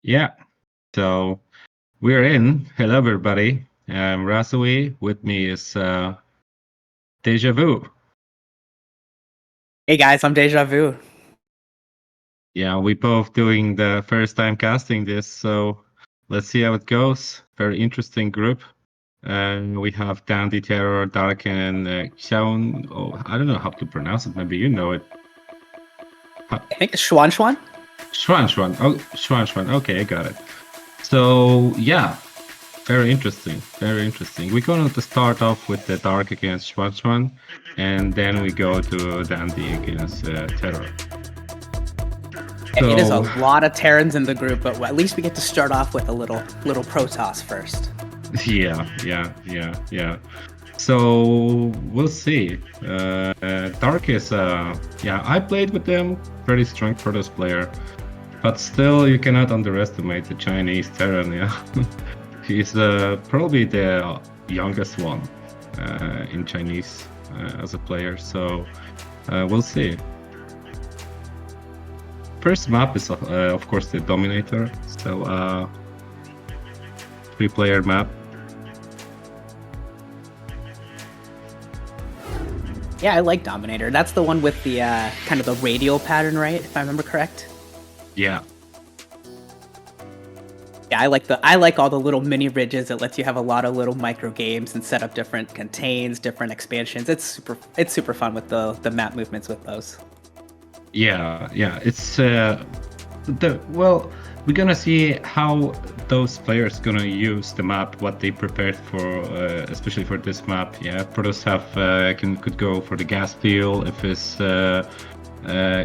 Yeah, so we're in. Hello, everybody. I'm Rasui. With me is Deja Vu. Hey guys, I'm Deja Vu. Yeah, we both doing the first time casting this, so let's see how it goes. Very interesting group. We have Dandy, TerrOr, Dark, and Xiaon. Oh, I don't know how to pronounce it. Maybe you know it. I think it's XuanXuan. XuanXuan. Oh, XuanXuan. Okay, I got it. So yeah, very interesting. Very interesting. We're going to start off with the Dark against XuanXuan, and then we go to Dandy against TerrOr. It is a So lot of Terrans in the group, but at least we get to start off with a little Protoss first. yeah. So we'll see. Dark is yeah, I played with them. Very strong Protoss player, but still you cannot underestimate the Chinese Terran. Yeah, he's probably the youngest one in Chinese as a player. So we'll see. First map is of course the Dominator. So 3-player map. Yeah, I like Dominator. That's the one with the kind of the radial pattern, right? If I remember correct. Yeah. Yeah, I like all the little mini ridges. It lets you have a lot of little micro games and set up different contains, different expansions. It's super fun with the map movements with those. Yeah. It's well, we're gonna see how those players gonna use the map, what they prepared for, especially for this map. Yeah, Protoss could go for the gas deal if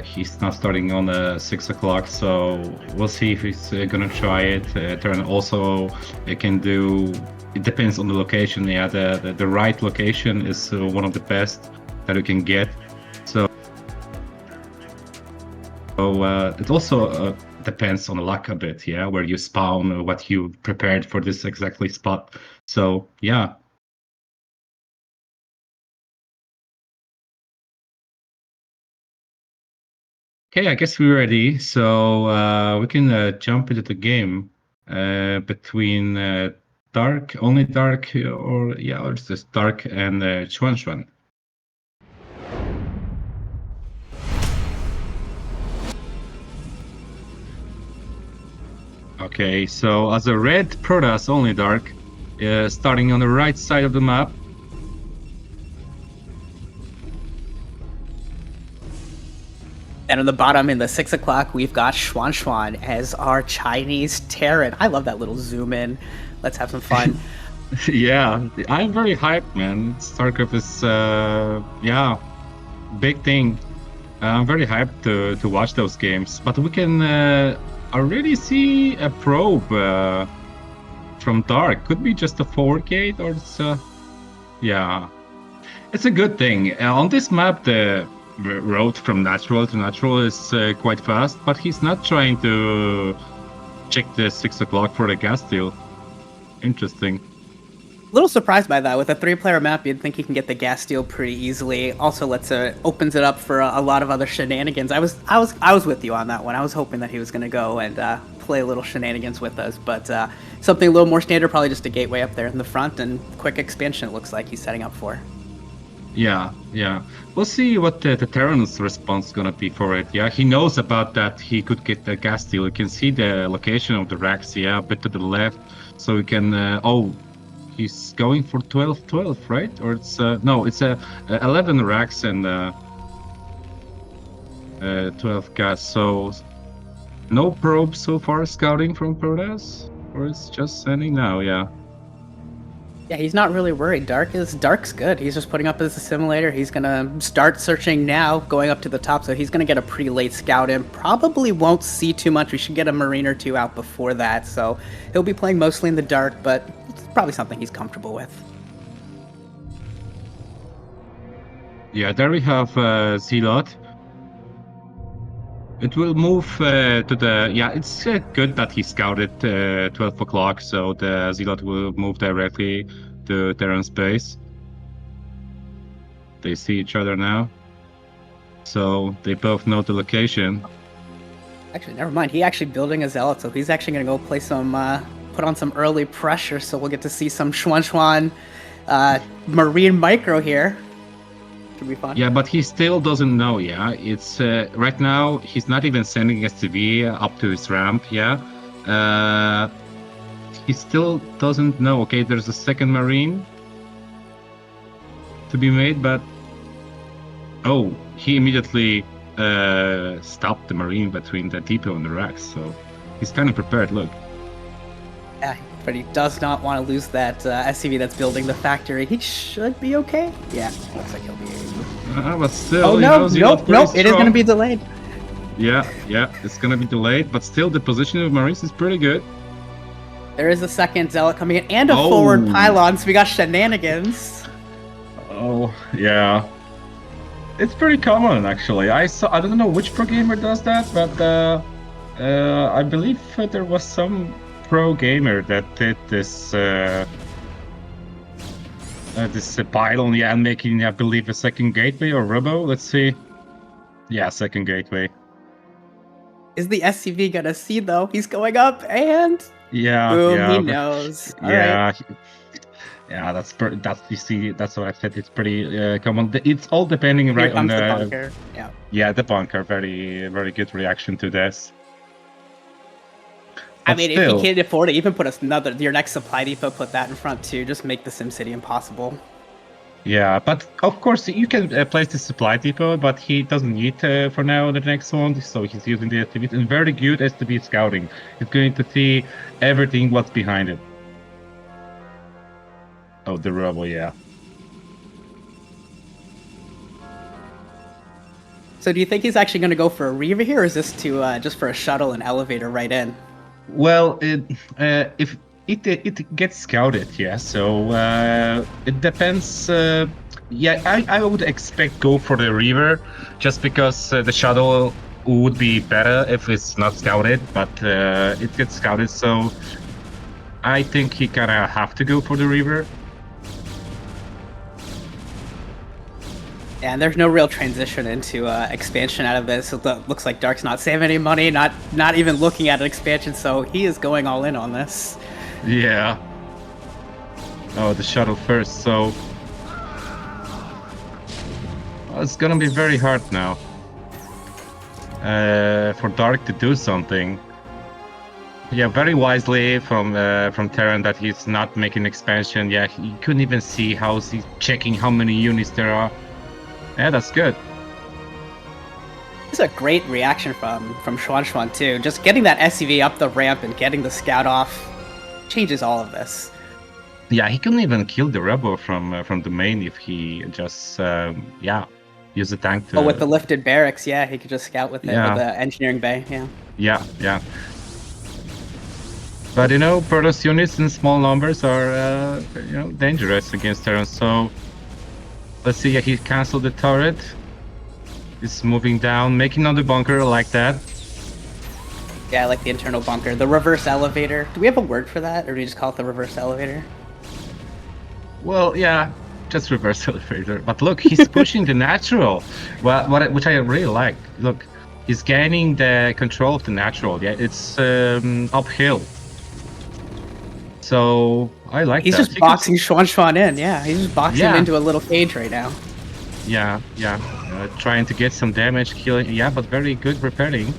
he's not starting on 6 o'clock. So we'll see if he's gonna try it. Terran also can do. It depends on the location. Yeah, the right location is one of the best that you can get. So it also depends on the luck a bit, yeah, where you spawn, what you prepared for this exactly spot. So yeah. Okay, I guess we're ready. So we can jump into the game between Dark, OnlyDark, or it's just Dark and XuanXuan. Okay, so as a red Protoss OnlyDark, starting on the right side of the map. And on the bottom in the 6 o'clock, we've got XuanXuan as our Chinese Terran. I love that little zoom in. Let's have some fun. Yeah, I'm very hyped, man. StarCraft is, yeah, big thing. I'm very hyped to watch those games. But we can already see a probe from Dark. Could be just a 4 gate, or it's, yeah. It's a good thing. On this map, the road from natural to natural is quite fast, but he's not trying to check the 6 o'clock for the gas deal. Interesting. A little surprised by that. With a 3-player map, you'd think you can get the gas steal pretty easily. Also, opens it up for a lot of other shenanigans. I was with you on that one. I was hoping that he was going to go and play a little shenanigans with us, but something a little more standard, probably just a gateway up there in the front and quick expansion. It looks like he's setting up for. Yeah. We'll see what the Terran's response is gonna be for it. Yeah, he knows about that. He could get the gas deal. You can see the location of the racks. Yeah, a bit to the left, so we can. Oh, he's going for 12, right? Or it's no, it's 11 racks and 12 gas. So no probe so far scouting from Protoss, or it's just sending now. Yeah. Yeah, he's not really worried. Dark's good. He's just putting up his assimilator. He's gonna start searching now, going up to the top, so he's gonna get a pretty late scout in. Probably won't see too much. We should get a Marine or two out before that, so he'll be playing mostly in the dark, but it's probably something he's comfortable with. Yeah, there we have Zealot. It will move to the... Yeah, it's good that he scouted 12 o'clock, so the Zealot will move directly to Terran's base. They see each other now. So they both know the location. Actually, never mind. He actually building a zealot, so he's actually gonna go play some, put on some early pressure. So we'll get to see some XuanXuan, Marine Micro here. Should be fun. Yeah, but he still doesn't know. Yeah, it's right now he's not even sending STV up to his ramp. Yeah, he still doesn't know. Okay, there's a second Marine to be made, but oh, he immediately stopped the Marine between the depot and the racks. So he's kind of prepared. Look. Yeah, but he does not want to lose that SCV that's building the factory. He should be okay. Yeah, looks like he'll be. But still, Oh no, nope, it is going to be delayed. Yeah, it's going to be delayed, but still the position of Marines is pretty good. There is a second zealot coming in and a forward pylon, so we got shenanigans. Oh, yeah. It's pretty common, actually. I don't know which pro gamer does that, but I believe there was some pro gamer that did this this pylon, yeah, and making, I believe, a second gateway or robo. Let's see. Yeah, second gateway. Is the SCV gonna see though? He's going up and boom, he knows. All right. Yeah, that's you see, that's what I said. It's pretty common. It's all depending right on the bunker. Yeah, the bunker. Very, very good reaction to this. I mean, if you can't afford it, even put your next supply depot, put that in front too. Just make the SimCity impossible. Yeah, but of course you can place the supply depot, but he doesn't need for now the next one, so he's using the STVs. And very good STV scouting. He's going to see everything what's behind it. Oh, the rubble, yeah. So do you think he's actually going to go for a Reaver here, or is this to just for a shuttle and elevator right in? Well, if it gets scouted, yeah. So it depends. Yeah, I would expect go for the Reaver, just because the shuttle would be better if it's not scouted, but it gets scouted, so I think he kind of have to go for the Reaver. Yeah, and there's no real transition into expansion out of this. It looks like Dark's not saving any money, not even looking at an expansion, so he is going all in on this. Yeah. Oh, the shuttle first, so it's gonna be very hard now for Dark to do something. Yeah, very wisely from Terran that he's not making expansion. Yeah, he couldn't even see how he's checking how many units there are. Yeah, that's good. This is a great reaction from XuanXuan too. Just getting that SCV up the ramp and getting the scout off changes all of this. Yeah, he couldn't even kill the rebel from the main if he just use the tank to. Oh, with the lifted barracks, yeah, he could just scout with it with the engineering bay. Yeah. But Protoss units in small numbers are dangerous against Terran. So let's see. Yeah, he canceled the turret. He's moving down, making another bunker like that. Yeah, I like the internal bunker. The reverse elevator. Do we have a word for that, or do we just call it the reverse elevator? Well, yeah, just reverse elevator. But look, he's pushing the natural, which I really like. Look, he's gaining the control of the natural. Yeah, it's uphill. So I like he's that. He's just boxing XuanXuan in. Yeah, he's just boxing him into a little cage right now. Yeah. Trying to get some damage, killing. Yeah, but very good repairing.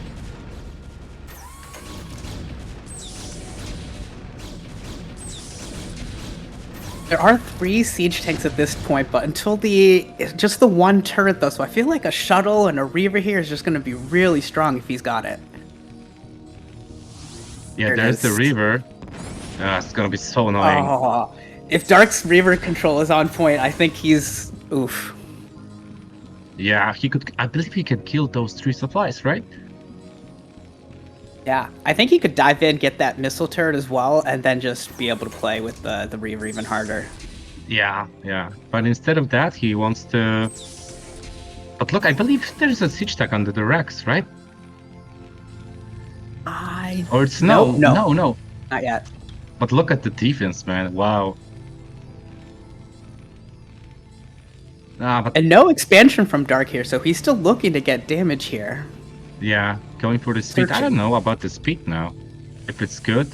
There are 3 siege tanks at this point, but until just the one turret though, so I feel like a shuttle and a Reaver here is just going to be really strong if he's got it. Yeah, there's the Reaver. It's going to be so annoying. Oh, if Dark's Reaver control is on point, I think he's oof. Yeah, he could. I believe he could kill those 3 supplies, right? Yeah, I think he could dive in, get that missile turret as well, and then just be able to play with the Reaver even harder. Yeah. But instead of that, he wants to... But look, I believe there's a siege tech under the racks, right? Or it's no. Not yet. But look at the defense, man. Wow. And no expansion from Dark here, so he's still looking to get damage here. Yeah, Going for the speed. I don't know about the speed now. If it's good.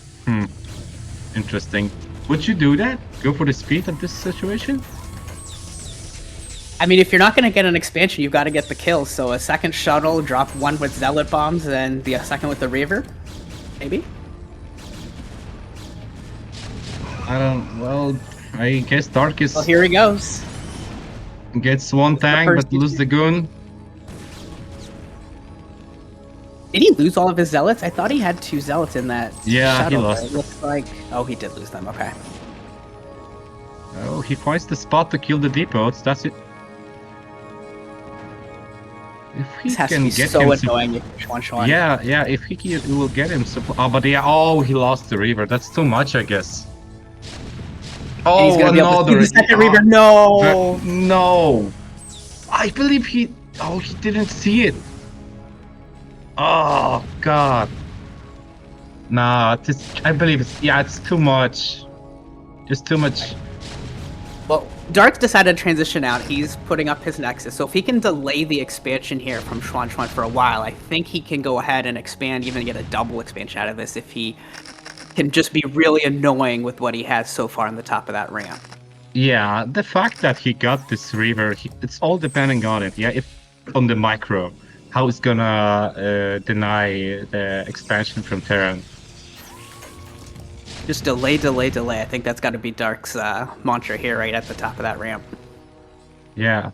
Interesting. Would you do that? Go for the speed of this situation? I mean, if you're not going to get an expansion, you've got to get the kill. So a second shuttle, drop one with Zealot Bombs, and the second with the Reaver? Maybe? I don't... Well, I guess Dark is... Well, here he goes. Gets one tank, but lose the goon. Did he lose all of his Zealots? I thought he had 2 Zealots in that Yeah, shuttle. he lost. It looks like... Oh, he did lose them. Okay. Oh, he finds the spot to kill the depots. That's it. If he This has to can be get so him annoying if XuanXuan. Yeah, if he will get him oh, but yeah, oh, he lost the Reaver. That's too much, I guess. Oh, He's gonna be able to see the second Reaver. No! No! I believe he... Oh, he didn't see it. Oh, God. Nah, I believe it's... Yeah, it's too much. It's too much. Well, Dark decided to transition out. He's putting up his Nexus. So if he can delay the expansion here from XuanXuan for a while, I think he can go ahead and expand, even get a double expansion out of this if he can just be really annoying with what he has so far on the top of that ramp. Yeah, the fact that he got this Reaver, it's all depending on it. Yeah, if on the micro, how it's gonna deny the expansion from Terran. Just delay, delay, delay. I think that's got to be Dark's mantra here, right at the top of that ramp. Yeah.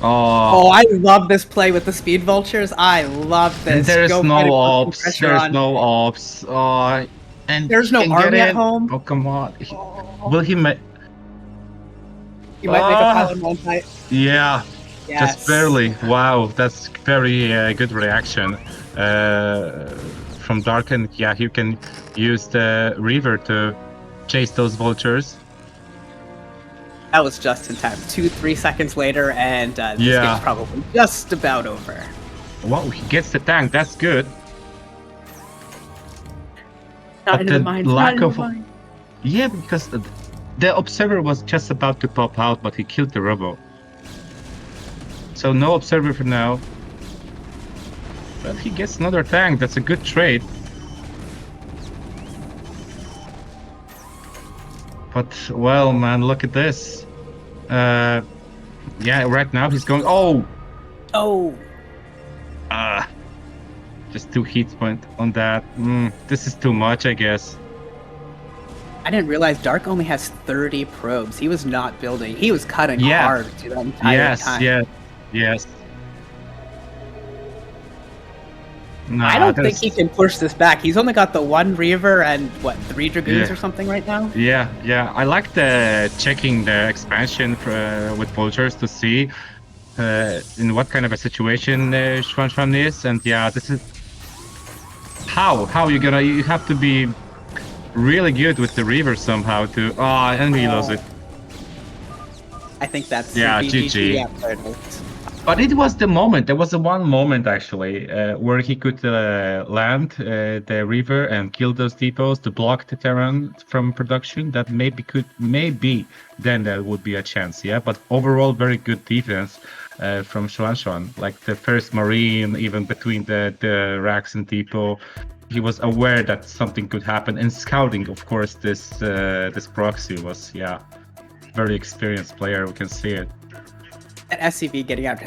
Oh, I love this play with the Speed Vultures. I love this. There's no ops. There's no ops. And there's no army at home. Oh, come on. Will he make... He might make a pylon one fight. Yeah. Yes. Just barely. Wow, that's very good reaction. From Dark, and yeah, you can use the Reaver to chase those vultures. That was just in time. 2-3 seconds later, and this game's probably just about over. Wow, he gets the tank. That's good. Not into the mines. Lack of... Yeah, because the observer was just about to pop out, but he killed the robo. So no observer for now. But he gets another tank. That's a good trade. But, well, man, look at this. Yeah, right now he's going... Oh! Oh! Just 2 hit points on that. This is too much, I guess. I didn't realize Dark only has 30 probes. He was not building. He was cutting hard through that entire time. Yes. No, I don't think he can push this back. He's only got the 1 Reaver and, what, 3 Dragoons or something right now? Yeah. I like checking the expansion with vultures to see in what kind of a situation XuanXuan is. And yeah, this is... How you have to be really good with the Reaver somehow to... and he lost it. I think that's... GG. But it was the moment. There was one moment actually where he could land the Reaver and kill those depots to block the Terran from production. That maybe then there would be a chance. Yeah, but overall very good defense from XuanXuan. Like the first Marine, even between the racks and depot, he was aware that something could happen. And scouting, of course, this proxy was very experienced player. We can see it. That SCV getting out,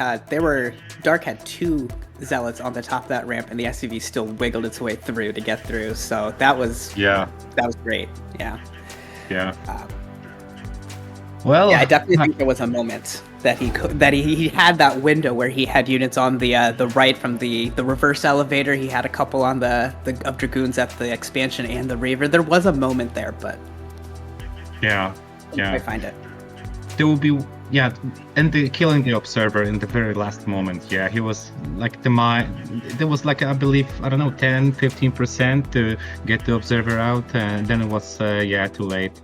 Dark had 2 Zealots on the top of that ramp, and the SCV still wiggled its way through to get through. So that was great. Yeah. Well, I definitely think there was a moment that he had that window where he had units on the right from the reverse elevator. He had a couple on the of Dragoons at the expansion and the Reaver. There was a moment there, but I find it. There will be and killing the observer in the very last moment. Yeah, he was like there was like, I believe, I don't know, 10-15% to get the observer out, and then it was too late.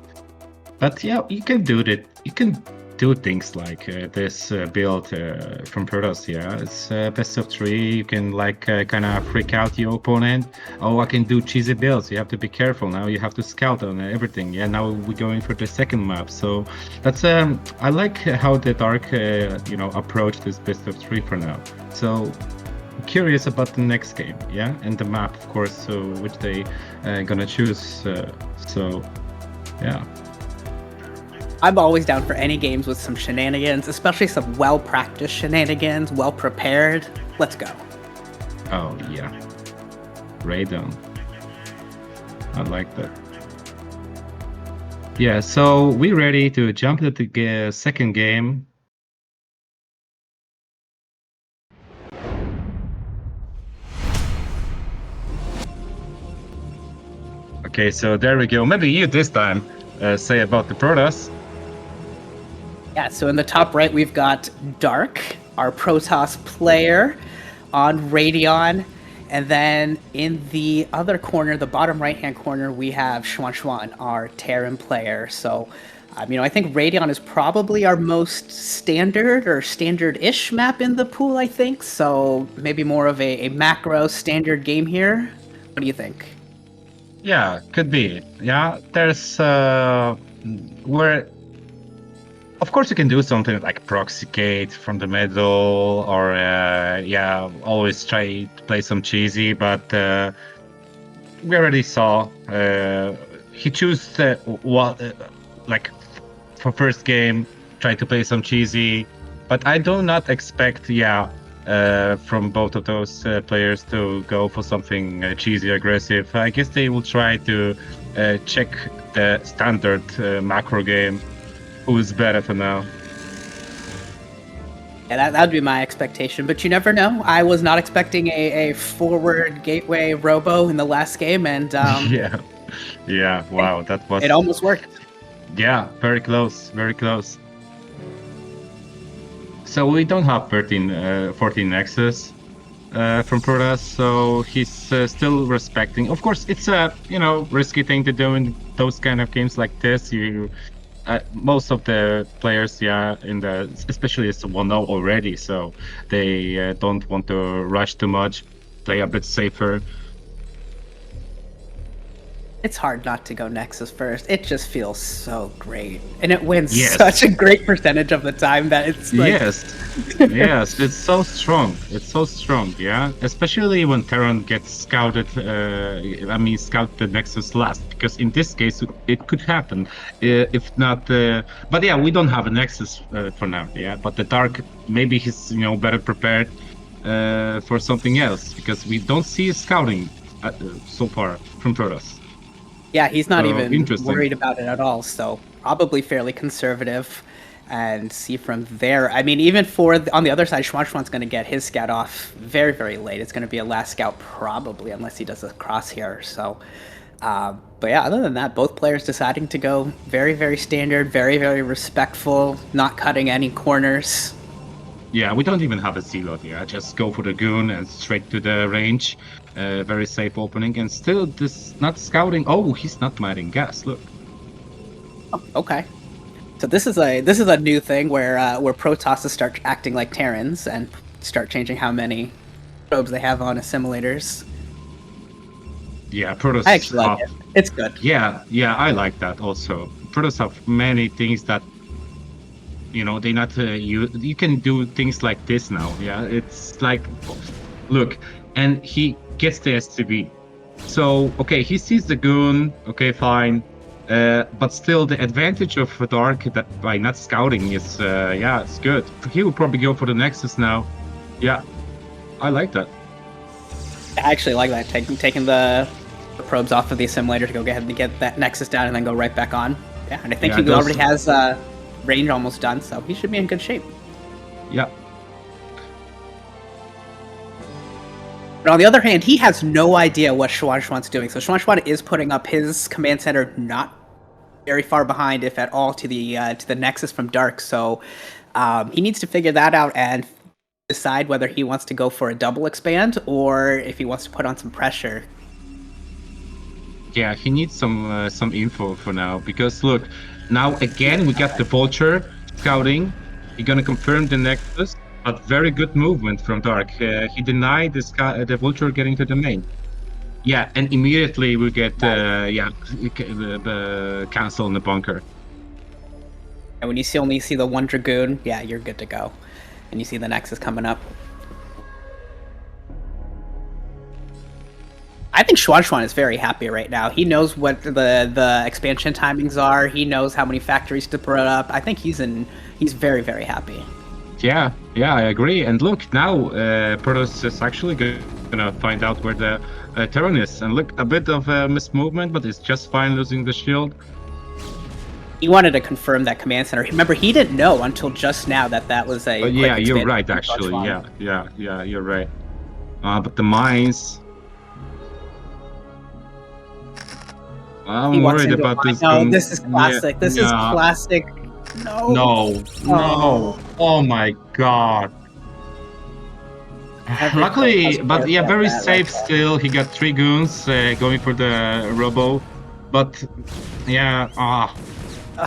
But yeah, you can do it. You can do things like this build from Protoss. Yeah, it's best of 3. You can like kind of freak out your opponent. Oh, I can do cheesy builds. You have to be careful now. You have to scout on everything. Yeah, now we're going for the second map. So that's I like how the Dark approach this best of 3 for now. So curious about the next game, yeah, and the map, of course, so which they gonna choose. So yeah, I'm always down for any games with some shenanigans, especially some well-practiced shenanigans, well-prepared. Let's go. Oh yeah, Raiden, I like that. Yeah, so we ready to jump into the second game. Okay, so there we go. Maybe you this time say about the Protoss. Yeah, so in the top right, we've got Dark, our Protoss player on Radeon. And then in the other corner, the bottom right-hand corner, we have XuanXuan, our Terran player. So, I think Radeon is probably our most standard or standard-ish map in the pool, I think. So maybe more of a macro standard game here. What do you think? Yeah, could be. Yeah, there's where of course you can do something like proxy gate from the middle, or always try to play some cheesy, but we already saw he chose like for first game try to play some cheesy, but I do not expect from both of those players to go for something cheesy aggressive. I guess they will try to check the standard macro game. Who's better for now? Yeah, that would be my expectation, but you never know. I was not expecting a forward gateway robo in the last game, and yeah, wow, that was... It almost worked. Yeah, very close, very close. So we don't have 14 Nexus from Protoss, so he's still respecting. Of course, it's a risky thing to do in those kind of games like this. Most of the players, especially it's 1-0 already, so they don't want to rush too much, play a bit safer. It's hard not to go Nexus first. It just feels so great, and it wins Yes. such a great percentage of the time that it's like... Yes, it's so strong. It's so strong, yeah. Especially when Terran gets scouted. Scout the Nexus last, because in this case it could happen. If not, but yeah, we don't have a Nexus for now. Yeah, but the Dark, maybe he's better prepared for something else, because we don't see scouting so far from Protoss. Yeah, he's not even worried about it at all, so probably fairly conservative, and see from there. Even on the other side, XuanXuan's going to get his scout off very, very late. It's going to be a last scout probably, unless he does a crosshair. So, but yeah, other than that, both players deciding to go very, very standard, very, very respectful, not cutting any corners. Yeah, we don't even have a Zealot here. Just go for the Goon and straight to the range. Very safe opening, and still this not scouting. Oh, he's not mining gas. Look. Oh, okay. So this is a new thing where Protosses start acting like Terrans and start changing how many probes they have on assimilators. Yeah, Protoss. I actually like it. It's good. Yeah, I like that also. Protoss have many things that they not you can do things like this now. Yeah, it's like, look, and he gets the STB. So okay, he sees the Goon. Okay, fine. But still, the advantage of Dark that by not scouting is it's good. He will probably go for the Nexus now. Yeah, I like that. I actually like that, taking the probes off of the assimilator to go ahead and get that Nexus down and then go right back on. Yeah, and I think he already has range almost done, so he should be in good shape. Yeah. But on the other hand, he has no idea what XuanXuan's doing. So XuanXuan is putting up his command center not very far behind, if at all, to the Nexus from Dark. So he needs to figure that out and decide whether he wants to go for a double expand or if he wants to put on some pressure. Yeah, he needs some info for now, because look, now again we got the Vulture, scouting. He's gonna confirm the Nexus, but very good movement from Dark. He denied the Vulture getting to the main. Yeah, and immediately we get the cancel in the bunker. And when you only see the one Dragoon, yeah, you're good to go. And you see the Nexus coming up. I think XuanXuan is very happy right now. He knows what the expansion timings are. He knows how many factories to put up. I think he's very, very happy. Yeah, I agree. And look, now Protoss is actually gonna find out where the Terran is. And look, a bit of mismovement, but it's just fine losing the shield. He wanted to confirm that command center. Remember, he didn't know until just now that was a. Yeah, you're right. Actually, yeah, you're right. But the mines. I'm worried about this. No, this is classic. Yeah, this is classic. No. Oh my god. Luckily, but yeah, very safe still. He got 3 goons going for the robo, but yeah,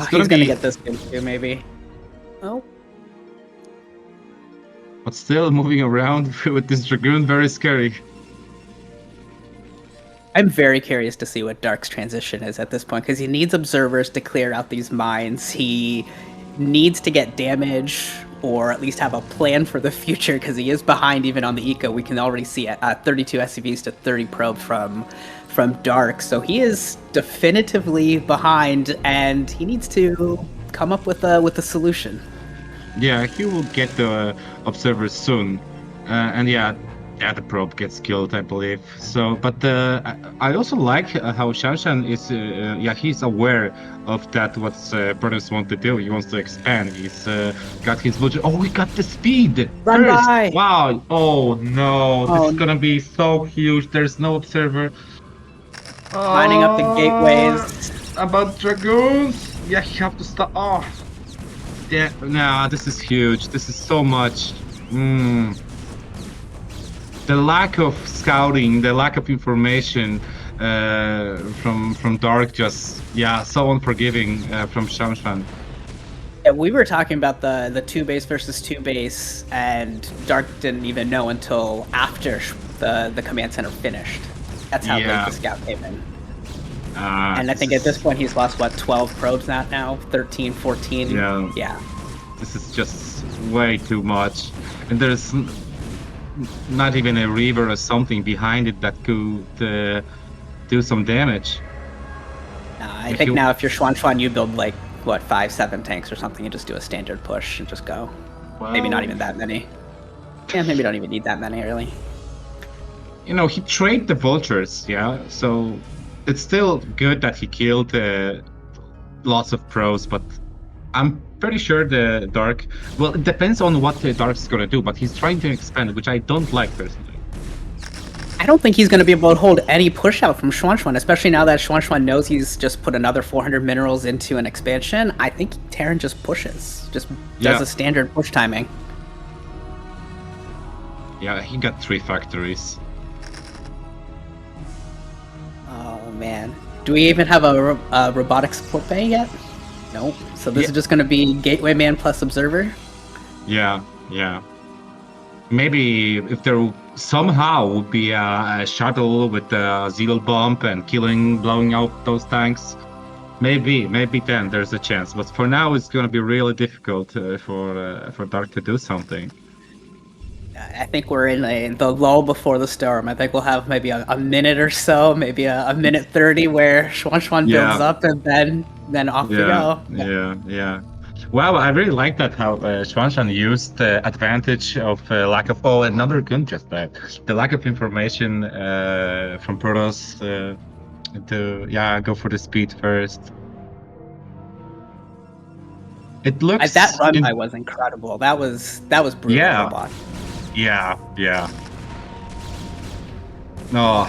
he's gonna get this goon too, maybe. Oh. But still moving around with this Dragoon, very scary. I'm very curious to see what Dark's transition is at this point, because he needs observers to clear out these mines. He needs to get damage, or at least have a plan for the future, because he is behind even on the eco. We can already see 32 SCVs to 30 probe from Dark, so he is definitively behind, and he needs to come up with a solution. Yeah, he will get the observers soon, and yeah, the probe gets killed, I believe. So, but I also like how XuanXuan is, he's aware of that. What Protoss want to do. He wants to expand. He's got his budget. Oh, we got the speed. Run by. Wow. Oh no, this is gonna be so huge. There's no observer. Lining up the gateways. About Dragoons. Yeah, you have to stop. Oh, yeah. Nah, this is huge. This is so much. The lack of scouting, the lack of information from Dark, just so unforgiving from XuanXuan. Yeah, we were talking about the 2-base versus 2-base, and Dark didn't even know until after the command center finished. That's how late the scout came in. And I think at this point he's lost, 12 probes now? 13, 14? Yeah. This is just way too much. And there's not even a Reaver or something behind it that could do some damage. I think now if you're XuanXuan, you build 5-7 tanks or something, and just do a standard push and just go. Well, maybe not even that many. Yeah, maybe don't even need that many, really. You know, he traded the vultures, so it's still good that he killed lots of pros, but I'm pretty sure the Dark, well, it depends on what the Dark's gonna do, but he's trying to expand, which I don't like personally. I don't think he's going to be able to hold any push out from XuanXuan, especially now that XuanXuan knows he's just put another 400 minerals into an expansion. I think Terran just pushes, does a standard push timing. Yeah, he got 3 factories. Oh man, do we even have a robotic support bay yet? Nope. So this is just going to be Gateway Man plus Observer? Yeah. Maybe if there somehow would be a shuttle with a Zeal bomb and blowing out those tanks, maybe then there's a chance. But for now, it's going to be really difficult for Dark to do something. I think we're in the lull before the storm. I think we'll have maybe a minute or so, maybe a minute 30 where XuanXuan builds up, and then off we go. Yeah. Wow, I really like that how XuanXuan used the advantage of lack of another gun just that. The lack of information from Protoss to go for the speed first. It looks that run by was incredible. That was brutal. Yeah. No.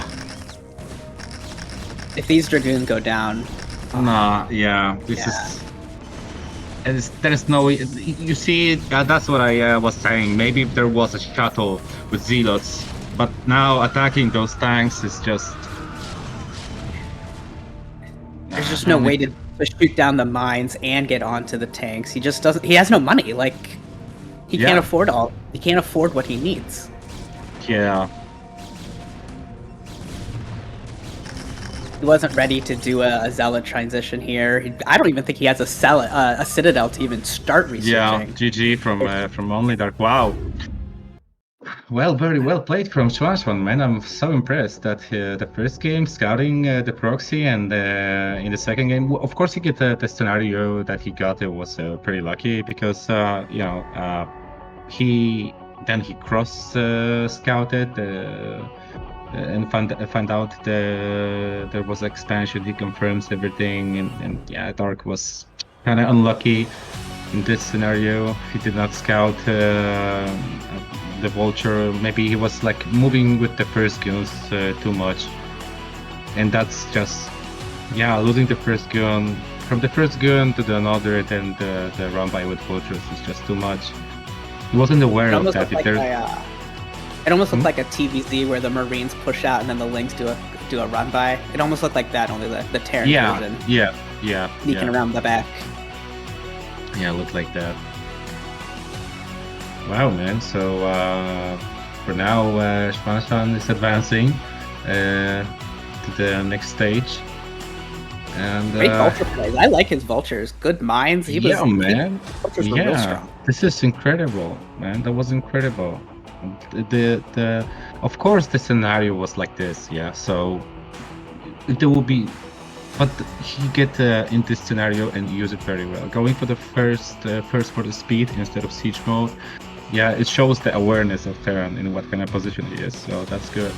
If these Dragoons go down. This is. There's no. You see, that's what I was saying. Maybe if there was a shuttle with Zealots, but now attacking those tanks is just. There's just no way to to shoot down the mines and get onto the tanks. He just doesn't. He has no money. Like he can't afford all. He can't afford what he needs. Yeah. He wasn't ready to do a Zealot transition here. I don't even think he has a Citadel to even start researching. Yeah, GG from OnlyDark. Wow. Well, very well played from XuanXuan, man. I'm so impressed that the first game, scouting the proxy, and in the second game, of course, he get the scenario that he got. It was pretty lucky because, he cross scouted and find out there was expansion. He confirms everything, and yeah, Dark was kind of unlucky in this scenario. He did not scout the vulture. Maybe he was like moving with the first guns too much, and that's just losing the first gun. From the first gun to the another, then the run by with vultures is just too much. He wasn't aware of that. It almost looked like a TVZ where the Marines push out and then the Lynx do a run by. It almost looked like that, only the Terran version. Sneaking around the back. Yeah, it looked like that. Wow, man. So for now, XuanXuan is advancing to the next stage. And great vulture plays. I like his vultures. Good mines. Man. Vultures were real strong. This is incredible, man. That was incredible. Of course the scenario was like this, so there will be, but he get in this scenario and use it very well, going for the first for the speed instead of siege mode. It shows the awareness of Terran in what kind of position he is, so that's good.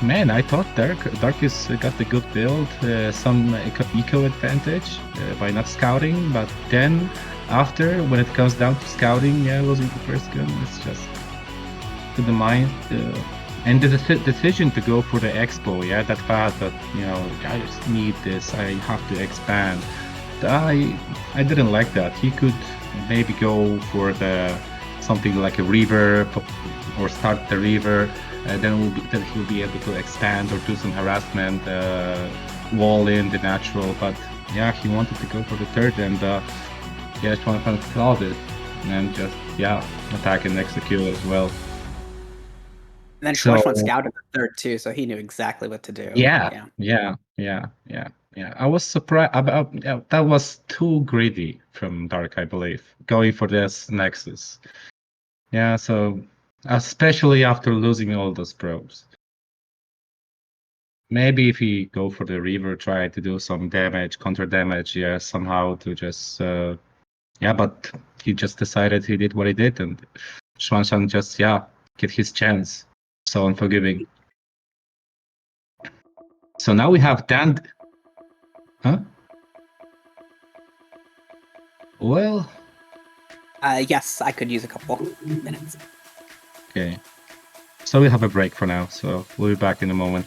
Man, I thought Dark is got the good build, some eco advantage by not scouting, but then after, when it comes down to scouting, losing the first gun, it's just to the mind. And the decision to go for the expo, that fact that, I just need this, I have to expand. I didn't like that. He could maybe go for something like a river, or start the river, then he'll be able to expand or do some harassment, wall in the natural. But he wanted to go for the third, and XuanXuan called it, and just attack and execute as well. And then XuanXuan scouted the third too, so he knew exactly what to do. Yeah. I was surprised about that. Was too greedy from Dark, I believe, going for this Nexus. So especially after losing all those probes. Maybe if he go for the Reaver, try to do some damage, counter damage, somehow to just but he just decided he did what he did, and XuanXuan just get his chance. So unforgiving. So now we have Dan. Huh? Well. Yes, I could use a couple minutes. Okay. So we have a break for now. So we'll be back in a moment.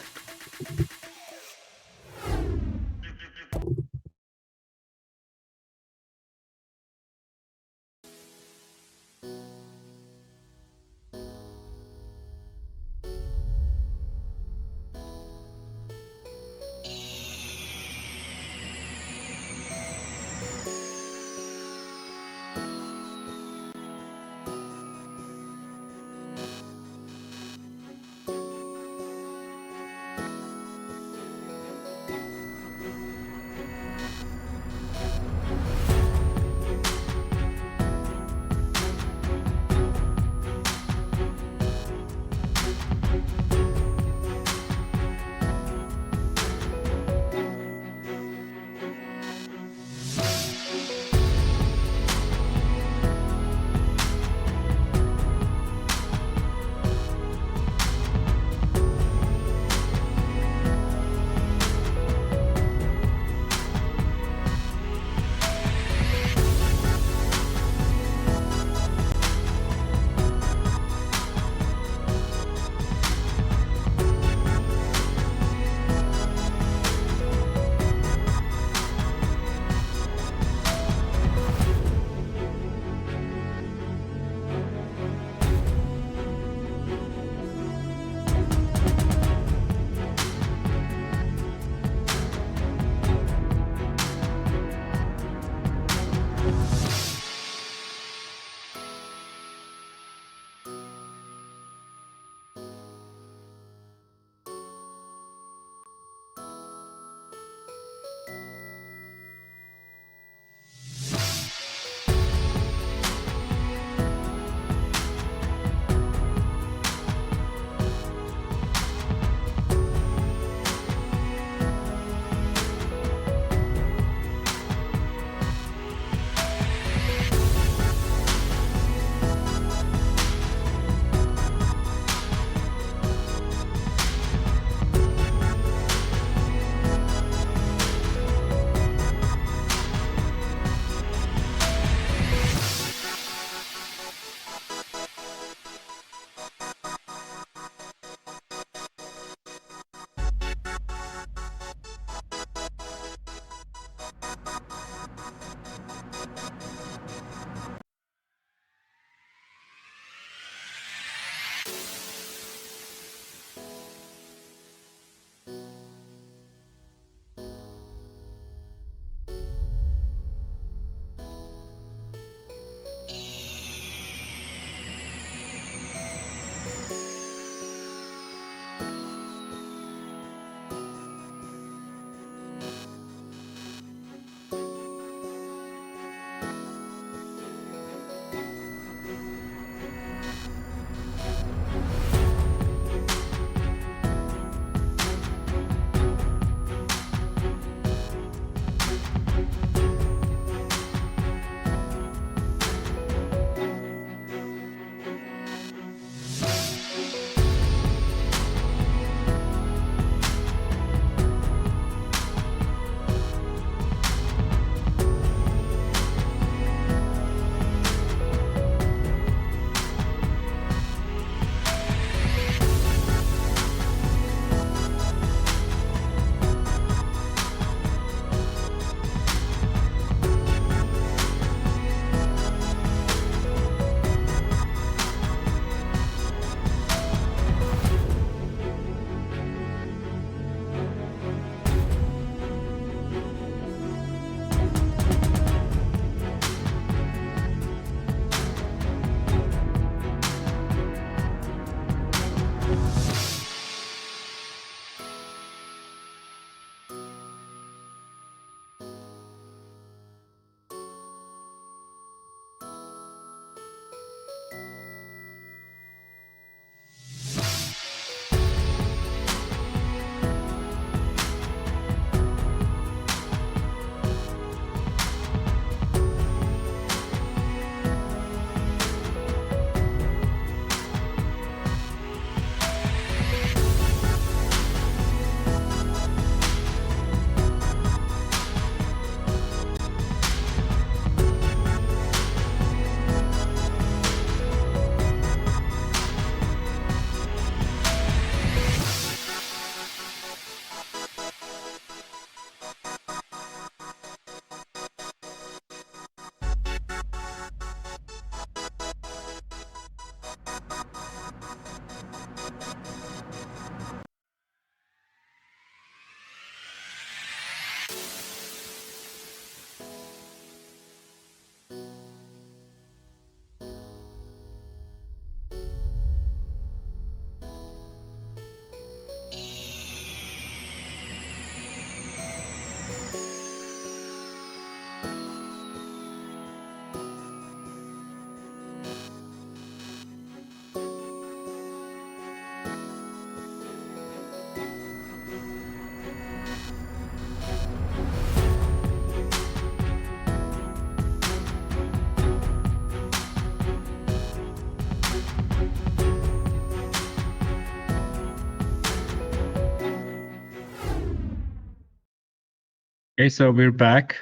Okay, so we're back.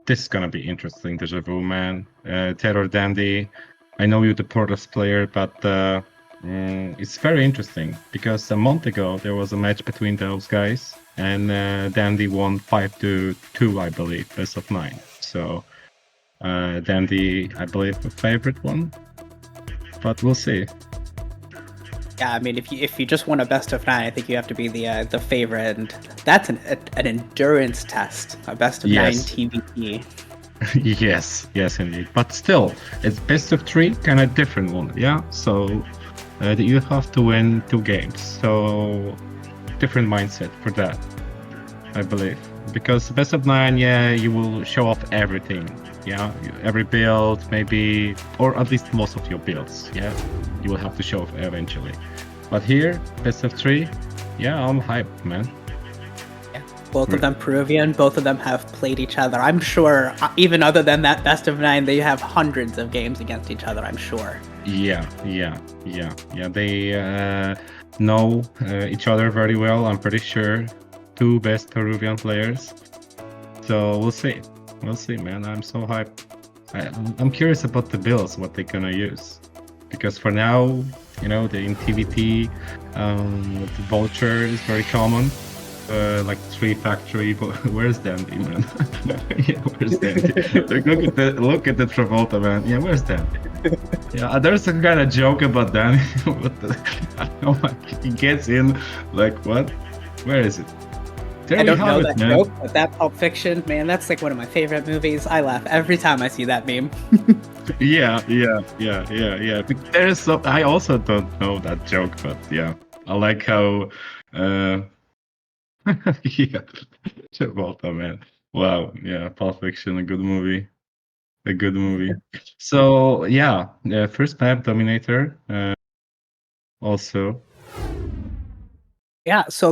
This is gonna be interesting, Deja Vu, man. TerrOr Dandy. I know you're the Portals player, but it's very interesting because a month ago there was a match between those guys, and Dandy won 5-2, I believe, best of 9. So Dandy, I believe, the favorite one, but we'll see. Yeah, I mean, if you just want a best of 9, I think you have to be the favorite, and that's an endurance test, a best of 9 Yes. TVP. Yes, yes, indeed. But still, it's best of 3, kind of different one, yeah. So you have to win 2 games. So different mindset for that, I believe. Because best of 9, yeah, you will show off everything, yeah, every build, maybe, or at least most of your builds, yeah. You will have to show off eventually. But here, best of 3, yeah, I'm hyped, man. Both of them Peruvian, both of them have played each other. I'm sure, even other than that best of 9, they have hundreds of games against each other, I'm sure. Yeah. They know each other very well, I'm pretty sure. 2 best Peruvian players. So we'll see. We'll see, man. I'm so hyped. I'm curious about the builds, what they're gonna use. Because for now, you know, in TVT, the vulture is very common. Like 3 factory, but where's Dandy, man? Yeah, where's Dandy? Look at the Travolta, man. Yeah, where's Dandy? Yeah, there's a kind of joke about Danny. I don't know, like, he gets in, like, what? Where is it? There I don't we know have that it, man. joke, but that Pulp Fiction, man, that's like one of my favorite movies. I laugh every time I see that meme. Yeah. But there's some, I also don't know that joke, but yeah, I like how, yeah, Travolta, man. Wow, yeah, Pulp Fiction, a good movie. A good movie. So yeah, first map Dominator. Also, Yeah, so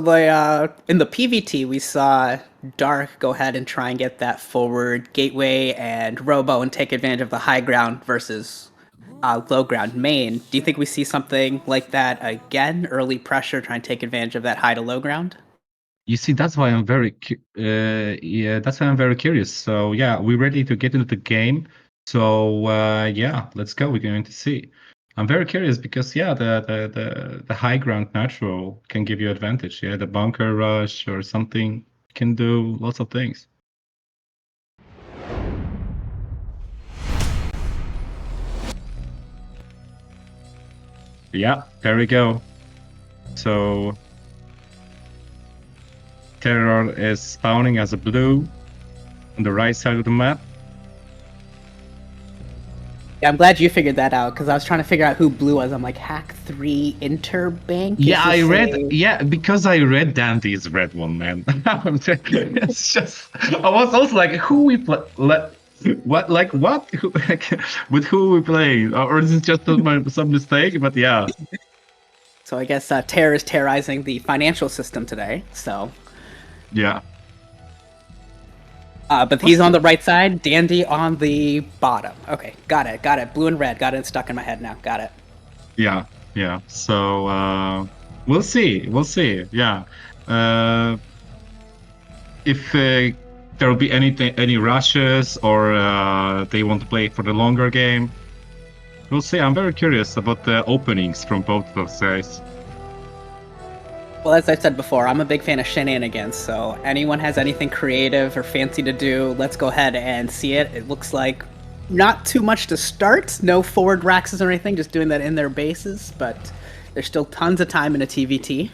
in the PVT we saw Dark go ahead and try and get that forward gateway and Robo and take advantage of the high ground versus low ground main. Do you think we see something like that again? Early pressure, try and take advantage of that high to low ground? you see, that's why I'm very, yeah, that's why I'm very curious. So yeah, we're ready to get into the game. So yeah, let's go. We're going to see. I'm very curious because yeah, the high ground natural can give you advantage. Yeah, the bunker rush or something can do lots of things. Yeah, there we go. So TerrOr is spawning as a blue on the right side of the map. Yeah, I'm glad you figured that out because I was trying to figure out who blue was. I'm like, Hack 3 Interbank? Yeah, I read. Yeah, because I read Dandy's red one, man. It's just. I was also like, who we play? What? Like what? With who we playing? Or is it just some mistake? But yeah. So I guess Terror is terrorizing the financial system today. So. Yeah. But he's on the right side, Dandy on the bottom. Okay, got it. Blue and red, got it stuck in my head now. Got it. Yeah. So we'll see. Yeah. If there will be any rushes or they want to play for the longer game, we'll see. I'm very curious about the openings from both of those guys. Well, as I said before, I'm a big fan of shenanigans, so anyone has anything creative or fancy to do, let's go ahead and see it. It looks like not too much to start, no forward Raxes or anything, just doing that in their bases, but there's still tons of time in a TVT.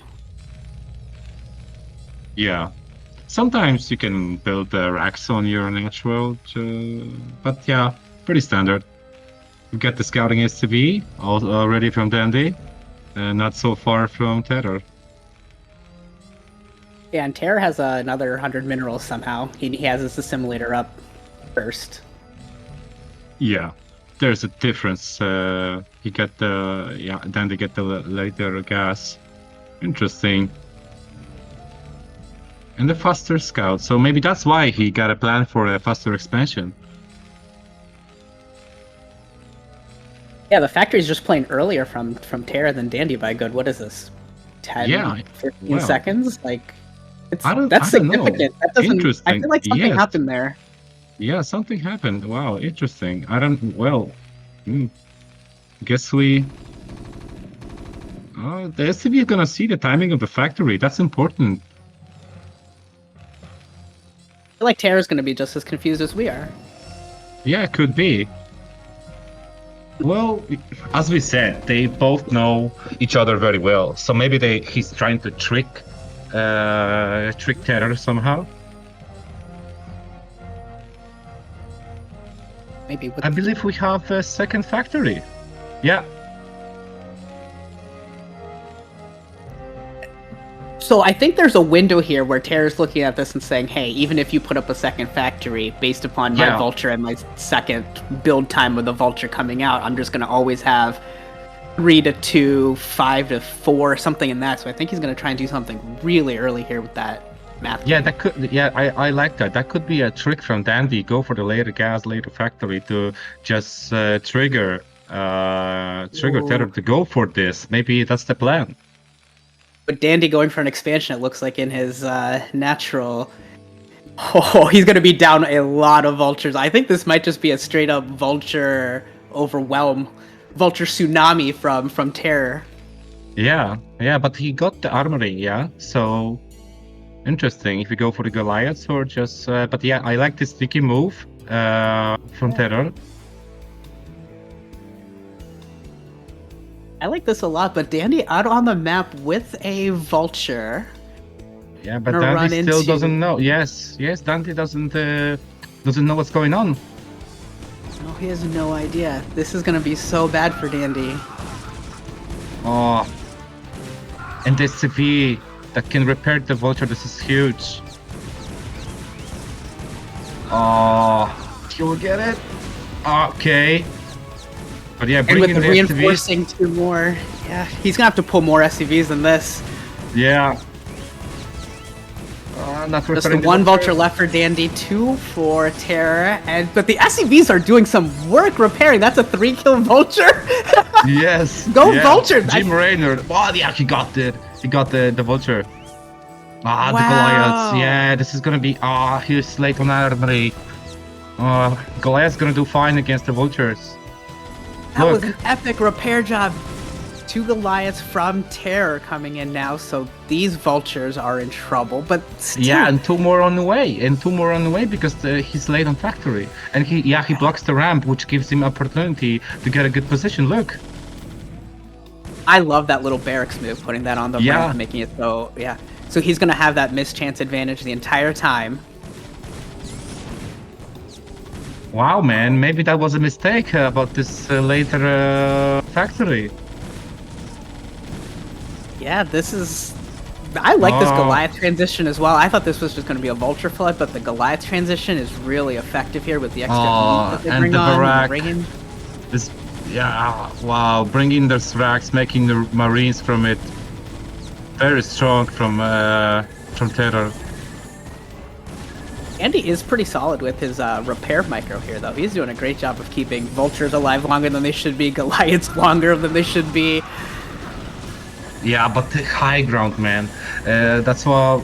Yeah. Sometimes you can build the racks on your natural, but yeah, pretty standard. We've got the scouting STV already from Dandy, not so far from TerrOr. Yeah, and Terror has another 100 minerals somehow. He has his assimilator up first. Yeah, there's a difference. He got the then they get the later gas. Interesting. And the faster scout, so maybe that's why he got a plan for a faster expansion. Yeah, the factory's just playing earlier from Terra than Dandy by good. What is this? 10, Yeah, 15 seconds? Like, I don't That's know. significant. That doesn't. I Interesting. feel like something Yes. happened there. Yeah, something happened. Wow, interesting. I don't. Well, guess we. Oh, the SCV is gonna see the timing of the factory. That's important. I feel like Terror's going to be just as confused as we are. Yeah, it could be. Well, as we said, they both know each other very well. So maybe he's trying to trick Terror somehow. Maybe. I believe we have a second factory. Yeah. So I think there's a window here where Terror's looking at this and saying, hey, even if you put up a second factory based upon my Vulture and my second build time with the Vulture coming out, I'm just going to always have 3 to 2, 5 to 4, something in that. So I think he's going to try and do something really early here with that math. Yeah, that could. Yeah, I like that. That could be a trick from Dandy. Go for the later gas, later factory to just trigger Terror to go for this. Maybe that's the plan. But Dandy going for an expansion, it looks like in his natural. Oh, he's going to be down a lot of vultures. I think this might just be a straight up vulture overwhelm, vulture tsunami from Terror. Yeah, but he got the armory. Yeah, so interesting. If we go for the Goliaths or just, but yeah, I like this sneaky move from Terror. I like this a lot, but Dandy out on the map with a vulture. Yeah, but Dandy still doesn't know. Yes, Dandy doesn't know what's going on. No, he has no idea. This is gonna be so bad for Dandy. Oh, and this CV that can repair the vulture. This is huge. Oh, he will get it. Okay. But yeah, and with the reinforcing SCVs. 2 more, yeah, he's gonna have to pull more SCVs than this. Yeah. Not just the 1 vulture left for Dandy, 2 for Terror, but the SCVs are doing some work repairing. That's a 3-kill vulture. Yes. Go vulture. Jim Raynor. Oh yeah, he got the vulture. Wow. The Goliaths. Yeah, this is gonna be. He's late on armory. Goliath's gonna do fine against the vultures. That was an epic repair job. 2 Goliaths from Terror coming in now, so these vultures are in trouble, but still. Yeah, and 2 more on the way, because he's late on factory. And he blocks the ramp, which gives him opportunity to get a good position. Look. I love that little barracks move, putting that on the ramp, making it so, So he's going to have that mischance advantage the entire time. Wow, man, maybe that was a mistake about this later factory. Yeah, this is... I like this Goliath transition as well. I thought this was just going to be a vulture flood, but the Goliath transition is really effective here with the extra meat that they bring on. Wow, bringing the Srax, making the Marines from it. Very strong from Terror. Andy is pretty solid with his repair micro here, though. He's doing a great job of keeping vultures alive longer than they should be, Goliaths longer than they should be. Yeah, but the high ground, man. That's what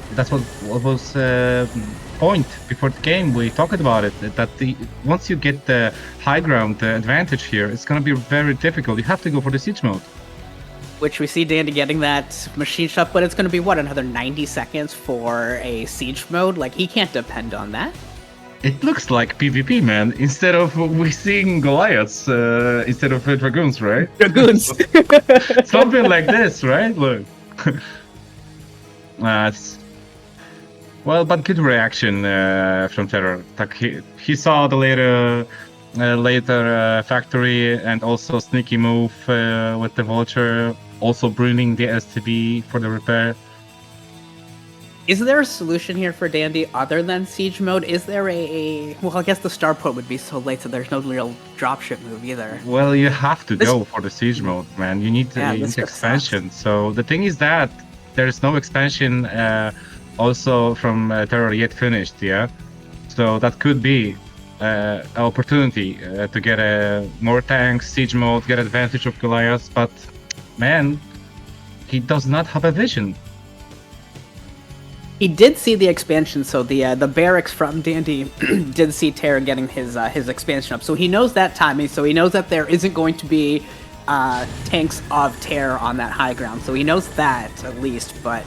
was point before the game. We talked about it. That once you get the high ground advantage here, it's gonna be very difficult. You have to go for the siege mode. Which we see Dandy getting that machine shop, but it's going to be, what, another 90 seconds for a siege mode? Like, he can't depend on that. It looks like PvP, man. Instead of we seeing Goliaths, instead of Dragoons, right? Dragoons! Something like this, right? Look. Well, but good reaction from Terror. Like he saw the later factory and also sneaky move with the vulture, also bringing the STB for the repair. Is there a solution here for Dandy other than siege mode? Is there well, I guess the starport would be so late, so there's no real dropship move either. Well, you have to go for the siege mode, man. You need the expansion. So the thing is that there's no expansion also from Terror yet finished, yeah? So that could be an opportunity to get more tanks, siege mode, get advantage of Goliath, but man, he does not have a vision. He did see the expansion, so the barracks from Dandy did see TerrOr getting his expansion up. So he knows that timing. So he knows that there isn't going to be tanks of TerrOr on that high ground. So he knows that at least. But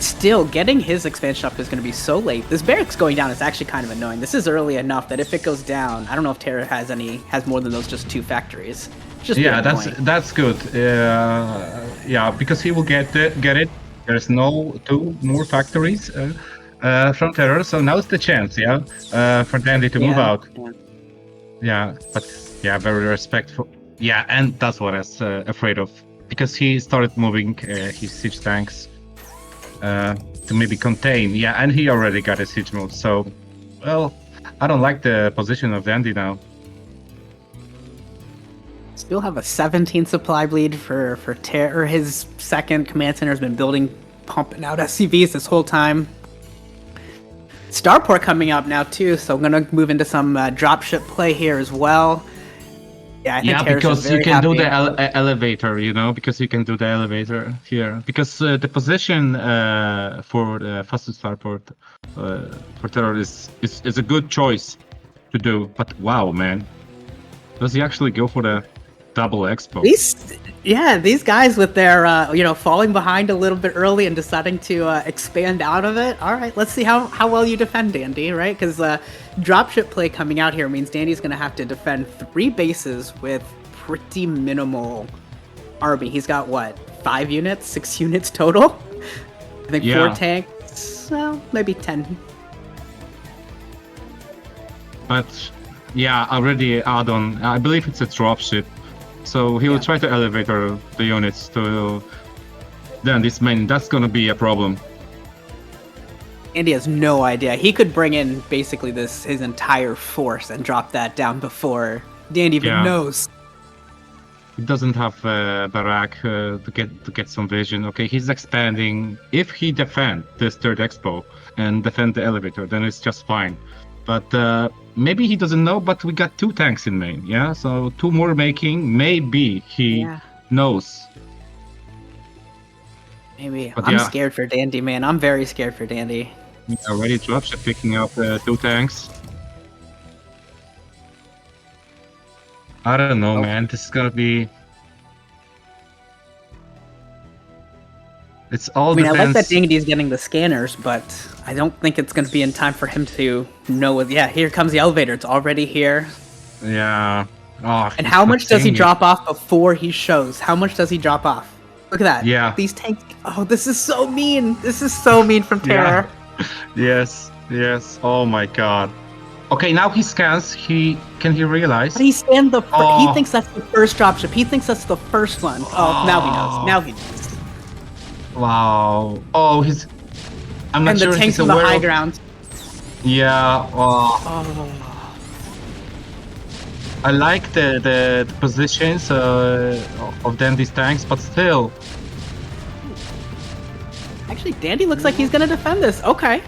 still, getting his expansion up is going to be so late. This barracks going down is actually kind of annoying. This is early enough that if it goes down, I don't know if TerrOr has more than those just 2 factories. Just yeah, that's good. Yeah, because he will get it. There's no 2 more factories from TerrOr, so now's the chance, for Dandy to move out. Yeah, but yeah, very respectful. Yeah, and that's what I was afraid of, because he started moving his siege tanks to maybe contain. Yeah, and he already got a siege mode, so, well, I don't like the position of Dandy now. Still have a 17 supply bleed for TerrOr. His second command center has been pumping out SCVs this whole time. Starport coming up now too, so I'm gonna move into some dropship play here as well. Yeah, I think TerrOr's because you can happy. do the elevator, because you can do the elevator here. Because the position for the fastest starport for TerrOr is a good choice to do. But wow, man, does he actually go for the double expo? These guys with their falling behind a little bit early and deciding to expand out of it. All right, let's see how well you defend, Dandy, right? Because dropship play coming out here means Dandy's going to have to defend 3 bases with pretty minimal army. He's got what, 5 units, 6 units total? I think 4 tanks, well, maybe 10. But yeah, already add on. I believe it's a dropship. So he will try to elevate the units to Dandy's main. That's gonna be a problem. Andy has no idea. He could bring in basically his entire force and drop that down before Dandy even knows. He doesn't have Barak to get some vision. Okay, he's expanding. If he defend this 3rd expo and defend the elevator, then it's just fine. But maybe he doesn't know, but we got 2 tanks in main, so 2 more making, maybe he knows. Maybe. But I'm scared for Dandy, man. I'm very scared for Dandy. Already dropship picking up 2 tanks. I don't know, man. This is gonna be... It's all depends. I like that Dandy's getting the scanners, but I don't think it's going to be in time for him to know. Here comes the elevator. It's already here. Yeah. Oh, and how much does he drop off before he shows? How much does he drop off? Look at that. Yeah. These tanks. Oh, this is so mean. This is so mean from TerrOr. Yes. Oh my god. Okay, now he scans. Can he realize? But he scanned the. He thinks that's the first dropship. He thinks that's the first one. Oh, now he knows. Now he knows. Wow. Oh, I'm not sure the tanks on the high ground. Yeah. I like the positions of Dandy's tanks, but still. Actually, Dandy looks like he's gonna defend this. Okay.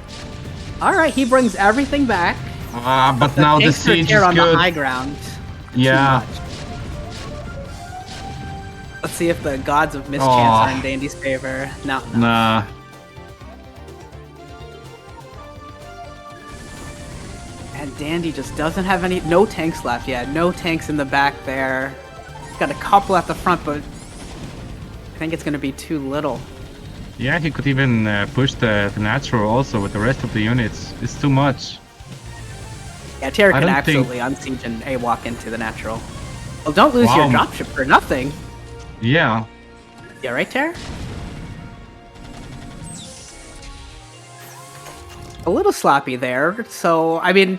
All right, he brings everything back. But now the siege is on good. The high ground. Yeah. Let's see if the gods of mischance are in Dandy's favor. No. Nah. And Dandy just doesn't have no tanks left yet. No tanks in the back there. Got a couple at the front, but I think it's going to be too little. Yeah, he could even push the natural also with the rest of the units. It's too much. Yeah, TerrOr can absolutely unsiege and AWalk into the natural. Well, don't lose your dropship for nothing. Yeah. Yeah, right, TerrOr? A little sloppy there. So, I mean,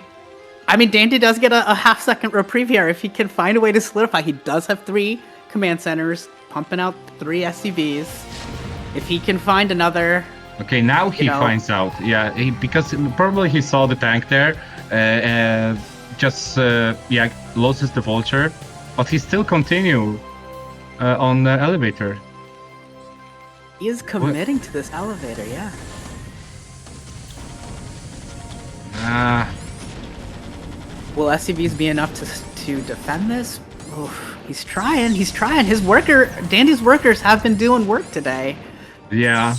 Dandy does get a half-second reprieve here. If he can find a way to solidify, he does have 3 command centers, pumping out 3 SCVs. If he can find another... Okay, now he finds out. Yeah, because probably he saw the tank there, loses the vulture, but he still continue on the elevator. He is committing to this elevator, yeah. Will SCVs be enough to defend this? Oof, he's trying. Dandy's workers have been doing work today. Yeah.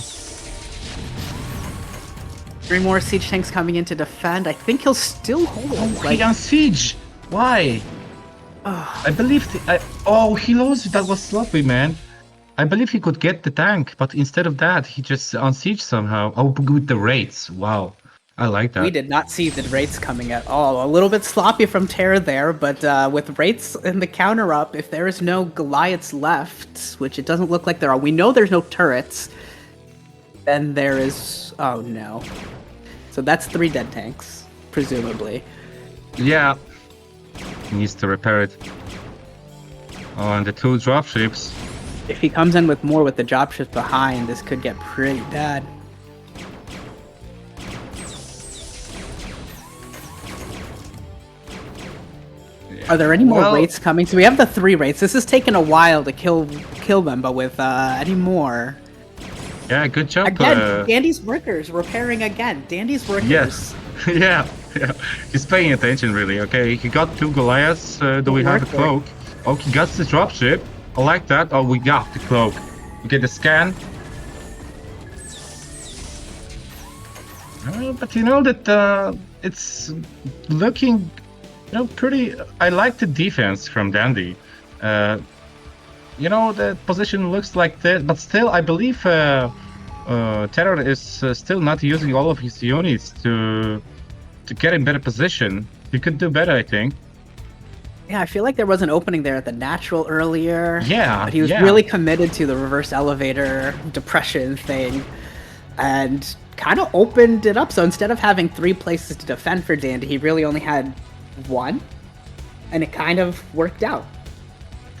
3 more siege tanks coming in to defend. I think he'll still hold. Oh, he on siege. Why? I believe. Oh, he lost. That was sloppy, man. I believe he could get the tank, but instead of that, he just on siege somehow. Oh, with the raids. Wow, I like that. We did not see the raids coming at all. A little bit sloppy from Terror there, but with raids in the counter up, if there is no Goliaths left, which it doesn't look like there are, we know there's no turrets. Then there is. Oh no. So that's 3 dead tanks, presumably. Yeah. He needs to repair it. Oh, and the 2 dropships. If he comes in with more with the dropships behind, this could get pretty bad. Are there any more raids coming? So we have the 3 raids. This has taken a while to kill them, but with any more... Yeah, good job. Again, Dandy's workers repairing again. Dandy's workers. Yes. yeah. He's paying attention, really. Okay, he got 2 Goliaths. Do we have a cloak? Oh, he got the dropship. I like that. Oh, we got the cloak. We get the scan. But you know that it's looking, pretty. I like the defense from Dandy. The position looks like this, but still, I believe TerrOr is still not using all of his units to get in better position. He could do better, I think. Yeah, I feel like there was an opening there at the natural earlier. Yeah, but he was really committed to the reverse elevator depression thing, and kind of opened it up. So instead of having 3 places to defend for Dandy, he really only had 1, and it kind of worked out.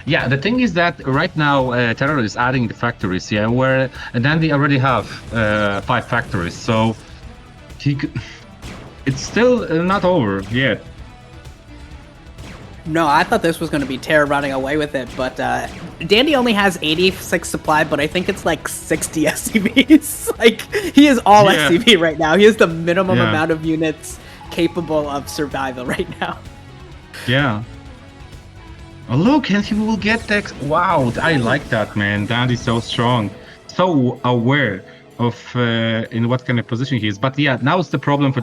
Yeah, the thing is that right now TerrOr is adding the factories, where Dandy already have 5 factories, so he could. It's still not over yet. No, I thought this was going to be Terror running away with it, but Dandy only has 86 supply, but I think it's like 60 SCVs. Like, he is all SCV right now. He has the minimum amount of units capable of survival right now. Yeah. Oh, look, and he will get that. Wow, I like that, man. Dandy's so strong. So aware of in what kind of position he is. But yeah, now it's the problem for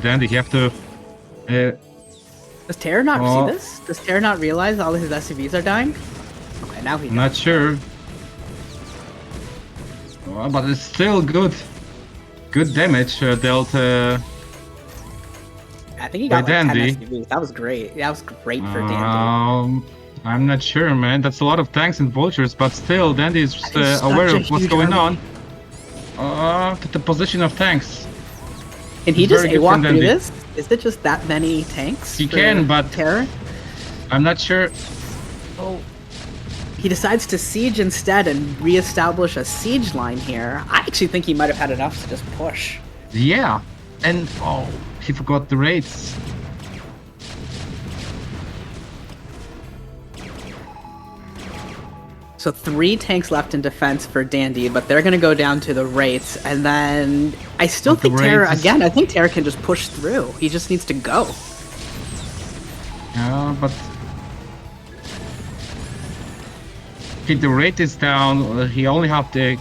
Dandy. He have to... Does Terror not see this? Does Terror not realize all of his SCVs are dying? Okay, now he does. Not sure. But it's still good. Good damage dealt I think he got like Dandy. 10 SCVs. That was great. That was great for Dandy. I'm not sure, man. That's a lot of tanks and vultures, but still, Dandy is aware of what's going on. The position of tanks. Can he just walk through this? Is it just that many tanks? He can, but Terror? I'm not sure. Oh, he decides to siege instead and reestablish a siege line here. I actually think he might have had enough to just push. Yeah, and he forgot the raids. So 3 tanks left in defense for Dandy, but they're going to go down to the rates. And then I still think Terror, again, I think Terror can just push through. He just needs to go. Yeah, but... Okay, the rate is down. He only have to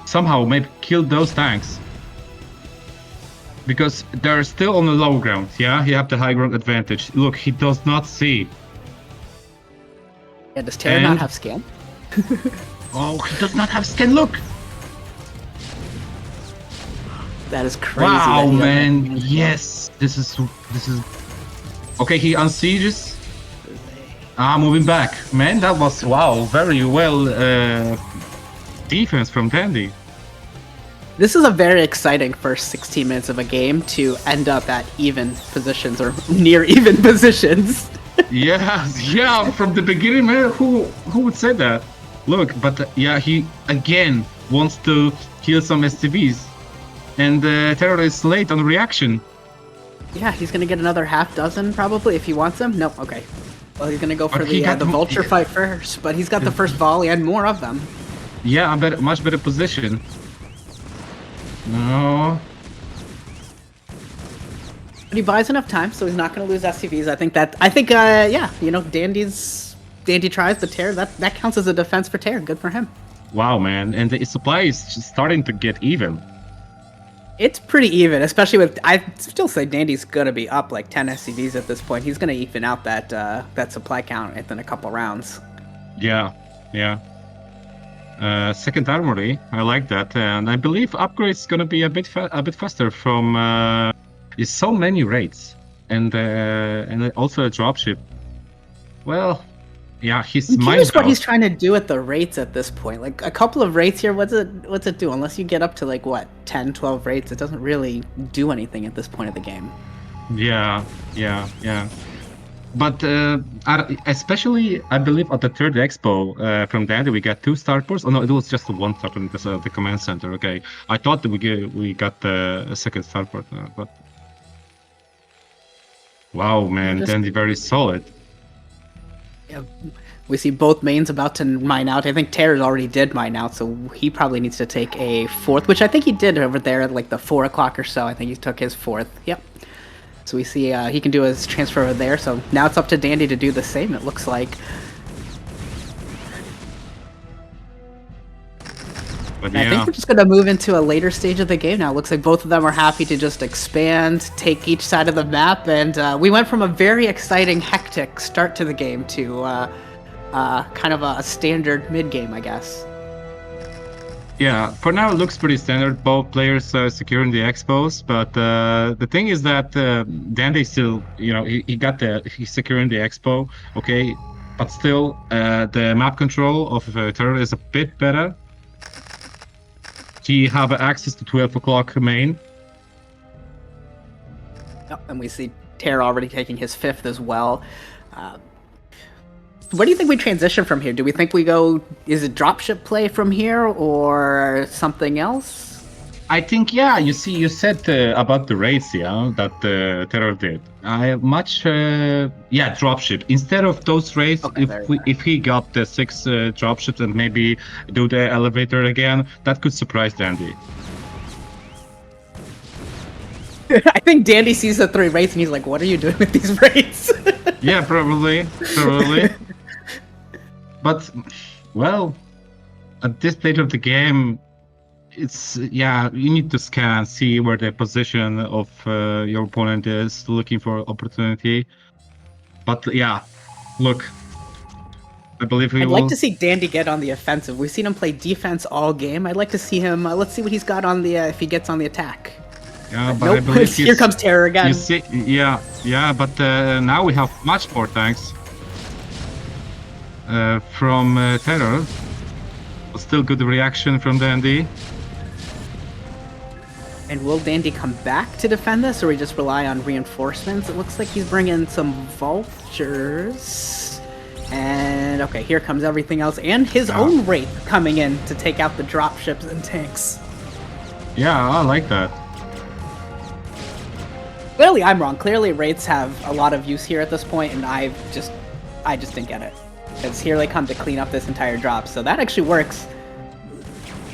somehow maybe kill those tanks. Because they're still on the low ground, yeah? He have the high ground advantage. Look, he does not see. Yeah, does Terror not have scan? Oh, he does not have scan, look! That is crazy. Wow, man, yes! This is... Okay, he unsieges. Moving back. Man, that was, wow, very well defense from Dandy. This is a very exciting first 16 minutes of a game to end up at even positions or near even positions. yeah, from the beginning, man, who would say that? Look, but yeah, he again wants to kill some SCVs, and TerrOr is late on the reaction. Yeah, he's gonna get another half dozen probably if he wants them. No, okay. Well, he's gonna go for the vulture fight first, but he's got the first volley and more of them. Yeah, much better position. No. But he buys enough time, so he's not gonna lose SCVs. Dandy tries the Terror. That counts as a defense for Terror. Good for him. Wow, man, and the supply is starting to get even. It's pretty even, especially with. I still say Dandy's gonna be up like 10 SCVs at this point. He's gonna even out that that supply count within a couple rounds. Yeah, yeah. Second armory, I like that, and I believe upgrade's gonna be a bit faster from. There's so many raids, and also a dropship. Well, yeah, he's I'm mined curious what out. he's trying to do at the rates at this point. Like a couple of rates here, what's it do? Unless you get up to like what 10, 12 rates, it doesn't really do anything at this point of the game. Yeah, yeah, yeah. But especially, I believe at the third expo from Dandy, we got 2 starports. Oh no, it was just the 1 starport because of the command center. Okay, I thought that we got the second starport, but wow, man, Dandy very solid. Yeah, we see both mains about to mine out. I think TerrOr already did mine out, so he probably needs to take a 4th, which I think he did over there at like the 4 o'clock or so. I think he took his 4th. Yep. So we see he can do his transfer over there. So now it's up to Dandy to do the same, it looks like. But I think we're just going to move into a later stage of the game now. It looks like both of them are happy to just expand, take each side of the map, and we went from a very exciting, hectic start to the game to kind of a standard mid-game, I guess. Yeah, for now it looks pretty standard. Both players securing the expos, but the thing is that Dandy still, he's securing the expo, okay, but still the map control of TerrOr is a bit better. He have access to 12 o'clock main. Oh, and we see TerrOr already taking his 5th as well. Where do you think we transition from here? Do we think we go, is it dropship play from here or something else? I think, yeah, you said about the raids, yeah, that TerrOr did. Dropship. Instead of those raids, Okay, if he got the 6 dropships and maybe do the elevator again, that could surprise Dandy. I think Dandy sees the 3 raids and he's like, what are you doing with these raids? Yeah, probably. But, well, at this stage of the game, it's, you need to scan, see where the position of your opponent is, looking for opportunity. But, yeah, look, I believe I'd like to see Dandy get on the offensive. We've seen him play defense all game. I'd like to see him, let's see what he's got on the, if he gets on the attack. Yeah, but nope. I believe Here comes TerrOr again. You see, but now we have much more tanks from TerrOr. Still good reaction from Dandy. And will Dandy come back to defend this, or we just rely on reinforcements? It looks like he's bringing some vultures. And okay, here comes everything else, and his own Wraith coming in to take out the dropships and tanks. Yeah, I like that. Clearly, I'm wrong. Clearly, Wraiths have a lot of use here at this point, and I just didn't get it. Because here they come to clean up this entire drop, so that actually works.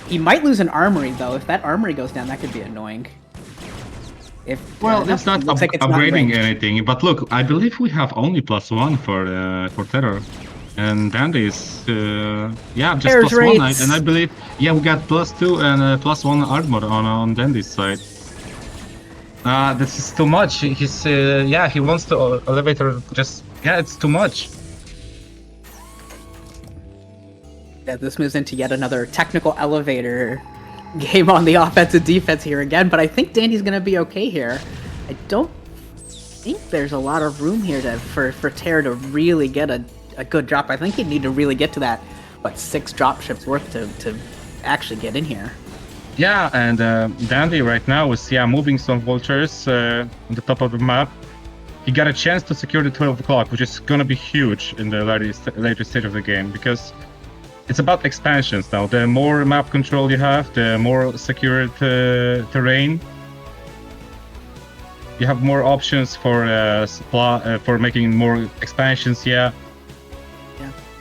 He might lose an armory, though. If that armory goes down, that could be annoying. It's not upgrading anything. But look, I believe we have only +1 for TerrOr. And Dandy is, just TerrOr's +1. And I believe, we got +2 and +1 armor on Dandy's side. This is too much. He's, he wants to elevator just, it's too much. Yeah, this moves into yet another technical elevator game on the offensive defense here again, but I think Dandy's gonna be okay here. I don't think there's a lot of room here for TerrOr to really get a good drop. I think he'd need to really get to that, 6 dropships worth to actually get in here. Yeah, and Dandy right now is moving some vultures on the top of the map. He got a chance to secure the 12 o'clock, which is gonna be huge in the later stage of the game, because it's about expansions now. The more map control you have, the more secured terrain. You have more options for for making more expansions. Yeah.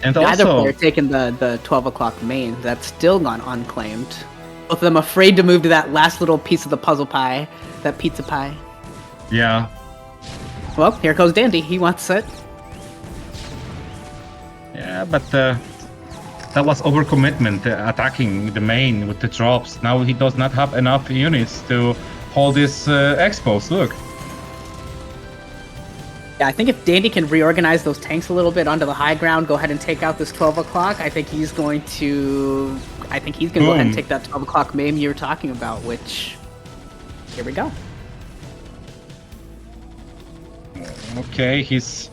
And neither also, player taking the 12 o'clock main. That's still gone unclaimed. Both of them afraid to move to that last little piece of the puzzle pie, that pizza pie. Yeah. Well, here goes Dandy. He wants it. Yeah, but that was overcommitment, attacking the main with the drops. Now he does not have enough units to hold this expos. Look. Yeah, I think if Dandy can reorganize those tanks a little bit onto the high ground, go ahead and take out this 12 o'clock, I think he's going to go ahead and take that 12 o'clock main you were talking about, which, here we go. Okay, he's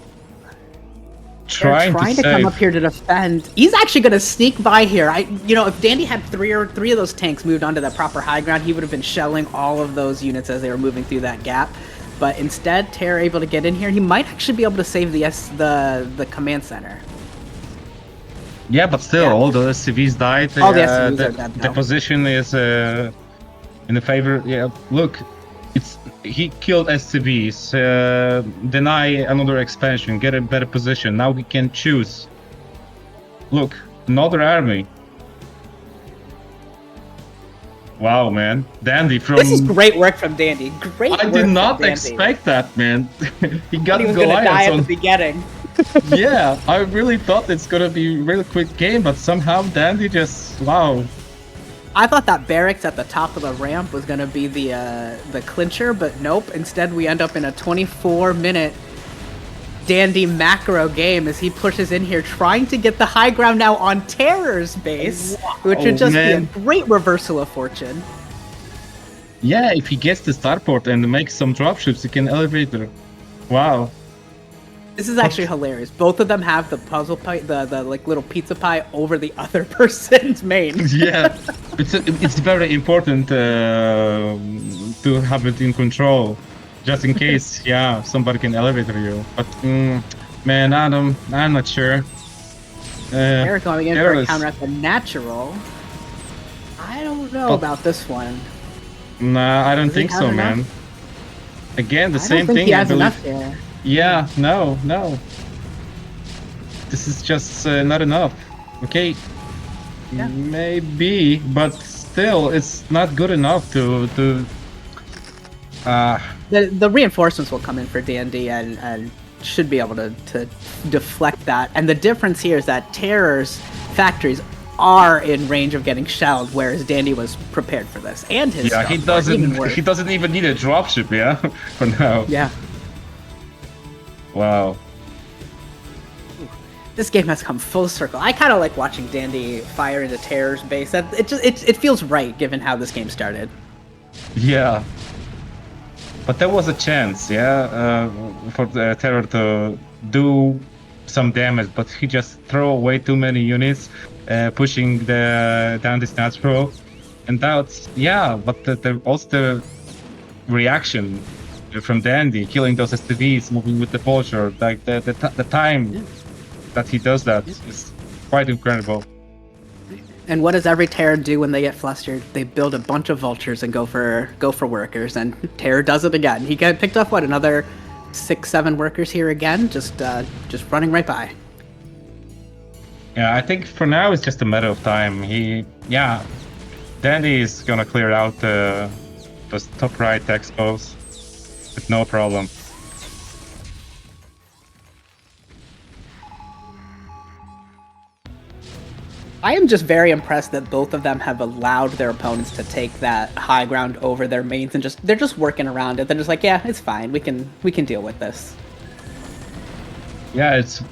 trying to come up here to defend. He's actually going to sneak by here. If Dandy had three of those tanks moved onto the proper high ground, he would have been shelling all of those units as they were moving through that gap. But instead, TerrOr able to get in here. He might actually be able to save the command center. Yeah, but still, all the SCVs died. All the SCVs are dead the now. position is in the favor. Yeah, look, he killed SCVs, deny another expansion, get a better position. Now he can choose. Look, another army. Wow, man, Dandy from. This is great work from Dandy. Great. I did not expect that, man. He got he was going to die on at the beginning. Yeah, I really thought it's gonna be a really quick game, but somehow Dandy just wow. I thought that barracks at the top of the ramp was gonna be the clincher, but nope. Instead, we end up in a 24-minute Dandy macro game as he pushes in here, trying to get the high ground now on TerrOr's base, which would just be a great reversal of fortune. Yeah, if he gets the starport and makes some dropships, he can elevate her. Wow. This is actually hilarious. Both of them have the puzzle pie, the like little pizza pie over the other person's main. Yeah, it's very important to have it in control, just in case. Yeah, somebody can elevate you. But man, I'm not sure. Eric going in for a counter at the natural. I don't know about this one. Nah, I don't think so, enough? man. Again, the same think thing. He I has believe. enough here. Yeah, no. This is just not enough. Okay, Yeah. maybe, but still, it's not good enough to. The reinforcements will come in for Dandy and should be able to deflect that. And the difference here is that TerrOr's factories are in range of getting shelled, whereas Dandy was prepared for this. And his stuff he are even worse. doesn't even need a dropship, yeah, for now. Yeah. Wow. This game has come full circle. I kind of like watching Dandy fire into TerrOr's base. It feels right given how this game started. Yeah. But there was a chance, yeah, for the TerrOr to do some damage, but he just threw away too many units, pushing down this natural, and that's But also the reaction from Dandy, killing those STVs, moving with the vulture, like the time that he does that is quite incredible. And what does every TerrOr do when they get flustered? They build a bunch of vultures and go for workers, and TerrOr does it again. He picked up another 6-7 workers here again, just running right by. Yeah, I think for now it's just a matter of time. Dandy is gonna clear out those top right expos with no problem. I am just very impressed that both of them have allowed their opponents to take that high ground over their mains, and they're just working around it. They're just like, yeah, it's fine. We can deal with this. Yeah, it's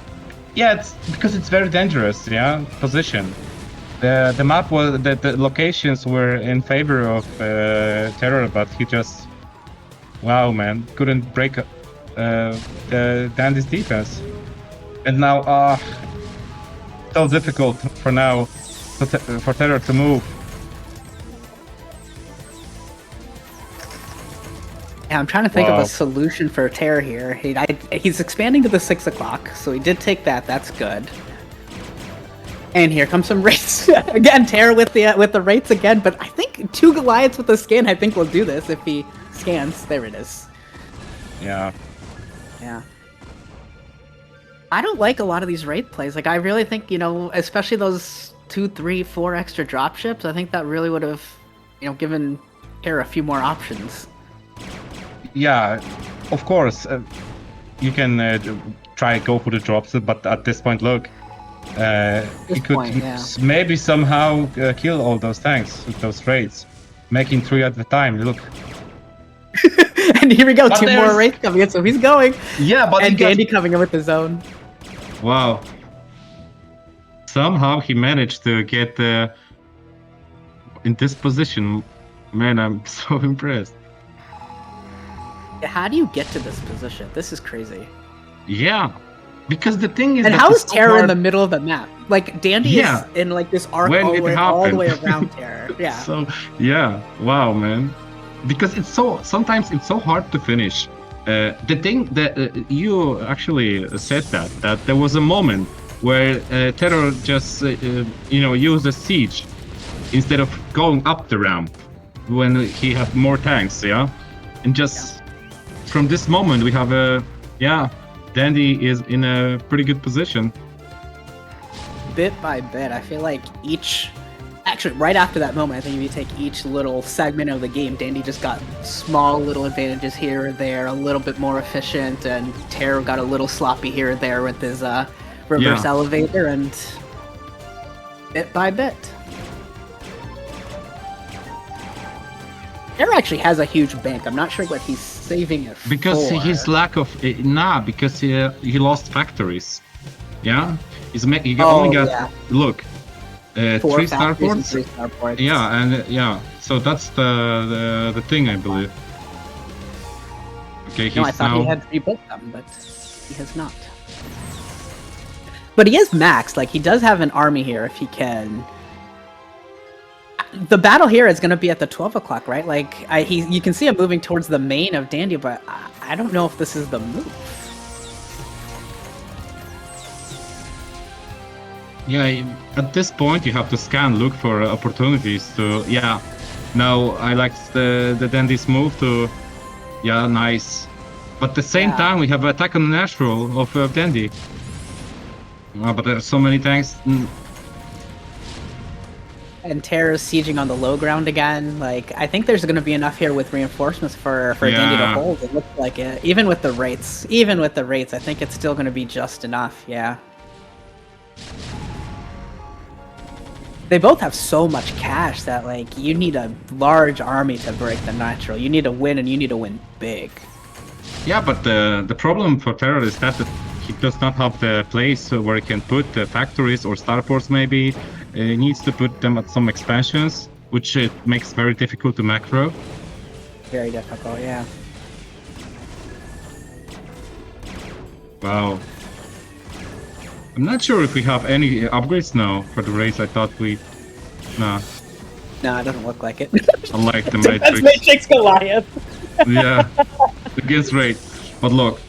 because it's very dangerous. Yeah, position. The map was the locations were in favor of TerrOr, but he just couldn't break Dandy's defense, and now so difficult for now for TerrOr to move. Yeah, I'm trying to think of a solution for TerrOr here. He's expanding to the 6 o'clock, so he did take that. That's good. And here comes some rates again. TerrOr with the rates again, but I think 2 Goliaths with the scan. I think will do this if he scans. There it is. Yeah. I don't like a lot of these raid plays. Like, I really think, especially those 2, 3, 4 extra dropships, I think that really would have, given TerrOr a few more options. Yeah, of course. You can try go for the dropship, but at this point, look, He Good could point, yeah. maybe somehow kill all those tanks with those raids, making 3 at a time. Look. And here we go, But 2 more there's- raids coming in, so he's going. Yeah, but And he got- Dandy coming in with the zone. Wow. Somehow he managed to get in this position. Man, I'm so impressed. How do you get to this position? This is crazy. Yeah, because the thing is, And that how it's is so TerrOr in hard- the middle of the map? Like, Dandy Yeah. is in like this arc When all the it way happened. around TerrOr. Yeah. So yeah, wow, man. Because sometimes it's so hard to finish. The thing that you actually said that there was a moment where TerrOr just used a siege instead of going up the ramp when he had more tanks, yeah, and just from this moment we have Dandy is in a pretty good position. Bit by bit, I feel like actually, right after that moment, I think if you take each little segment of the game, Dandy just got small little advantages here or there, a little bit more efficient, and TerrOr got a little sloppy here or there with his reverse elevator, and bit by bit. TerrOr actually has a huge bank. I'm not sure what he's saving it because for. his lack of because he lost factories. Yeah, he Oh, only got yeah. look 4 3 factories and starports. 3 starports. Yeah, and so that's the thing, I believe. Okay, he's No, I thought now he had rebuilt them, but he has not. But he is maxed. Like, he does have an army here if he can. The battle here is going to be at the 12 o'clock, right? Like, you can see him moving towards the main of Dandy, but I don't know if this is the move. Yeah, at this point you have to scan, look for opportunities to. Yeah, now I like the Dandy's move to. Yeah, nice. But at the same Yeah. time we have attack on the natural of Dandy. But there are so many tanks. And TerrOr's sieging on the low ground again. Like, I think there's going to be enough here with reinforcements for Dandy to Yeah. hold. It looks like it. Even with the rates. I think it's still going to be just enough, yeah. They both have so much cash that, like, you need a large army to break the natural. You need to win, and you need to win big. Yeah, but the problem for TerrOr is that he does not have the place where he can put the factories or starports. Maybe he needs to put them at some expansions, which it makes very difficult to macro. Very difficult, yeah. Wow. I'm not sure if we have any upgrades now for the race. I thought we. Nah, No, it doesn't look like it. I like the That's Matrix. Matrix Goliath. Yeah, against raid. But look,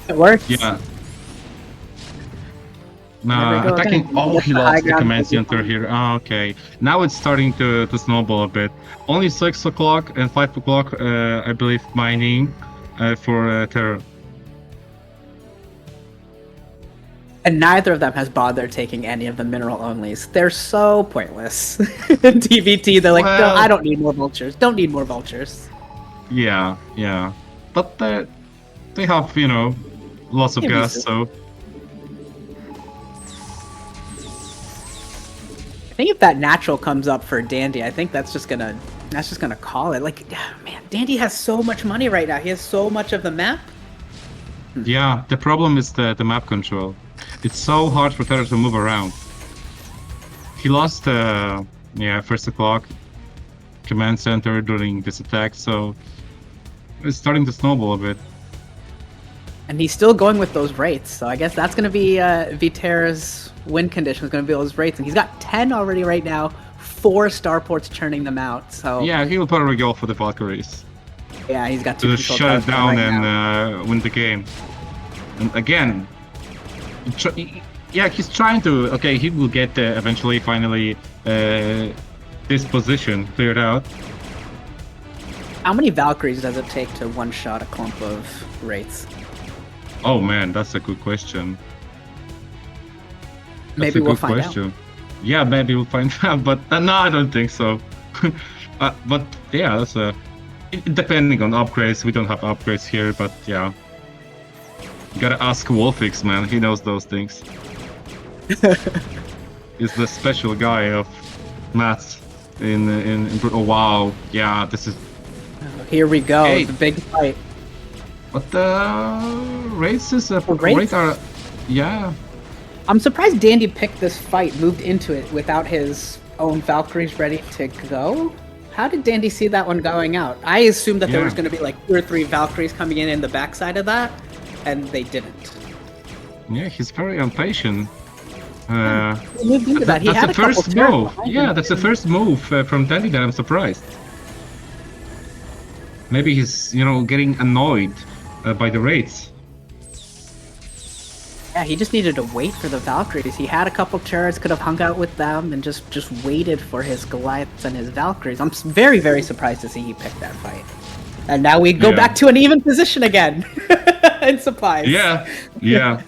It works. yeah. There Nah, we go attacking. again. Oh, Get he the high lost the ground command position. center here. Ah, okay. Now it's starting to snowball a bit. Only 6 o'clock and 5 o'clock, I believe, mining for TerrOr. And neither of them has bothered taking any of the mineral onlys. They're so pointless. In TVT, they're like, no, Well- I don't need more vultures. Don't need more vultures. Yeah, yeah. But they have, lots of Yeah, gas, we- so. I think if that natural comes up for Dandy, I think that's just gonna call it. Like, man, Dandy has so much money right now. He has so much of the map. Yeah, the problem is the map control. It's so hard for TerrOr to move around. He lost, first o'clock command center during this attack, so it's starting to snowball a bit. And he's still going with those rates, so I guess that's going to be Viterra's win condition is going to be those rates. And he's got 10 already right now, 4 starports churning them out. So Yeah, he'll probably go for the Valkyries yeah, he's got 2 to control shut towers it down right and now. win the game. And again, he's trying to. Okay, he will get eventually, finally, this position cleared out. How many Valkyries does it take to one-shot a clump of rates? Oh man, that's a good question. That's Maybe a we'll good find question. Yeah, maybe we'll find out, but no, I don't think so. But yeah, that's depending on upgrades. We don't have upgrades here, but yeah. You gotta ask Wolfix, man. He knows those things. Is the special guy of maths in oh wow, yeah, this is Here we go, Hey. the big fight. what the races race? are yeah. I'm surprised Dandy picked this fight, moved into it without his own Valkyries ready to go. How did Dandy see that one going out? I assumed that there was Yeah. going to be like 2 or 3 Valkyries coming in the backside of that, and they didn't. Yeah, he's very impatient. He moved into that. He That's had the a couple first turrets move. behind Yeah, him. that's the first move from Dandy that I'm surprised. Maybe he's, getting annoyed by the raids. Yeah, he just needed to wait for the Valkyries. He had a couple turrets, could have hung out with them, and just waited for his Goliaths and his Valkyries. I'm very, very surprised to see he picked that fight. And now we go Yeah. back to an even position again in supplies. Yeah, yeah.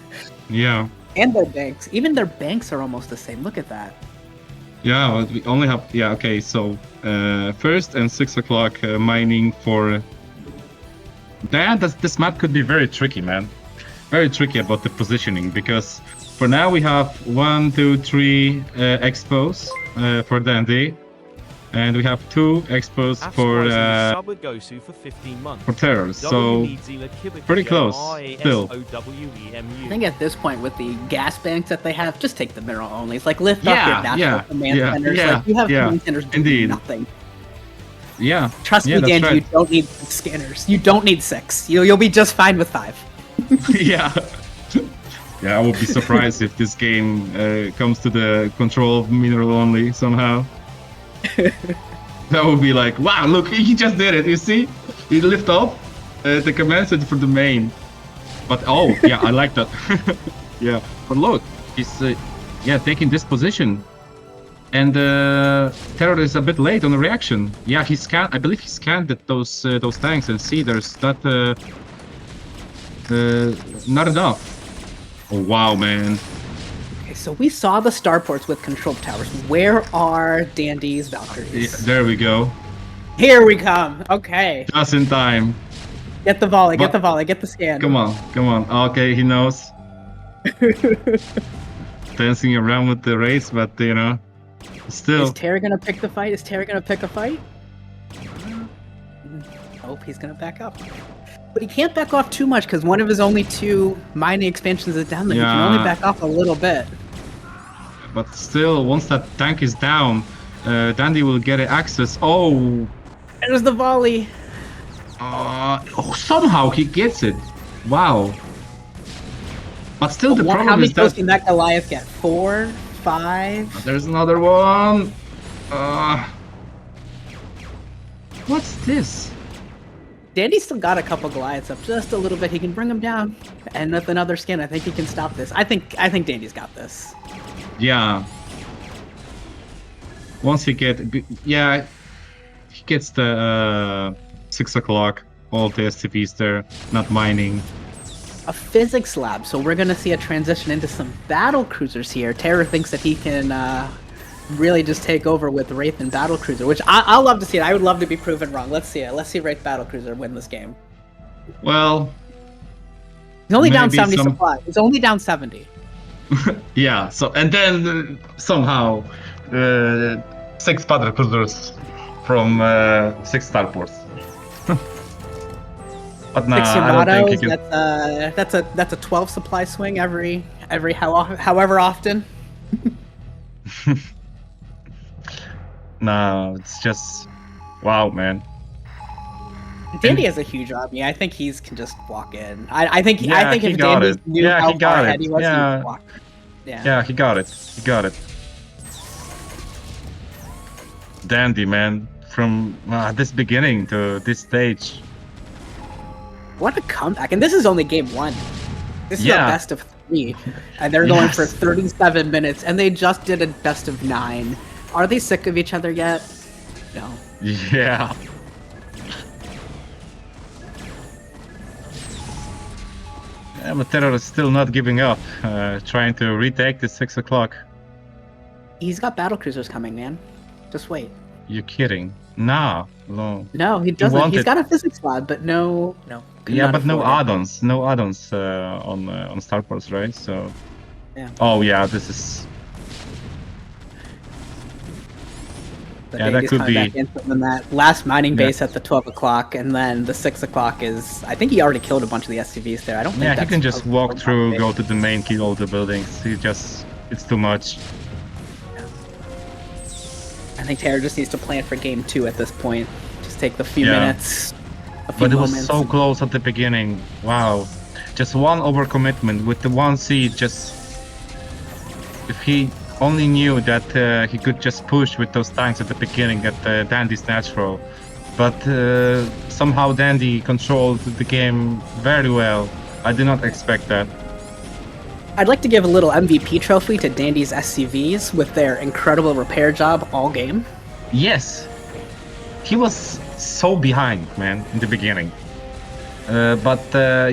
And their banks. Even their banks are almost the same. Look at that. Yeah, well, we only have, okay, so first and 6 o'clock mining for... This map could be very tricky, man. Very tricky about the positioning, because for now we have 1, 2, 3 expos for Dandy, and we have 2 expos for TerrOr, so pretty close still. I think at this point, with the gas banks that they have, just take the mineral only. It's like lift up your natural command centers. Like you have command centers doing indeed. nothing. Yeah. Trust me, that's Dandy, right. you don't need scanners. You don't need 6. You'll be just fine with 5. Yeah. Yeah, I would be surprised if this game comes to the control of mineral only somehow. That would be like, wow, look, he just did it, you see? He lift up the command center for the main. But oh, yeah, I like that. Yeah, but look, he's taking this position. And TerrOr is a bit late on the reaction. Yeah, I believe he scanned those tanks and see there's not enough. Oh wow, man. Okay, so we saw the starports with control towers. Where are Dandy's Valkyries? Yeah, there we go. Here we come. Okay. Just in time. Get the volley, get But- the volley, get the scan. Come on. Okay, he knows. Dancing around with the race, but still. Is Terry gonna pick the fight? Is Terry gonna pick a fight? Hope he's gonna back up. But he can't back off too much because one of his only 2 mining expansions is down there. He can only Yeah. back off a little bit. But still, once that tank is down, Dandy will get access. Oh, There's the volley. somehow he gets it. Wow. But still, the How problem many is kills that can that Goliath get? 4? 5? there's another one. What's this? Dandy's still got a couple Goliaths up, just a little bit. He can bring them down, and with another skin, I think he can stop this. I think Dandy's got this. Yeah. Once he gets the 6 o'clock. All the SCVs there, not mining. A physics lab, so we're gonna see a transition into some battle cruisers here. TerrOr thinks that he can really just take over with Wraith and battle cruiser, which I'll love to see it. I would love to be proven wrong. Let's see it. Let's see Wraith battle cruiser win this game. Well, He's only down maybe 70 some- supply. He's only down 70. yeah. So and then somehow 6 battle cruisers from 6 starports. But nah, 6 I don't think he Yamatos, can. that's a 12 supply swing every however often. No, it's just wow, man. Dandy has a huge army. I think he can just walk in. I think Yeah, if he got Dandy it. knew Yeah, how he got far it. ahead he was, he Yeah. would walk. Yeah. Yeah, he got it. He got it. Dandy, man. From this beginning to this stage. What a comeback! And this is only game 1. This is Yeah. a best of 3, and they're going for Yes. 37 minutes, and they just did a best of 9. Are they sick of each other yet? No. Yeah. Yeah, but TerrOr is still not giving up, trying to retake the 6 o'clock. He's got battle cruisers coming, man. Just wait. You kidding? Nah, no. No, he doesn't. want He's it. got a physics lab, but no. could Yeah, not but no afford it. add-ons. No add-ons on starports, right? So Yeah. Oh yeah, this is. The Yeah, that Dandy's could coming back be. in. And then that last mining Yeah. base at the 12 o'clock, and then the 6 o'clock is. I think he already killed a bunch of the SCVs there. I don't think Yeah, he that's. can just walk through, base. go to the main, kill all the buildings. It's too much. I think TerrOr just needs to plan for game 2 at this point. Just take the few Yeah. minutes, a few But it was moments. so close at the beginning. Wow. Just one overcommitment with the one seed. Just if he only knew that he could just push with those tanks at the beginning at Dandy's natural. But somehow Dandy controlled the game very well. I did not expect that. I'd like to give a little MVP trophy to Dandy's SCVs with their incredible repair job all game. Yes. He was so behind, man, in the beginning. But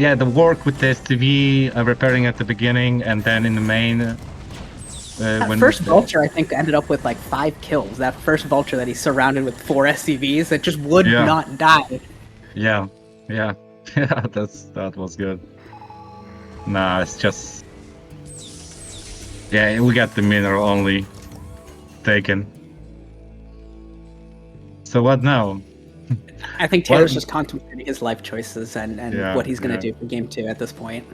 yeah, the work with the STV, repairing at the beginning, and then in the main. That first vulture, I think, ended up with like 5 kills. That first vulture that he surrounded with 4 SCVs that just would not die. Yeah, yeah, yeah. That was good. Nah, it's just. Yeah, we got the mineral only taken. So what now? I think TerrOr's just contemplating his life choices and what he's going to do for game 2 at this point.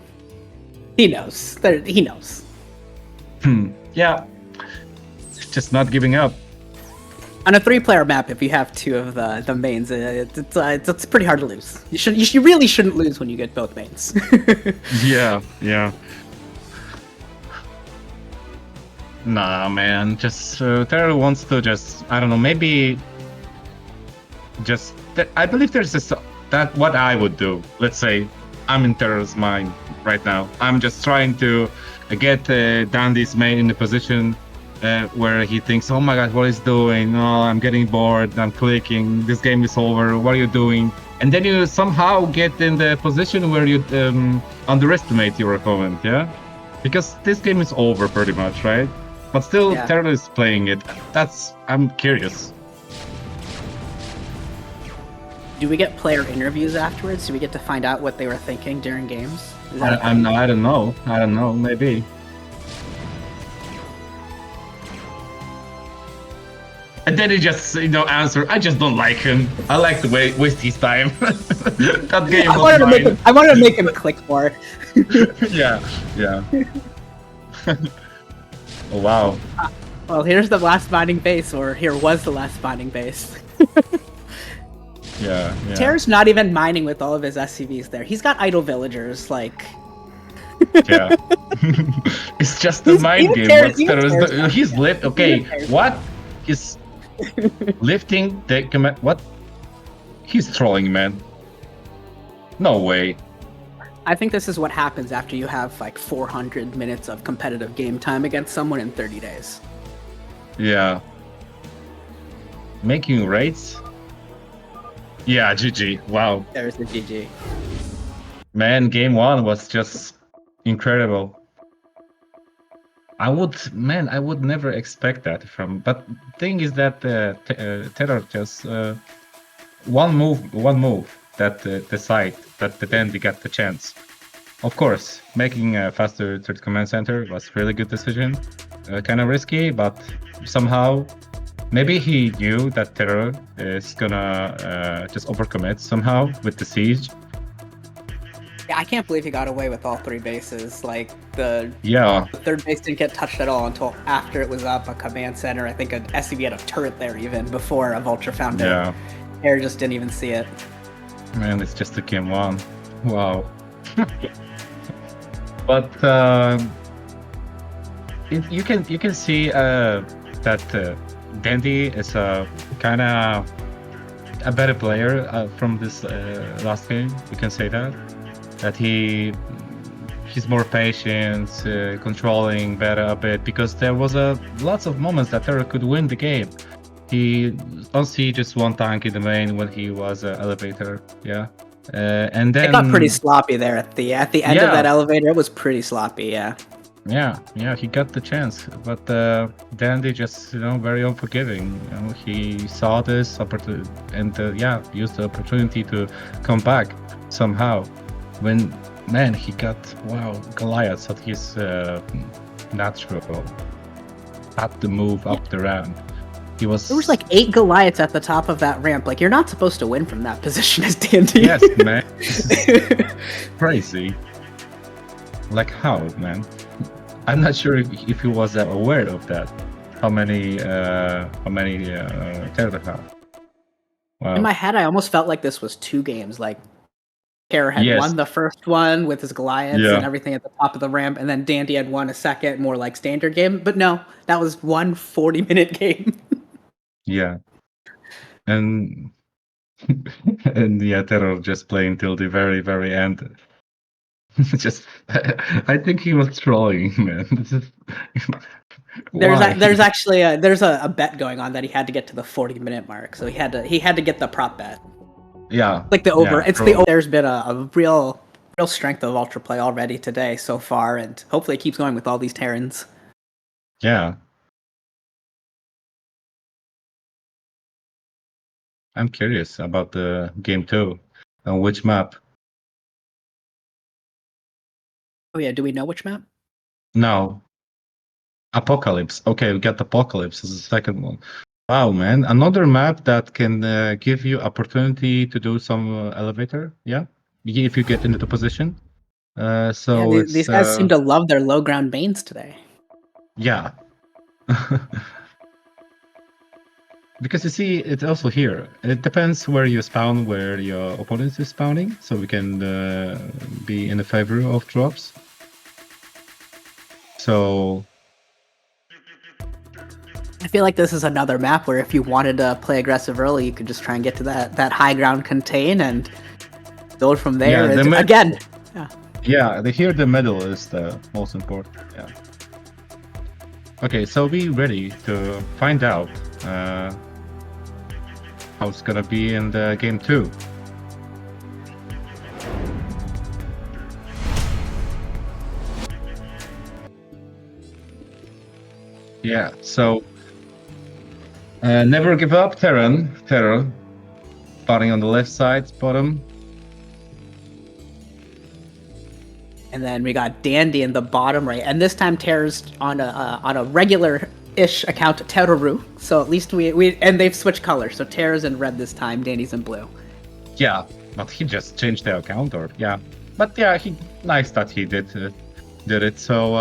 He knows. He knows. Yeah. Just not giving up. On a 3-player map, if you have 2 of the mains, it's pretty hard to lose. You really shouldn't lose when you get both mains. Yeah, yeah. Nah, man. Just TerrOr wants to just, I don't know, maybe just. I believe there's that what I would do. Let's say I'm in TerrOr's mind right now. I'm just trying to get Dandy's main in the position where he thinks, oh my god, what is doing? Oh, I'm getting bored. I'm clicking. This game is over. What are you doing? And then you somehow get in the position where you underestimate your opponent, yeah? Because this game is over pretty much, right? But still, TerrOr is playing it. I'm curious. Do we get player interviews afterwards? Do we get to find out what they were thinking during games? I don't know. I don't know. Maybe. And then he just, answer. I just don't like him. I like to waste his time. That game. I wanted to make him click more. Yeah. Oh wow. Well, here's the last mining base, or here was the last mining base. Yeah. TerrOr's not even mining with all of his SCVs there. He's got idle villagers, like. Yeah. It's just a mind game. He's lit. Okay, what? He's lifting the command. What? He's trolling, man. No way. I think this is what happens after you have like 400 minutes of competitive game time against someone in 30 days. Yeah. Making raids? Yeah, GG. Wow. There's the GG. Man, game 1 was just incredible. I would never expect that from. But thing is that TerrOr just one move that decide that the Dandy got the chance. Of course, making a faster third command center was really good decision. Kind of risky, but somehow maybe he knew that TerrOr is gonna just overcommit somehow with the siege. Yeah, I can't believe he got away with all 3 bases. Like the 3rd base didn't get touched at all until after it was up. A command center, I think an SCV had a turret there even before a vulture found it. TerrOr just didn't even see it. Man, it's just a game 1. Wow. But you can see that Dandy is kind of a better player from this last game. We can say that he's more patient, controlling better a bit, because there was lots of moments that TerrOr could win the game. He don't see just one tank in the main when he was elevator, and then it got pretty sloppy there at the end of that elevator. It was pretty sloppy, yeah. He got the chance, but Dandy just very unforgiving. He saw this opportunity and used the opportunity to come back somehow. When he got Goliaths at his natural. Had to move up the ramp. There was like 8 Goliaths at the top of that ramp. Like, you're not supposed to win from that position as Dandy. Yes, man. Crazy. Like how, man? I'm not sure if he was aware of that. How many Terror have? Wow. In my head, I almost felt like this was 2 games. Like, Terror had won the first one with his Goliaths and everything at the top of the ramp, and then Dandy had won a second, more like standard game. But no, that was one 40-minute game. Yeah. And Terror just playing till the very, very end. I think he was trolling, man. There's actually a bet going on that he had to get to the 40-minute mark, so he had to get the prop bet. Yeah, like the over. There's been a real strength of Ultra Play already today so far, and hopefully it keeps going with all these Terrans. Yeah. I'm curious about the game 2. On which map? Oh yeah, do we know which map? No. Apocalypse. Okay, we got Apocalypse as the second one. Wow, man. Another map that can give you opportunity to do some elevator. Yeah. If you get into the position. These guys seem to love their low ground mains today. Yeah. Because you see, it's also here. It depends where you spawn, where your opponent is spawning, so we can be in the favor of drops. So I feel like this is another map where if you wanted to play aggressive early, you could just try and get to that high ground contain and build from there. Yeah, here the middle is the most important. Yeah. Okay, so we ready to find out how it's gonna be in the game 2. Yeah, so never give up, Terror. Starting on the left side, bottom. And then we got Dandy in the bottom right, and this time Terror's on a regular-ish account, TerrOr. So at least and they've switched colors. So Terror's in red this time, Dandy's in blue. Yeah, but he just changed the account, but nice that he did it. So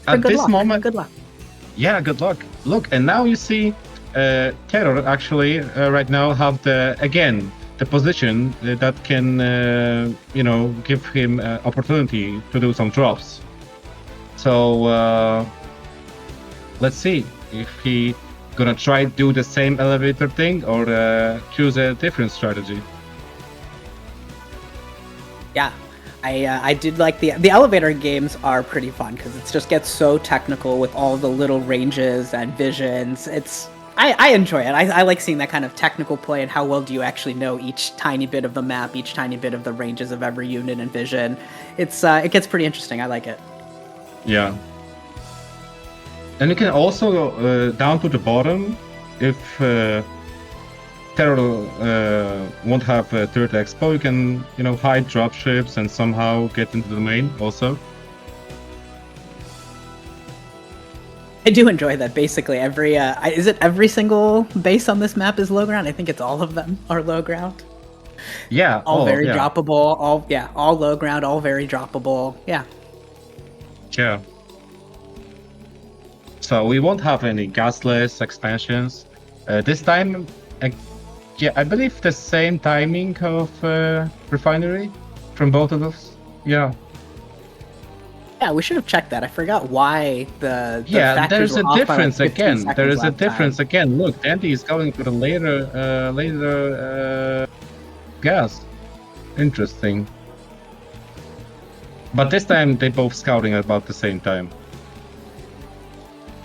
at this moment, good luck. Yeah, good luck. Look, and now you see Terror actually right now have the position that can give him opportunity to do some drops. So let's see if he gonna try to do the same elevator thing or choose a different strategy. Yeah. I did like the elevator games are pretty fun because it just gets so technical with all the little ranges and visions. I enjoy it. I like seeing that kind of technical play and how well do you actually know each tiny bit of the map, each tiny bit of the ranges of every unit and vision. It gets pretty interesting. I like it. Yeah. And you can also go down to the bottom if Terror won't have a third expo. You can hide dropships and somehow get into the main also. I do enjoy that. Basically, every single base on this map is low ground. I think it's all of them are low ground. Yeah, all very droppable. All low ground. All very droppable. Yeah. Yeah. So we won't have any gasless expansions this time. I believe the same timing of refinery from both of us. Yeah. Yeah, we should have checked that. I forgot why the there's a difference again. There is a difference again. Look, Dandy is going for the later gas. Interesting. But this time they both scouting at about the same time.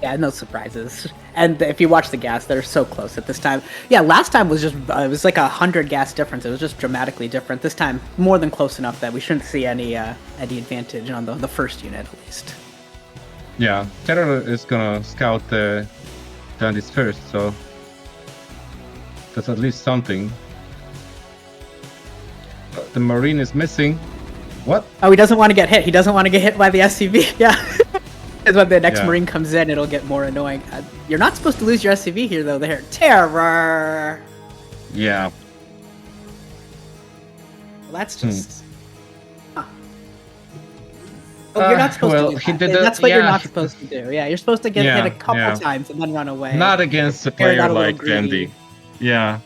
Yeah, no surprises. And if you watch the gas, they're so close at this time. Yeah, last time was just it was like 100 gas difference. It was just dramatically different. This time, more than close enough that we shouldn't see any advantage on the first unit at least. Yeah, Terror is gonna scout the Dandy's first, so that's at least something. The Marine is missing. What? Oh, he doesn't want to get hit. He doesn't want to get hit by the SCV. Yeah. Because when the next Yeah. Marine comes in, it'll get more annoying. You're not supposed to lose your SCV here, though. There, TerrOr. Yeah. Well, that's just. Huh. Oh, you're not supposed well, to do he that. did That's that- what you're yeah. not supposed to do. Yeah, you're supposed to get Yeah, hit a couple yeah. times and then run away. Not against a Terror player got a little like greedy. Dandy. Yeah.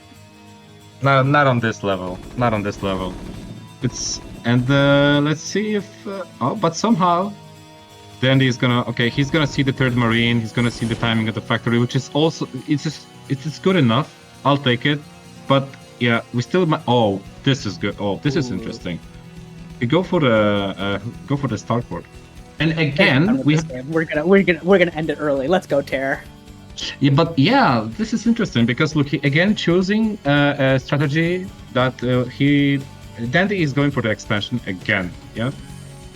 Not on this level. Not on this level. Let's see if but somehow Dandy is gonna he's gonna see the third Marine, he's gonna see the timing of the factory, which is also it's just good enough. I'll take it. But yeah, we still this is good. Oh, this is interesting. We go for the starport. And again, we're gonna end it early. Let's go, Terror. Yeah, but yeah, this is interesting because look, again choosing a strategy that Dandy is going for the expansion again, yeah,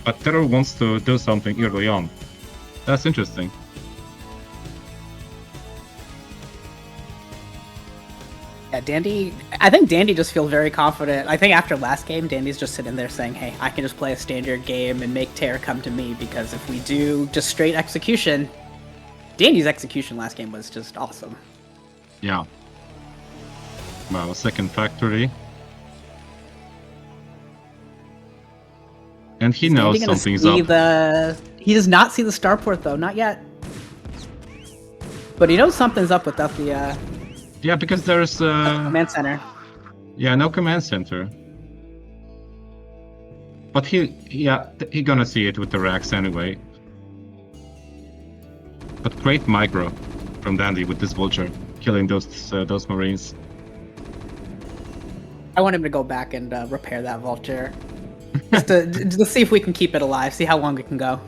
but TerrOr wants to do something early on. That's interesting. Yeah, Dandy. I think Dandy just feels very confident. I think after last game, Dandy's just sitting there saying, "Hey, I can just play a standard game and make Terror come to me because if we do just straight execution." Dandy's execution last game was just awesome. Yeah. Well, second factory. And he knows something's up. He does not see the starport though, not yet. But he knows something's up without the Yeah, because there's command center. Yeah, no command center. But he gonna see it with the racks anyway. But great micro from Dandy with this vulture, killing those Marines. I want him to go back and repair that vulture, just to see if we can keep it alive, see how long it can go.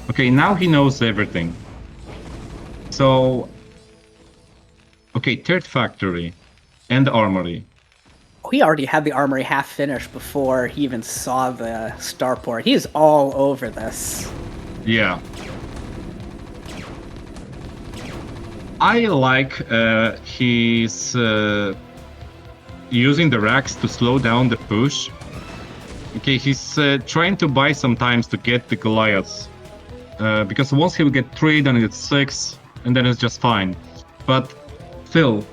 Okay, now he knows everything. So, okay, third factory and the armory. He already had the armory half finished before he even saw the starport. He is all over this. Yeah. I like he's using the racks to slow down the push. Okay, he's trying to buy some time to get the Goliaths. Because once he will get 3, then it's 6, and then it's just fine. But still,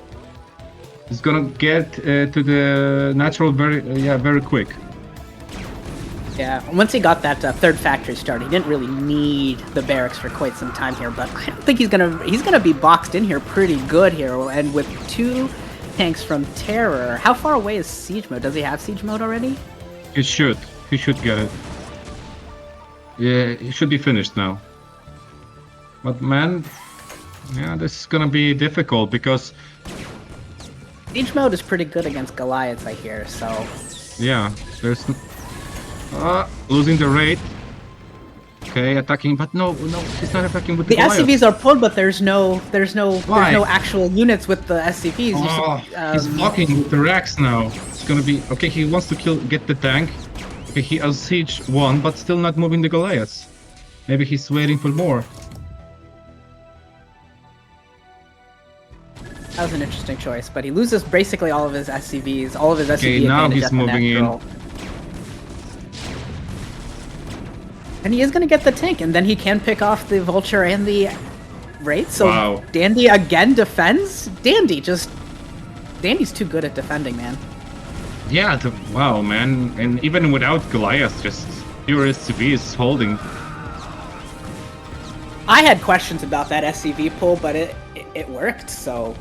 he's gonna get to the natural very quick. Yeah, once he got that third factory started, he didn't really need the barracks for quite some time here. But I don't think he's gonna be boxed in here pretty good here. And with 2 tanks from TerrOr, how far away is siege mode? Does he have siege mode already? He should get it. Yeah, he should be finished now. But man, yeah, this is gonna be difficult because Siege mode is pretty good against Goliaths, I hear. So yeah, there's losing the raid. Okay, attacking, but no, he's not attacking with the Goliath. SCVs are pulled, but there's no Why? actual units with the SCVs. He's blocking with the racks now. It's gonna be okay. He wants to get the tank. Okay, he has siege 1, but still not moving the Goliaths. Maybe he's waiting for more. That was an interesting choice, but he loses basically all of his SCVs, all of his SCV Okay, now advantage he's at the moving in. natural. And he is going to get the tank, and then he can pick off the Vulture and the Wraith. So Wow. Dandy again defends. Dandy's too good at defending, man. Yeah, wow, man. And even without Goliath, just pure SCV is holding. I had questions about that SCV pull, but it worked, so...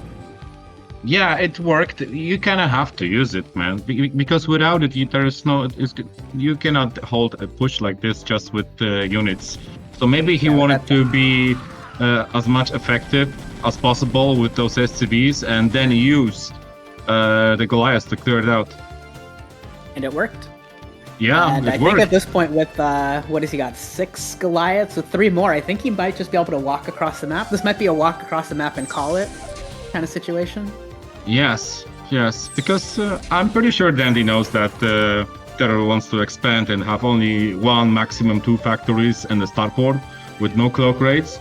Yeah, it worked. You kind of have to use it, man, because without it, you cannot hold a push like this just with units. So maybe he wanted to be as much effective as possible with those SCVs and then use the Goliath to clear it out. And it worked. Yeah, and I think at this point with, what has he got, 6 Goliaths with 3 more, I think he might just be able to walk across the map. This might be a walk across the map and call it kind of situation. Yes, because I'm pretty sure Dandy knows that TerrOr wants to expand and have only 1, maximum 2 factories and a starport with no cloak raids.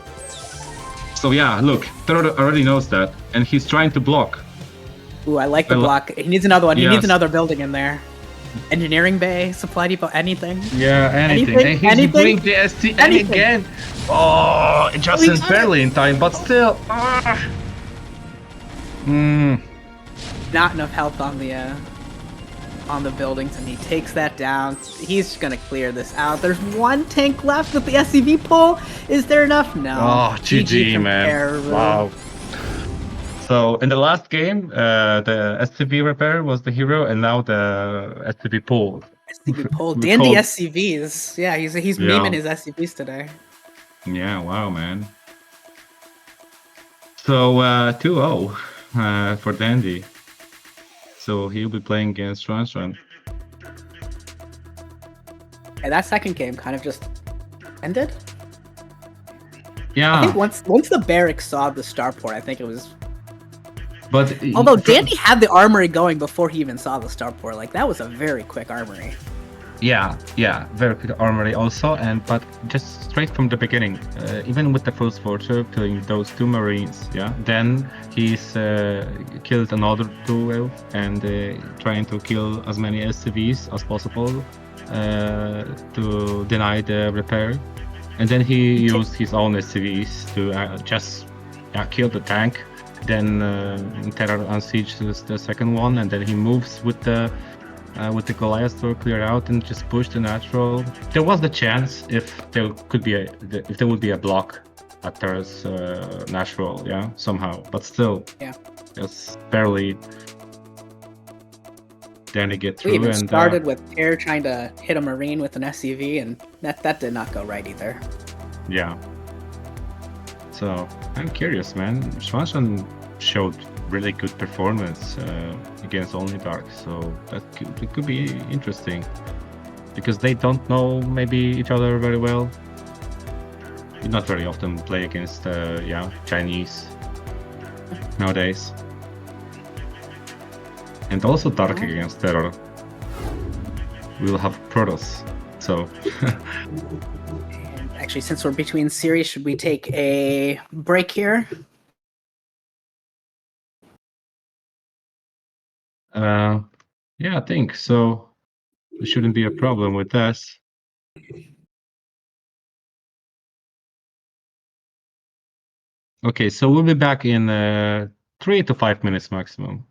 So yeah, look, TerrOr already knows that, and he's trying to block. Ooh, I like the block. He needs another one. He needs another building in there. engineering bay, supply depot, anything. Yeah, anything. Anything, And he's anything, doing the STN anything. again. Oh, just We in got barely in time, but still. Not enough health on the buildings, and he takes that down. He's gonna clear this out. There's one tank left with the SCV pull. Is there enough? No. Oh, GG, from man. TerrOr. Wow. So in the last game, the SCV repair was the hero, and now the SCV pull. SCV pull. We Dandy called- SCVs. Yeah, he's Yeah. memeing his SCVs today. Yeah, wow, man. So 2-0 for Dandy. So he'll be playing against XuanXuan. And that second game kind of just ended. Yeah. I think once the barracks saw the starport, I think it was. But Although Dandy had the armory going before he even saw the starport, like that was a very quick armory. Yeah, very good armory also, but just straight from the beginning, even with the first forger killing those 2 marines, yeah. Then he's killed another 2 and trying to kill as many SCVs as possible to deny the repair, and then he used his own SCVs to just kill the tank. Then TerrOr unsieges the second one, and then he moves with the Goliath to clear out and just push the natural. There was the chance if there would be a block at TerrOr's natural, yeah, somehow, but still, Yeah, just barely. Then they get through. we even and started with TerrOr trying to hit a marine with an SCV, and that did not go right either. Yeah. So I'm curious, man. XuanXuan showed really good performance against OnlyDark, so it could be interesting because they don't know maybe each other very well. We not very often play against Chinese nowadays, and also Dark against TerrOr. We will have Protoss, so. Actually, since we're between series, should we take a break here? Yeah, I think so. There shouldn't be a problem with this. Okay, so we'll be back in 3 to 5 minutes maximum.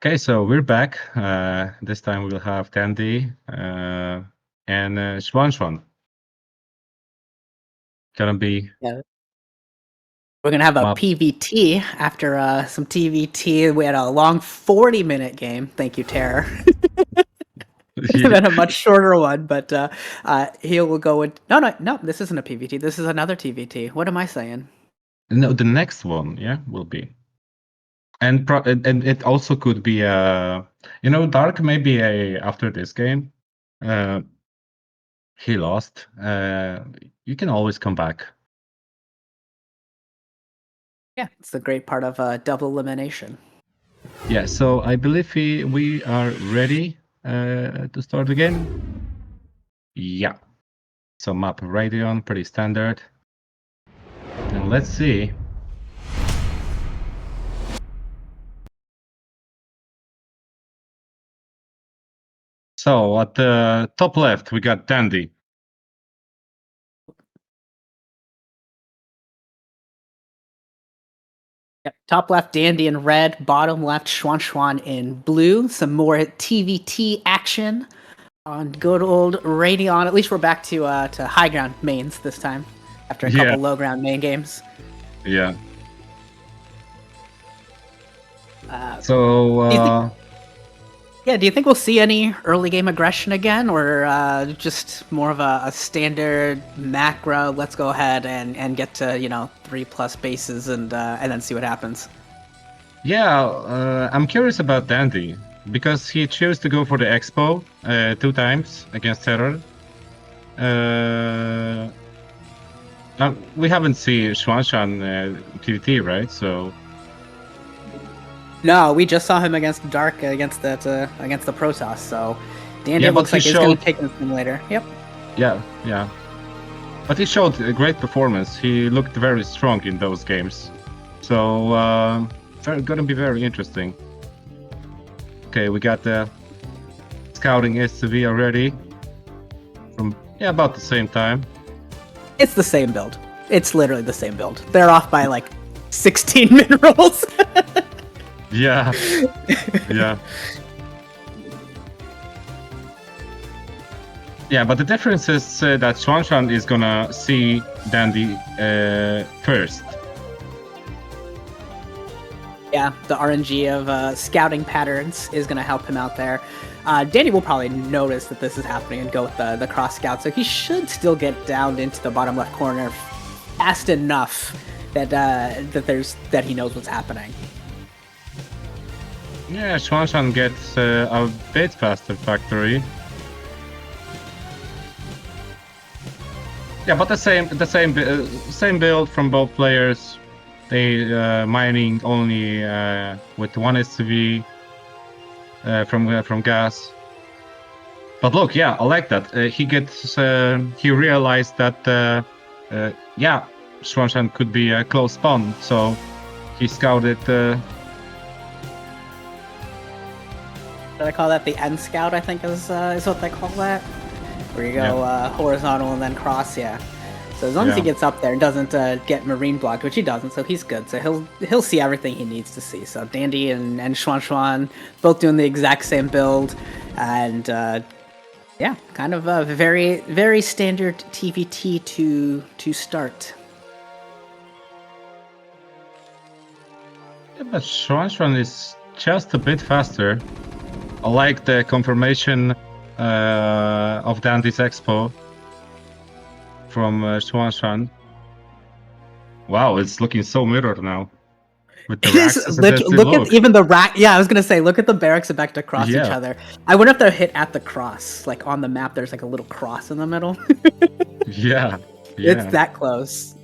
Okay, so we're back. This time we'll have Dandy and XuanXuan. Gonna be Yeah. We're gonna have a Mop. PVT after some TVT. We had a long 40-minute game. Thank you, TerrOr. It's been a much shorter one, but he will go with no. This isn't a PVT. This is another TVT. What am I saying? No, the next one, yeah, will be. And it also could be Dark maybe after this game. He lost. You can always come back. Yeah, it's the great part of double elimination. Yeah, so I believe we are ready to start the game. Yeah. So map Radeon, pretty standard. And let's see. So at the top left, we got Dandy. Yep. Top left, Dandy in red. Bottom left, XuanXuan in blue. Some more TVT action on good old Radeon. At least we're back to high ground mains this time after a couple low ground main games. Yeah. So do you think we'll see any early game aggression again, or just more of a standard macro? Let's go ahead and get to 3+ bases and then see what happens. Yeah, I'm curious about Dandy because he chose to go for the Expo 2 times against TerrOr. We haven't seen XuanXuan PvT, right? So. No, we just saw him against Dark against the Protoss. So Dandy looks like he's going to take him later. Yep. Yeah. But he showed a great performance. He looked very strong in those games. So gonna be very interesting. Okay, we got the scouting SCV already from about the same time. It's the same build. It's literally the same build. They're off by like 16 minerals. Yeah. Yeah, but the difference is that XuanXuan is gonna see Dandy first. Yeah, the RNG of scouting patterns is gonna help him out there. Dandy will probably notice that this is happening and go with the cross scout, so he should still get down into the bottom left corner fast enough that he knows what's happening. Yeah, XuanXuan gets a bit faster factory. Yeah, but the same build from both players. They mining only with 1 SCV from gas. But look, yeah, I like that. He realized that XuanXuan could be a close spawn, so he scouted. Did I call that the end scout? I think is what they call that. Where you go horizontal and then cross, yeah. So as long as he gets up there and doesn't get marine blocked, which he doesn't, so he's good. So he'll see everything he needs to see. So Dandy and XuanXuan both doing the exact same build, and kind of a very, very standard TVT to start. Yeah, but XuanXuan is just a bit faster. I like the confirmation of Dandy's Expo from XuanXuan. Wow, it's looking so mirrored now. With the racks look at even the rack. Yeah, I was gonna say, look at the barracks back across each other. I wonder if they're hit at the cross, like on the map. There's like a little cross in the middle. Yeah. It's that close.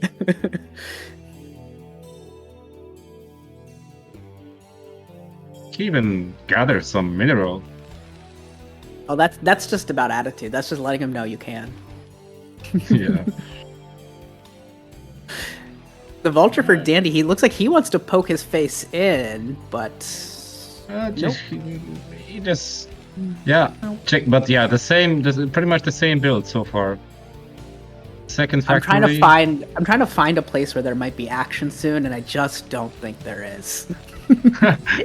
He even gathered some mineral. Oh, that's just about attitude. That's just letting him know you can. Yeah. The vulture for Dandy, he looks like he wants to poke his face in, but Just, he just, yeah, check. But yeah, pretty much the same build so far. Second factory. I'm trying to find a place where there might be action soon, and I just don't think there is.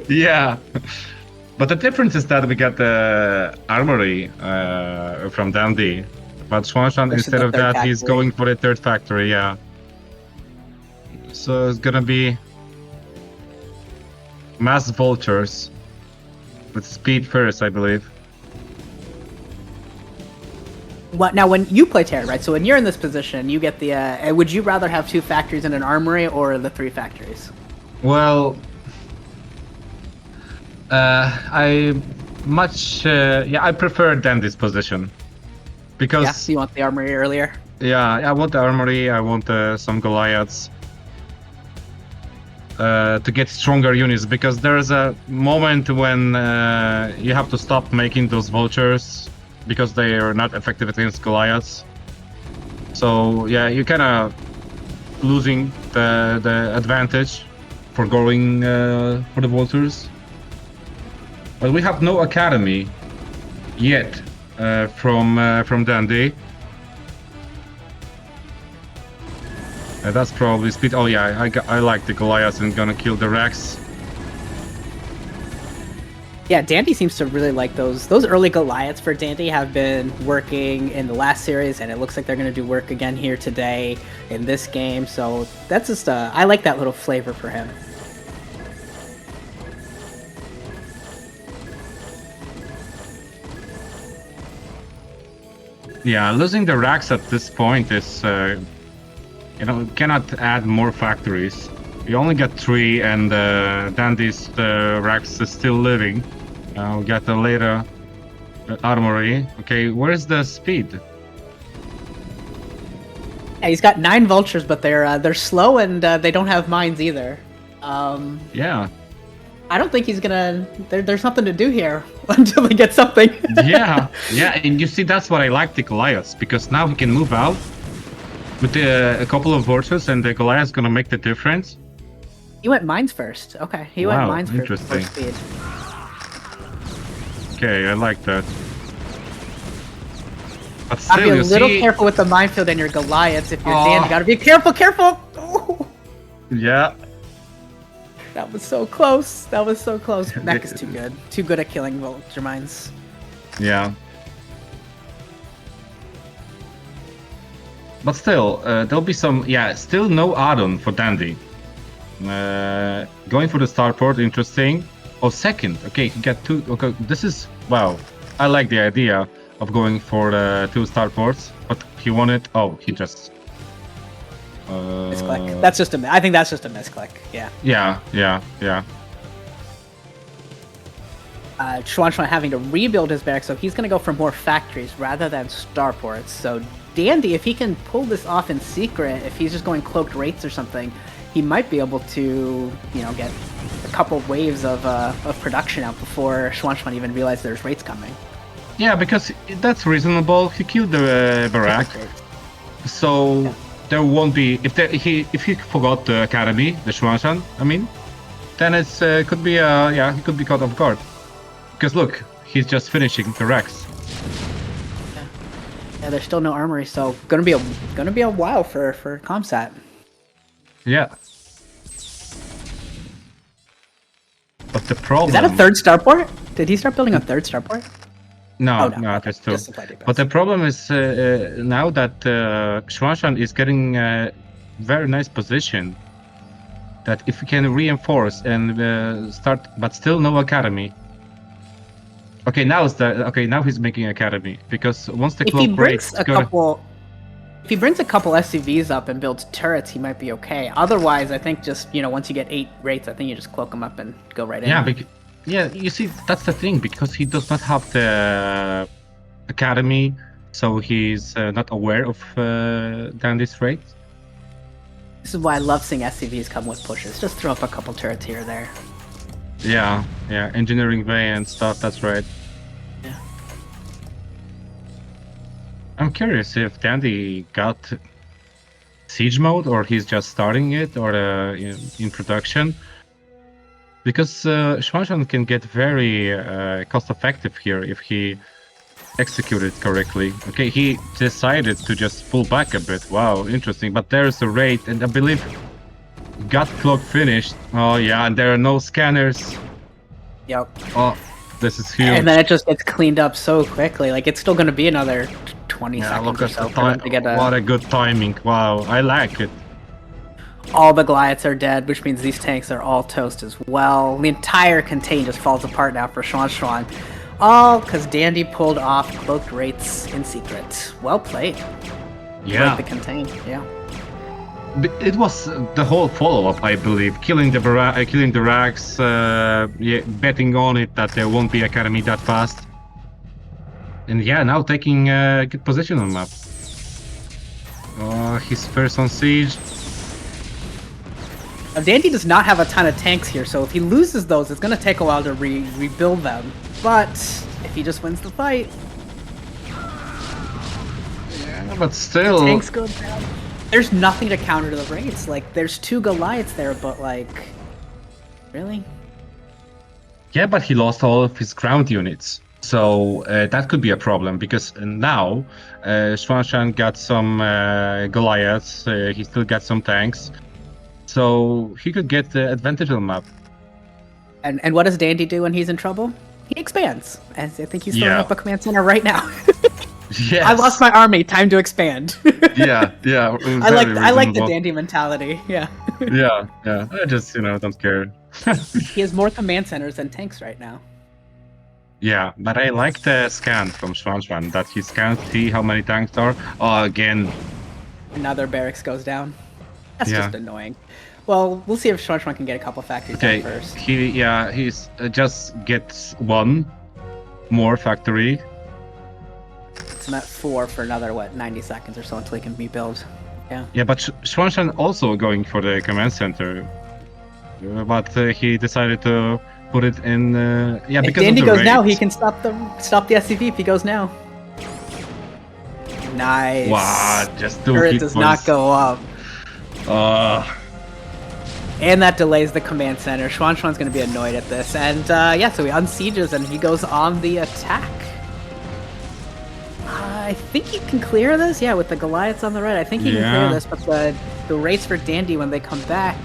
Yeah, but the difference is that we got the armory from Dandy, but XuanXuan instead of that he's going for the third factory. Yeah. So it's gonna be mass vultures with speed first, I believe. What now? When you play TerrOr, right? So when you're in this position, you get the. Would you rather have 2 factories and an armory, or the 3 factories? Well, I prefer Dandy's position because. Yeah, so you want the armory earlier. Yeah, I want the armory. I want some Goliaths. To get stronger units, because there's a moment when you have to stop making those vultures because they are not effective against Goliaths. So yeah, you're kind of losing the advantage for going for the vultures. But we have no academy yet from Dandy. That's probably speed. Oh yeah, I like the Goliaths and gonna kill the Rex. Yeah, Dandy seems to really like those. Those early Goliaths for Dandy have been working in the last series, and it looks like they're gonna do work again here today in this game. So that's just I like that little flavor for him. Yeah, losing the Rex at this point is. Cannot add more factories. We only got 3, and Dandy's Rex is still living. We'll get the later armory. Okay, where's the speed? Yeah, he's got 9 vultures, but they're slow and they don't have mines either. Yeah. I don't think he's gonna. There's nothing to do here until he gets something. Yeah, and you see that's what I like the Goliaths, because now he can move out with a couple of vultures, and the Goliath's gonna make the difference. He went mines first. Okay, he went mines first before speed. Okay, I like that. But I'll still, be a little careful with the minefield and your Goliaths if you're Dan. You gotta be careful. Oh. Yeah. That was so close. Mech is too good. Too good at killing vulture mines. Yeah. But still, there'll be some. Yeah, still no add-on for Dandy. Going for the starport, interesting. Oh, second. Okay, he got 2. Okay, this is wow. I like the idea of going for the 2 starports, but he wanted. Oh, he just. Misclick. That's just I think that's just a misclick. Yeah. Yeah. XuanXuan having to rebuild his barracks, so he's going to go for more factories rather than starports. So Dandy, if he can pull this off in secret, if he's just going cloaked wraiths or something, he might be able to, get a couple waves of production out before XuanXuan even realizes there's wraiths coming. Yeah, because that's reasonable. He killed the barrack, so there won't be if he forgot the academy, the XuanXuan. I mean, then it's could be he could be caught off guard. Because look, he's just finishing the Rex. Yeah, there's still no armory, so gonna be a while for Comsat. Yeah. But the problem is that a 3rd starport? Did he start building a 3rd starport? No, that's 2. But the problem is now that XuanXuan is getting a very nice position. That if we can reinforce and start, but still no academy. Okay, now he's making academy, because once the cloak breaks, if he brings a couple SCVs up and builds turrets, he might be okay. Otherwise, I think just once you get 8 wraiths, I think you just cloak them up and go right in. Yeah, you see, that's the thing, because he does not have the academy. so he's not aware of Dandy's rate. This is why I love seeing SCVs come with pushes. Just throw up a couple turrets here or there. Yeah, engineering bay and stuff, that's right. Yeah. I'm curious if Dandy got siege mode or he's just starting it or in production. Because XuanXuan can get very cost effective here if he execute it correctly. Okay, he decided to just pull back a bit. Wow, interesting. But there's a raid, and I believe gut clock finished. Oh yeah, and there are no scanners. Yep. Oh, this is huge. And then it just gets cleaned up so quickly. Like, it's still going to be another 20 seconds look or at so the for them to get a... What a good timing. Wow, I like it. All the Goliaths are dead, which means these tanks are all toast as well. The entire contain just falls apart now for XuanXuan. All because Dandy pulled off cloaked rates in secret. Well played. Yeah. Like the contain, yeah. It was the whole follow-up, I believe, killing the Rags, betting on it that there won't be Academy that fast. And yeah, now taking a good position on the map. He's first on siege. Now, Dandy does not have a ton of tanks here, so if he loses those, it's going to take a while to rebuild them. But if he just wins the fight... Yeah, but still... Tanks go down. There's nothing to counter the raids. Like, there's 2 Goliaths there, but like... Really? Yeah, but he lost all of his ground units. So that could be a problem, because now XuanXuan got some Goliaths, he still got some tanks. So he could get the advantage on the map. And what does Dandy do when he's in trouble? He expands. And I think he's throwing Yeah. up a command center right now. Yes. I lost my army, time to expand. yeah. I like the Dandy mentality, yeah. yeah. I just, don't care. He has more command centers than tanks right now. Yeah, but I like the scan from XuanXuan, that he scans, see how many tanks there are. Oh, again. Another barracks goes down. That's Yeah. just annoying. Well, we'll see if XuanXuan can get a couple factories down first. He's just gets one more factory. I'm at 4 for another, 90 seconds or so until he can rebuild. Yeah. Yeah, but XuanXuan also going for the command center. But he decided to put it in, If because Dandy of the goes now, raids. he can stop the SCV if he goes now. Nice. Wow, just 2 Turret hit does points. not go up. Uh, And that delays the command center. XuanXuan's going to be annoyed at this. And yeah, so he unsieges and he goes on the attack. I think he can clear this. Yeah, with the Goliaths on the right, I think he can clear Yeah. this. But the race for Dandy when they come back,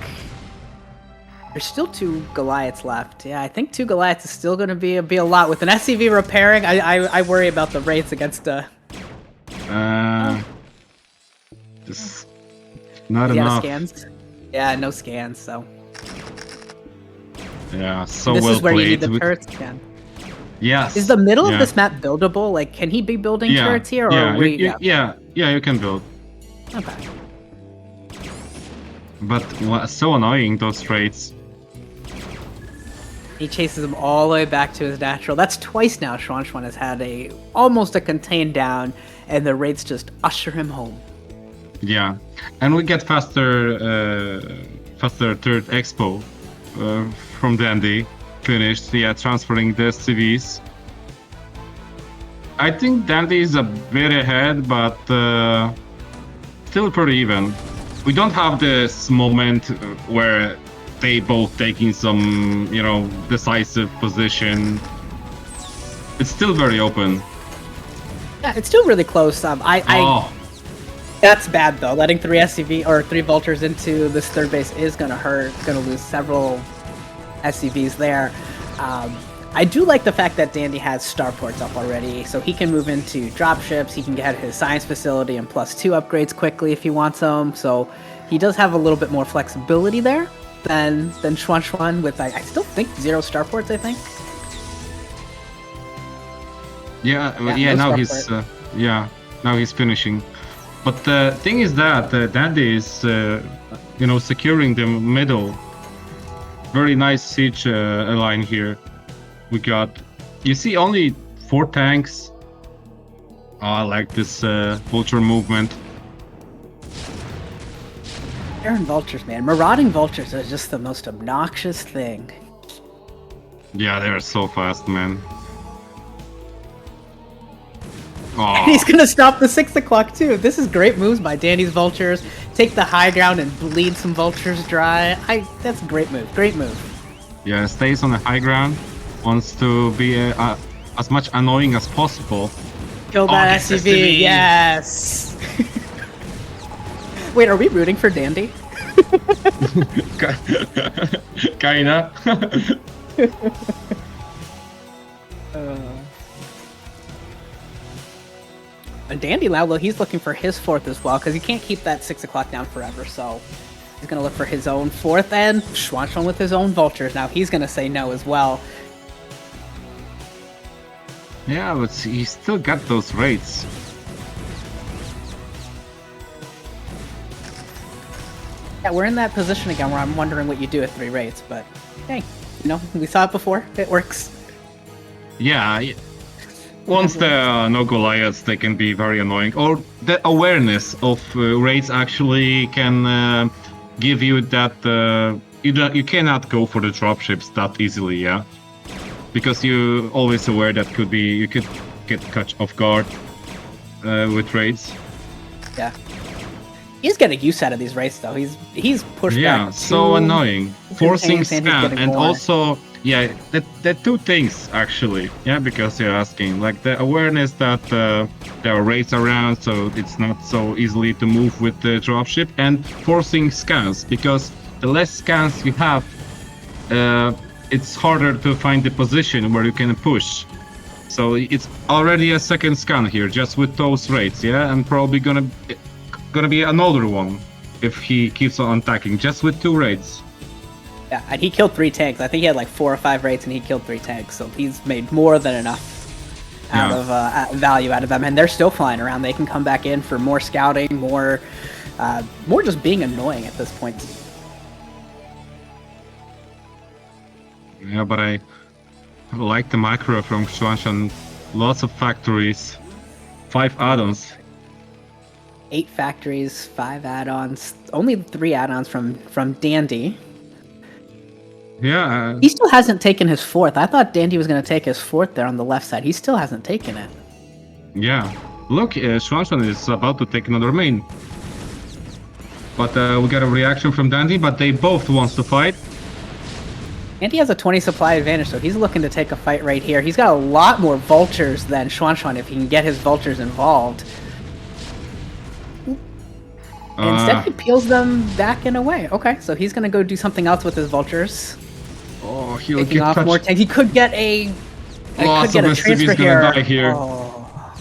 there's still 2 Goliaths left. Yeah, I think 2 Goliaths is still going to be a lot. With an SCV repairing, I worry about the rates against just not yeah, enough. scans. Yeah, no scans. So Yeah, so this well is where played. you need the turrets again. Yes. Is the middle yeah. of this map buildable? Like, can he be building turrets here? Or yeah, are we... you can build. Okay. But so annoying, those raids. He chases him all the way back to his natural. That's twice now XuanXuan has had almost a contain down, and the raids just usher him home. Yeah, and we get faster third expo from Dandy. Finished, transferring the CVs. I think Dandy is a bit ahead, but still pretty even. We don't have this moment where they both taking some, decisive position. It's still very open. Yeah, it's still really close. That's bad though. Letting 3 SCV or 3 vultures into this third base is gonna hurt. It's gonna lose several SCVs there. I do like the fact that Dandy has starports up already, so he can move into dropships. He can get his science facility and +2 upgrades quickly if he wants them. So he does have a little bit more flexibility there than XuanXuan with I still think 0 starports. I think. Now he's now he's finishing. But the thing is that Dandy is securing the middle. Very nice siege line here. We got, you see, only 4 tanks. I like this vulture movement. Aaron vultures, man. Marauding vultures are just the most obnoxious thing. Yeah, they're so fast, man. And he's gonna stop the 6 o'clock too. This is great moves by Danny's vultures. Take the high ground and bleed some vultures dry. That's a great move. Great move. Yeah, stays on the high ground. Wants to be as much annoying as possible. Kill that SCV. Yes. Wait, are we rooting for Dandy? Kinda. And Dandy Loudlow, he's looking for his 4th as well, because he can't keep that 6 o'clock down forever, so he's going to look for his own 4th, and XuanXuan with his own vultures. Now he's going to say no as well. Yeah, but he still got those raids. Yeah, we're in that position again where I'm wondering what you do with 3 raids, but hey, you know, we saw it before. It works. Yeah, once there are no Goliaths, they can be very annoying. Or the awareness of raids actually can give you that you cannot go for the dropships that easily, yeah, because you're always aware that you could get caught off guard with raids. Yeah. He's getting used out of these raids though. He's pushed back. Yeah, so annoying. Forcing scan and more. also yeah, the 2 things actually. Yeah, because you're asking like the awareness that there are raids around, so it's not so easily to move with the dropship, and forcing scans because the less scans you have, it's harder to find the position where you can push. So it's already a 2nd scan here just with those raids, yeah, and probably gonna be another one if he keeps on attacking just with 2 raids. Yeah, and he killed 3 tanks. I think he had like 4 or 5 raids and he killed 3 tanks, so he's made more than enough out of value out of them, and they're still flying around. They can come back in for more scouting, more just being annoying at this point. Yeah, but I like the micro from XuanXuan. Lots of factories, 5 add-ons. 8 factories, 5 add-ons, only 3 add-ons from Dandy. Yeah. He still hasn't taken his 4th. I thought Dandy was going to take his 4th there on the left side. He still hasn't taken it. Yeah. Look, XuanXuan is about to take another main. But we got a reaction from Dandy, but they both want to fight. Dandy has a 20 supply advantage, so he's looking to take a fight right here. He's got a lot more vultures than XuanXuan if he can get his vultures involved. Instead, he peels them back and away. Okay, so he's gonna go do something else with his vultures. Oh, he'll Taking get off touched. more tanks. He could get a. Lots could get of a transfer SCVs here. gonna die here. Oh.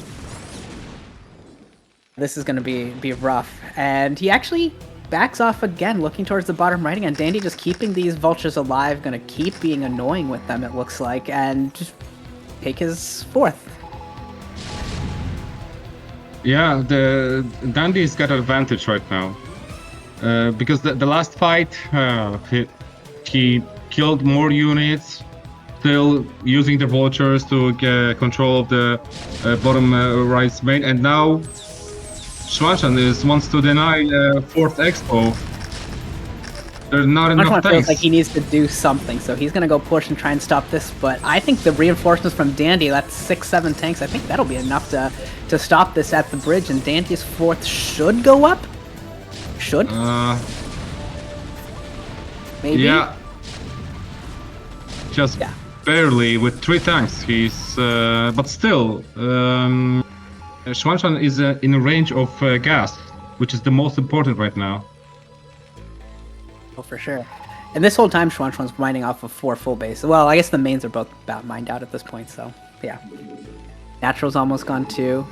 This is gonna be rough, and he actually backs off again, looking towards the bottom right again. Dandy just keeping these vultures alive, gonna keep being annoying with them. It looks like, and just take his 4th. Yeah, the Dandy's got an advantage right now. Because the last fight, he killed more units, still using the vultures to get control of the bottom right main, and now XuanXuan wants to deny 4th expo. There's not enough XuanXuan feels tanks. like he needs to do something, so he's gonna go push and try and stop this. But I think the reinforcements from Dandy, that's 6-7 tanks. I think that'll be enough to stop this at the bridge, and Dandy's 4th should go up. Should. Maybe. Yeah. Just barely with 3 tanks. He's but still, XuanXuan is in range of gas, which is the most important right now. Oh, for sure. And this whole time, XuanXuan's mining off of 4 full base. Well, I guess the mains are both about mined out at this point, so yeah. Natural's almost gone too.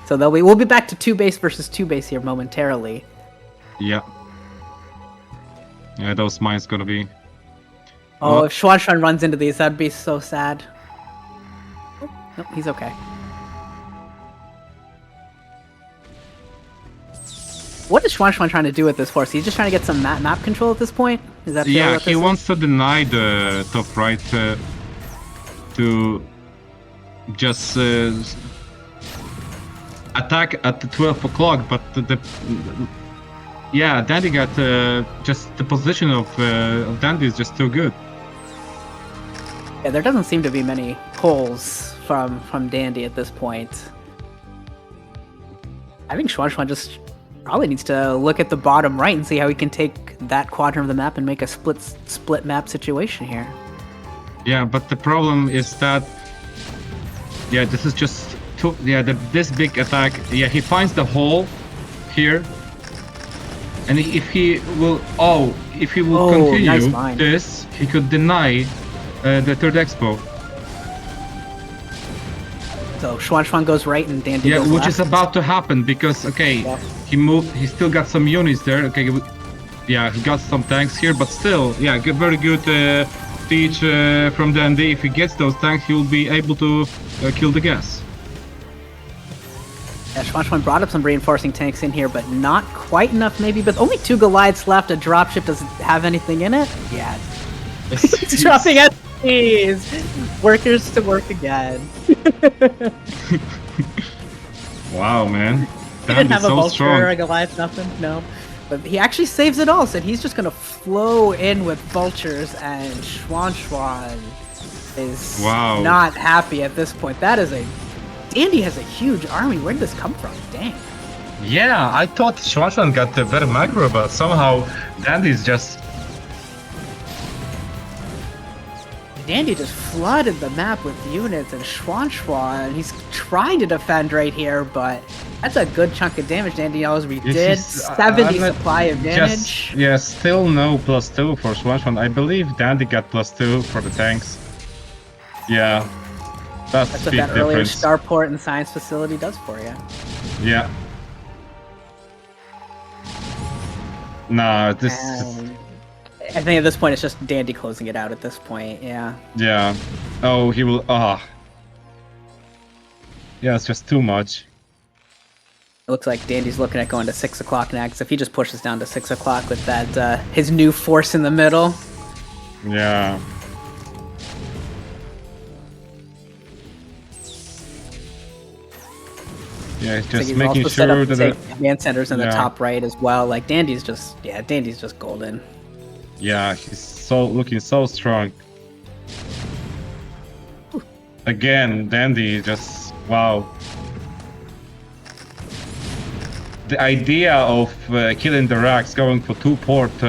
So we'll be back to 2 base versus 2 base here momentarily. Yeah. Yeah, those mines gonna be. Oh, if XuanXuan runs into these, that'd be so sad. Oh, nope, he's okay. What is XuanXuan trying to do with this horse? He's just trying to get some map control at this point? Is that Yeah, he wants to deny the top right to just attack at the 12 o'clock, but yeah, Dandy got just the position of Dandy is just too good. Yeah, there doesn't seem to be many pulls from Dandy at this point. I think XuanXuan just probably needs to look at the bottom right and see how he can take that quadrant of the map and make a split map situation here. Yeah, but the problem is that this is just too, this big attack. Yeah, he finds the hole here, and if he will continue nice this, he could deny the third expo. So XuanXuan goes right and Dandy goes which left. is about to happen because he moved. He still got some units there. Okay, yeah, he got some tanks here, but still, yeah, very good speech from Dandy. If he gets those tanks, he will be able to kill the gas. Yeah, XuanXuan brought up some reinforcing tanks in here, but not quite enough maybe. But only 2 Goliaths left. A dropship doesn't have anything in it. Yeah, he's dropping SPs. Workers to work again. Wow, man. He didn't have a vulture or a Goliath, nothing, no. But he actually saves it all, said he's just gonna flow in with vultures, and XuanXuan is not happy at this point. That is Dandy has a huge army. Where did this come from? Dang. Yeah, I thought XuanXuan got the better macro, but somehow Dandy's just... Dandy just flooded the map with units, and XuanXuan, he's trying to defend right here, but that's a good chunk of damage Dandy already did. 70 supply of damage. Still no +2 for XuanXuan. I believe Dandy got +2 for the tanks. Yeah, that's what that earlier starport and science facility does for you. Yeah. Nah, this... I think at this point it's just Dandy closing it out at this point, yeah. Yeah. Oh, he will... Yeah, it's just too much. It looks like Dandy's looking at going to 6 o'clock next. If he just pushes down to 6 o'clock with that, his new force in the middle. Yeah. Yeah, it's just making sure that command centers in the top right as well. Like Dandy's just golden. Yeah, he's looking so strong. Again, Dandy just wow. The idea of killing the racks, going for 2-port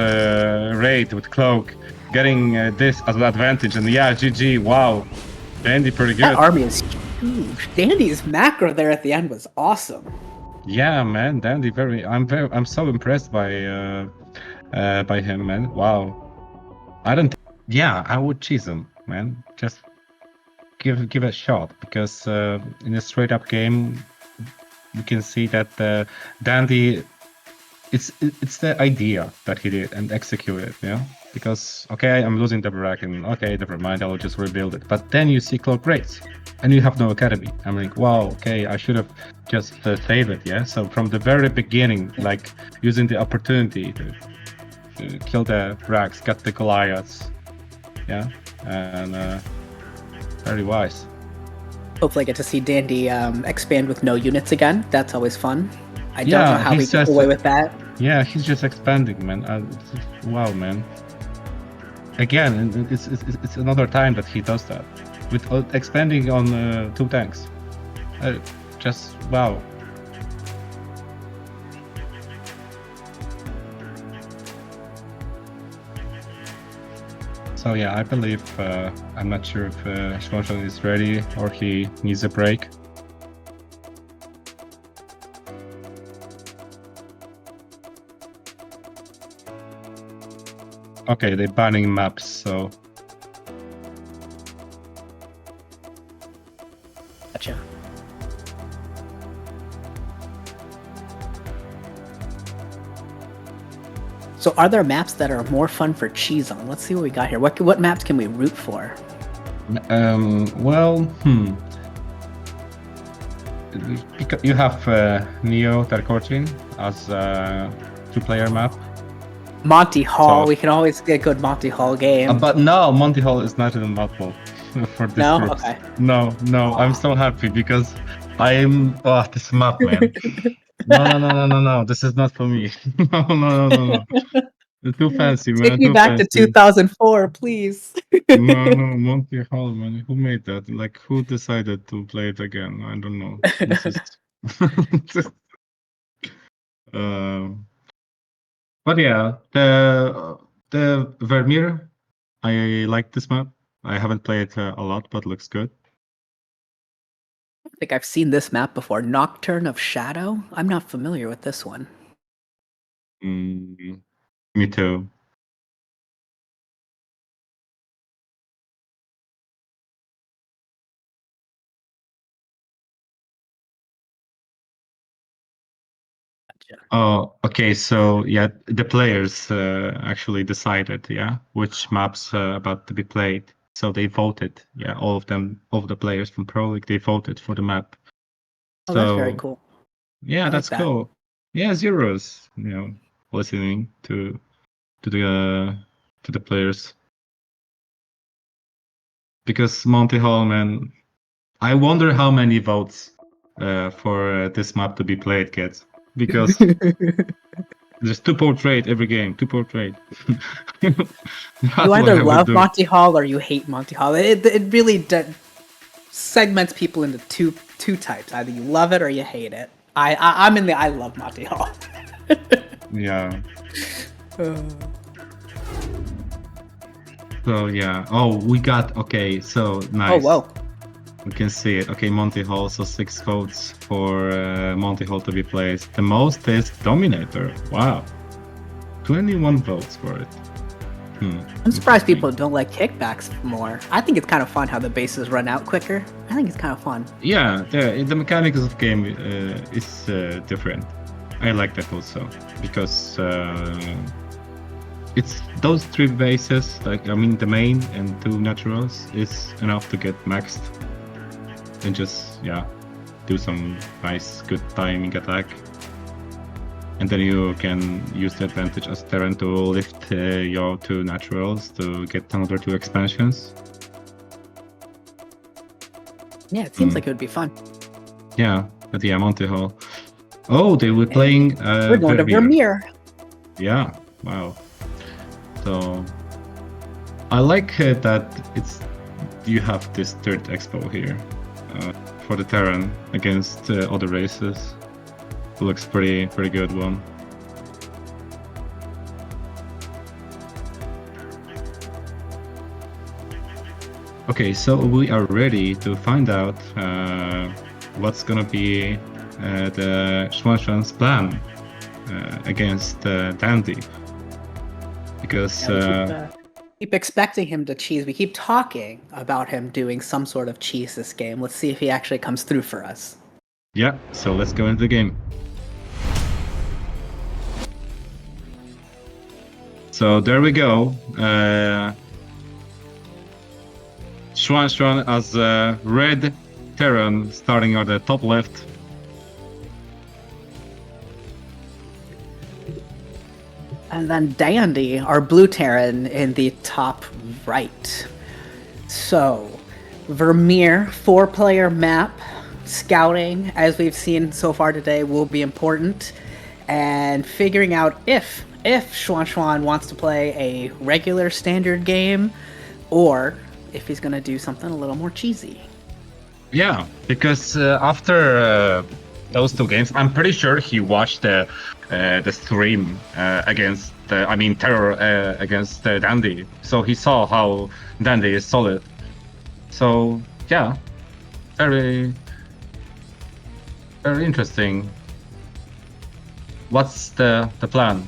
raid with cloak, getting this as an advantage, and yeah, GG, wow. Dandy pretty good. That army is huge. Dandy's macro there at the end was awesome. Yeah, man, Dandy I'm so impressed by him, man. Wow. I would cheese him, man. Just give it a shot, because in a straight up game we can see that Dandy, it's the idea that he did and executed, because okay, I'm losing the barrack and okay, never mind, I'll just rebuild it. But then you see cloak raids and you have no academy. I'm like, wow, okay, I should have just saved it, So from the very beginning, like using the opportunity to kill the racks, get the Goliaths, and very wise. Hopefully I get to see Dandy expand with no units again. That's always fun. I don't know how we get away with that. Yeah, he's just expanding, man. Wow, man. Again, it's another time that he does that. With expanding on 2 tanks. Just, wow. So yeah, I believe, I'm not sure if XuanXuan is ready or he needs a break. Okay, they're banning maps, so... Gotcha. So are there maps that are more fun for cheese on? Let's see what we got here. What maps can we root for? Well, you have Neo Tarkorchin as a 2-player map. Monty Hall, we can always get a good Monty Hall game. But no, Monty Hall is not in the map pool for this group. Okay. No, I'm so happy because I'm. Oh, this map, man. No. This is not for me. No. It's too fancy, Take man. me Too back to fancy. 2004, please. No, Monty Hall, man. Who made that? Like, who decided to play it again? I don't know. This is. Um, but yeah, the Vermeer, I like this map. I haven't played a lot, but looks good. I think I've seen this map before. Nocturne of Shadow? I'm not familiar with this one. Me too. Oh, okay. So yeah, the players actually decided, yeah, which maps about to be played. So they voted, yeah, all of them, all of the players from ProLeague, they voted for the map. Oh, that's very So cool. yeah, I like that's that. cool. Yeah, Zero's, listening to the players because Monty Hall, man. I wonder how many votes for this map to be played gets because there's two portrait every game, two portrait. You Not what either I would love do. Monty Hall or you hate Monty Hall. It really segments people into two types. Either you love it or you hate it. I'm in the I love Monty Hall. Yeah. So yeah. Oh, we got okay. So nice. Oh whoa. We can see it. Okay, Monty Hall. So 6 votes for Monty Hall to be placed. The most is Dominator. Wow. 21 votes for it. I'm surprised people don't like kickbacks more. I think it's kind of fun how the bases run out quicker. I think it's kind of fun. Yeah, the mechanics of game is different. I like that also because it's those 3 bases. Like I mean, the main and 2 naturals is enough to get maxed and just do some nice, good timing attack. And then you can use the advantage as Terran to lift your 2 naturals to get another 2 expansions. Yeah, it seems like it would be fun. Yeah, but yeah, Monty Hall. Oh, they were playing We're going to Vermeer. Yeah, wow. So I like that you have this third expo here for the Terran against other races. Looks pretty good one. Okay, so we are ready to find out what's gonna be the XuanXuan's plan against Dandy. Because keep expecting him to cheese. We keep talking about him doing some sort of cheese this game. Let's see if he actually comes through for us. Yeah, so let's go into the game. So there we go. XuanXuan as a red Terran starting at the top left. And then Dandy, our blue Terran, in the top right. So, Vermeer, 4-player map. Scouting, as we've seen so far today, will be important. And figuring out if XuanXuan wants to play a regular standard game, or if he's going to do something a little more cheesy. Yeah, because after those 2 games, I'm pretty sure he watched the stream against, TerrOr against Dandy. So he saw how Dandy is solid. So yeah, very interesting. What's the plan?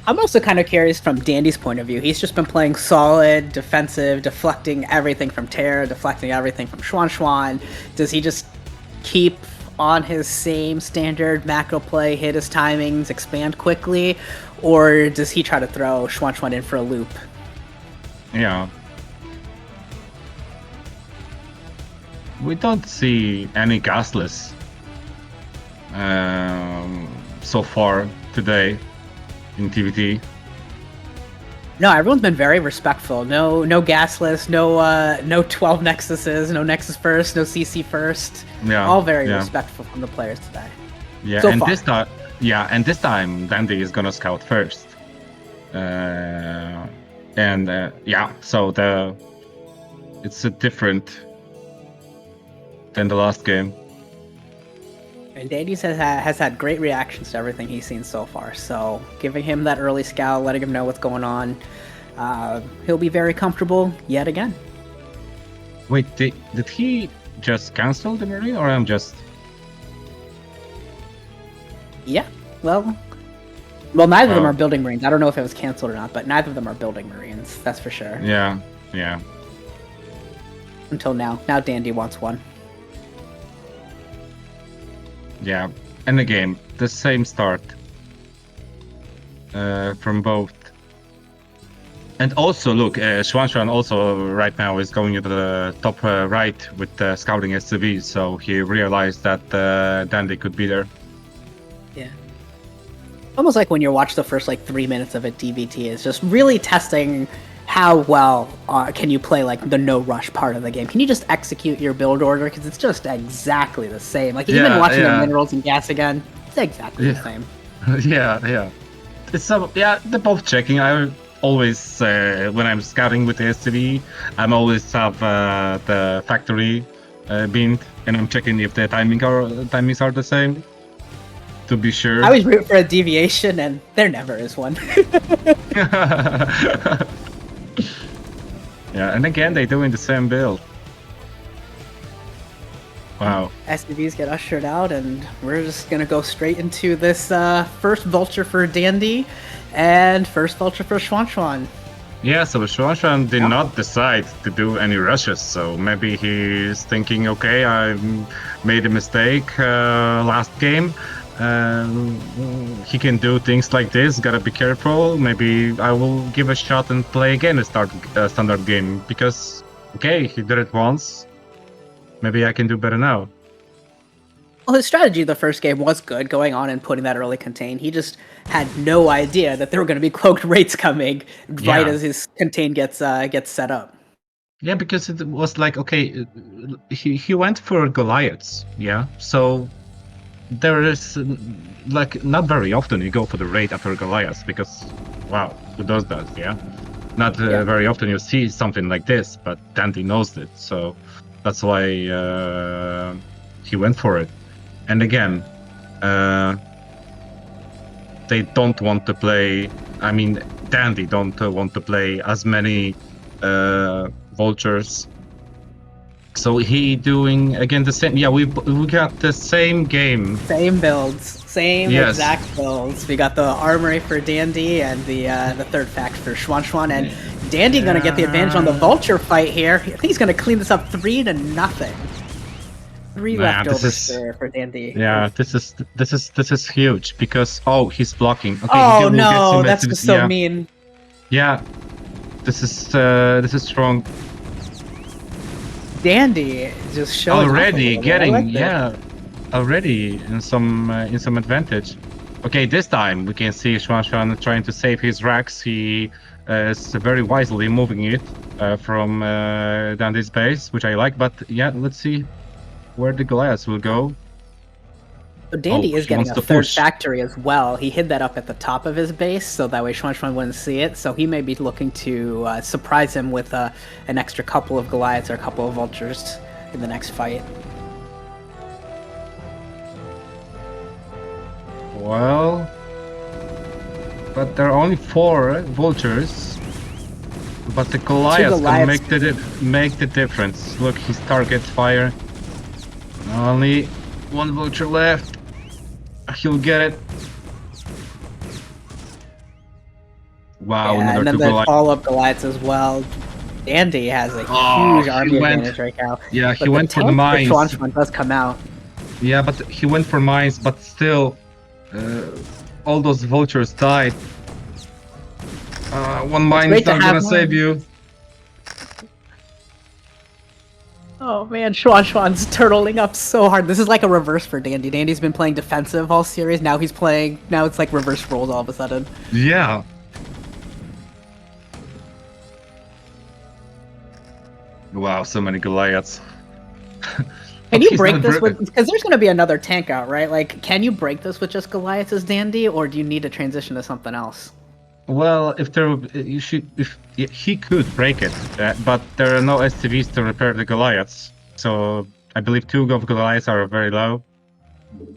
I'm also kind of curious from Dandy's point of view. He's just been playing solid, defensive, deflecting everything from Terra, deflecting everything from XuanXuan. Does he just keep on his same standard macro play, hit his timings, expand quickly? Or does he try to throw XuanXuan in for a loop? Yeah. We don't see any gasless so far today in TVT. No, everyone's been very respectful. No gasless, no 12 nexuses, no nexus first, no CC first. Yeah, All very yeah. respectful from the players today. Yeah, So and far. this time Dandy is gonna scout first. Yeah, so it's a different than the last game. And Dandy has had great reactions to everything he's seen so far. So giving him that early scout, letting him know what's going on, he'll be very comfortable yet again. Wait, did he just cancel the Marine, or I'm just? Yeah, well, neither of them Wow. are building Marines. I don't know if it was canceled or not, but neither of them are building Marines. That's for sure. Yeah. Until now. Now Dandy wants one. Yeah, and again, the same start from both. And also, look, XuanXuan also right now is going to the top right with scouting SCV, so he realized that Dandy could be there. Yeah. Almost like when you watch the first 3 minutes of a DBT, it's just really testing how well can you play the no rush part of the game. Can you just execute your build order? Because it's just exactly the same. Even watching the minerals and gas again, it's exactly the same. Yeah. It's they're both checking. I always when I'm scouting with the SCV, I'm always have the factory binned, and I'm checking if the timings are the same. To be sure. I always root for a deviation, and there never is one. Yeah, and again, they're doing the same build. Wow. SCVs get ushered out, and we're just gonna go straight into this first vulture for Dandy, and first vulture for XuanXuan. Yeah, so XuanXuan did not decide to do any rushes, so maybe he's thinking, okay, I made a mistake last game. He can do things like this, gotta be careful. Maybe I will give a shot and play again a standard game, because, okay, he did it once. Maybe I can do better now. Well, his strategy the first game was good, going on and putting that early contain. He just had no idea that there were going to be cloaked raids coming right as his contain gets set up. Yeah, because it was like, okay, he went for Goliaths, yeah? So there is, not very often you go for the raid after Goliaths, because, wow, who does that, yeah? Not very often you see something like this, but Dandy knows it, so that's why he went for it. And again, they don't want to play, Dandy don't want to play as many vultures. So he doing again the same. Yeah, we got the same game. Same builds, exact builds. We got the armory for Dandy and the third fact for XuanXuan, and Dandy gonna get the advantage on the vulture fight here. I think he's gonna clean this up 3-0. 3 leftovers for Dandy. Yeah, this is huge because he's blocking. Okay, oh no, that's just so mean. Yeah, this is strong. Dandy just showing already getting already in some advantage. Okay, this time we can see XuanXuan trying to save his racks. He is very wisely moving it from Dandy's base, which I like. But yeah, let's see where the Goliaths will go. So Dandy is getting a third factory as well. He hid that up at the top of his base, so that way XuanXuan wouldn't see it. So he may be looking to surprise him with an extra couple of Goliaths or a couple of vultures in the next fight. Well, but there are only 4 vultures. But the Goliaths can make the difference. Look, his target fire. Only 1 vulture left. He'll get it. Wow, and then the follow-up Goliaths as well. Dandy has a huge army advantage right now. Yeah, he went for the mines. XuanXuan does come out. Yeah, but he went for mines, but still, all those vultures died. 1 mine is not gonna save you. Oh man, XuanXuan's turtling up so hard. This is like a reverse for Dandy. Dandy's been playing defensive all series. Now it's like reverse roles all of a sudden. Yeah. Wow, so many Goliaths. Can you break this with, because there's going to be another tank out, right? Like, can you break this with just Goliaths as Dandy, or do you need to transition to something else? Well, if he could break it, but there are no SCVs to repair the Goliaths. So I believe 2 of Goliaths are very low.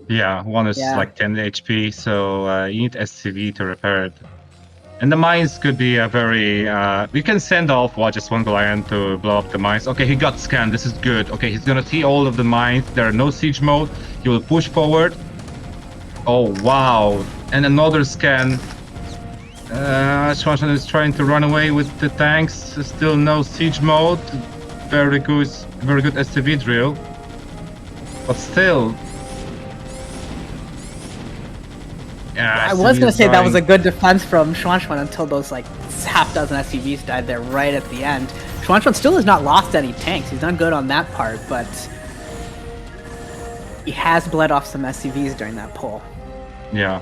Yeah, one is like 10 HP, so you need SCV to repair it. And the mines could be a very... we can send off just one Goliath to blow up the mines. Okay, he got scanned. This is good. Okay, he's gonna see all of the mines. There are no siege mode. He will push forward. Oh, wow. And another scan. XuanXuan is trying to run away with the tanks. Still no siege mode. Very good SCV drill. But still... Yeah, I was going to say that was a good defense from XuanXuan until those like half dozen SCVs died there right at the end. XuanXuan still has not lost any tanks. He's done good on that part, but he has bled off some SCVs during that pull. Yeah.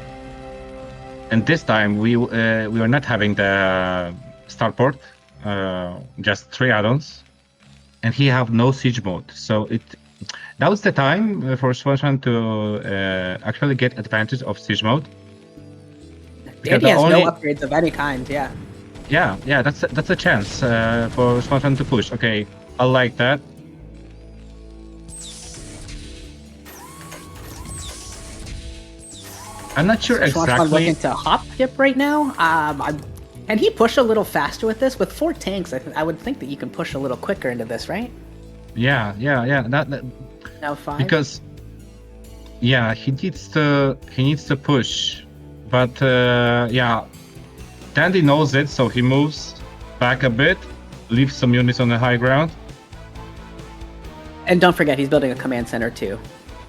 And this time we were not having the starport, just 3 add-ons, and he have no siege mode. So that was the time for XuanXuan to actually get advantage of siege mode. Dandy has no upgrades of any kind, yeah. Yeah, that's a chance for XuanXuan to push. Okay, I like that. I'm not sure exactly. Looking to hop dip right now. Can he push a little faster with this? With 4 tanks, I would think that you can push a little quicker into this, right? Yeah. Now 5. Because yeah, he needs to push, but yeah, Dandy knows it, so he moves back a bit, leaves some units on the high ground. And don't forget, he's building a command center too.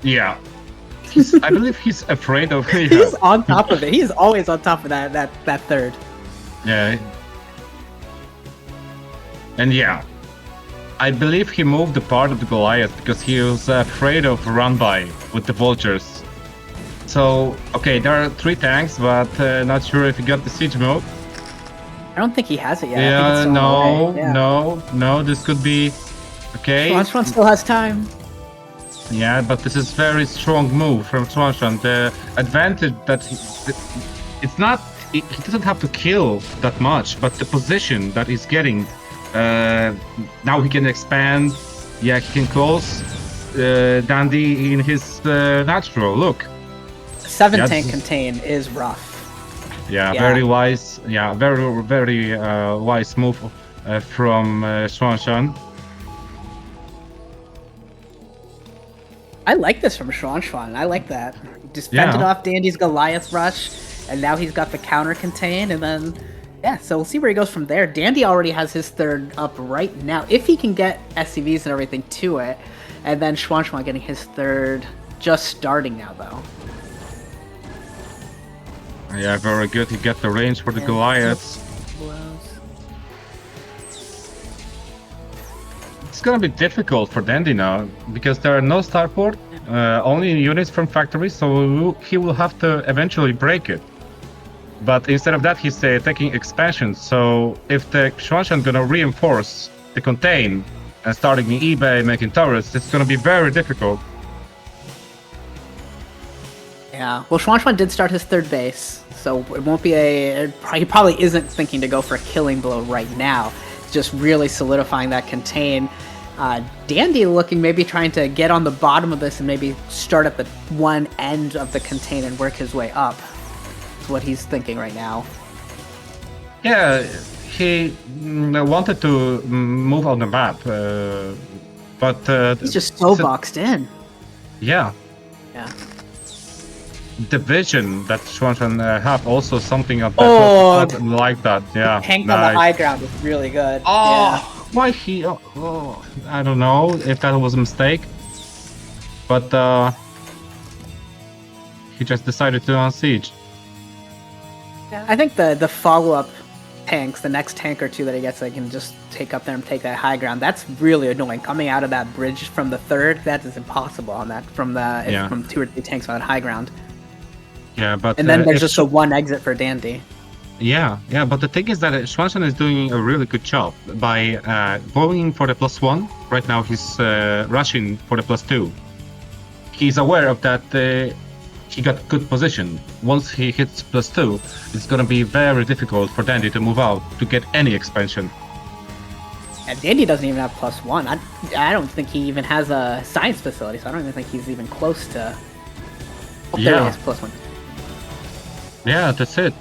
Yeah. I believe he's afraid of... Yeah. He's on top of it. He's always on top of that third. Yeah. And yeah, I believe he moved the part of the Goliath because he was afraid of run-by with the vultures. So, okay, there are 3 tanks, but not sure if he got the siege mode. I don't think he has it yet. Yeah, no, this could be... Okay. XuanXuan still has time. Yeah, but this is very strong move from XuanXuan. The advantage that it's not, he doesn't have to kill that much, but the position that he's getting, now he can expand. Yeah, he can close Dandy in his natural. Look, 7 tank contain is rough. Yeah, very wise. Yeah, very wise move from XuanXuan. I like this from XuanXuan. I like that. Just fended off Dandy's Goliath rush, and now he's got the counter contain, and then so we'll see where he goes from there. Dandy already has his 3rd up right now, if he can get SCVs and everything to it, and then XuanXuan getting his 3rd just starting now, though. Yeah, very good. He got the range for the Goliaths. It's gonna be difficult for Dandy now because there are no starport, only units from factories, so he will have to eventually break it. But instead of that, he's taking expansion. So if the XuanXuan gonna reinforce the contain and starting eBay making turrets, it's gonna be very difficult. Yeah, well, XuanXuan did start his 3rd base, so it won't be he probably isn't thinking to go for a killing blow right now. Just really solidifying that contain. Dandy looking, maybe trying to get on the bottom of this and maybe start at the one end of the contain and work his way up. That's what he's thinking right now. Yeah, he wanted to move on the map, but... he's just so boxed in. Yeah. Yeah. The vision that XuanXuan have also something about like that. Yeah. Hank on the high ground is really good. Oh, why he? I don't know if that was a mistake, but he just decided to unsiege. Yeah, I think the follow-up tanks, the next tank or 2 that he gets, that can just take up there and take that high ground. That's really annoying. Coming out of that bridge from the 3rd, that is impossible on that from 2 or 3 tanks on that high ground. Yeah, but and then there's just a 1 exit for Dandy. Yeah, yeah, but the thing is that XuanXuan is doing a really good job by going for the +1. Right now he's rushing for the +2. He's aware of that he got good position. Once he hits +2, it's gonna be very difficult for Dandy to move out to get any expansion. And Dandy doesn't even have +1. I don't think he even has a science facility, so I don't even think he's even close to... Oh, there Yeah. he is, +1. Yeah, that's it.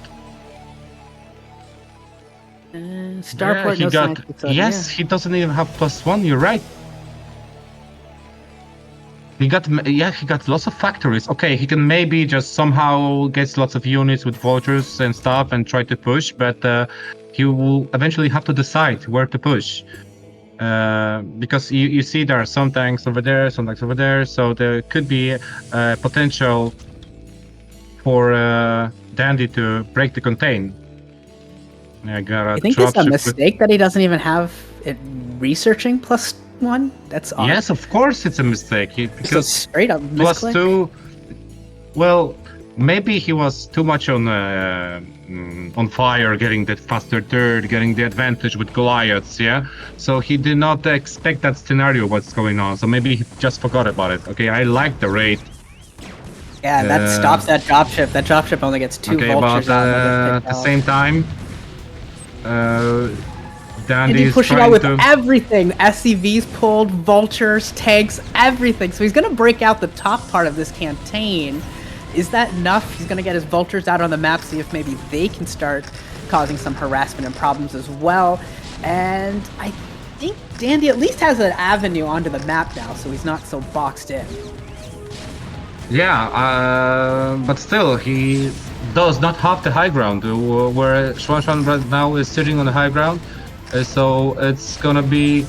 Starport, he no got. science facility. Yes, he doesn't even have +1. You're right. He got lots of factories. Okay, he can maybe just somehow get lots of units with vultures and stuff and try to push, but he will eventually have to decide where to push. Because you see there are some tanks over there, so there could be potential for Dandy to break the contain. I think it's a mistake that he doesn't even have it researching +1. That's odd. Yes, of course it's a mistake. Because straight up misclick. +2. Well, maybe he was too much on fire, getting that faster third, getting the advantage with Goliaths. Yeah, so he did not expect that scenario. What's going on? So maybe he just forgot about it. Okay, I like the raid. Yeah, that stops that dropship. That dropship only gets 2 vultures but out. at the same time, Dandy is pushing trying out with to... everything. SCVs pulled, vultures, tanks, everything. So he's going to break out the top part of this campaign. Is that enough? He's going to get his vultures out on the map, see if maybe they can start causing some harassment and problems as well. And I think Dandy at least has an avenue onto the map now, so he's not so boxed in. Yeah, but still, he does not have the high ground, where XuanXuan right now is sitting on the high ground. So it's gonna be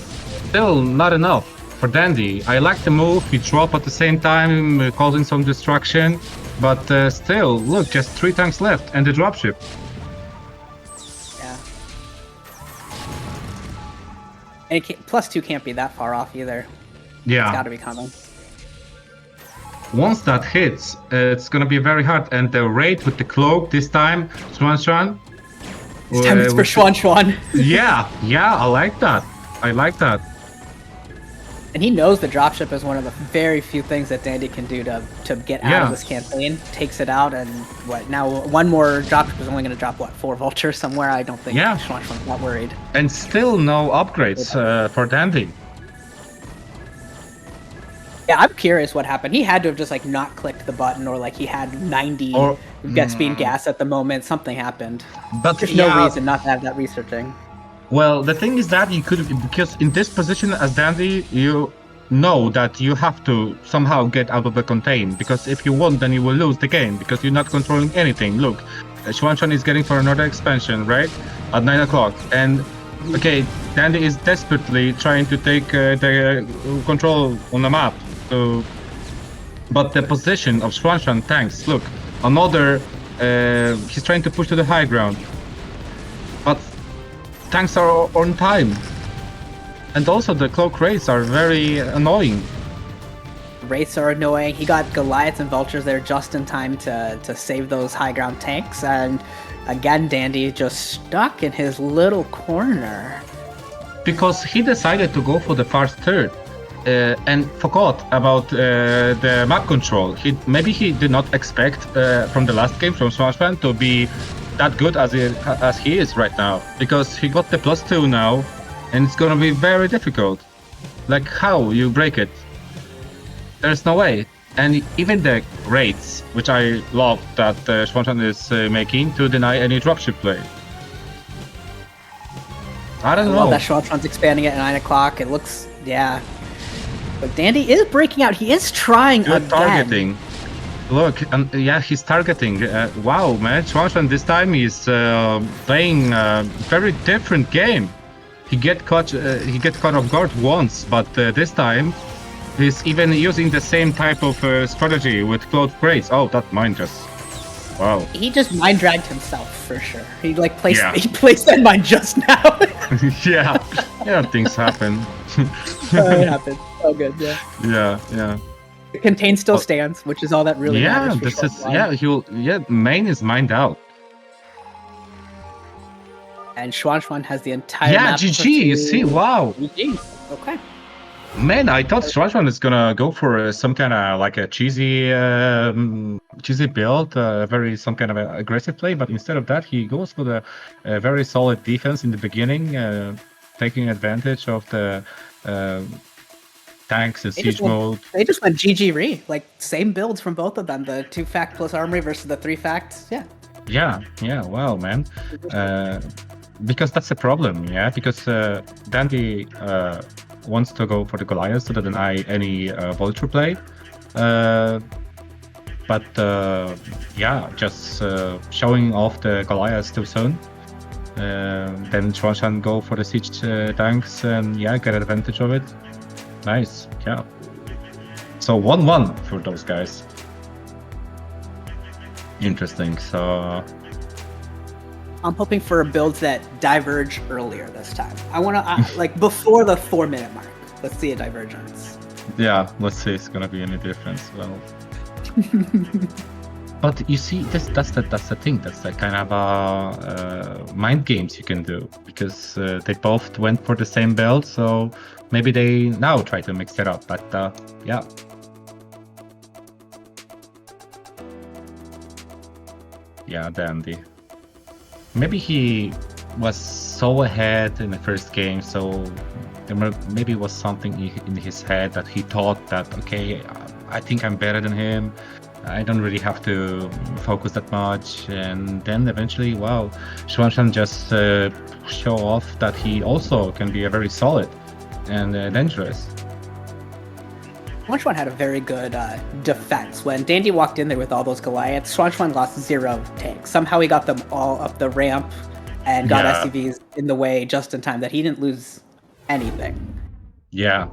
still not enough for Dandy. I like the move, he drop at the same time, causing some destruction. But still, look, just 3 tanks left and the dropship. Yeah. And +2 can't be that far off either. Yeah. It's gotta be coming. Once that hits, it's gonna be very hard. And the raid with the cloak this time, XuanXuan. This time it's for XuanXuan. Yeah, I like that. And he knows the dropship is one of the very few things that Dandy can do to get out of this campaign. Takes it out, and now one more dropship is only going to drop 4 vultures somewhere. I don't think XuanXuan's not worried. And still no upgrades for Dandy. Yeah, I'm curious what happened. He had to have just not clicked the button, or he had 90 get speed gas at the moment. Something happened. But there's no reason not to have that researching. Well, the thing is that you could, because in this position as Dandy, you know that you have to somehow get out of the contain, because if you won't, then you will lose the game, because you're not controlling anything. Look, XuanXuan is getting for another expansion, right? At 9 o'clock. And, okay, Dandy is desperately trying to take the control on the map. So, but the position of XuanXuan tanks, look, another, he's trying to push to the high ground. But tanks are on time. And also the cloak raids are very annoying. Wraiths are annoying. He got Goliaths and Vultures there just in time to save those high ground tanks. And again, Dandy just stuck in his little corner. Because he decided to go for the fast third. And forgot about the map control. Maybe he did not expect from the last game from XuanXuan to be that good as he is right now, because he got the +2 now, and it's gonna be very difficult. Like, how you break it? There's no way. And even the raids, which I love that XuanXuan is making to deny any dropship play. I don't know. I love that XuanXuan's expanding it at 9 o'clock. It looks, yeah. But Dandy is breaking out. He is trying again. Targeting. Look, yeah, he's targeting. Wow, man, XuanXuan this time is playing a very different game. He get caught off guard once, but this time he's even using the same type of strategy with cloak crates. Oh, that mine just... Wow. He just mind dragged himself for sure. He he placed that mine just now. yeah, things happen. It happened. Oh, good, yeah. Yeah. The contain still stands, which is all that really matters. Main is mined out. And XuanXuan has the entire Yeah, map. GG, you see, wow. GG. Okay. Man, I thought XuanXuan is gonna go for some kind of like a cheesy build, some kind of aggressive play, but instead of that, he goes for the very solid defense in the beginning, taking advantage of the tanks and siege mode. They just went GG Re, like same builds from both of them. The 2 fact plus armory versus the 3 fact. Yeah. Yeah, wow, man. Because that's the problem, yeah. Because Dandy wants to go for the Goliath so that deny any vulture play. But yeah, just showing off the Goliath too soon. Then XuanXuan go for the siege tanks and yeah, get advantage of it. Nice, yeah. So 1-1 for those guys. Interesting. So I'm hoping for a build that diverge earlier this time. I want to like before the 4-minute mark. Let's see a divergence. yeah, let's see if it's gonna be any difference. Well, but you see, that's the thing. That's the kind of mind games you can do because they both went for the same build. So maybe they now try to mix it up. But yeah. Yeah, Dandy. Maybe he was so ahead in the first game, so there maybe was something in his head that he thought that, okay, I think I'm better than him. I don't really have to focus that much. And then eventually, wow, XuanXuan just show off that he also can be a very solid and dangerous. XuanXuan had a very good defense. When Dandy walked in there with all those Goliaths, XuanXuan lost 0 tanks. Somehow he got them all up the ramp and got SCVs in the way just in time that he didn't lose anything. Yeah.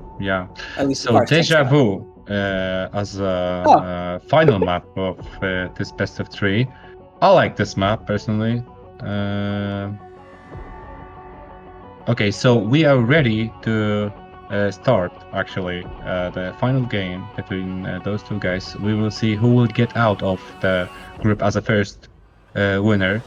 At least so Deja Vu as a final map of this best of 3. I like this map personally. Okay, so we are ready to start actually the final game between those two guys. We will see who will get out of the group as a first winner.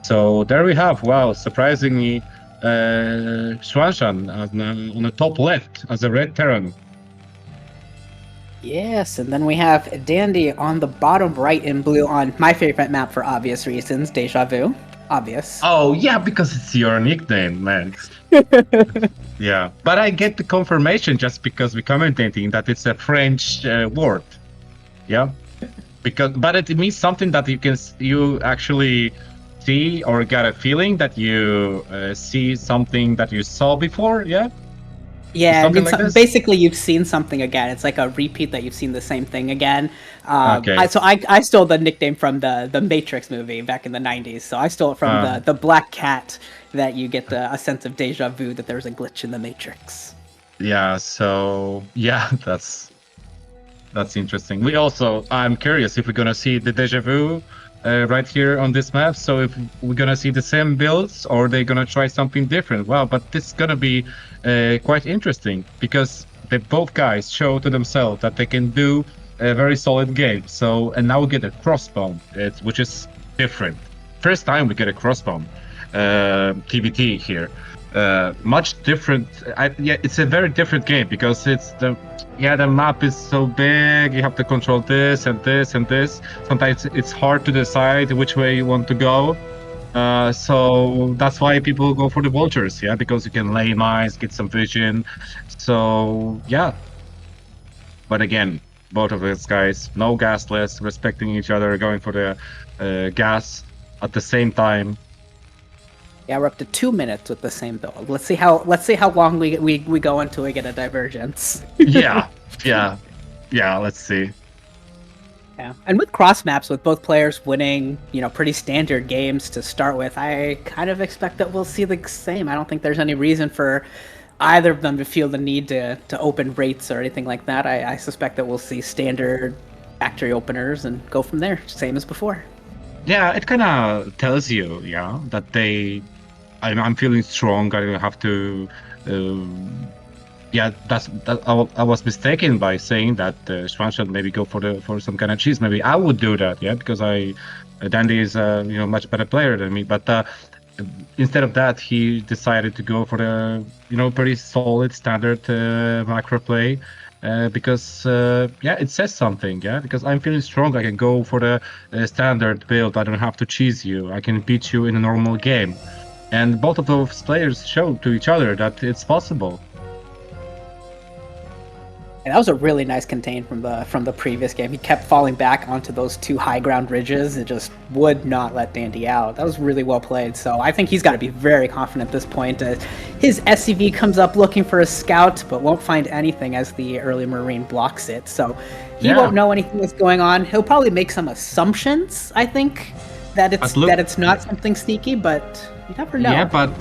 So there we have, wow, surprisingly, XuanXuan on the top left as a red Terran. Yes, and then we have Dandy on the bottom right in blue on my favorite map for obvious reasons, Deja Vu. Obvious. Oh, yeah, because it's your nickname, man. Yeah, but I get the confirmation just because we're commentating that it's a French word. Yeah, but it means something that you actually see or get a feeling that you see something that you saw before. Yeah. Yeah, I mean, like basically you've seen something again. It's like a repeat that you've seen the same thing again. Okay. I stole the nickname from the Matrix movie back in the 90s. So I stole it from the black cat that you get a sense of deja vu that there's a glitch in the Matrix. Yeah, so yeah, that's interesting. I'm curious if we're gonna see the deja vu right here on this map. So if we're gonna see the same builds or they're gonna try something different. Wow, but this is gonna be quite interesting because both guys show to themselves that they can do a very solid game. So and now we get a crossbow, which is different. First time we get a crossbow TBT here. Much different. It's a very different game because the map is so big. You have to control this and this and this. Sometimes it's hard to decide which way you want to go. So that's why people go for the vultures, yeah, because you can lay mines, get some vision. So yeah. But again, both of these guys, no gasless, respecting each other, going for the gas at the same time. Yeah, we're up to 2 minutes with the same build. Let's see how long we go until we get a divergence. yeah. Let's see. Yeah, and with cross maps, with both players winning, pretty standard games to start with, I kind of expect that we'll see the same. I don't think there's any reason for either of them to feel the need to open rates or anything like that. I suspect that we'll see standard factory openers and go from there, same as before. Yeah, it kind of tells you, that I'm feeling strong. I don't have to Yeah, I was mistaken by saying that Schwan should maybe go for some kind of cheese. Maybe I would do that, yeah, because Dandy is much better player than me. But instead of that, he decided to go for the pretty solid standard macro play. Because yeah, it says something, yeah. Because I'm feeling strong, I can go for the standard build. I don't have to cheese you. I can beat you in a normal game, and both of those players show to each other that it's possible. And that was a really nice contain from the previous game. He kept falling back onto those two high ground ridges and just would not let Dandy out. That was really well played. So I think he's got to be very confident at this point. His SCV comes up looking for a scout, but won't find anything as the early Marine blocks it. So he won't know anything that's going on. He'll probably make some assumptions, I think, that it's not something sneaky, but you never know. Yeah, but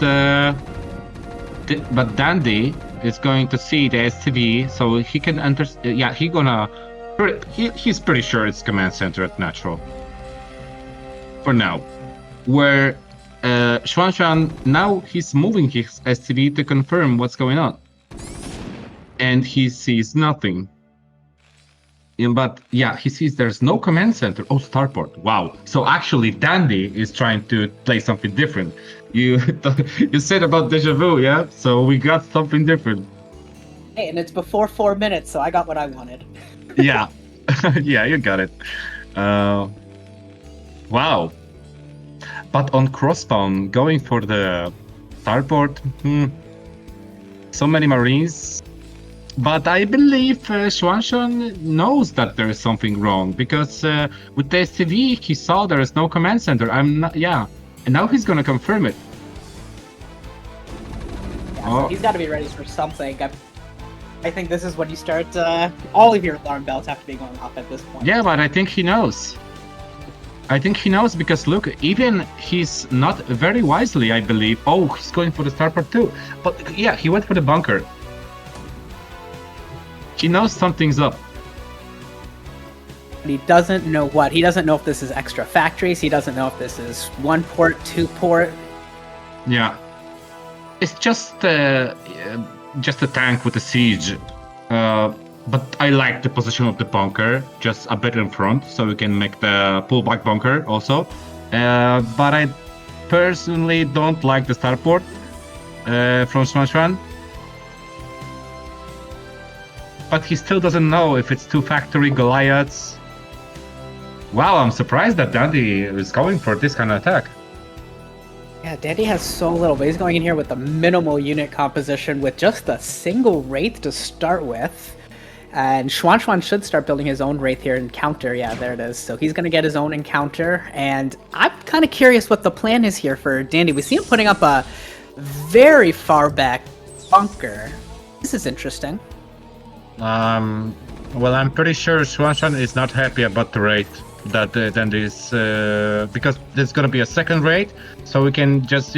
Dandy is going to see the STV, so he can enter. Yeah, he's pretty sure it's command center at natural. For now, where XuanXuan now he's moving his STV to confirm what's going on, and he sees nothing. But yeah, he sees there's no command center. Oh, starport. Wow. So actually, Dandy is trying to play something different. You said about deja vu, yeah? So we got something different. Hey, and it's before 4 minutes, so I got what I wanted. Yeah. Yeah, you got it. Wow. But on crossspawn, going for the starport, so many Marines. But I believe XuanXuan knows that there is something wrong, because with the STV he saw there is no command center. And now he's gonna confirm it. Yeah, so he's got to be ready for something. I think this is when you start. All of your alarm bells have to be going off at this point. Yeah, but I think he knows. I think he knows because look, even he's not very wisely, I believe. Oh, he's going for the starport too. But yeah, he went for the bunker. He knows something's up. But he doesn't know what. He doesn't know if this is extra factories. He doesn't know if this is 1 port, 2 port. Yeah. It's just a tank with a siege. But I like the position of the bunker, just a bit in front, so we can make the pullback bunker also. But I personally don't like the starport from XuanXuan. But he still doesn't know if it's 2 factory Goliaths. Wow, I'm surprised that Dandy is going for this kind of attack. Yeah, Dandy has so little, but he's going in here with a minimal unit composition with just a single Wraith to start with. And XuanXuan should start building his own Wraith here in counter. Yeah, there it is. So he's going to get his own encounter. And I'm kind of curious what the plan is here for Dandy. We see him putting up a very far back bunker. This is interesting. Well, I'm pretty sure XuanXuan is not happy about the rate that Dandy is, because there's gonna be a second rate, so we can just,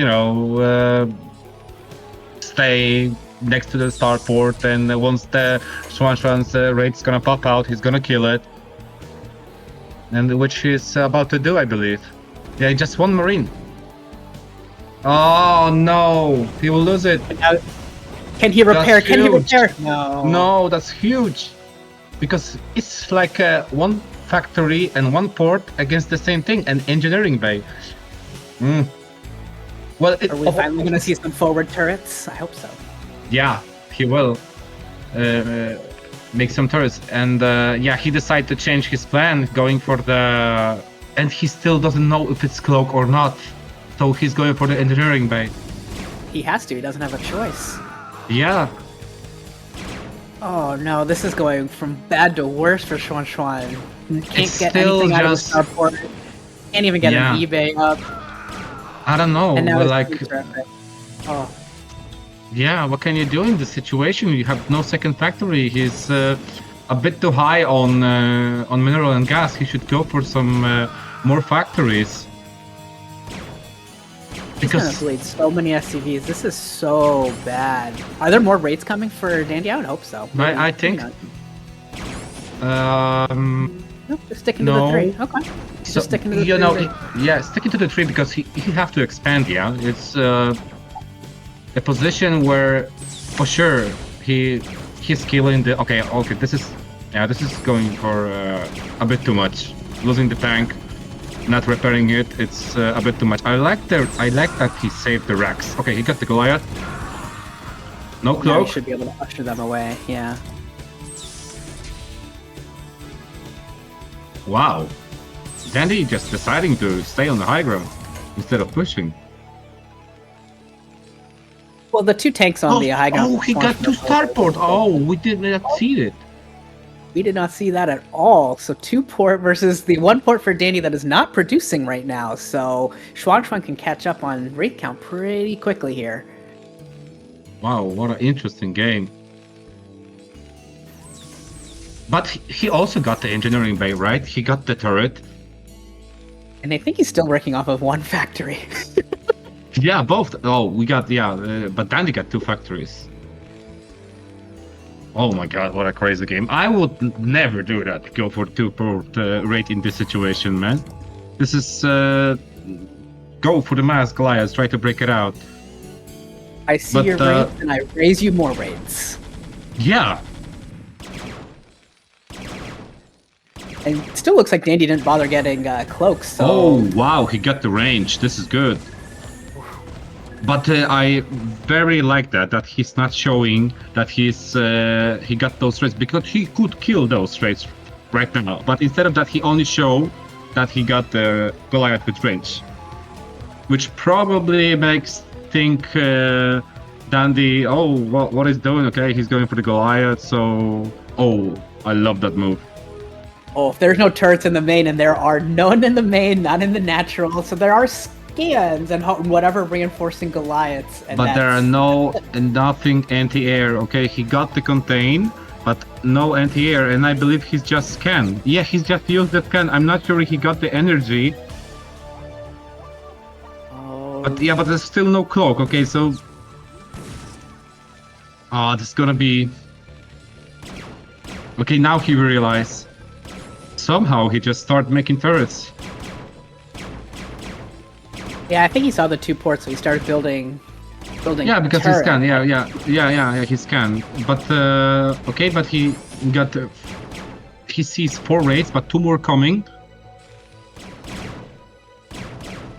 stay next to the starport, and once the XuanXuan's rate's gonna pop out, he's gonna kill it. And which he's about to do, I believe. Yeah, just 1 Marine. Oh no, he will lose it. Can he repair? Can he repair? No. No, that's huge. Because it's like 1 factory and 1 port against the same thing, an engineering bay. Well, are we finally going to see some forward turrets? I hope so. Yeah, he will make some turrets. And yeah, he decided to change his plan, going for the... And he still doesn't know if it's cloak or not. So he's going for the engineering bay. He has to. He doesn't have a choice. Yeah. Oh no, this is going from bad to worse for XuanXuan. Can't get still anything out of the just... starport. Can't even get an eBay up. I don't know. And now like... Oh. Yeah, what can you do in this situation? You have no second factory. He's a bit too high on mineral and gas. He should go for some more factories. He's gonna bleed so many SCVs. This is so bad. Are there more raids coming for Dandy? I would hope so. Maybe, I think. Nope, just sticking to the 3. Okay. So, just sticking to the 3. Yeah, sticking to the 3 because he have to expand. Yeah, it's a position where, for sure, he's killing the. Okay, this is going for a bit too much. Losing the tank, not repairing it. It's a bit too much. I like that he saved the Rex. Okay, he got the Goliath. No cloak. Now he should be able to usher them away. Yeah. Wow. Dandy just deciding to stay on the high ground instead of pushing. Well, the 2 tanks on the high ground. Oh, he got 2 starport. Oh, we did not see it. We did not see that at all. So 2 port versus the 1 port for Dandy that is not producing right now. So XuanXuan can catch up on rate count pretty quickly here. Wow, what an interesting game. But he also got the engineering bay, right? He got the turret. And I think he's still working off of 1 factory. Yeah, both. Oh, we got, but Dandy got 2 factories. Oh my god, what a crazy game. I would never do that, go for 2 port rate in this situation, man. This is, go for the mass Goliath, try to break it out. I see your rates and I raise you more rates. Yeah. And it still looks like Dandy didn't bother getting cloaks, so... Oh, wow, he got the range. This is good. But I very like that he's not showing that he got those rates, because he could kill those rates right now. But instead of that, he only showed that he got the Goliath with range, which probably makes think Dandy, oh, what he's doing? Okay, he's going for the Goliath. So, oh, I love that move. Oh, if there's no turrets in the main, and there are none in the main, none in the natural, so there are scans and whatever reinforcing Goliaths. And but there are nothing anti-air. Okay, he got the contain, but no anti-air, and I believe he's just scan. Yeah, he's just used the scan. I'm not sure he got the energy. Oh. But yeah, but there's still no cloak. Okay, so this is gonna be. Okay, now he realized. Somehow he just started making turrets. Yeah, I think he saw the 2 ports, so he started building. Yeah, because he scanned. Yeah, he scanned. But okay, but he got. He sees 4 raids, but 2 more coming.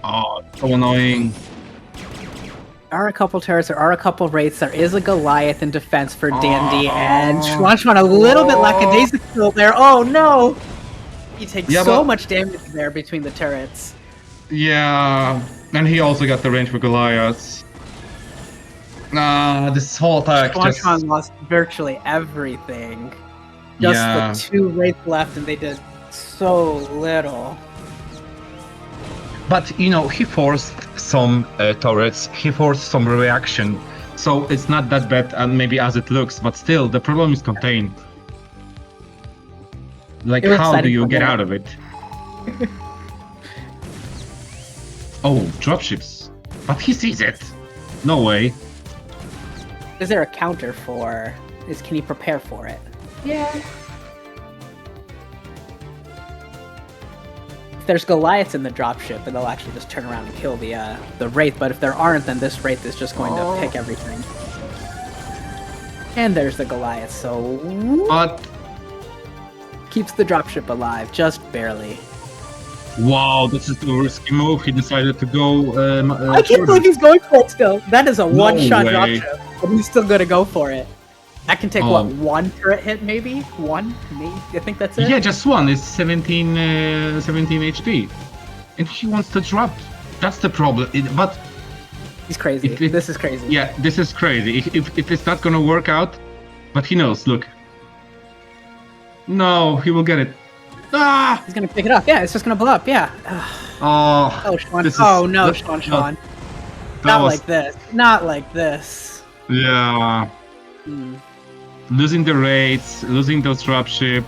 Oh, so annoying. There are a couple turrets, there are a couple raids, there is a Goliath in defense for Dandy, and XuanXuan a little bit lackadaisical there. Oh no! He takes so much damage there between the turrets. Yeah, and he also got the range for Goliaths. This whole attack XuanXuan lost virtually everything. Just the 2 raids left, and they did so little. But, you know, he forced some turrets, he forced some reaction, so it's not that bad, maybe as it looks, but still, the problem is contained. Like, how do you get out of it? Oh, dropships. But he sees it. No way. Is there a counter for... Can he prepare for it? Yeah. If there's Goliaths in the dropship, then they'll actually just turn around and kill the Wraith, but if there aren't, then this Wraith is just going to pick everything. And there's the Goliath, so... But... Keeps the dropship alive, just barely. Wow, this is the risky move. He decided to go... I can't believe he's going for it still! That is a one-shot dropship, but he's still gonna go for it. That can take, what, 1 turret hit, maybe? 1? Maybe? I think that's it? Yeah, just 1. It's 17 HP. And he wants to drop. That's the problem. But... He's crazy. This is crazy. Yeah, this is crazy. If it's not gonna work out... But he knows, look. No, he will get it. Ah! He's gonna pick it up. Yeah, it's just gonna blow up. Yeah. Oh, XuanXuan. No, XuanXuan. Not like this. Not like this. Yeah. Losing the raids, losing those dropship.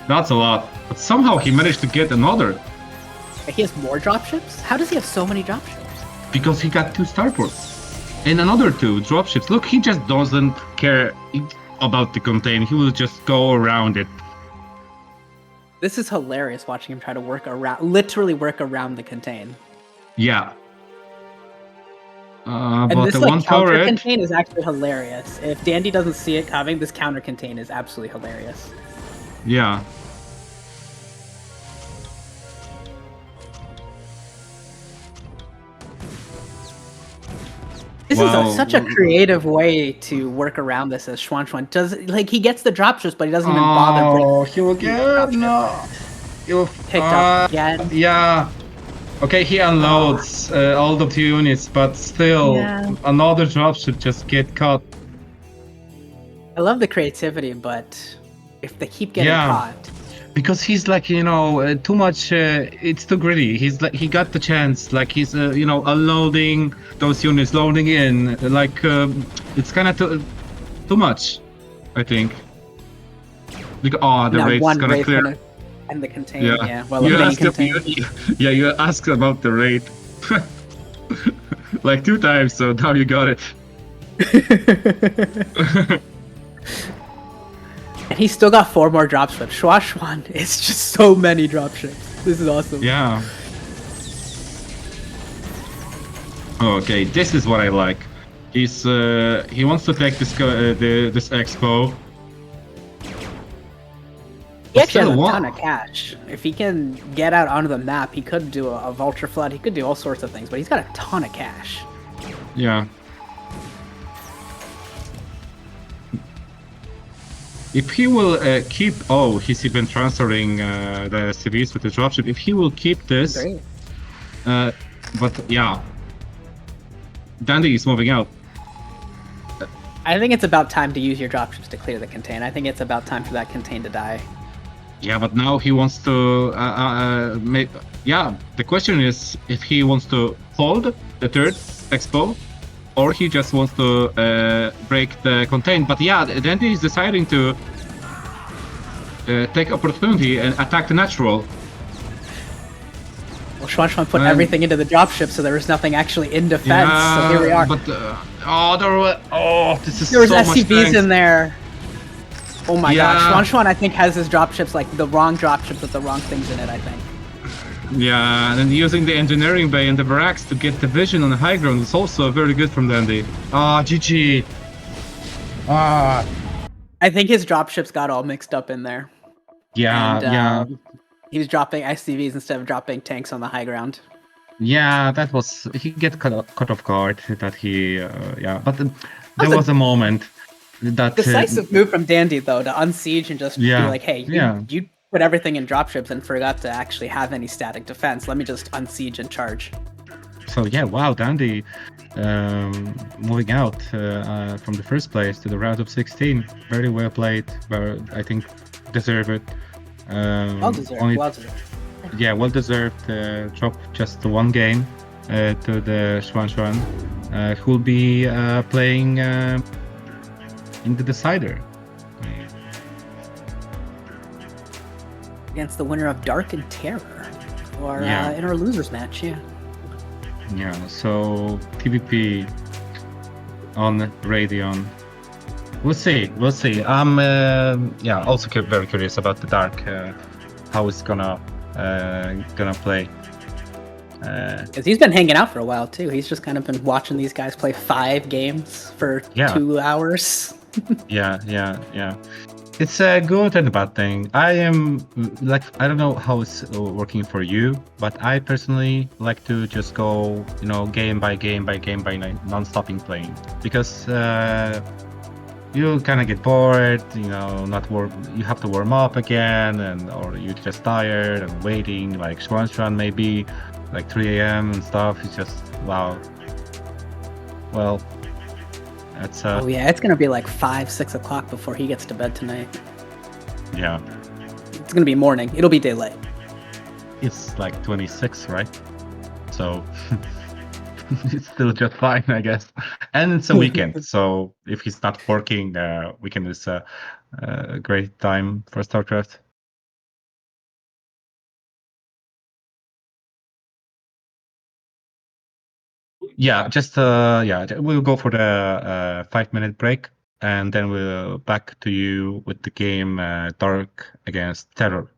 That's a lot. But somehow he managed to get another. He has more dropships? How does he have so many dropships? Because he got 2 starports. And another 2 dropships. Look, he just doesn't care about the contain. He will just go around it. This is hilarious watching him try to literally work around the contain. Yeah. And But this the like one counter turret. contain is actually hilarious. If Dandy doesn't see it coming, this counter contain is absolutely hilarious. Yeah. This Wow. is such a creative way to work around this as XuanXuan does. Like he gets the dropships, but he doesn't even bother. Oh, he will get dropship. no. He'll Picked up again. Yeah. Okay, he unloads all the 2 units, but still, Yeah. another drop should just get caught. I love the creativity, but if they keep getting caught, because he's like, you know, too much. It's too greedy. He's like, he got the chance. Like he's, you know, unloading those units, loading in. Like it's kind of too much, I think. Because the rate's gonna clear. And the contain, yeah. Well, you asked about the rate like 2 times, so now you got it. And he's still got 4 more dropships. XuanXuan is just so many dropships. This is awesome. Yeah. Okay, this is what I like. He's he wants to take this this expo. He actually has a ton of cash. If he can get out onto the map, he could do a vulture flood. He could do all sorts of things, but he's got a ton of cash. Yeah. If he will keep... Oh, he's even transferring the CVs with the dropship. If he will keep this... Great. But yeah. Dandy is moving out. I think it's about time to use your dropships to clear the contain. I think it's about time for that contain to die. Yeah, but now he wants to make... Yeah, the question is if he wants to hold the 3rd expo, or he just wants to break the contain. But yeah, Dandy is deciding to take opportunity and attack the natural. Well, XuanXuan put everything into the dropship, so there was nothing actually in defense. Yeah, so here we are. But this is there was so much SCVs strength. in there. Oh my gosh, XuanXuan I think has his dropships like the wrong dropships with the wrong things in it. I think. Yeah, and using the engineering bay and the barracks to get the vision on the high ground is also very good from Dandy. GG. I think his dropships got all mixed up in there. Yeah, and, he was dropping SCVs instead of dropping tanks on the high ground. Yeah, that was... He get caught off guard that he... yeah, but there was a moment that... Decisive move from Dandy, though, to unsiege and just be like, hey, you put everything in dropships and forgot to actually have any static defense. Let me just unsiege and charge. So yeah, wow, Dandy moving out from the 1st place to the round of 16. Very well played, but I think deserve it. Well deserved. Yeah, well deserved. Drop just the 1 game to the XuanXuan, who will be playing in the decider. Against the winner of Dark and TerrOr, or in our losers match, Yeah, so PvP on Radeon. We'll see. I'm also very curious about the Dark, how it's gonna play. Because he's been hanging out for a while too. He's just kind of been watching these guys play 5 games for 2 hours. Yeah. It's a good and a bad thing. I am like, I don't know how it's working for you, but I personally like to just go, you know, game by game by non-stopping playing, because you kind of get bored, you know, you have to warm up again, or you're just tired and waiting, like XuanXuan maybe like 3 a.m. and stuff. It's just wow. Well, that's oh yeah, it's gonna be like 5-6 o'clock before he gets to bed tonight. Yeah, it's gonna be morning. It'll be daylight. It's like 26, right? So it's still just fine, I guess. And it's a weekend, so if he's not working, weekend is a great time for StarCraft. Yeah, just we'll go for the 5-minute break, and then we'll back to you with the game Dark against TerrOr.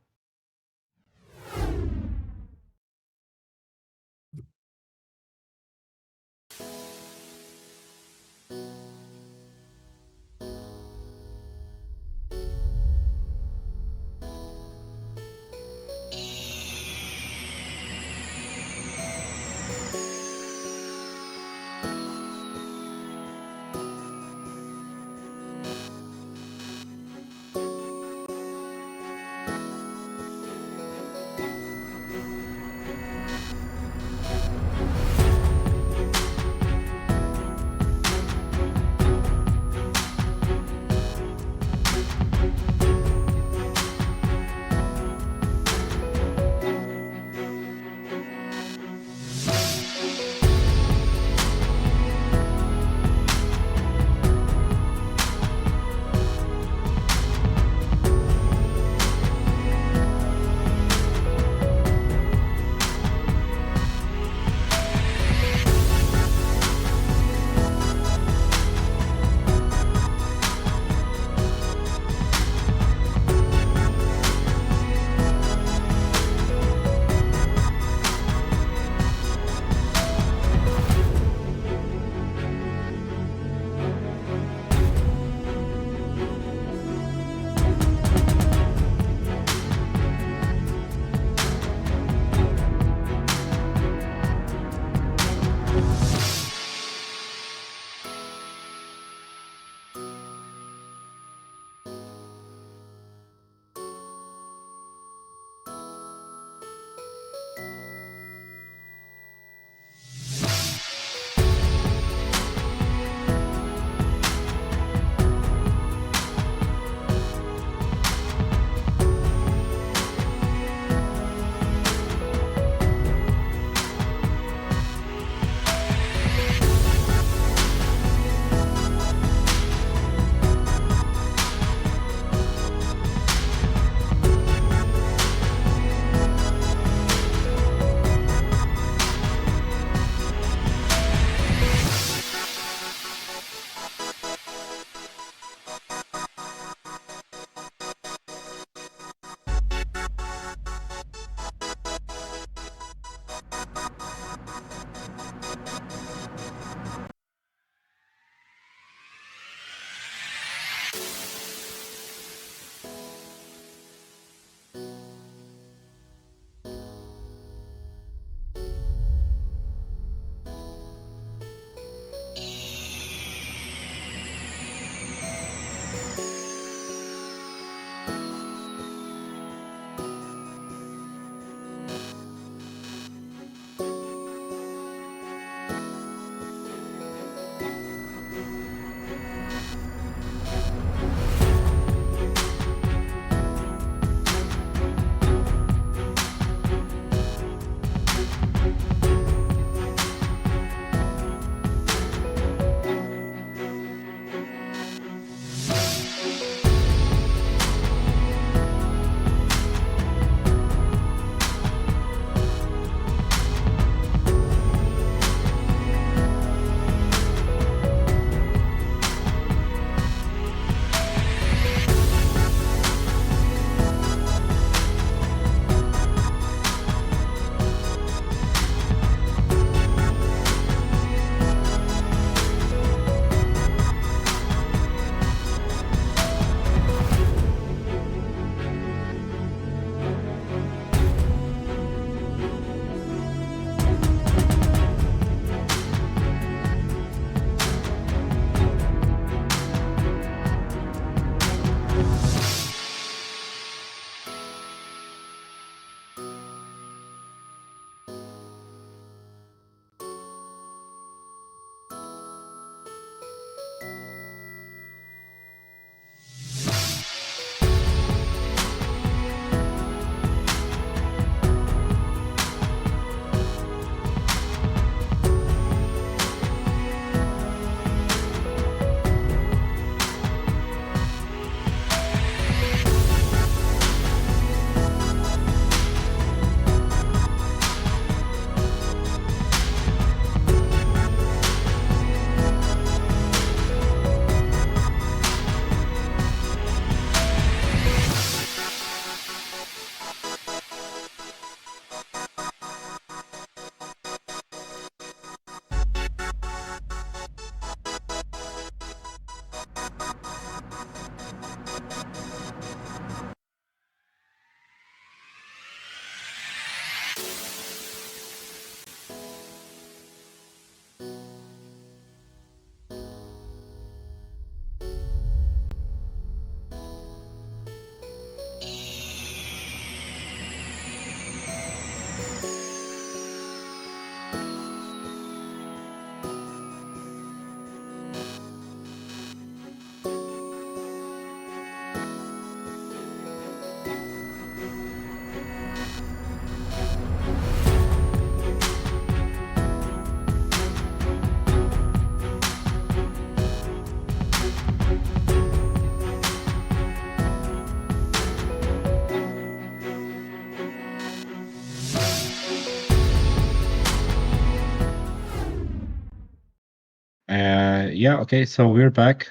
yeah, okay, so we're back.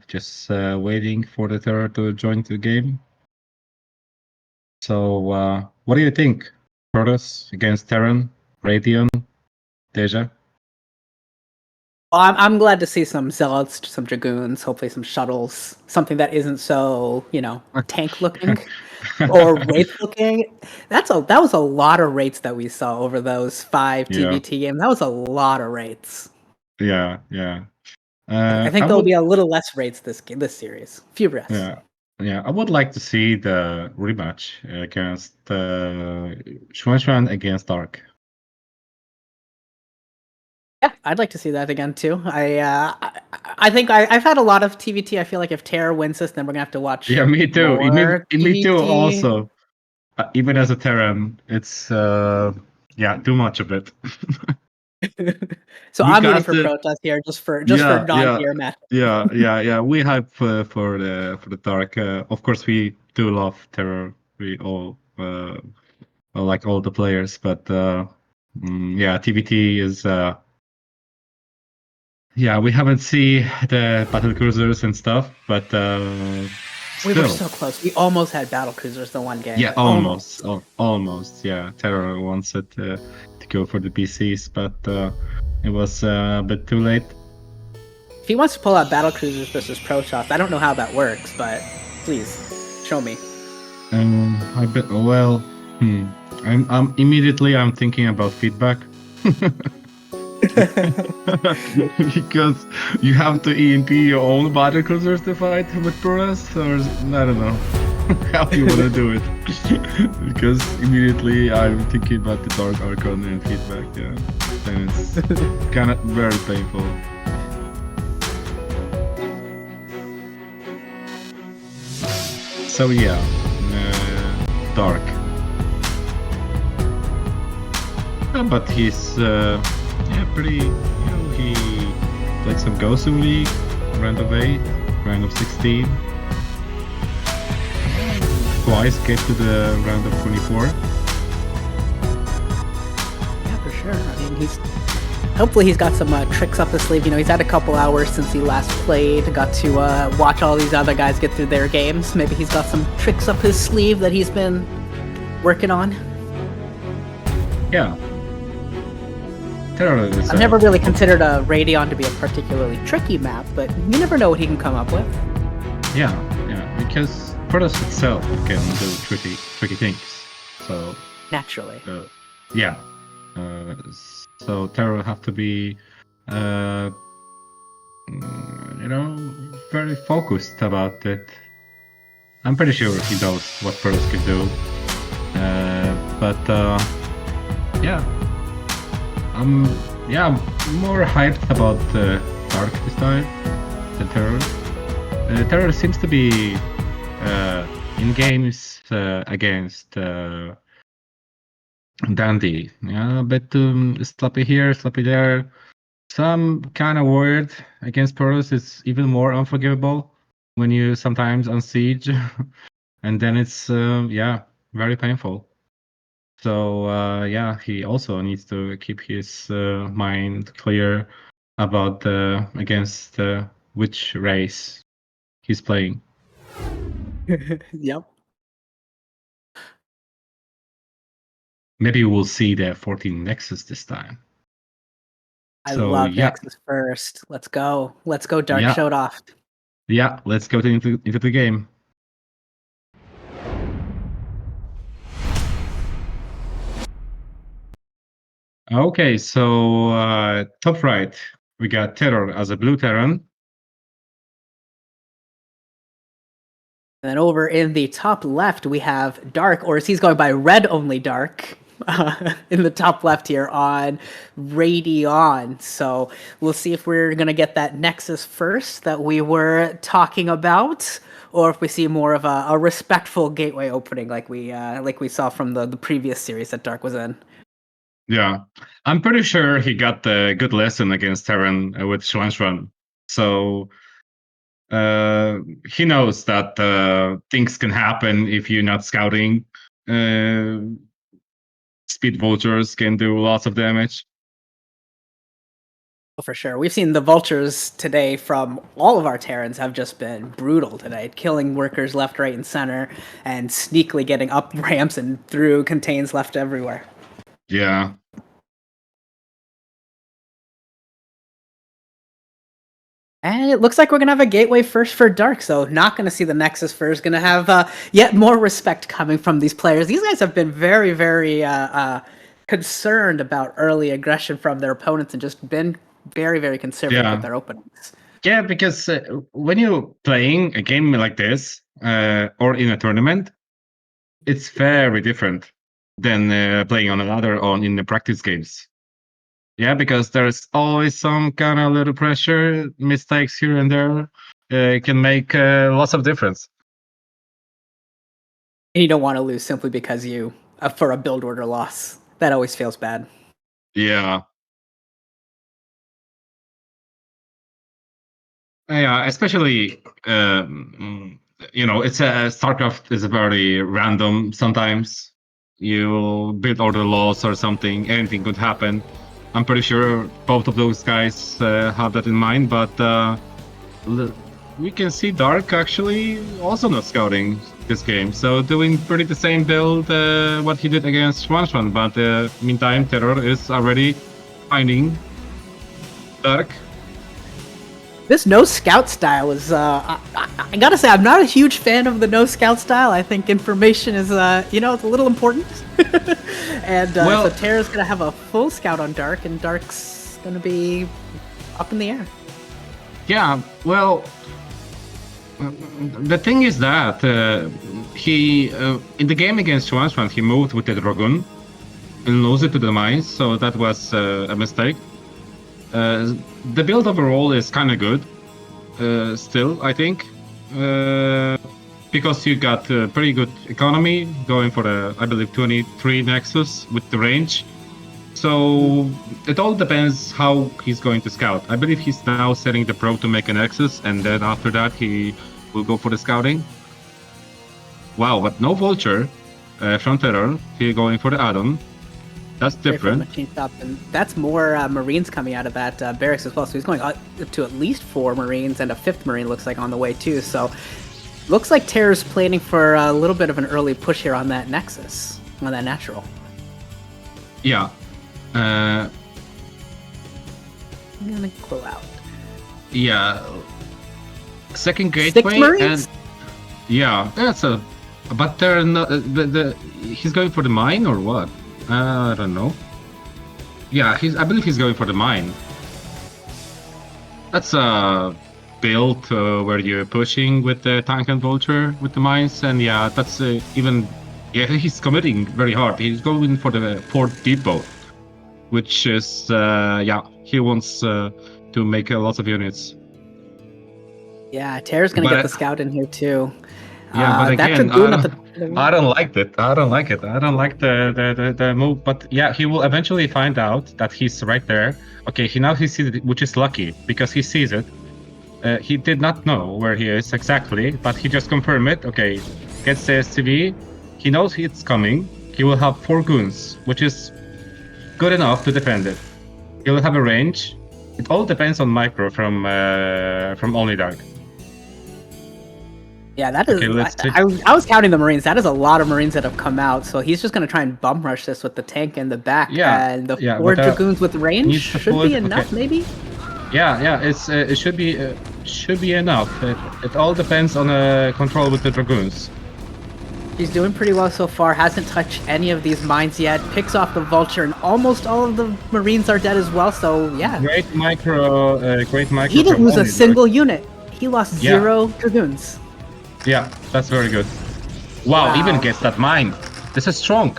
Just waiting for the Terror to join the game. So, what do you think? Protoss against Terran, Radion, Deja? Well, I'm glad to see some zealots, some dragoons, hopefully some shuttles, something that isn't so, tank looking or wraith looking. That was a lot of wraiths that we saw over those 5 Yeah, TVT games. That was a lot of wraiths. yeah, yeah. I think I there'll would, be a little less wraiths this series. Few breaths. yeah, yeah. I would like to see the rematch against XuanXuan against Dark. Yeah, I'd like to see that again too. I think I've had a lot of TVT. I feel like if Terror wins this, then we're gonna have to watch Yeah, me too. more Me too. TVT. Also, even as a Terran, it's yeah, too much of it. So We I'm rooting for casted. Protoss here, just for Yeah, yeah, non-gear match. yeah. We hype for the Dark. Of course, we do love Terror. We all like all the players, but yeah, TBT is yeah. We haven't seen the battle cruisers and stuff, but We were still, so close. We almost had battle cruisers the one game. yeah, almost, Almost. almost. Yeah, Terror wants it to go for the BCs, but it was a bit too late. If he wants to pull out battle cruisers versus Protoss, I don't know how that works, but please show me. I bet. Well, I'm immediately I'm thinking about feedback because you have to EMP your own battle cruisers to fight with Protoss, or I don't know how you want to do it. Because immediately I'm thinking about the Dark Archon and feedback. Yeah, and it's kind of very painful. So yeah, Dark. But he's yeah, pretty. He played some Gosu League, round of 8, round of 16. Twice get to the round of 24. Yeah, for sure. I mean, hopefully he's got some tricks up his sleeve. He's had a couple hours since he last played. Got to watch all these other guys get through their games. Maybe he's got some tricks up his sleeve that he's been working on. Yeah. Terror is, I've never really considered a Radion to be a particularly tricky map, but you never know what he can come up with. Yeah, because Protoss itself can do tricky things. So Naturally. yeah. So Terror have to be, very focused about it. I'm pretty sure he knows what Protoss can do. But yeah. I'm more hyped about Dark this time than Terror. Terror seems to be in games against Dandy. Yeah, a bit sloppy here, sloppy there. Some kind of weird against Protoss. It's even more unforgivable when you sometimes unsiege, and then it's yeah, very painful. So yeah, he also needs to keep his mind clear about against which race he's playing. Yep. Maybe we'll see the 14 Nexus this time. I So love yeah, Nexus first. Let's go. Let's go, Dark. yeah, Show it off. yeah. Let's go into the game. Okay, so top right, we got Terror as a blue Terran. And then over in the top left, we have Dark, or as he's going by Red Only Dark, in the top left here on Radion. So we'll see if we're going to get that Nexus first that we were talking about, or if we see more of a respectful gateway opening like we saw from the previous series that Dark was in. Yeah, I'm pretty sure he got a good lesson against Terran with XuanXuan. So he knows that things can happen if you're not scouting. Speed vultures can do lots of damage. Oh, for sure. We've seen the vultures today from all of our Terrans have just been brutal today, killing workers left, right, and center, and sneakily getting up ramps and through contains left everywhere. Yeah. And it looks like we're going to have a gateway first for Dark, so not going to see the Nexus first. Going to have yet more respect coming from these players. These guys have been very, very concerned about early aggression from their opponents and just been very, very conservative with their openings. Yeah, because when you're playing a game like this, or in a tournament, it's very different than playing on another in the practice games. Yeah, because there's always some kind of little pressure, mistakes here and there can make lots of difference. And you don't want to lose simply because you for a build order loss. That always feels bad. Yeah. Yeah, especially it's StarCraft is very random sometimes. You build order loss or something, anything could happen. I'm pretty sure both of those guys have that in mind, but we can see Dark actually also not scouting this game, so doing pretty the same build what he did against XuanXuan, but meantime TerrOr is already finding Dark. This no scout style is, I gotta say, I'm not a huge fan of the no scout style. I think information is, it's a little important. And so Terra's gonna have a full scout on Dark, and Dark's gonna be up in the air. Yeah, well, the thing is that he, in the game against XuanXuan, he moved with the Dragoon and lost it to the mines, so that was a mistake. The build overall is kind of good, still, I think, because you got pretty good economy going for the, I believe, 23 Nexus with the range. So it all depends how he's going to scout. I believe he's now setting the Pro to make a Nexus, and then after that he will go for the scouting. Wow, but no Vulture from TerrOr. He's going for the add-on. That's different. And that's more Marines coming out of that barracks as well. So he's going up to at least 4 Marines, and a 5th Marine looks like on the way too. So looks like TerrOr's planning for a little bit of an early push here on that Nexus, on that natural. Yeah. I'm gonna go out. Yeah. Second gateway. 6 Marines? And yeah, that's a. But they're not. He's going for the mine or what? I don't know. Yeah, I believe he's going for the mine. That's a build where you're pushing with the tank and vulture with the mines, and yeah, that's even. Yeah, he's committing very hard. He's going for the fourth depot, which is he wants to make lots of units. Yeah, TerrOr's gonna get the scout in here too. Yeah, but again, I don't like it. I don't like it. I don't like the move. But yeah, he will eventually find out that he's right there. Okay, he sees it, which is lucky because he sees it. He did not know where he is exactly, but he just confirmed it. Okay, gets the SCV. He knows it's coming. He will have 4 goons, which is good enough to defend it. He will have a range. It all depends on micro from OnlyDark. Yeah, that is. Okay, I was counting the Marines. That is a lot of Marines that have come out. So he's just going to try and bum rush this with the tank in the back. Yeah, and the 4 Dragoons with range should be enough, maybe. Yeah, it should be enough. It all depends on control with the Dragoons. He's doing pretty well so far. Hasn't touched any of these mines yet. Picks off the Vulture, and almost all of the Marines are dead as well. So yeah, great micro. He didn't lose a single unit. He lost 0 Dragoons. Yeah, that's very good. Wow, even gets that mine. This is strong.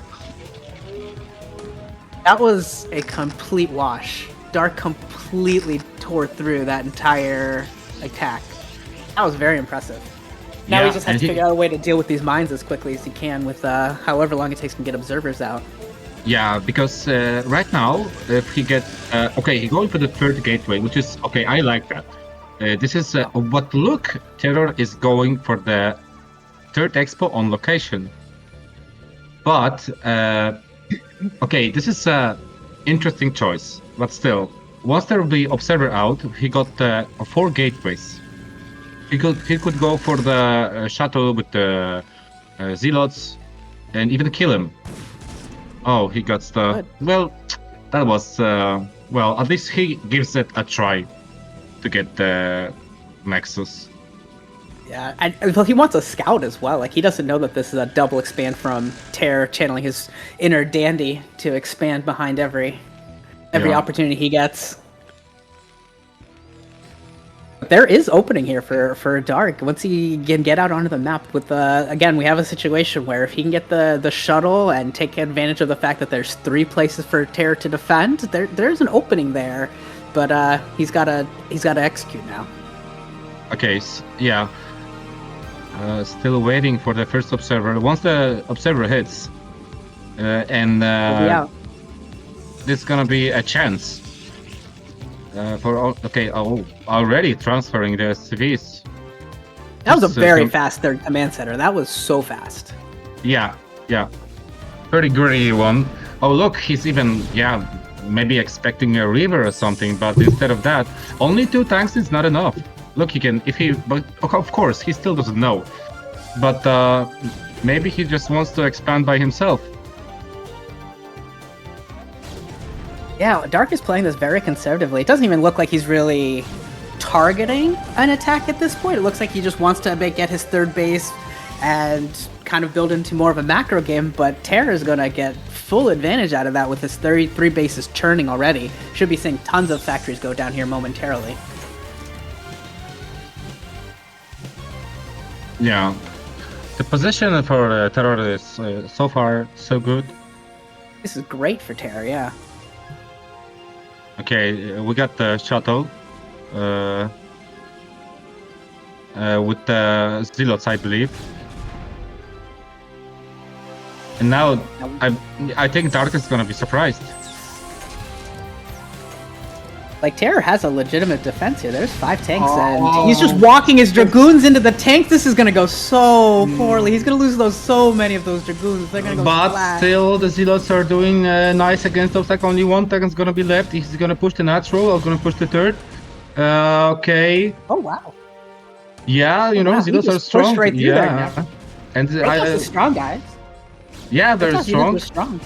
That was a complete wash. Dark completely tore through that entire attack. That was very impressive. Now he just has to figure out a way to deal with these mines as quickly as he can with however long it takes him to get observers out. Yeah, because right now, if he gets... he's going for the 3rd gateway, which is... Okay, I like that. This is but look, TerrOr is going for the 3rd expo on location. But okay, this is a interesting choice. But still, once there will be observer out, he got 4 gateways. He could go for the shuttle with the zealots and even kill him. Oh, he got the... Well, that was... well, at least he gives it a try to get the Nexus. Yeah, and well, he wants a scout as well. Like, he doesn't know that this is a double expand from Terror channeling his inner dandy to expand behind every opportunity he gets. But there is opening here for Dark once he can get out onto the map. With again, we have a situation where if he can get the shuttle and take advantage of the fact that there's 3 places for Terror to defend, there's an opening there. But he's gotta execute now. Okay, yeah. Still waiting for the first observer. Once the observer hits, this is gonna be a chance for already transferring the CVs. That was a very fast third command center. That was so fast. Yeah, pretty greedy one. Oh look, he's even maybe expecting a river or something, but instead of that, only 2 tanks is not enough. Look, he can, but of course, he still doesn't know. But maybe he just wants to expand by himself. Yeah, Dark is playing this very conservatively. It doesn't even look like he's really targeting an attack at this point. It looks like he just wants to get his 3rd base and kind of build into more of a macro game, but Terror is going to get full advantage out of that with his 33 bases churning already. Should be seeing tons of factories go down here momentarily. Yeah, the position for Terror is so far so good. This is great for Terror, yeah. Okay, we got the shuttle with the zealots, I believe. And now I think Dark is gonna be surprised. Like, Terror has a legitimate defense here. There's 5 tanks, and he's just walking his Dragoons into the tanks. This is going to go so poorly. He's going to lose so many of those Dragoons. They're going to go flat. Still, the Zealots are doing nice against those. Like, only 1 tank is going to be left. He's going to push the natural. I'm going to push the 3rd. Okay. Oh, wow. Yeah, you know, Zealots are strong. Pushed right through there now. And they're strong, guys. Yeah, they're strong.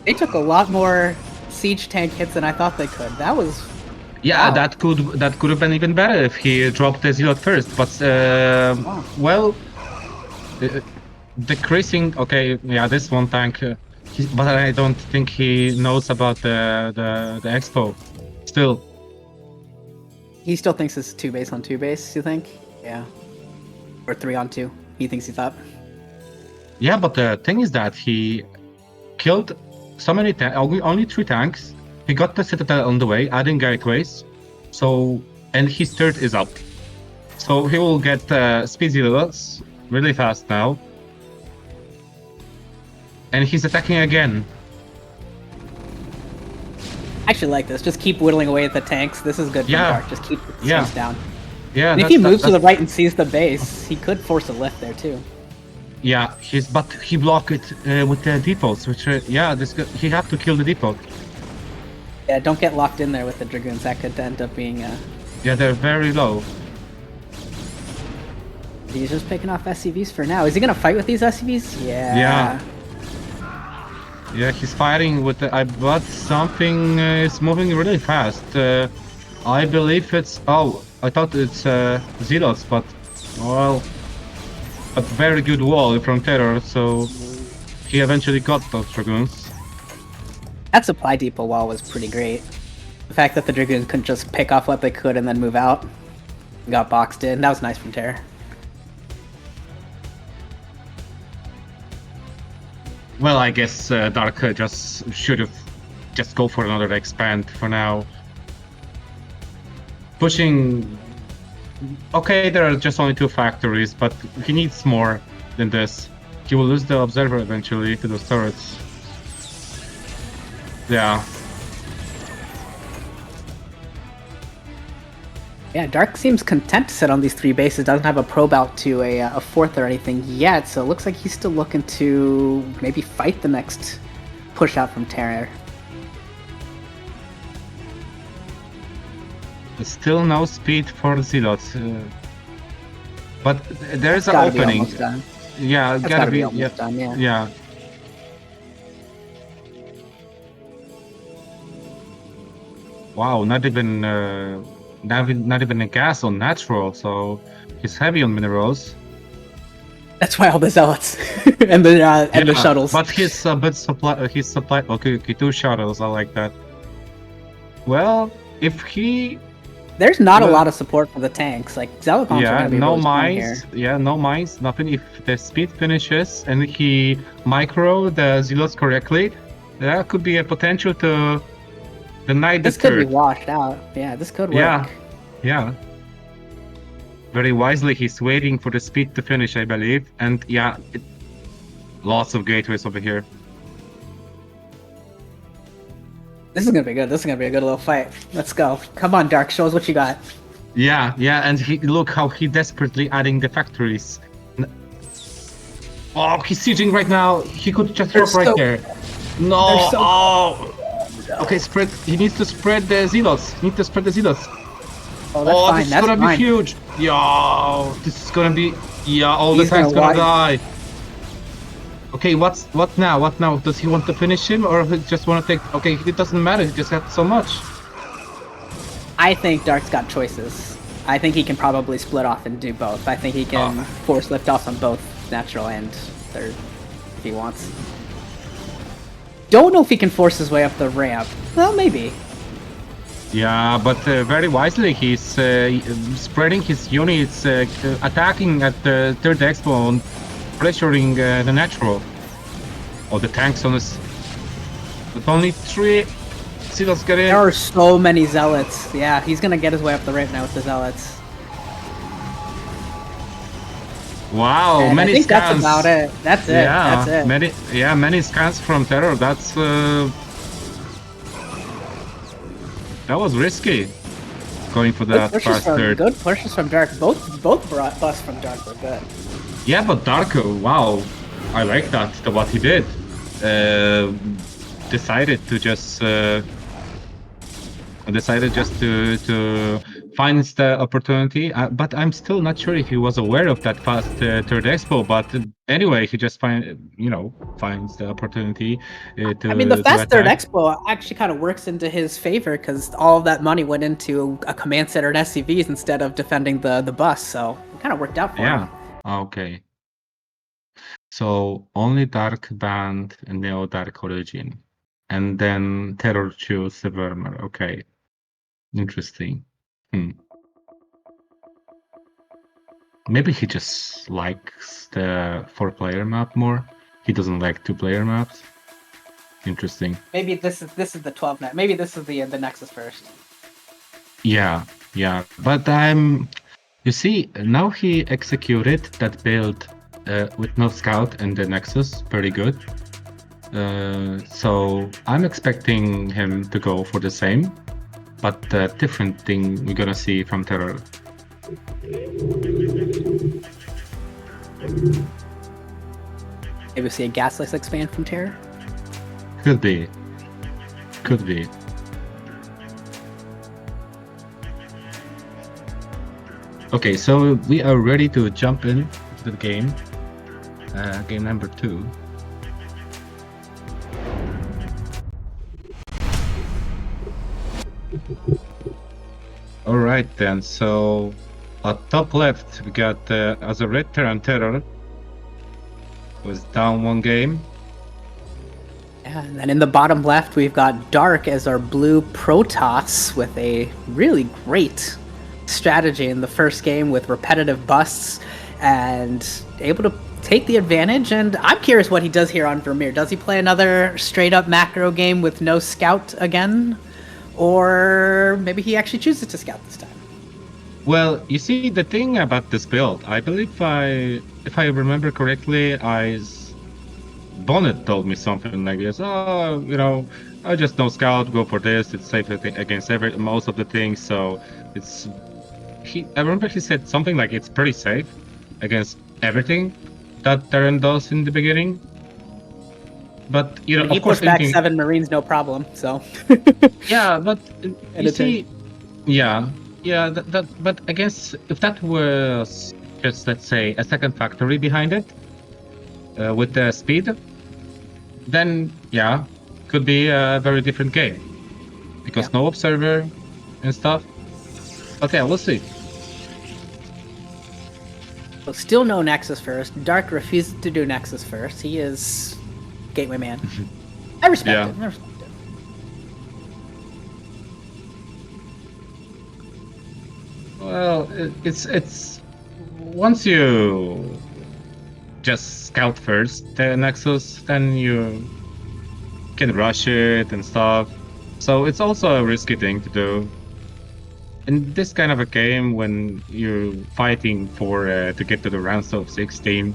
They took a lot more siege tank hits than I thought they could. That was... Yeah, wow. that could have been even better if he dropped the Zealot first, but well, decreasing. Okay, yeah, this 1 tank, but I don't think he knows about the expo. Still, he still thinks it's 2 base on 2 base. You think? Yeah, or 3 on 2. He thinks he's up. Yeah, but the thing is that he killed so many only 3 tanks. He got the citadel on the way, adding gateways. So, and his 3rd is up. So he will get speed zealots really fast now. And he's attacking again. I actually like this. Just keep whittling away at the tanks. This is good for Dark. Just keep the tanks down. Yeah. And if he moves to the right and sees the base, he could force a lift there too. Yeah, but he blocked it with the depots, which he have to kill the depot. Yeah, don't get locked in there with the Dragoons. That could end up being Yeah, they're very low. He's just picking off SCVs for now. Is he gonna fight with these SCVs? Yeah. Yeah, he's fighting with the... but something is moving really fast. I believe it's... Oh, I thought it's Zealots, but... Well... A very good wall from Terror, so he eventually got those Dragoons. That supply depot wall was pretty great. The fact that the Dragoons couldn't just pick off what they could and then move out. Got boxed in. That was nice from Terror. Well, I guess Dark just should have just go for another expand for now. Pushing... Okay, there are just only 2 factories, but he needs more than this. He will lose the observer eventually to those turrets. Yeah. Yeah, Dark seems content to sit on these 3 bases. Doesn't have a probe out to a 4th or anything yet, so it looks like he's still looking to maybe fight the next push out from Terror. Still no speed for Zealots. But there's an Gotta be opening. almost done. Yeah, That's gotta be. almost done, yeah. Yeah. Wow, not even a gas on natural, so he's heavy on minerals. That's why all the zealots and the shuttles. But his supply. Okay, 2 shuttles. I like that. Well, if he. There's not a lot of support for the tanks. Like zealot bombs are gonna be no really strong mines. here. Yeah, no mines. Nothing. If the speed finishes and he micro the zealots correctly, that could be a potential to deny the This could be third. washed out. Yeah, this could work. Yeah. Very wisely, he's waiting for the speed to finish, I believe. And yeah, lots of gateways over here. This is gonna be good. This is gonna be a good little fight. Let's go. Come on, Dark. Show us what you got. Yeah, and look how he desperately adding the factories. Oh, he's sieging right now. He could just drop right there. No. Okay, spread. He needs to spread the zealots. He needs to spread the zealots. Oh, that's fine. This is That's gonna fine. be huge. Yo, this is gonna be. Yeah, all the He's tanks gonna gonna die. Okay, what now? What now? Does he want to finish him, or he just want to take? Okay, it doesn't matter. He just had so much. I think Dark's got choices. I think he can probably split off and do both. I think he can force lift off on both natural and third if he wants. Don't know if he can force his way up the ramp. Well, maybe. Yeah, but very wisely, he's spreading his units, attacking at the third expo and pressuring the natural. Or the tanks on us. But only 3 zealots get in. There are so many zealots. Yeah, he's gonna get his way up the ramp now with the zealots. Wow, And many I think scans. that's about it. That's it. Yeah, That's it. many scans from TerrOr. That was risky. Going for that fast third. Good pushes from Dark. Both busts from Dark were good. Yeah, but Darko, wow, I like that. What he did. Decided just to find the opportunity, but I'm still not sure if he was aware of that fast third expo. But anyway, he just finds the opportunity to. I mean, the fast third attack. expo actually kind of works into his favor because all of that money went into a command center and SCVs instead of defending the bus. So it kind of worked out for him. Yeah. Okay. So only Dark Band and Neo Dark Origin, and then TerrOr choose the Vermeer. Okay. Interesting. Maybe he just likes the 4-player map more. He doesn't like 2-player maps. Interesting. Maybe this is the 12 net. Maybe this is the Nexus first. Yeah. But you see, now he executed that build with no scout and the Nexus. Very good. So I'm expecting him to go for the same. But the different thing we're gonna see from TerrOr. Maybe we'll see a gasless expand from TerrOr. Could be. Okay, so we are ready to jump into the game. Game number 2. Alright then, so at top left we got Azoretta and TerrOr. Was down 1 game. Yeah, and then in the bottom left, we've got Dark as our blue Protoss with a really great strategy in the first game with repetitive busts and able to take the advantage. And I'm curious what he does here on Vermeer. Does he play another straight up macro game with no scout again? Or maybe he actually chooses to scout this time? Well, you see, the thing about this build, I believe if I remember correctly, Bonnet told me something like this. Oh, I just no scout, go for this. It's safe against most of the things. So I remember he said something like it's pretty safe against everything that Terran does in the beginning. But he of course, pushed back 7 Marines, no problem. So yeah, but you see, yeah. Yeah, but I guess if that was just, let's say, a second factory behind it, with the speed, then yeah, could be a very different game. Because Yeah. no observer and stuff. But yeah, we'll see. So still no Nexus first. Dark refuses to do Nexus first. He is gateway man. I respect Yeah. it. I respect it. Well, it's once you just scout first the Nexus, then you can rush it and stuff. So it's also a risky thing to do. In this kind of a game, when you're fighting for to get to the rounds of 16,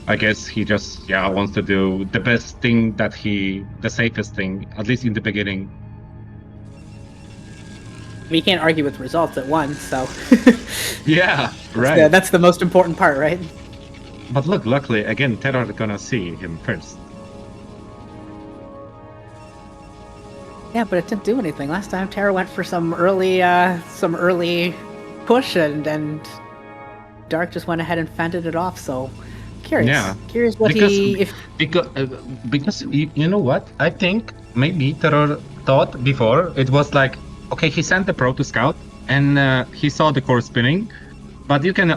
I guess he just wants to do the best thing the safest thing, at least in the beginning. We can't argue with results at once, so Yeah, right. that's the most important part, right? But look, luckily, again, TerrOr gonna see him first. Yeah, but it didn't do anything. Last time TerrOr went for some early push, and Dark just went ahead and fended it off. So curious, curious what because you know what? I think maybe TerrOr thought before it was like, okay, he sent the pro to scout and he saw the core spinning, but you can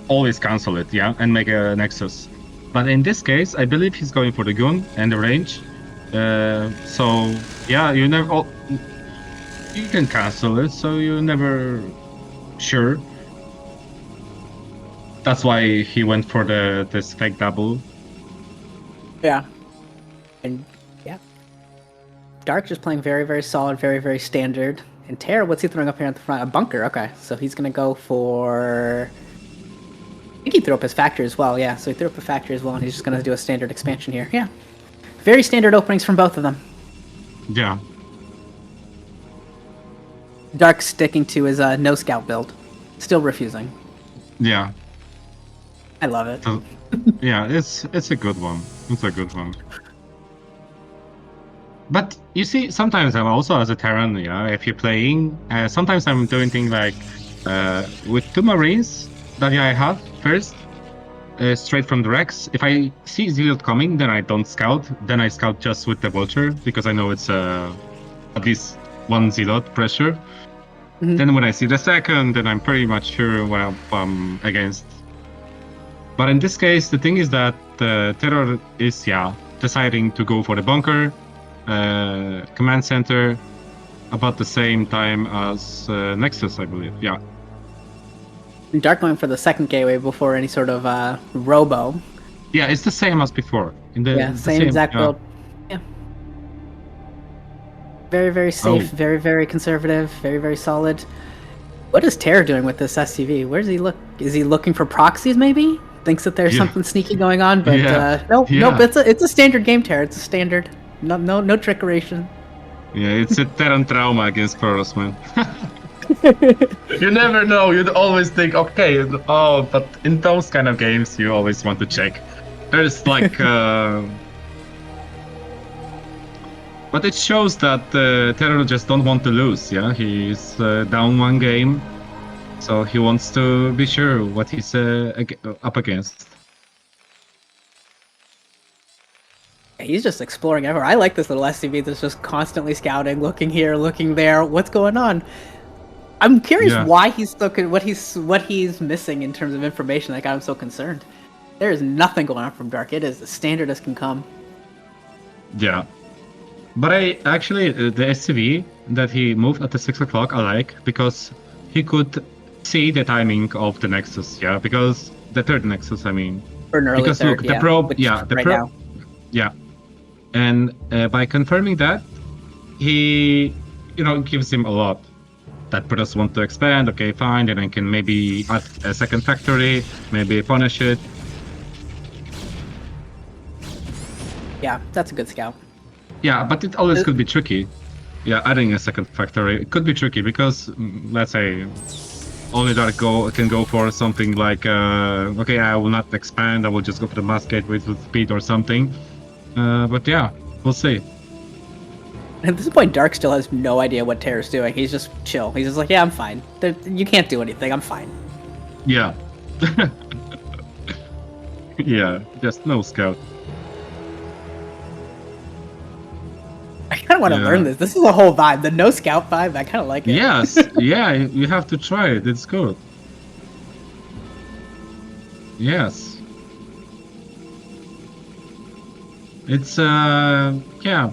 always cancel it, and make a nexus. But in this case, I believe he's going for the gun and the range. So yeah, you never you can cancel it, so you're never sure. That's why he went for this fake double. Yeah, and yeah, Dark just playing very, very solid, very, very standard. And TerrOr, what's he throwing up here at the front? A bunker. Okay, so he's gonna go for. I think he threw up his factory as well. Yeah, so he threw up a factory as well, and he's just gonna do a standard expansion here. Yeah, very standard openings from both of them. Yeah. Dark sticking to his no scout build, still refusing. Yeah. I love it. So, yeah, it's a good one. It's a good one. But you see, sometimes I'm also as a Terran, if you're playing, sometimes I'm doing things like with 2 Marines that I have first, straight from the Rex. If I see Zealot coming, then I don't scout. Then I scout just with the Vulture, because I know it's at least 1 Zealot pressure. Mm-hmm. Then when I see the second, then I'm pretty much sure what I'm against. But in this case, the thing is that TerrOr is, deciding to go for the bunker, command center, about the same time as Nexus, I believe. Yeah. Dark going for the second gateway before any sort of robo. Yeah, it's the same as before. Same exact build. Yeah. Very, very safe, very, very conservative, very, very solid. What is TerrOr doing with this SCV? Where does he look? Is he looking for proxies, maybe? Thinks that there's something sneaky going on, but nope, it's a standard game TerrOr. It's a standard. No trickeration. Yeah, it's a Terran trauma against Pros, man. You never know. You'd always think, okay, but in those kind of games, you always want to check. There's like, but it shows that TerrOr just don't want to lose. Yeah, he's down 1 game, so he wants to be sure what he's up against. He's just exploring everywhere. I like this little SCV that's just constantly scouting, looking here, looking there. What's going on? I'm curious why he's so what he's missing in terms of information that got him so concerned. There is nothing going on from Dark. It is as standard as can come. Yeah, but I actually the SCV that he moved at the 6 o'clock I like, because he could see the timing of the Nexus. Yeah, because the third Nexus, I mean. For an early because third, look, the probe, the probe, and by confirming that, he, gives him a lot. That Protoss want to expand, okay, fine, then I can maybe add a second factory, maybe punish it. Yeah, that's a good scout. Yeah, but it always could be tricky. Yeah, adding a second factory, it could be tricky because, let's say, OnlyDark can go for something like, okay, I will not expand, I will just go for the mass gateway with speed or something. But yeah, we'll see. At this point, Dark still has no idea what TerrOr's doing. He's just chill. He's just like, yeah, I'm fine. You can't do anything. I'm fine. Yeah. Yeah, just no scout. I kind of want to learn this. This is a whole vibe. The no scout vibe. I kind of like it. Yes, yeah, you have to try it. It's good. Yes. It's yeah.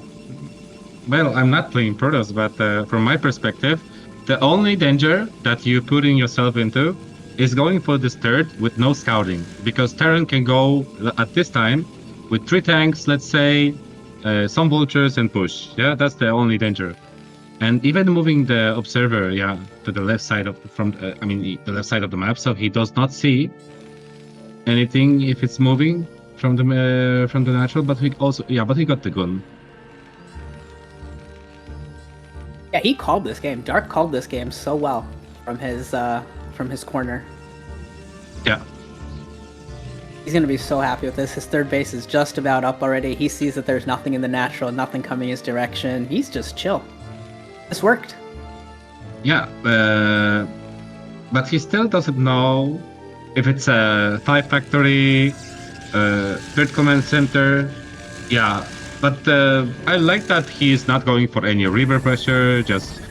Well, I'm not playing Protoss, but from my perspective, the only danger that you're putting yourself into is going for this third with no scouting, because Terran can go at this time with 3 tanks, let's say, some vultures and push. Yeah, that's the only danger. And even moving the observer, yeah, to the left side of the left side of the map, so he does not see anything if it's moving from the natural. But he also, yeah, but he got the gun. Yeah, he called this game. Dark called this game so well from his corner. Yeah. He's gonna be so happy with this. His third base is just about up already. He sees that there's nothing in the natural, nothing coming his direction. He's just chill. This worked. Yeah, but he still doesn't know if it's a 5 factory, third command center. Yeah, but I like that he's not going for any river pressure. Just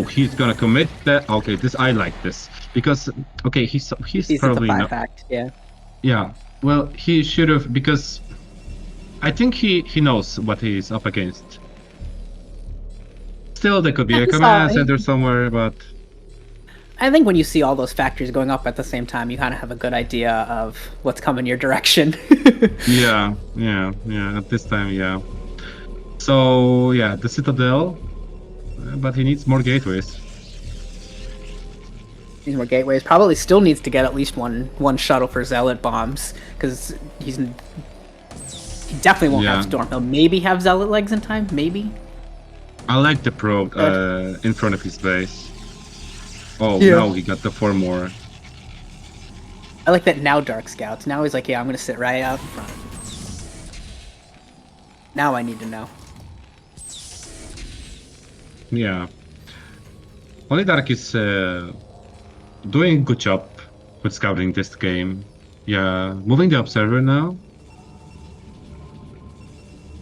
he's gonna commit that. Okay, I like this because he's probably not. Fact, yeah. Yeah, well, he should have, because I think he knows what he's up against. Still, there could be a command center somewhere, but I think when you see all those factories going up at the same time, you kind of have a good idea of what's coming your direction. yeah. At this time, yeah. So yeah, the Citadel, but he needs more gateways. Needs more gateways. Probably still needs to get at least one shuttle for Zealot bombs, because he definitely won't have Storm. He'll maybe have Zealot legs in time, maybe. I like the probe in front of his base. Now he got the 4 more. I like that now Dark Scouts. Now he's like, yeah, I'm gonna sit right out in front. Now I need to know. Yeah. OnlyDark is doing a good job with scouting this game. Yeah, moving the observer now.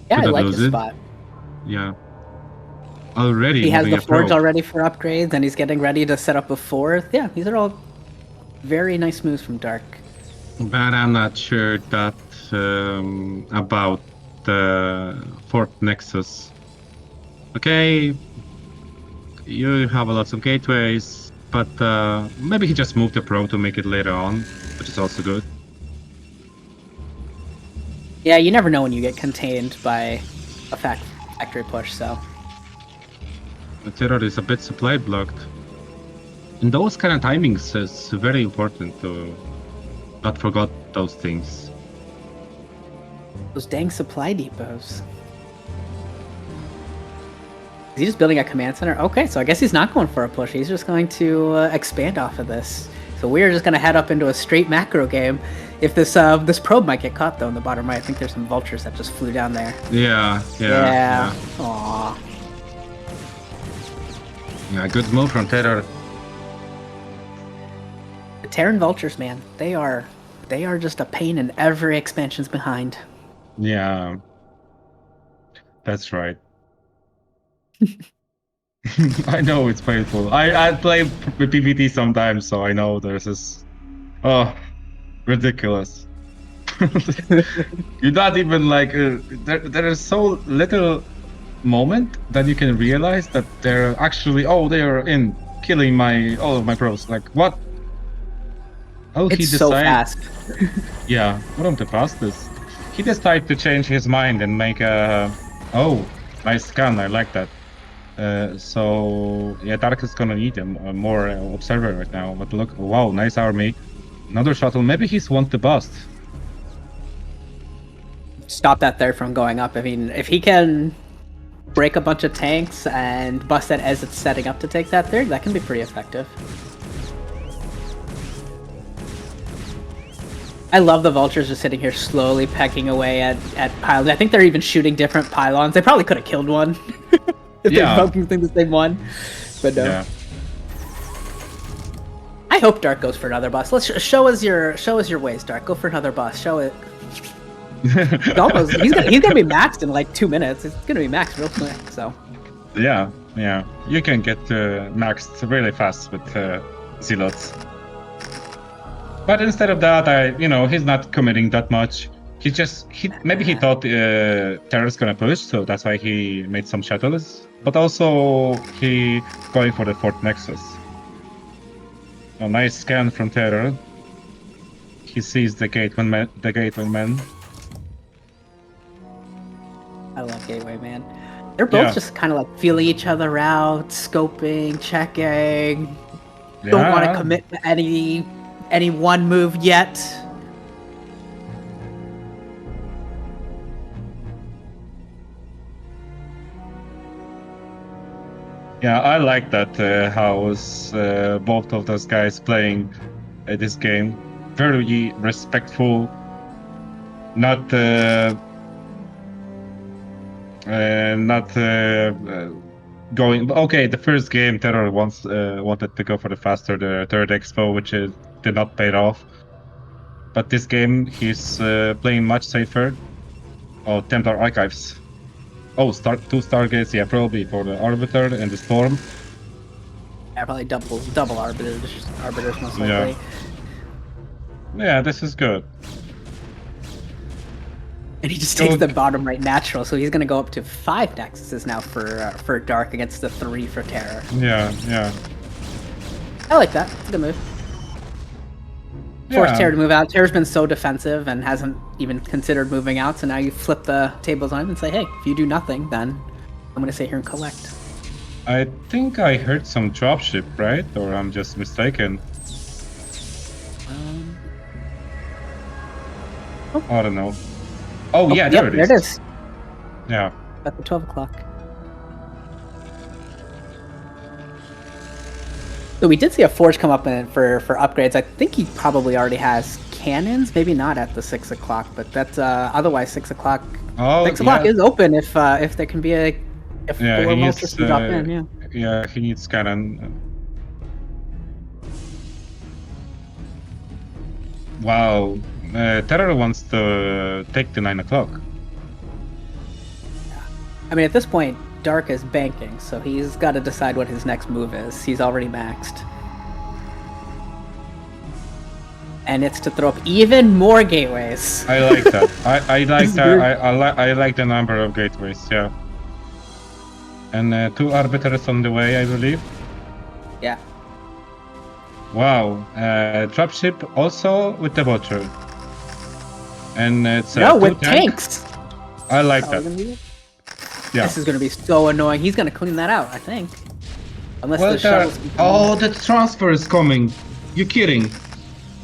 Yeah, I like his spot. Yeah. Already he has the forge already for upgrades, and he's getting ready to set up a 4th. Yeah, these are all very nice moves from Dark. But I'm not sure that about the 4th Nexus. Okay, you have lots of gateways, but maybe he just moved the probe to make it later on, which is also good. Yeah, you never know when you get contained by a factory push, so. The TerrOr is a bit supply blocked. In those kind of timings, it's very important to not forget those things. Those dang supply depots. Is he just building a command center? Okay, so I guess he's not going for a push. He's just going to expand off of this. So we're just going to head up into a straight macro game. If this probe might get caught, though, in the bottom right. I think there's some vultures that just flew down there. Yeah. Aww. Yeah, good move from TerrOr. The Terran vultures, man, they are just a pain in every expansion's behind. Yeah, that's right. I know it's painful. I play PvT sometimes, so I know there's this. Ridiculous. You're not even like there is so little moment that you can realize that they're actually they are in killing all of my pros. Like what? It's so fast. Yeah, one of the fastest. He decided to change his mind and make a nice gun. I like that. So yeah, Dark is gonna need a more observer right now. But look, wow, nice army. Another shuttle. Maybe he's want to bust. Stop that third from going up. I mean, if he can break a bunch of tanks and bust it as it's setting up to take that third, that can be pretty effective. I love the vultures just sitting here slowly pecking away at pylons. I think they're even shooting different pylons. They probably could have killed one. if Yeah. they're both think the same one. But no. Yeah. I hope Dark goes for another boss. Let's show us your ways, Dark. Go for another boss. Show it. He's gonna be maxed in like 2 minutes. It's gonna be maxed real quick. So. Yeah, yeah. You can get maxed really fast with Zealots. But instead of that, he's not committing that much. Maybe he thought Terror's gonna push, so that's why he made some shuttles. But also he going for the 4th Nexus. A nice scan from Terror. He sees the gateway man. I love Gateway Man. They're both just kind of like feeling each other out, scoping, checking. Don't want to commit to any one move yet. Yeah, I like that how both of those guys playing this game. Very respectful, not going. Okay, the first game TerrOr wanted to go for the faster, the 3rd expo, which did not pay off. But this game he's playing much safer. Oh, Templar Archives. Oh, 2 Stargates, yeah, probably for the Arbiter and the Storm. Yeah, probably double arbiters most likely. Yeah. Yeah, this is good. And he just takes the bottom right natural, so he's gonna go up to 5 Nexuses now for Dark against the 3 for Terror. Yeah, yeah. I like that. It's a good move. Force Terror to move out. Terror's been so defensive and hasn't even considered moving out, so now you flip the tables on him and say, hey, if you do nothing, then I'm going to sit here and collect. I think I heard some dropship, right? Or I'm just mistaken. I don't know. Oh, yeah, there it is. There it is. Yeah. At the 12 o'clock. So we did see a Forge come up for upgrades. I think he probably already has cannons. Maybe not at the 6 o'clock, but that's otherwise 6 o'clock. Oh, 6 o'clock is open if there can be if 4 vultures can drop in. Yeah. Yeah, he needs cannon. Wow, Terror wants to take the 9 o'clock. I mean, at this point, Dark is banking, so he's got to decide what his next move is. He's already maxed. And it's to throw up even more gateways. I like that. I like that. I like the number of gateways, yeah. And 2 arbiters on the way, I believe. Yeah. Wow. Dropship also with the Vulture. And it's with tanks. I like that. Yeah. This is going to be so annoying. He's going to clean that out, I think. Unless the shuttles... Oh, the transfer is coming. You're kidding.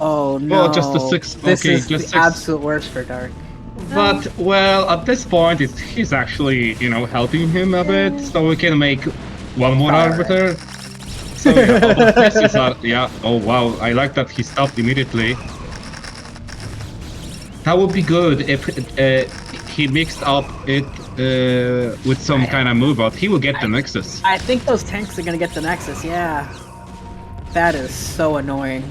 Oh, no. Oh, just the 6. This okay, is just the 6. absolute worst for Dark. But, well, at this point, he's actually, helping him a bit, so we can make one more arbiter. So, yeah, this is oh, wow, I like that he stopped immediately. That would be good if he mixed up it with some kind of move out. He will get the Nexus. I think those tanks are going to get the Nexus, yeah. That is so annoying.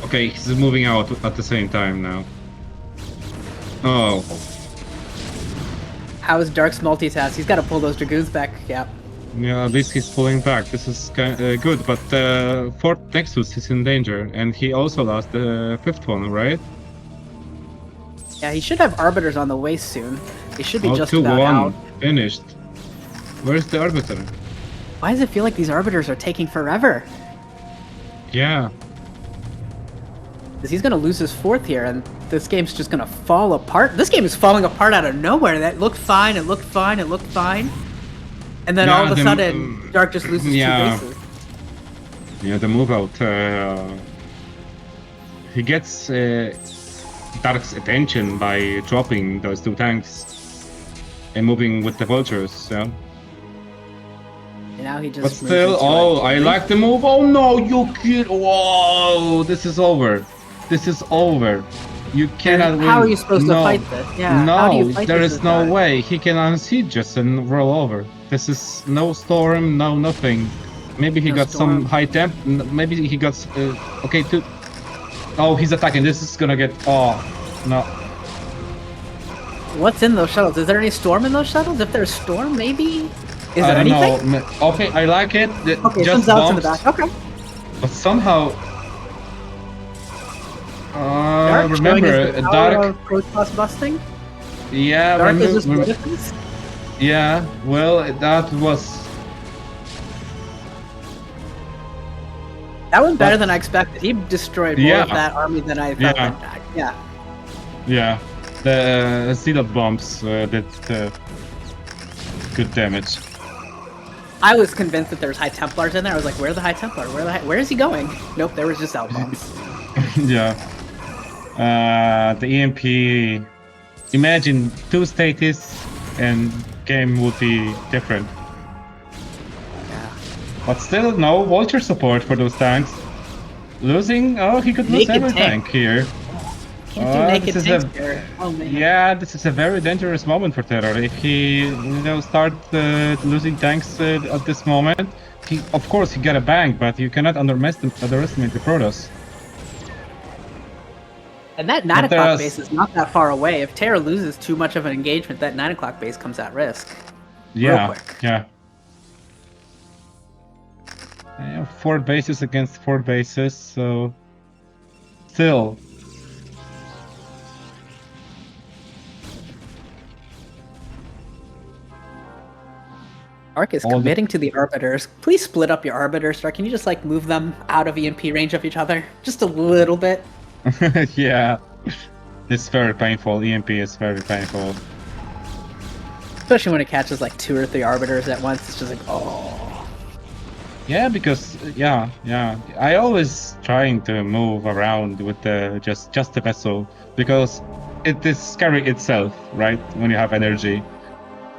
Okay, he's moving out at the same time now. Oh. How is Dark's multitask? He's got to pull those Dragoons back, yeah. Yeah, at least he's pulling back. This is good, but 4th Nexus is in danger, and he also lost the 5th one, right? Yeah, he should have Arbiters on the way soon. They should be just 2-1, about out. Finished. Where's the Arbiter? Why does it feel like these Arbiters are taking forever? Yeah. Because he's going to lose his 4th here, and this game's just going to fall apart. This game is falling apart out of nowhere. That looked fine, it looked fine, it looked fine. And then all of a sudden, Dark just loses 2 bases. Yeah, the move out. He gets Dark's attention by dropping those 2 tanks and moving with the vultures, yeah. And now he just but still, I like the move. Oh no, you kid! Whoa, this is over. This is over. You cannot win. How are you supposed to fight this? Yeah. How do you No, fight there this is with no Dark? way. He can unseat just and roll over. This is no storm, no nothing. Maybe he No got storm. some high temp. Maybe he got. Okay, two. Oh, he's attacking. This is gonna get. Oh, no. What's in those shuttles? Is there any storm in those shuttles? If there's storm, maybe. Is I there don't anything? know. Okay, I like it. Okay, Just some zealots in the bombs. back. Okay. But somehow. Dark showing Remember, us the power Dark. of cross busting. Yeah, Dark is remember. just good at this. Yeah, well, that was. That was better than I expected. He destroyed more Yeah. of that army than I thought. Yeah. Yeah. Yeah, the zealot bombs did good damage. I was convinced that there's High Templars in there. I was like, where's the High Templar? Where is he going? Nope, there was just outbombs. Yeah. The EMP. Imagine 2 status and game would be different. Yeah. But still, no vulture support for those tanks. Losing? Oh, he could lose Naked every tank. tank here. Can't do naked this is tanks a- there. Oh man. Yeah, this is a very dangerous moment for TerrOr. If he, start losing tanks at this moment, of course he got a bank, but you cannot underestimate the Protoss. And that 9 But there o'clock are- base is not that far away. If Terra loses too much of an engagement, that 9 o'clock base comes at risk. Yeah, quick. yeah. 4 bases against 4 bases, so still. Ark is All the- committing to the Arbiters. Please split up your Arbiters, Stark. Can you just like move them out of EMP range of each other? Just a little bit. Yeah, it's very painful. EMP is very painful. Especially when it catches like 2 or 3 Arbiters at once. It's just like, oh. Yeah, because yeah, I always trying to move around with the just the vessel because it is scary itself, right? When you have energy,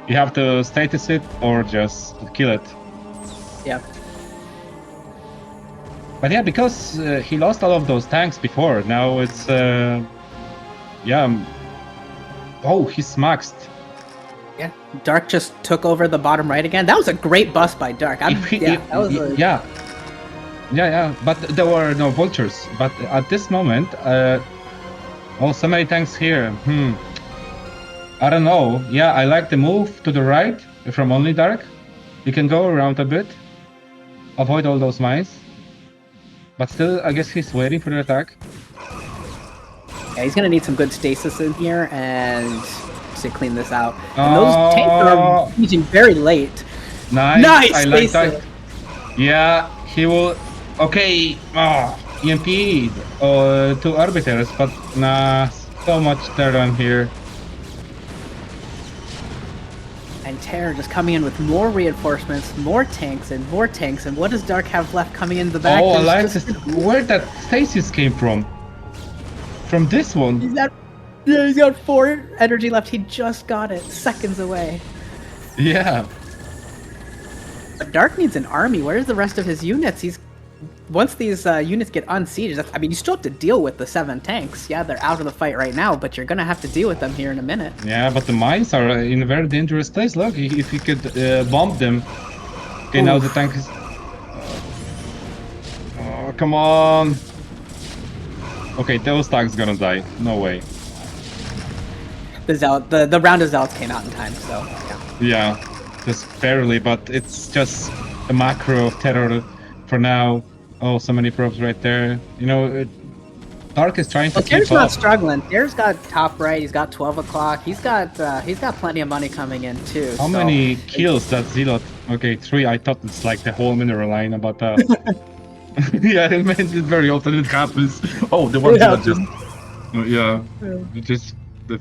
you have to status it or just kill it. Yeah. But yeah, because he lost all of those tanks before, now it's yeah. Oh, he's maxed. Yeah. Dark just took over the bottom right again. That was a great bust by Dark. That was a... Yeah. But there were no vultures. But at this moment, oh, so many tanks here. I don't know. Yeah, I like the move to the right from OnlyDark. You can go around a bit, avoid all those mines. But still, I guess he's waiting for the attack. Yeah, he's gonna need some good stasis in here and to clean this out. And those tanks are reaching very late. Nice. I like stasis. that. Yeah, he will. Okay. EMP 2 arbiters, but nah, so much Terran here. And Terror just coming in with more reinforcements, more tanks, and more tanks. And what does Dark have left coming into the back? Oh, I like There's this. Where that stasis came from? From this one. He's got 4 energy left. He just got it seconds away. Yeah. But Dark needs an army. Where's the rest of his units? Once these units get unsieged, I mean, you still have to deal with the 7 tanks. Yeah, they're out of the fight right now, but you're gonna have to deal with them here in a minute. Yeah, but the mines are in a very dangerous place. Look, if he could bomb them. Okay, now the tank is. Oh, come on. Okay, those tanks gonna die. No way. The round of zealots came out in time, so yeah. Yeah, just barely, but it's just a macro of TerrOr for now. Oh, so many probes right there. Dark is trying to Well, keep Terror's up. not struggling. Terror's got top right. He's got 12 o'clock. He's got plenty of money coming in too. How many kills that Zealot? Okay, 3. I thought it's like the whole mineral line, but yeah, it very often it happens. Oh, the one that just just the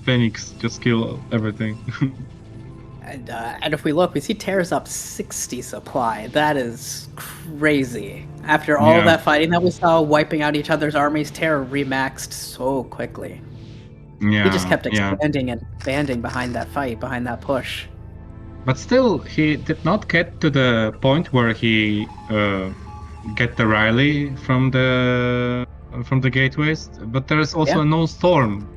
Phoenix just kill everything. And if we look, we see Terror's up 60 supply. That is crazy. After all of that fighting that we saw, wiping out each other's armies, Terror remaxed so quickly. Yeah, He just kept expanding and expanding behind that fight, behind that push. But still, he did not get to the point where he get the rally from the from the gateways, but there is also Yeah. a known storm.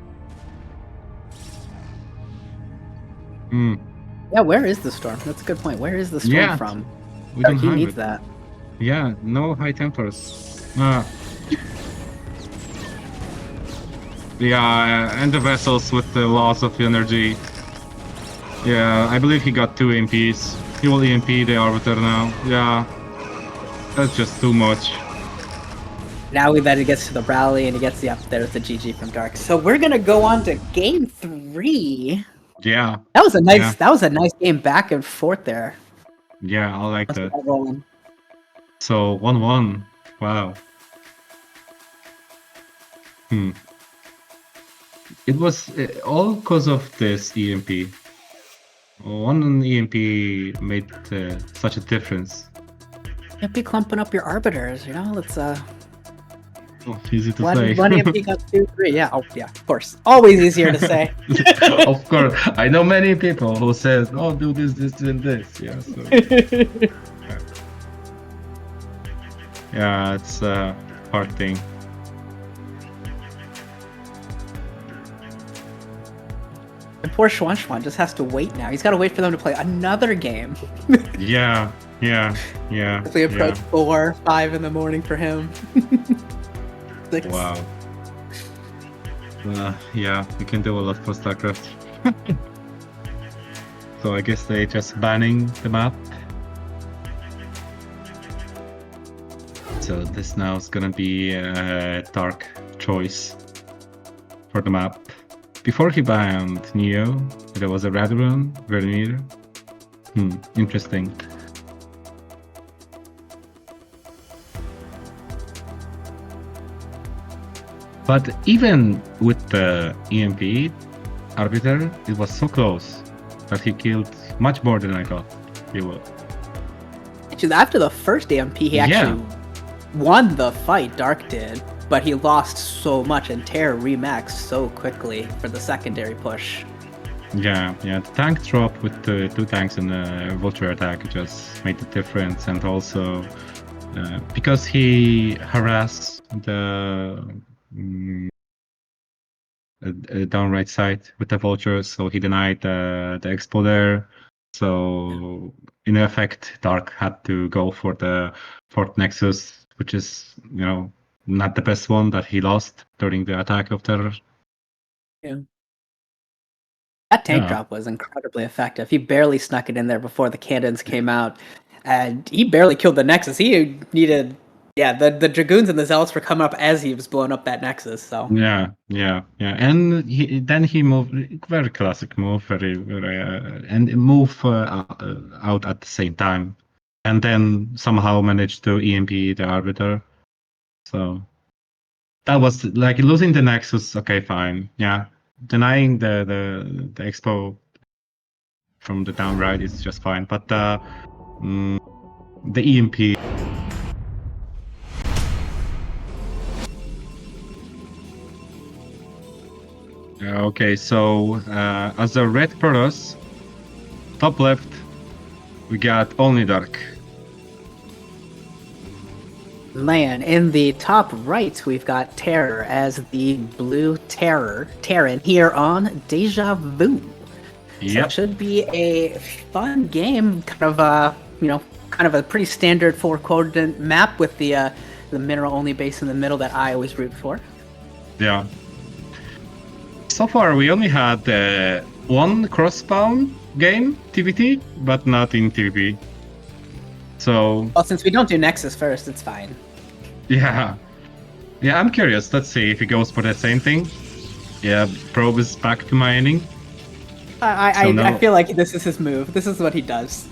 Yeah, where is the storm? That's a good point. Where is the storm Yeah, from? we Oh, don't he have needs it. that. Yeah, no high temperatures. Yeah, and the vessels with the loss of energy. Yeah, I believe he got 2 EMPs. He will EMP the Arbiter now. Yeah, that's just too much. Now that he gets to the rally and he gets the up there with the GG from Dark. So we're gonna go on to game 3. Yeah. That was a Yeah. nice game back and forth there. Yeah, I like Let's that. get rolling. So 1-1. Wow. It was all because of this EMP. One EMP made such a difference. Can't be clumping up your arbiters, you know? Let's Easy to say. one EMP got 2, 3. Yeah, oh yeah, of course. Always easier to say. Of course, I know many people who says, "Oh, do this, this, and this." Yeah, so yeah, it's a hard thing. And poor XuanXuan just has to wait now. He's got to wait for them to play another game. Yeah. As we approach 4, 5 in the morning for him. 6. Wow. Yeah, we can do a lot for StarCraft. So I guess they just banning the map. So this now is gonna be a dark choice for the map. Before he banned Neo, there was a red rune, Vermeer. Interesting. But even with the EMP Arbiter, it was so close that he killed much more than I thought he would. Actually, after the first EMP, he actually won the fight, Dark did, but he lost so much and TerrOr remaxed so quickly for the secondary push. Yeah, the tank drop with the 2 tanks and the vulture attack just made the difference, and also because he harassed the down right side with the vultures, so he denied the expo there. So in effect, Dark had to go for the 4th Nexus, which is, not the best one that he lost during the attack of Terror. Yeah. That tank drop was incredibly effective. He barely snuck it in there before the cannons came out, and he barely killed the Nexus. He needed, the Dragoons and the Zealots were coming up as he was blowing up that Nexus. So yeah, and he moved, very classic move, very and move out at the same time, and then somehow managed to EMP the Arbiter. So that was like losing the Nexus. Okay, fine, yeah. Denying the expo from the down right is just fine, but the EMP. Okay, so as a red Protoss, top left, we got OnlyDark. Man, in the top right, we've got TerrOr as the blue Terran here on Deja Vu. So it should be a fun game, kind of a pretty standard 4-coordinate map with the mineral only base in the middle that I always root for. Yeah. So far, we only had one cross-spawn game, TVT, but not in TVP. So. Well, since we don't do Nexus first, it's fine. Yeah, I'm curious. Let's see if he goes for the same thing. Yeah, Probe is back to mining. I feel like this is his move. This is what he does.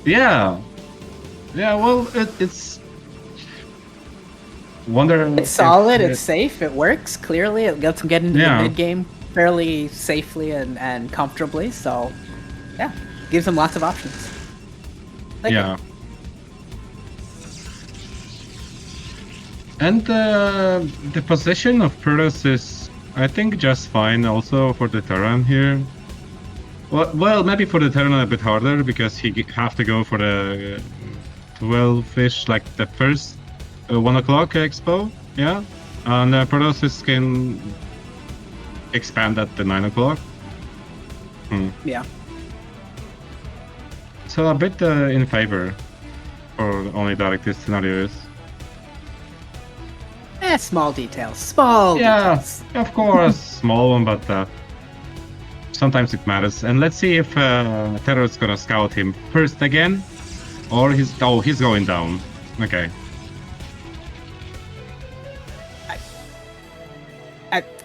Yeah. Well, it's. It's solid. It's safe. It works. Clearly, it lets him get into the mid game fairly safely and comfortably. So, yeah, gives him lots of options. Yeah. And the position of Protoss is, I think, just fine also for the Terran here. Well, maybe for the Terran a bit harder, because he have to go for the 12-ish, like the first 1 o'clock expo. Yeah, and Protosis can expand at the 9 o'clock. Yeah. So a bit in favor for OnlyDark this scenario is. Small details. Small details. Of course, small one, but sometimes it matters. And let's see if TerrOr is gonna scout him first again, or he's going down. Okay.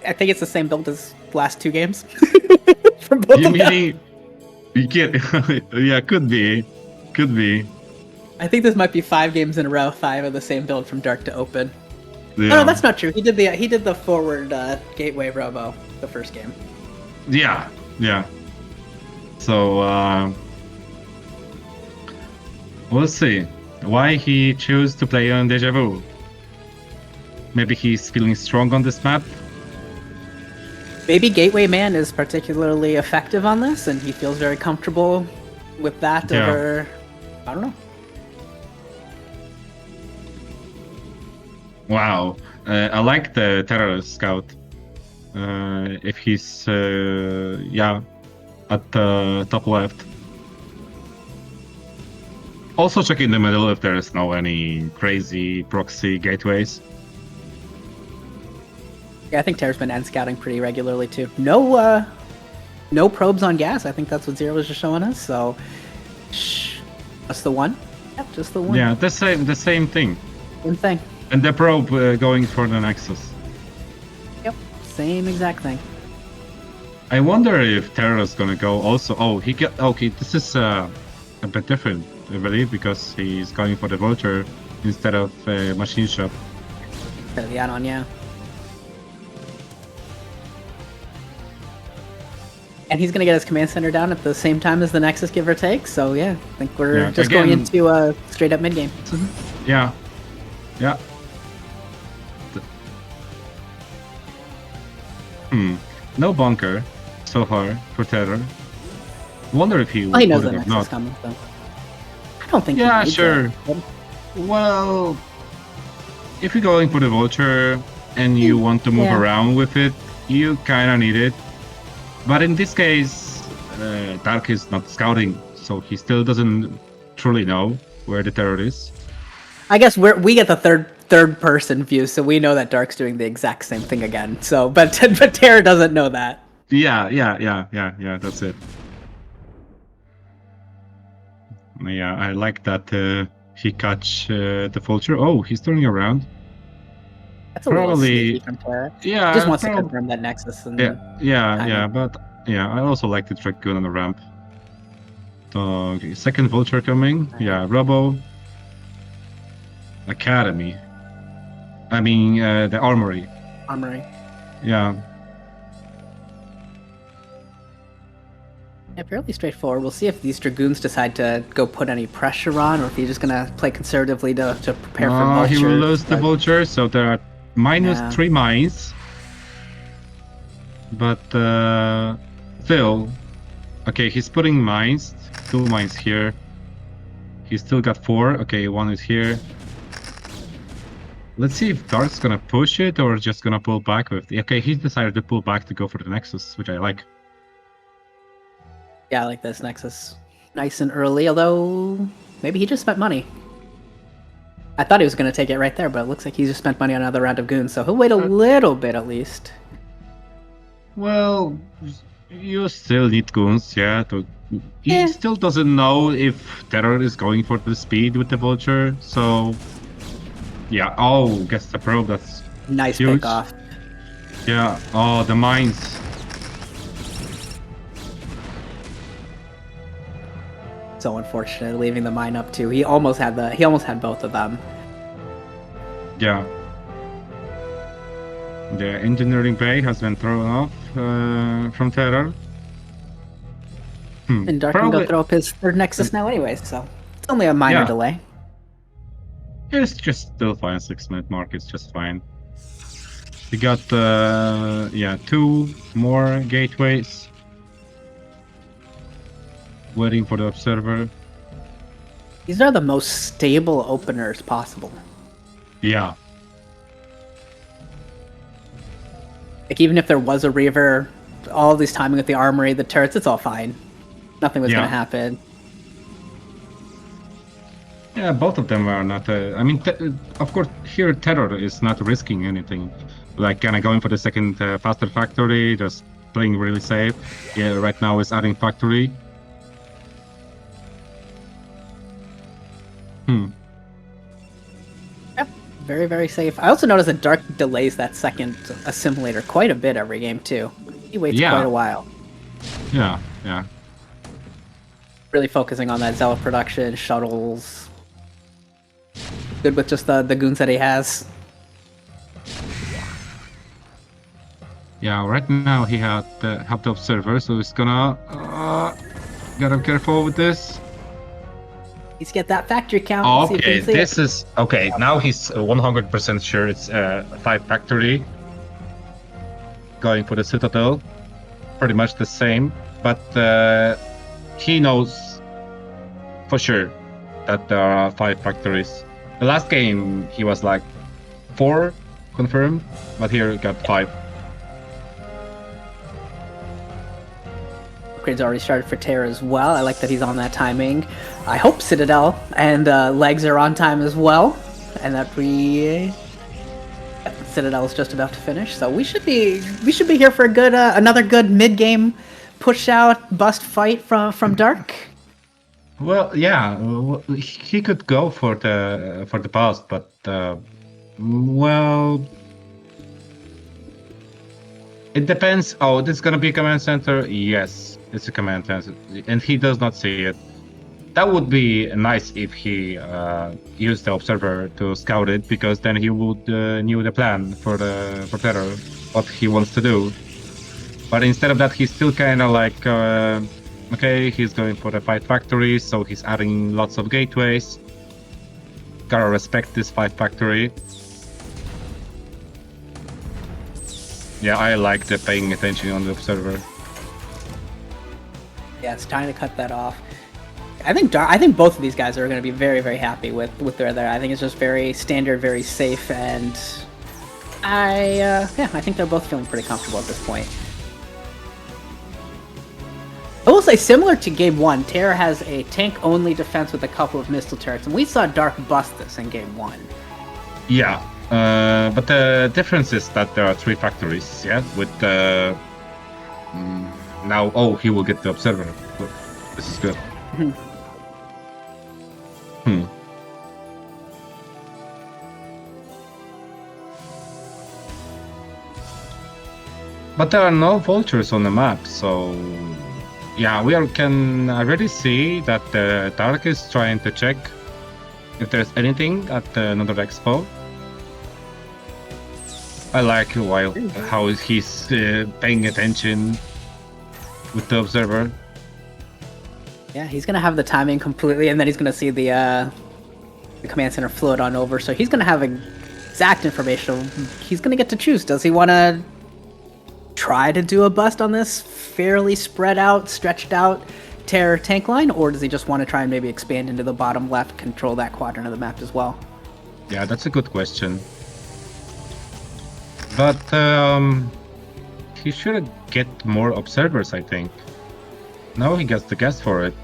I think it's the same build as last 2 games. From both You of them. mean you can't? Yeah, could be. I think this might be 5 games in a row, 5 of the same build from dark to open. Yeah. No, that's not true. He did the forward gateway robo the first game. Yeah. So we'll see why he chose to play on Deja Vu. Maybe he's feeling strong on this map. Maybe Gateway Man is particularly effective on this, and he feels very comfortable with that over. I don't know. Wow, I like the TerrOr scout. If he's at the top left. Also check in the middle if there's no any crazy proxy gateways. Yeah, I think TerrOr's been end scouting pretty regularly too. No probes on gas. I think that's what Zero was just showing us. So, just the one. Yep, just the one. Yeah, the same thing. Same thing. And the probe going for the Nexus. Yep, same exact thing. I wonder if TerrOr is gonna go also. Oh, he got okay. This is a bit different, I believe, because he's going for the Vulture instead of Machine Shop. The add-on, yeah. And he's gonna get his command center down at the same time as the Nexus, give or take. So yeah, I think we're just going into a straight up mid game. Yeah. No bunker so far for TerrOr. Wonder if he. Well, he knows the would Nexus not. coming, so I don't think. Yeah, he needs sure. it. Well, if you're going for the Vulture and you want to move around with it, you kind of need it. But in this case, Dark is not scouting, so he still doesn't truly know where the TerrOr is. I guess we get the third person view, so we know that Dark's doing the exact same thing again. So, but TerrOr doesn't know that. Yeah. That's it. Yeah, I like that he catch the Vulture. Oh, he's turning around. That's a little sneaky from TerrOr. Yeah, He just wants to confirm that Nexus. And but I also like the Dragoon on the ramp. Okay, second Vulture coming. Yeah, Robo. Academy. I mean, the Armory. Armory. Yeah. Yeah, fairly straightforward. We'll see if these Dragoons decide to go put any pressure on, or if he's just gonna play conservatively to prepare for Vulture. He will lose the Vulture, so there are -3 mines. But still, okay, he's putting mines. 2 mines here. He's still got 4. Okay, 1 is here. Let's see if Dark's gonna push it or just gonna pull back with. Okay, he's decided to pull back to go for the Nexus, which I like. Yeah, I like this Nexus. Nice and early, although maybe he just spent money. I thought he was going to take it right there, but it looks like he just spent money on another round of goons, so he'll wait a little bit at least. Well, you still need goons, yeah. He still doesn't know if TerrOr is going for the speed with the Vulture, so... Yeah, oh, gets the probe, that's nice huge. pick off. Yeah, oh, the mines. So unfortunate, leaving the mine up too. He almost had both of them. Yeah. The engineering bay has been thrown off from TerrOr. And Dark can go throw up his third Nexus now anyway, so it's only a minor delay. It's just still fine, 6-minute mark, it's just fine. We got 2 more gateways. Waiting for the observer. These are the most stable openers possible. Yeah. Like, even if there was a Reaver, all these timing with the armory, the turrets, it's all fine. Nothing was going to happen. Yeah, both of them are not. I mean, of course, here TerrOr is not risking anything. Like, kind of going for the second faster factory, just playing really safe. Yeah, right now is adding factory. Yep, very, very safe. I also noticed that Dark delays that second assimilator quite a bit every game, too. He waits quite a while. Yeah, yeah. Really focusing on that Zealot production, shuttles. Good with just the goons that he has. Yeah, right now he had have the observer, so he's gonna gotta be careful with this. He's get that factory count. Okay, this is okay. Now he's 100% sure it's 5 factory. Going for the Citadel, pretty much the same, but he knows for sure that there are 5 factories. The last game he was like 4 confirmed, but here he got 5. Upgrades already started for TerrOr as well. I like that he's on that timing. I hope Citadel and Legs are on time as well, and that Citadel is just about to finish. So we should be here for a good another good mid game push out bust fight from Dark. Well, yeah, he could go for the bust, but well, it depends. Oh, this is gonna be a command center. Yes, it's a command center, and he does not see it. That would be nice if he used the observer to scout it, because then he would knew the plan for TerrOr, what he wants to do. But instead of that, he's still kind of like, okay, he's going for the 5 factories, so he's adding lots of gateways. Gotta respect this 5 factory. Yeah, I like the paying attention on the observer. Yeah, it's time to cut that off. I think both of these guys are going to be very, very happy with where they're at. I think it's just very standard, very safe, and I think they're both feeling pretty comfortable at this point. I will say, similar to Game 1, TerrOr has a tank-only defense with a couple of missile turrets, and we saw Dark bust this in Game 1. Yeah, but the difference is that there are 3 factories, yeah, with now, oh, he will get the observer. This is good. But there are no vultures on the map, so yeah, can already see that the Dark is trying to check if there's anything at another expo. I like how he's paying attention with the observer. Yeah, he's gonna have the timing completely, and then he's gonna see the command center float on over. So he's gonna have exact information. He's gonna get to choose. Does he want to try to do a bust on this fairly spread out, stretched out TerrOr tank line, or does he just want to try and maybe expand into the bottom left, control that quadrant of the map as well? Yeah, that's a good question. But he should get more observers, I think. Now he gets the guess for it.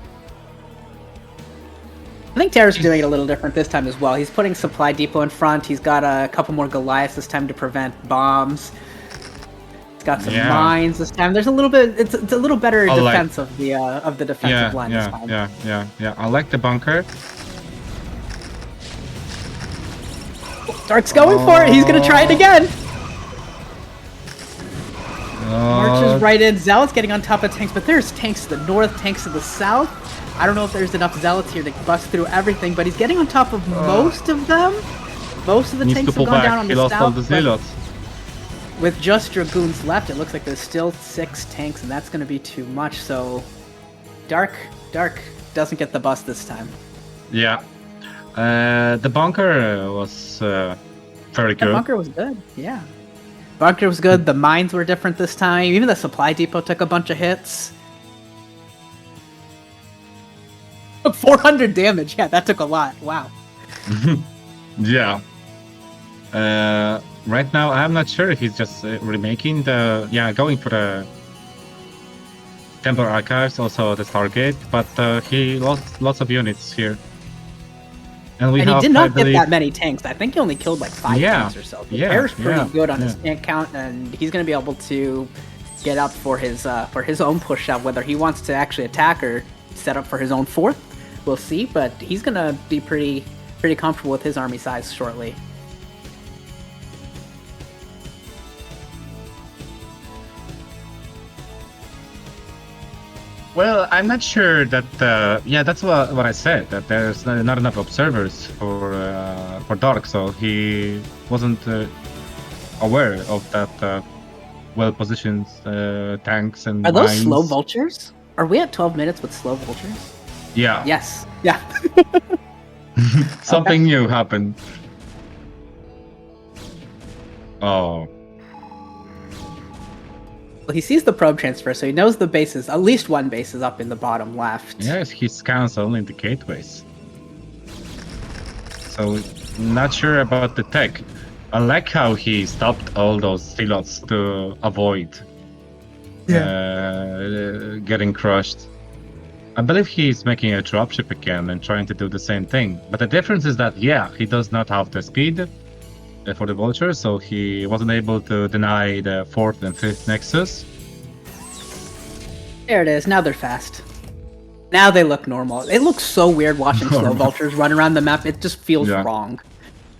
I think TerrOr's doing it a little different this time as well. He's putting supply depot in front. He's got a couple more Goliaths this time to prevent bombs. He's got some mines this time. There's a little bit. It's a little better defense of the defensive line this time. Yeah. I like the bunker. Dark's going for it. He's gonna try it again. Marches right in. Zealot's getting on top of tanks, but there's tanks to the north, tanks to the south. I don't know if there's enough Zealots here to bust through everything, but he's getting on top of most of them. Most of the tanks have gone down on the south. All the Zealots. With just Dragoons left, it looks like there's still 6 tanks, and that's going to be too much. So, Dark doesn't get the bust this time. Yeah, the bunker was very good. The bunker was good. Yeah, bunker was good. The mines were different this time. Even the supply depot took a bunch of hits. 400 damage. Yeah, that took a lot. Wow. Yeah. right now, I'm not sure if he's just remaking the... Yeah, going for the Temple Archives, also the Stargate, but he lost lots of units here. And he did not get that many tanks. I think he only killed like 5 tanks or so. Terror's pretty good on his tank count, and he's going to be able to get up for his own push out. Whether he wants to actually attack or set up for his own 4th, we'll see. But he's going to be pretty comfortable with his army size shortly. Well, I'm not sure that. Yeah, that's what I said. That there's not enough observers for Dark, so he wasn't aware of that well-positioned tanks and. Are those mines. slow vultures? Are we at 12 minutes with slow vultures? Yeah. Yes. Yeah. Something new happened. Oh. Well, he sees the probe transfer, so he knows the base is, at least one base is up in the bottom left. Yes, he scans only the gateways. So, not sure about the tech. I like how he stopped all those silos to avoid getting crushed. I believe he's making a dropship again and trying to do the same thing. But the difference is that, yeah, he does not have the speed for the vulture, so he wasn't able to deny the 4th and 5th nexus. There it is. Now they're fast. Now they look normal. It looks so weird watching slow vultures run around the map. It just feels wrong.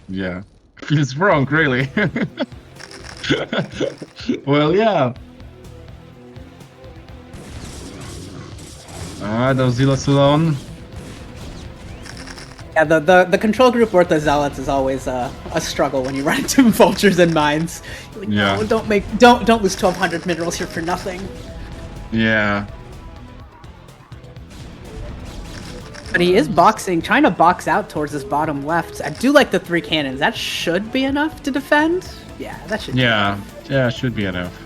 Yeah. Feels wrong, really. Well, yeah. Those Zealots alone. Yeah, the control group worth of zealots is always a struggle when you run into vultures and mines. Like, yeah. No, don't lose 1,200 minerals here for nothing. Yeah. But he is trying to box out towards his bottom left. I do like the 3 cannons. That should be enough to defend. Yeah, that should. Yeah, should be enough.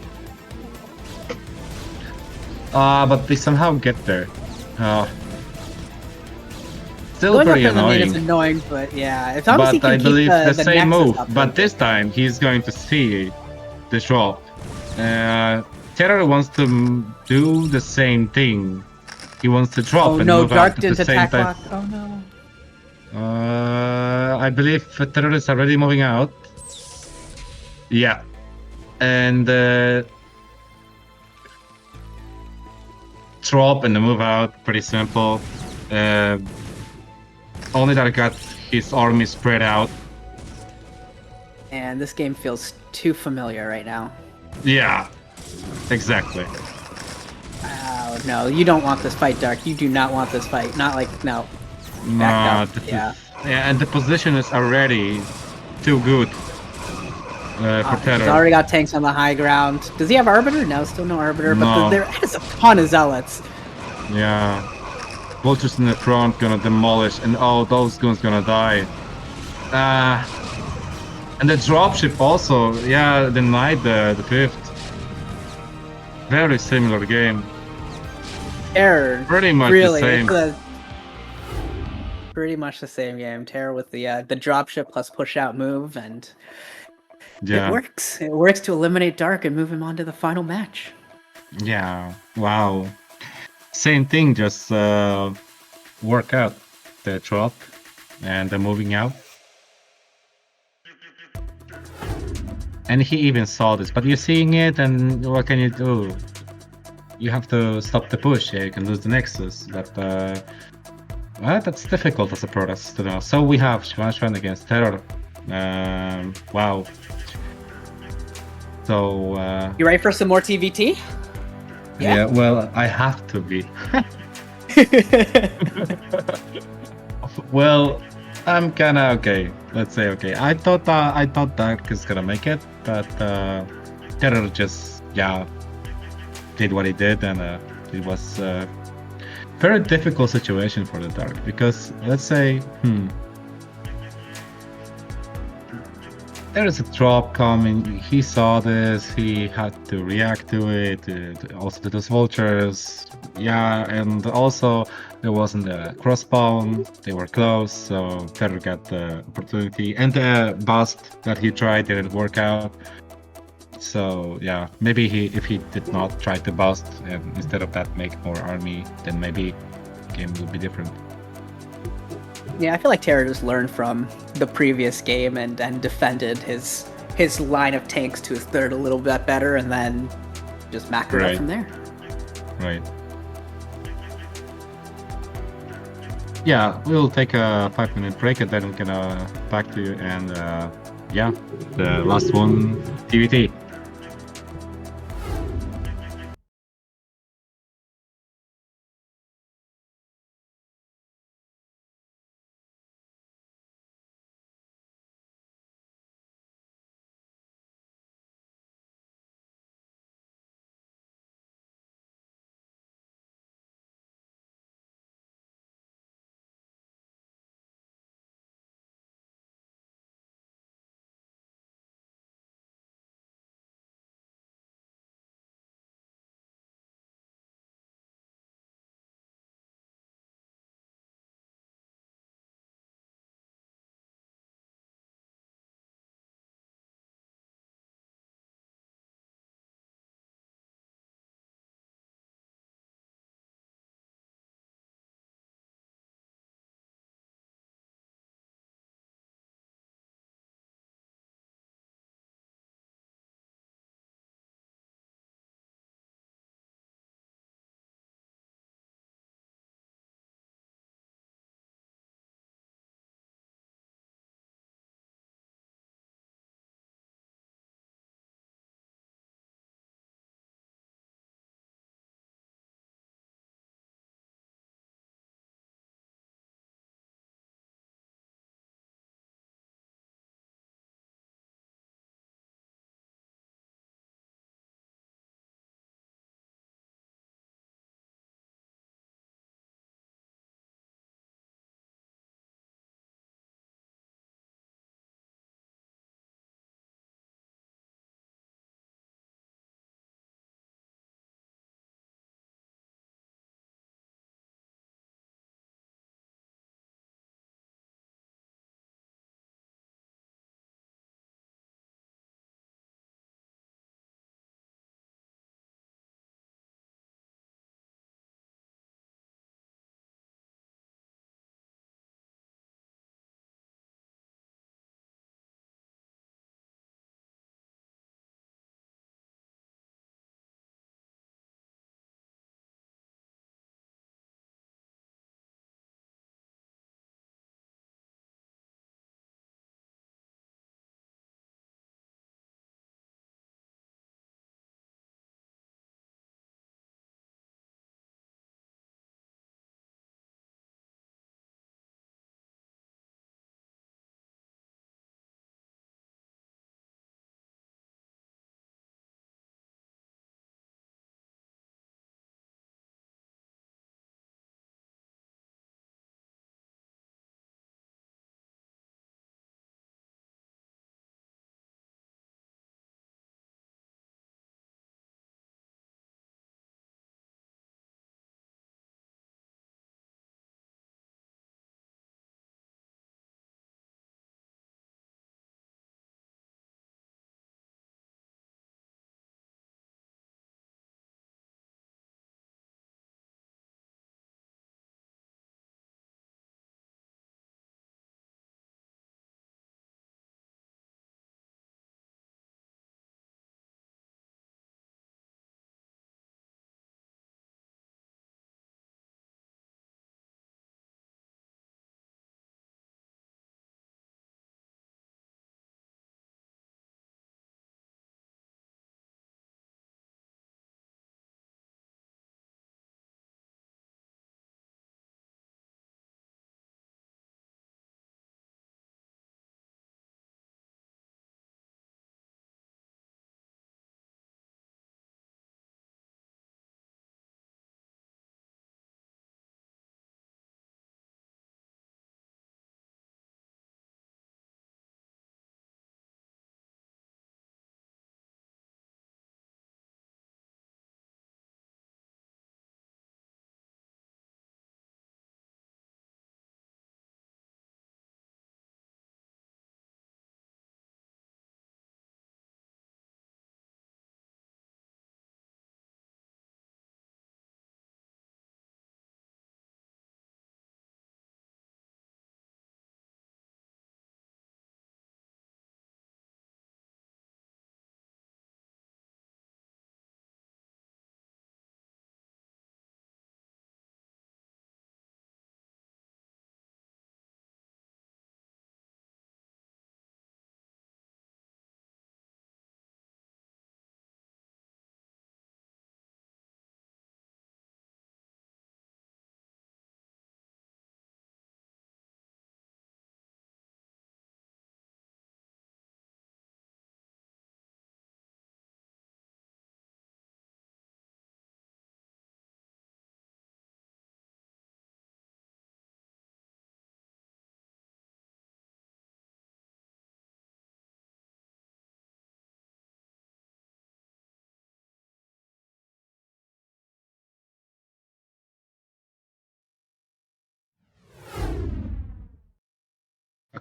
But they somehow get there. Still Going pretty up in the annoying. main is annoying, but yeah, as long as he But can I keep believe the the same nexus move. up, But this time he's going to see the drop. Terror wants to do the same thing. He wants to drop and move out at the same time. Oh no. I believe Terror is already moving out. Yeah. And drop and move out, pretty simple. OnlyDark got his army spread out. And this game feels too familiar right now. Yeah, exactly. Oh no, you don't want this fight, Dark. You do not want this fight. Not like, no. Back up. Yeah. Yeah, and the position is already too good for Terror. He's already got tanks on the high ground. Does he have Arbiter? No, still no Arbiter. No. But there is a ton of zealots. Yeah. Vultures in the front gonna demolish, and all those guns gonna die. And the dropship also, yeah, denied the 5th. Very similar game. Terror. Pretty much really, the same. Pretty much the same game. Terror with the dropship plus push out move, and yeah. It works. It works to eliminate Dark and move him on to the final match. Yeah. Wow. Same thing, just work out the drop and the moving out. And he even saw this, but you're seeing it, and what can you do? You have to stop the push. Yeah, you can lose the nexus, but well, that's difficult as a product to know. So we have XuanXuan against TerrOr. Wow. So you ready for some more TVT? Yeah, well, I have to be. Well, I'm kinda okay. Let's say okay. I thought Dark is gonna make it, but Terror just did what he did, and it was a very difficult situation for the Dark, because let's say there is a drop coming. He saw this. He had to react to it. Also to those vultures. Yeah, and also there wasn't a cross spawn. They were close, so TerrOr got the opportunity. And the bust that he tried didn't work out. So yeah, maybe if he did not try to bust and instead of that make more army, then maybe game would be different. Yeah, I feel like TerrOr just learned from the previous game and defended his line of tanks to his third a little bit better, and then just macroed up Right. from there. Right. Yeah, we'll take a 5-minute break and then we're gonna back to you and yeah, the last one, TVT.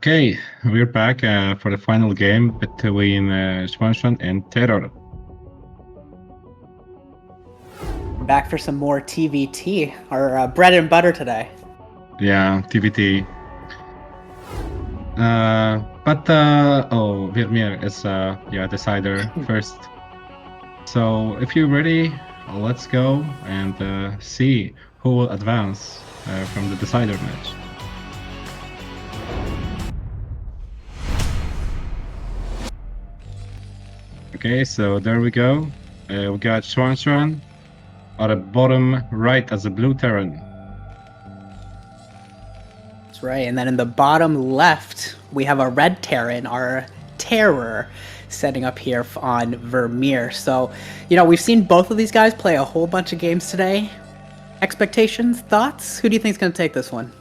Okay, we're back for the final game between XuanXuan and TerrOr. We're back for some more TVT, our bread and butter today. Yeah, TVT. Vermeer is decider first. So if you're ready, let's go and see who will advance from the decider match. Okay, so there we go. We got XuanXuan at the bottom right as a blue Terran. That's right. And then in the bottom left, we have a red Terran, our TerrOr, setting up here on Vermeer. So, you know, we've seen both of these guys play a whole bunch of games today. Expectations, thoughts? Who do you think is going to take this one?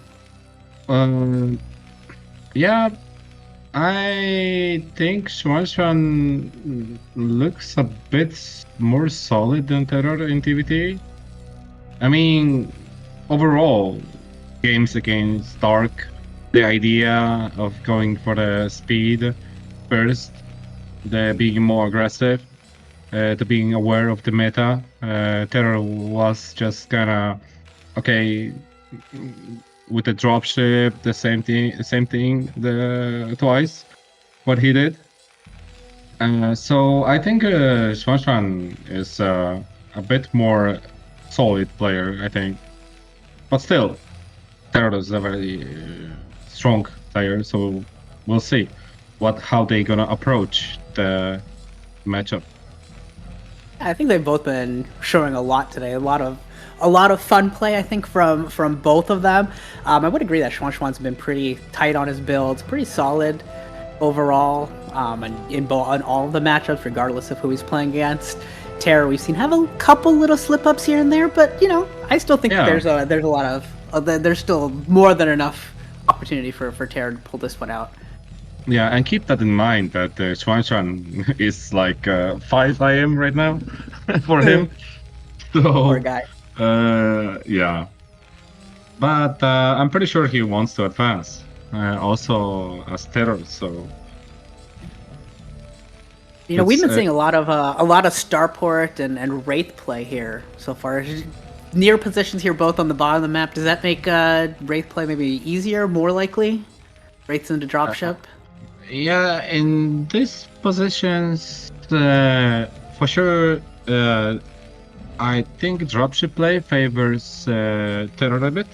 Yeah, I think XuanXuan looks a bit more solid than TerrOr in TVT. I mean, overall, games against Dark, the idea of going for the speed first, the being more aggressive, to being aware of the meta. TerrOr was just kinda okay with the dropship, the same thing, twice what he did. So I think XuanXuan is a bit more solid player, I think, but still, TerrOr is a very strong player. So we'll see how they gonna approach the matchup. I think they've both been showing a lot today. A lot of fun play, I think, from both of them. I would agree that XuanXuan's been pretty tight on his builds, pretty solid overall, and in all of the matchups, regardless of who he's playing against. TerrOr, we've seen have a couple little slip ups here and there, but you know, I still think there's a lot of there's still more than enough opportunity for TerrOr to pull this one out. Yeah, and keep that in mind that XuanXuan is like 5 AM right now for him. So, poor guy. Yeah. But I'm pretty sure he wants to advance. Also as TerrOr, so. You know, we've been seeing a lot of starport and wraith play here so far. Near positions here, both on the bottom of the map. Does that make wraith play maybe easier, more likely? Wraiths into dropship. Yeah, in these positions, for sure, I think dropship play favors TerrOr a bit,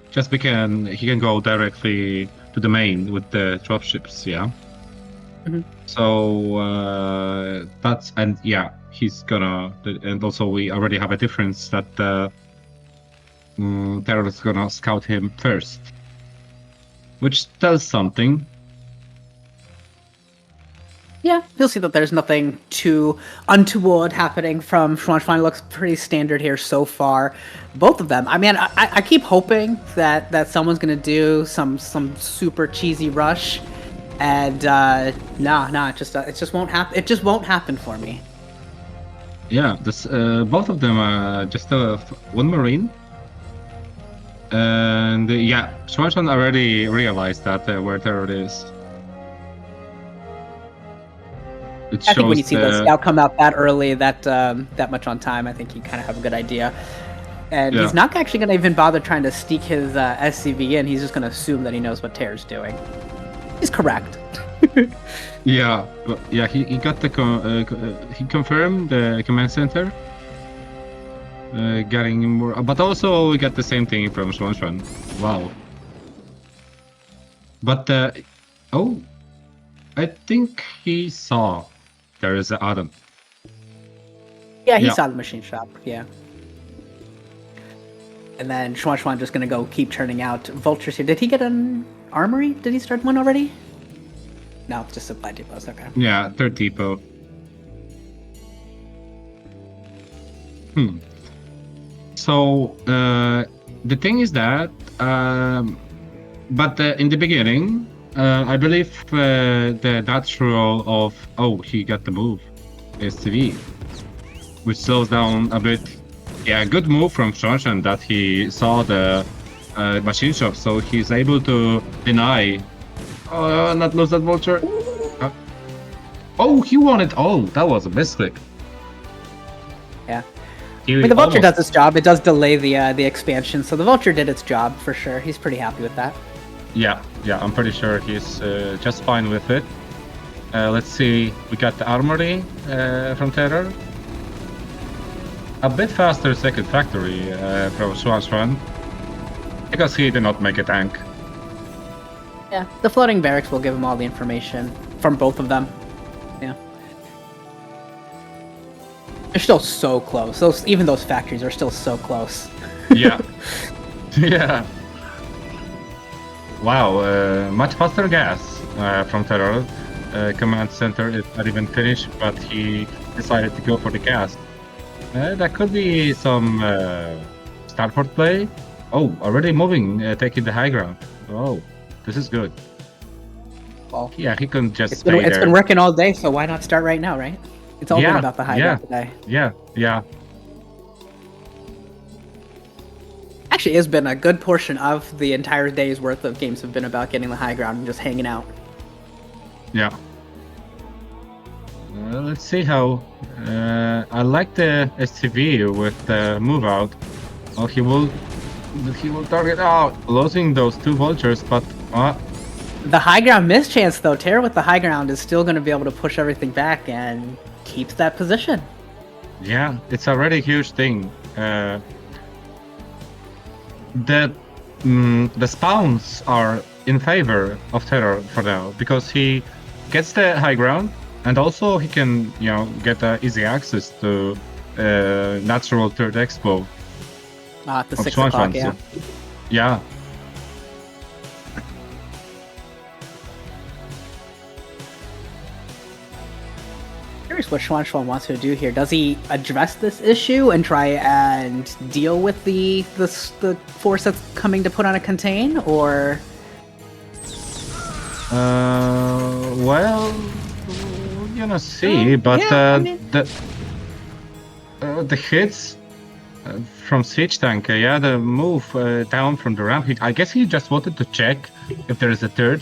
just because he can go directly to the main with the dropships, yeah. Mm-hmm. So he's gonna, and also we already have a difference that TerrOr is gonna scout him first, which tells something. Yeah, you'll see that there's nothing too untoward happening from XuanXuan. Looks pretty standard here so far. Both of them. I mean, I keep hoping that someone's gonna do some super cheesy rush, and it just won't happen. It just won't happen for me. Yeah, this both of them are just one marine, and XuanXuan already realized that where TerrOr is. I think when you see the scout come out that early, that much on time, I think you kind of have a good idea. And he's not actually going to even bother trying to sneak his SCV in. He's just going to assume that he knows what TerrOr's doing. He's correct. He got the he confirmed the command center, getting more, but also we got the same thing from XuanXuan. Wow. But I think he saw there is an Adam. Yeah, he saw the machine shop. Yeah. And then XuanXuan just gonna go keep churning out vultures here. Did he get an armory? Did he start one already? No, it's just supply depots. Okay. Yeah, third depot. So the thing is that, but in the beginning, I believe the natural of he got the move is TV, which slows down a bit. Yeah, good move from XuanXuan that he saw the machine shop, so he's able to deny Not lose that vulture. Oh, he won it. Oh, that was a misclick. Yeah. He I mean, the vulture almost- does its job. It does delay the expansion, so the vulture did its job for sure. He's pretty happy with that. Yeah, I'm pretty sure he's just fine with it. Let's see, we got the armory from TerrOr. A bit faster second factory from XuanXuan, because he did not make a tank. Yeah, the floating barracks will give him all the information from both of them. Yeah. They're still so close. Even those factories are still so close. Yeah. Yeah. Wow, much faster gas from TerrOr. Command center is not even finished, but he decided to go for the gas. That could be some starport play. Oh, already moving, taking the high ground. Oh, this is good. Well, Yeah, he can just it's stay been there. working all day, so why not start right now, right? It's all been Yeah, about the high yeah. ground today. Yeah. Actually, it's been a good portion of the entire day's worth of games have been about getting the high ground and just hanging out. Yeah. Let's see how. I like the STV with the move out. Oh, he will target out, losing those two vultures, but The high ground mischance, though. TerrOr with the high ground is still going to be able to push everything back and keeps that position. yeah, it's a really huge thing. The spawns are in favor of TerrOr for now because he gets the high ground and also he can, get easy access to natural third expo. At the of 6 o'clock, XuanXuan, yeah. so- Yeah. Curious what XuanXuan wants to do here. Does he address this issue and try and deal with the force that's coming to put on a contain, or Well, we're gonna see, but yeah, I mean- the hits from Siege Tank, the move down from the ramp, I guess he just wanted to check if there is a third.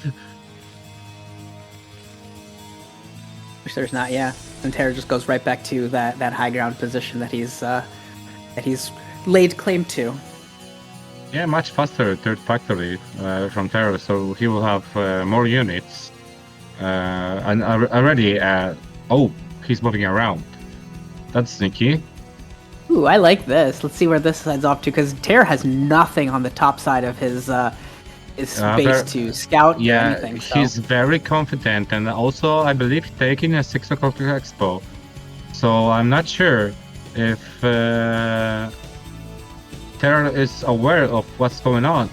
which there's not? Yeah, and TerrOr just goes right back to that high ground position that he's laid claim to. Yeah, much faster third factory from TerrOr, so he will have more units. And already, oh, he's moving around. That's sneaky. Ooh, I like this. Let's see where this heads off to, because TerrOr has nothing on the top side of his space to scout or Yeah, anything. So. he's very confident, and also I believe taking a 6 o'clock expo. So I'm not sure if TerrOr is aware of what's going on.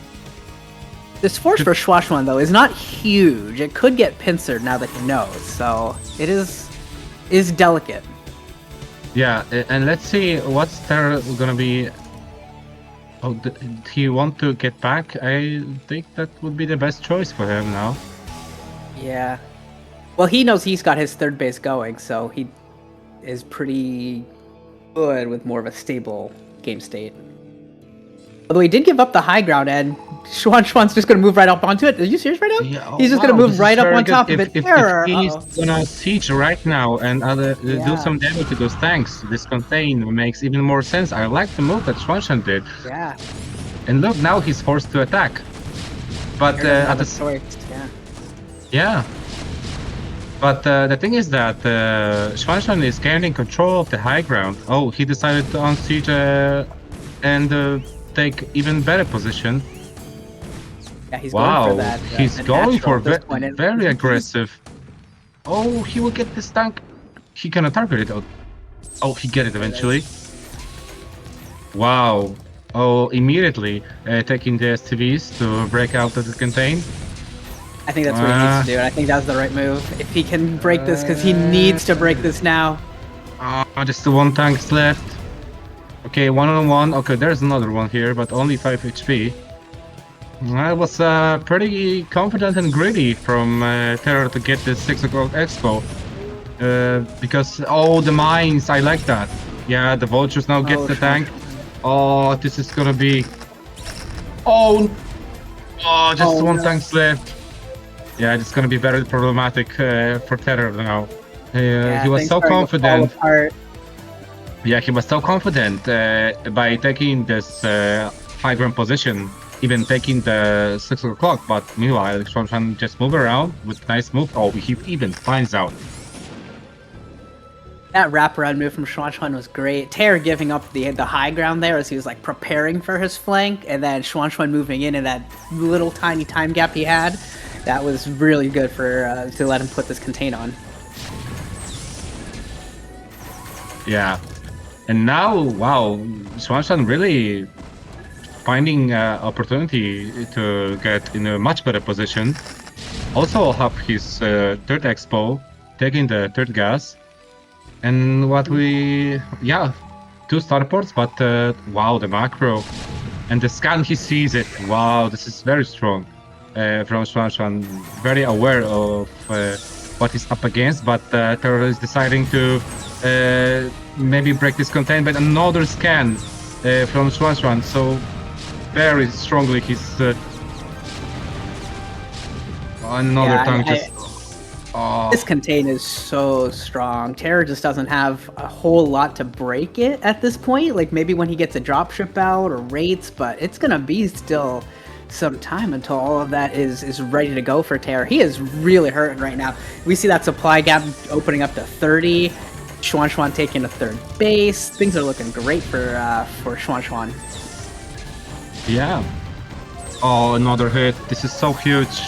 This force for XuanXuan, though, is not huge. It could get pincered now that he knows, so it is delicate. Yeah, and let's see what's TerrOr gonna be. Oh, he want to get back? I think that would be the best choice for him now. Yeah. Well, he knows he's got his third base going, so he is pretty good with more of a stable game state. Although he did give up the high ground, and XuanXuan's just going to move right up onto it. Are you serious right now? Yeah, He's just wow, going to this move is right up very on good. top of it. If TerrOr, he's uh-oh. gonna siege right now and do Yeah. some damage to those tanks, this contain makes even more sense. I like the move that XuanXuan did. Yeah. And look, now he's forced to attack. But TerrOr doesn't at have the a choice, yeah. yeah. But the thing is that XuanXuan is gaining control of the high ground. Oh, he decided to unsiege and take even better position. Yeah, he's Wow, going for that. he's the going natural for at this point, and very he's- aggressive. Oh, he will get this tank. He cannot target it. Oh, he get it eventually. Wow. Oh, immediately taking the STVs to break out of the contain. I think that's what he needs to do, and I think that's the right move. If he can break this, because he needs to break this now. Just the one tank left. Okay, 1-on-1. Okay, there's another one here, but only 5 HP. I was pretty confident and greedy from TerrOr to get this 6 o'clock expo. Because, the mines, I like that. Yeah, the vultures now get the tank. Oh, this is gonna be... just one tank left. Yeah, it's gonna be very problematic for TerrOr now. Yeah, He was things so starting to fall confident. apart. Yeah, he was so confident by taking this high ground position, even taking the 6 o'clock. But meanwhile, XuanXuan just move around with nice move. Oh, he even finds out. That wraparound move from XuanXuan was great. TerrOr giving up the high ground there as he was like preparing for his flank, and then XuanXuan moving in that little tiny time gap he had. That was really good for to let him put this contain on. Yeah, and now, wow, XuanXuan really finding opportunity to get in a much better position. Also have his third expo, taking the third gas. And what yeah, 2 starports, but wow, the macro. And the scan, he sees it. Wow, this is very strong from XuanXuan. Very aware of what he's up against, but TerrOr is deciding to maybe break this containment. Another scan from XuanXuan, so very strongly he's... another tank just... Oh. This contain is so strong. TerrOr just doesn't have a whole lot to break it at this point. Like maybe when he gets a dropship out or rates, but it's gonna be still some time until all of that is ready to go for TerrOr. He is really hurting right now. We see that supply gap opening up to 30. XuanXuan taking a third base. Things are looking great for XuanXuan. Yeah. Oh, another hit. This is so huge.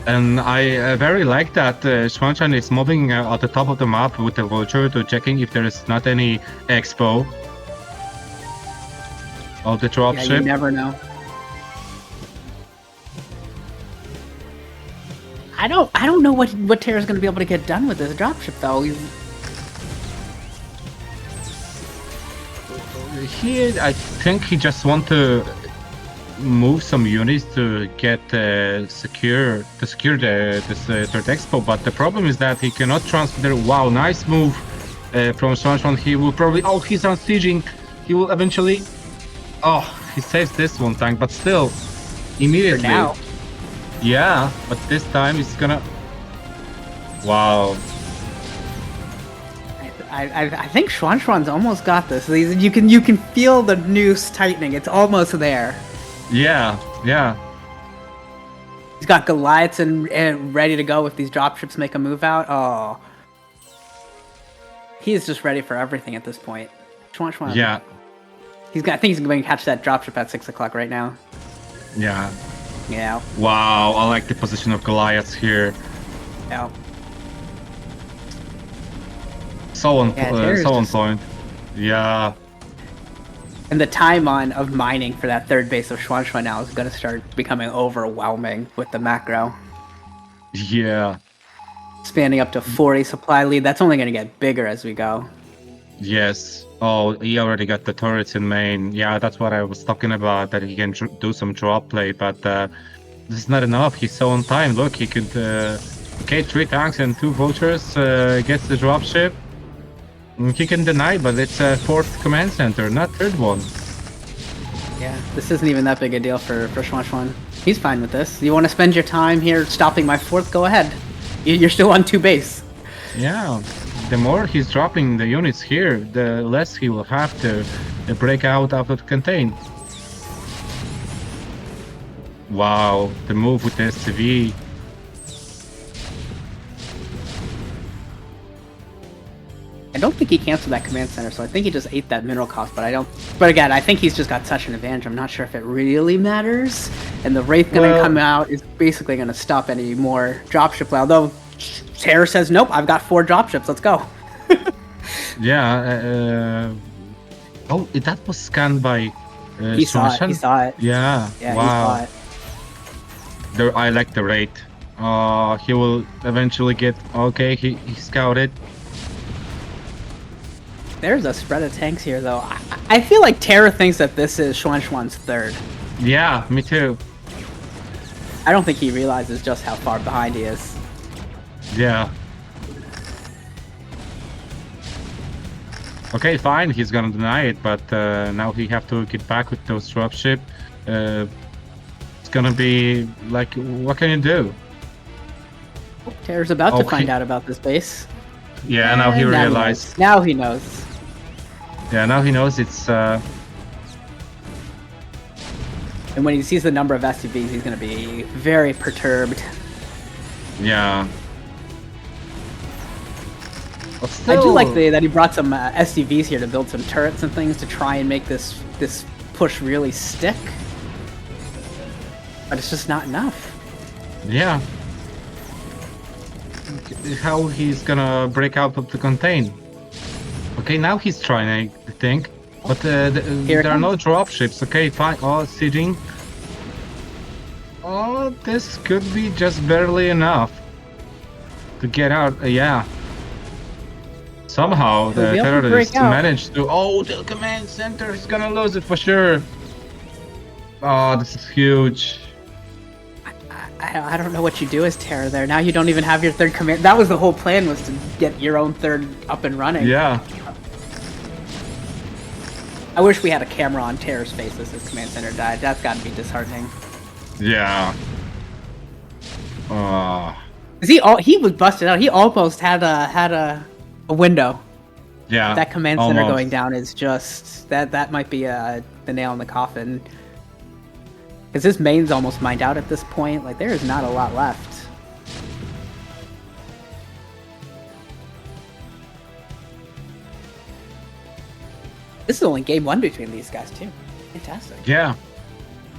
And I very like that XuanXuan is moving at the top of the map with the vulture to checking if there is not any expo of the dropship. Yeah, you never know. I don't know what TerrOr's going to be able to get done with this dropship though. I think he just want to move some units to get secure this third expo, but the problem is that he cannot transfer. Wow, nice move from XuanXuan. He will probably... Oh, he's on sieging. He will eventually... Oh, he saves this one tank, but still, immediately. For now. Yeah, but this time he's gonna... Wow. I think XuanXuan's almost got this. You can feel the noose tightening. It's almost there. Yeah, yeah. He's got Goliaths and ready to go if these dropships make a move out. Oh. He is just ready for everything at this point. XuanXuan. Yeah. I think he's going to catch that dropship at 6 o'clock right now. Yeah. Yeah. Wow, I like the position of Goliaths here. Yeah. So on point. Yeah. And the time of mining for that third base of XuanXuan now is going to start becoming overwhelming with the macro. Yeah. Spanning up to 40 supply lead. That's only going to get bigger as we go. Yes. Oh, he already got the turrets in main. Yeah, that's what I was talking about, that he can do some drop play, but this is not enough. He's so on time. Look, he could okay, 3 tanks and 2 vultures, gets the dropship. He can deny, but it's a 4th command center, not 3rd one. Yeah, this isn't even that big a deal for XuanXuan. He's fine with this. You want to spend your time here stopping my 4th? Go ahead. You're still on 2 base. Yeah, the more he's dropping the units here, the less he will have to break out of the contain. Wow, the move with the SCV. I don't think he canceled that command center, so I think he just ate that mineral cost, but I don't... But again, I think he's just got such an advantage, I'm not sure if it really matters. And the Wraith gonna come out is basically gonna stop any more dropship, although TerrOr says, nope, I've got 4 dropships, let's go. Yeah, oh, that was scanned by he saw it. Yeah, Yeah, wow. he saw it. I like the rate. He will eventually get... Okay, he scouted. There's a spread of tanks here, though. I feel like TerrOr thinks that this is XuanXuan's 3rd. Yeah, me too. I don't think he realizes just how far behind he is. Yeah. Okay, fine, he's gonna deny it, but now he have to get back with those dropship. It's gonna be like, what can you do? Terror's about to Okay. find out about this base. Yeah, now he And realized. Now he knows. Yeah, now he knows it's. And when he sees the number of SCVs, he's going to be very perturbed. Yeah. But I do still- like that he brought some SCVs here to build some turrets and things to try and make this push really stick. But it's just not enough. Yeah. How he's gonna break out of the contain? Okay, now he's trying, I think. But there are no dropships. Okay, fine. Oh, sieging. Oh, this could be just barely enough to get out. Yeah. Somehow the terrorists managed to. Oh, the command center is gonna lose it for sure. Oh, this is huge. I don't know what you do as Terror there. Now you don't even have your third command. That was the whole plan, was to get your own third up and running. Yeah. I wish we had a camera on Terror's face as his command center died. That's got to be disheartening. Yeah. He was busted out. He almost had a window. Yeah. That command center going down is just that might be the nail in the coffin. Because his main's almost mined out at this point. Like, there is not a lot left. This is only game one between these guys, too. Fantastic. Yeah.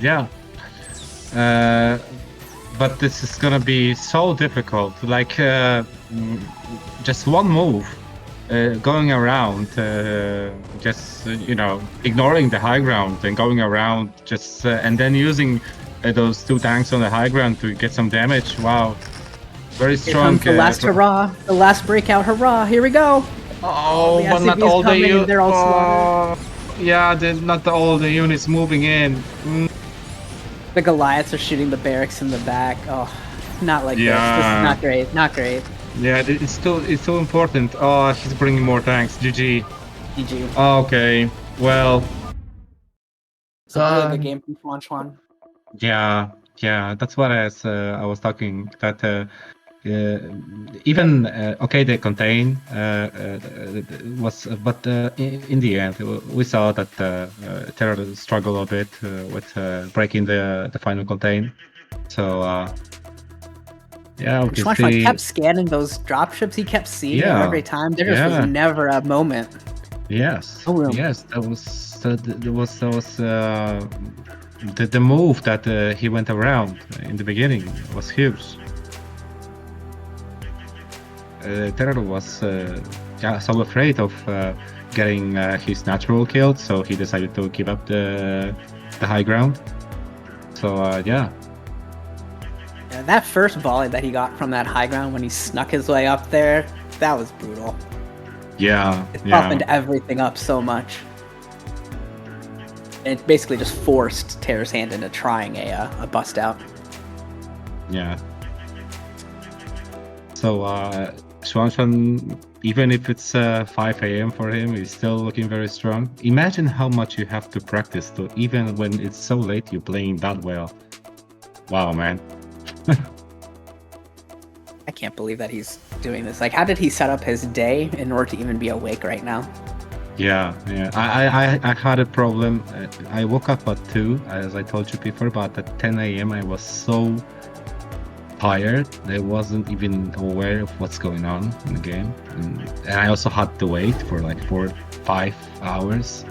Yeah. But this is gonna be so difficult. Like, just one move. Going around, just ignoring the high ground and going around, just and then using those two tanks on the high ground to get some damage. Wow, very strong. Here comes the last hurrah, the last breakout hurrah. Here we go. Oh, but not all the units. They're all slaughtered. Yeah, not all the units moving in. The Goliaths are shooting the barracks in the back. Oh, not like this. This is not great. Not great. Yeah, it's so important. Oh, he's bringing more tanks. GG. GG. Okay, well. So a good game from XuanXuan. Yeah, that's what I was talking. That even okay, the contain was, but in the end we saw that Terror struggled a bit with breaking the final contain. So. Yeah, XuanXuan kept scanning those dropships. He kept seeing them every time. There just was never a moment. Yes. No room. Yes, that was the move that he went around in the beginning was huge. Terror was so afraid of getting his natural killed, so he decided to give up the high ground. So yeah. Yeah, that first volley that he got from that high ground when he snuck his way up there, that was brutal. Yeah, it softened everything up so much. And it basically just forced Terror's hand into trying a bust out. Yeah. So XuanXuan, even if it's 5 AM for him, he's still looking very strong. Imagine how much you have to practice to, even when it's so late, you're playing that well. Wow, man. I can't believe that he's doing this. Like, how did he set up his day in order to even be awake right now? Yeah. I had a problem. I woke up at 2, as I told you before, but at 10 AM I was so tired. I wasn't even aware of what's going on in the game. And I also had to wait for like 4-5 hours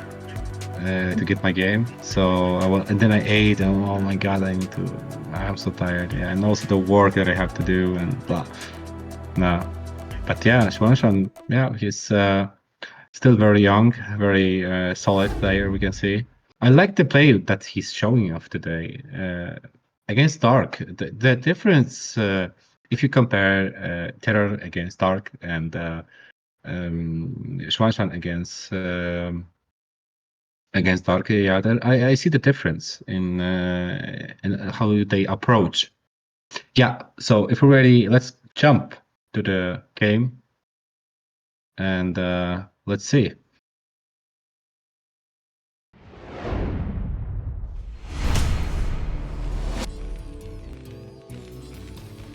to get my game. So and then I ate, and oh my god, I'm so tired. Yeah, and also the work that I have to do and blah. No, but yeah, XuanXuan, yeah, he's still very young, very solid player. We can see. I like the play that he's showing off today against Dark. The difference, if you compare Terror against Dark and XuanXuan against Dark, yeah, I see the difference in how they approach. Yeah, so if we're ready, let's jump to the game and let's see.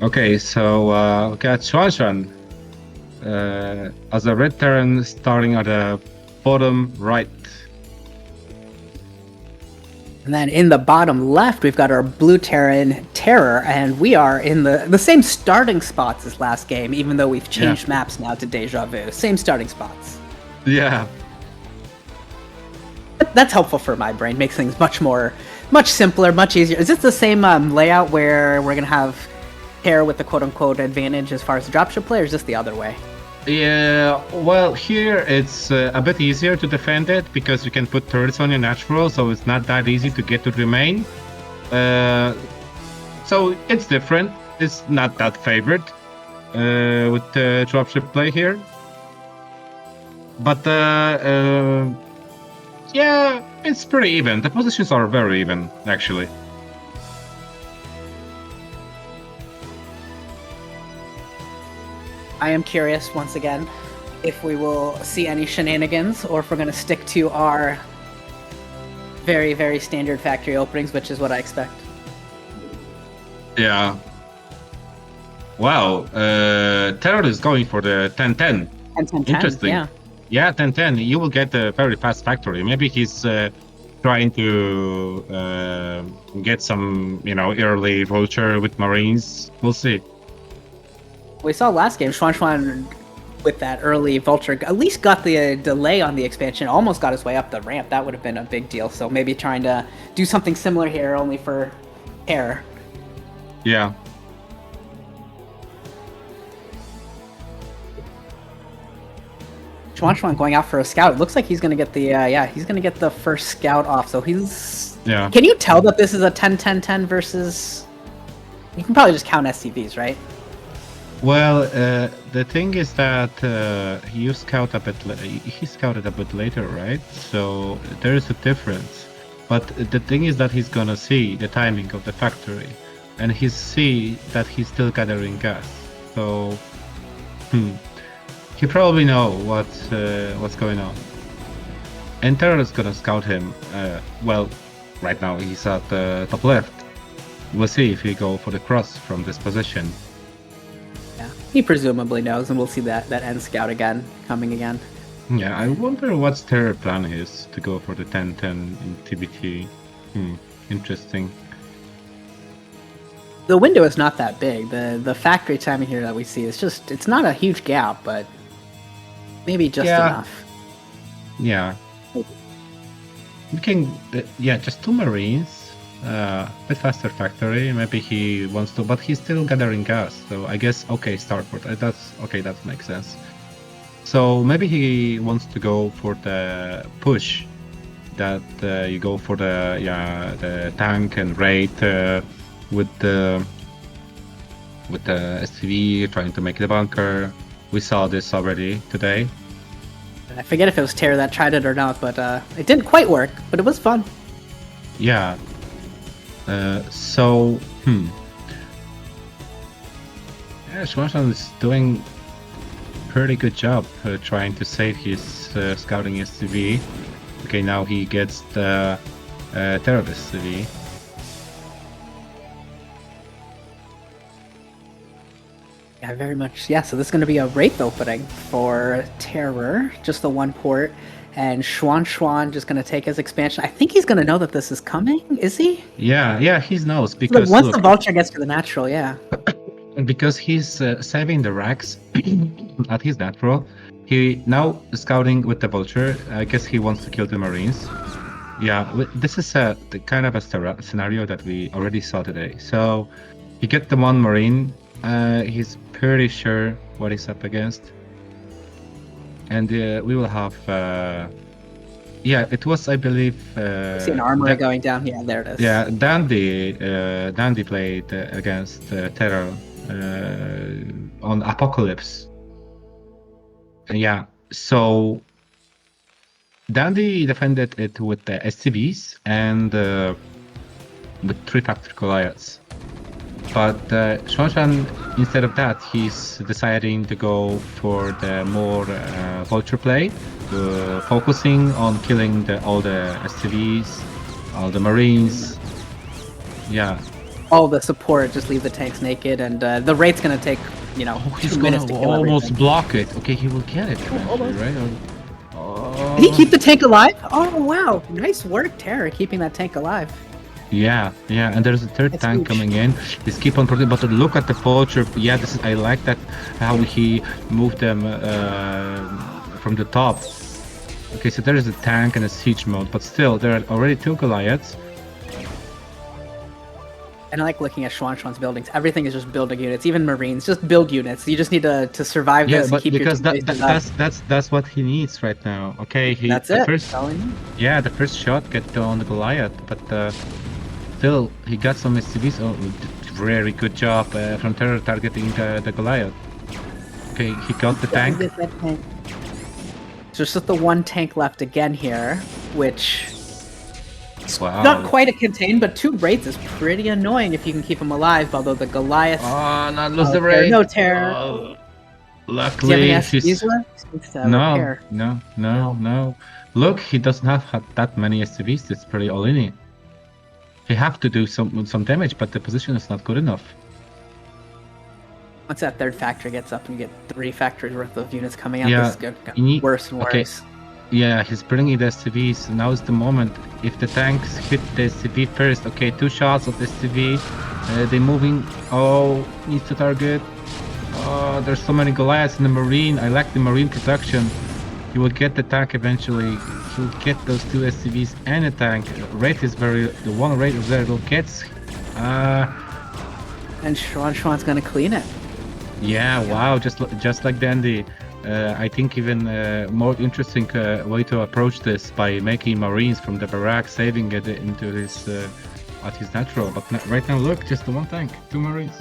Okay, so we got XuanXuan as a red Terran starting at the bottom right. And then in the bottom left, we've got our blue Terran TerrOr, and we are in the same starting spots as last game, even though we've changed maps now to Deja Vu. Same starting spots. Yeah. That's helpful for my brain. Makes things much simpler, much easier. Is this the same layout where we're going to have Terror with the quote-unquote advantage as far as the dropship play, or is this the other way? Yeah, well, here it's a bit easier to defend it because you can put turrets on your natural, so it's not that easy to get to the main. So it's different. It's not that favored with the dropship play here. But yeah, it's pretty even. The positions are very even, actually. I am curious, once again, if we will see any shenanigans, or if we're going to stick to our very, very standard factory openings, which is what I expect. Yeah. Wow, TerrOr is going for the 10-10. 10-10, Interesting. yeah. Yeah, 10-10. You will get a very fast factory. Maybe he's trying to get some, early vulture with Marines. We'll see. We saw last game, XuanXuan with that early vulture at least got the delay on the expansion, almost got his way up the ramp. That would have been a big deal. So maybe trying to do something similar here, only for air. Yeah. XuanXuan going out for a scout. It looks like he's going to get the he's going to get the first scout off. So he's Can you tell that this is a 10-10-10 versus? You can probably just count SCVs, right? Well, the thing is that he scouted a bit later, right? So there is a difference. But the thing is that he's gonna see the timing of the factory, and he see that he's still gathering gas. So, he probably know what's going on. And TerrOr is gonna scout him. Well, right now he's at the top left. We'll see if he go for the cross from this position. He presumably knows, and we'll see that end scout again, coming again. Yeah, I wonder what's their plan is to go for the 10-10 in TBT. Interesting. The window is not that big. The factory timing here that we see is it's not a huge gap, but maybe just enough. Yeah. We can, just 2 Marines. Bit faster factory. Maybe he wants to, but he's still gathering gas. So I guess starport. That makes sense. So maybe he wants to go for the push. That you go for the tank and raid with the SCV trying to make the bunker. We saw this already today. I forget if it was Terror that tried it or not, but it didn't quite work. But it was fun. Yeah. Yeah, XuanXuan is doing pretty good job trying to save his scouting SCV. Okay, now he gets the TerrOr SCV. Yeah, very much. Yeah, so this is going to be a Wraith opening for TerrOr, just the one port. And XuanXuan just going to take his expansion. I think he's going to know that this is coming, is he? Yeah, he knows because once the vulture gets to the natural, yeah. Because he's saving the racks at his natural. He now scouting with the vulture. I guess he wants to kill the Marines. Yeah, this is the kind of a scenario that we already saw today. So he get the 1 Marine. He's pretty sure what he's up against. And we will have, it was, I believe... see an armory going down. Yeah, there it is. Yeah, Dandy played against TerrOr on Apocalypse. Yeah, so Dandy defended it with the SCVs and with 3 factory Goliaths. But XuanXuan, instead of that, he's deciding to go for the more vulture play, focusing on killing all the SCVs, all the Marines. Yeah. all the support just leave the tanks naked, and the raid's gonna take, you know, He's 2 minutes to gonna kill almost everything. block it. Okay, he will get it eventually, almost. right? Oh. Did he keep the tank alive? Oh wow, nice work, TerrOr, keeping that tank alive. Yeah, and there's a third That's tank huge. coming in. He's keep on protecting, but look at the poacher. Yeah, this is, I like that how he moved them from the top. Okay, so there is a tank and a siege mode, but still there are already 2 Goliaths. And I like looking at XuanXuan's buildings. Everything is just building units, even Marines. Just build units. You just need to survive Yeah, this and but keep because your that's what he needs right now. Okay, That's the it. first the first shot get on the Goliath, but still he got some SCVs. Oh, very good job from TerrOr targeting the Goliath. Okay, he got the tank. So it's just the 1 tank left again here, which Wow. not quite a contain, but 2 raids is pretty annoying if you can keep them alive. Although the Goliath, Oh, not lose the TerrOr, raid. no TerrOr. Oh, Do you luckily, have any she's SCVs left? Needs to no, repair. no. Look, he doesn't have that many SCVs. That's pretty all in it. He have to do some damage, but the position is not good enough. Once that 3rd factory gets up and you get 3 factories worth of units coming out, Yeah, this is going you need- worse and okay. worse. Yeah, he's bringing the SCVs. Now is the moment. If the tanks hit the SCV first, okay, 2 shots of the SCV. They're moving. Oh, needs to target. Oh, there's so many Goliaths in the Marine. I like the Marine production. He will get the tank eventually. He'll get those 2 SCVs and a tank. Rate is the 1 rate of there gets. And XuanXuan's gonna clean it. Yeah, wow, just like Dandy. I think even more interesting way to approach this by making Marines from the barrack, saving it into his at his natural. But right now, look, just the 1 tank, 2 Marines.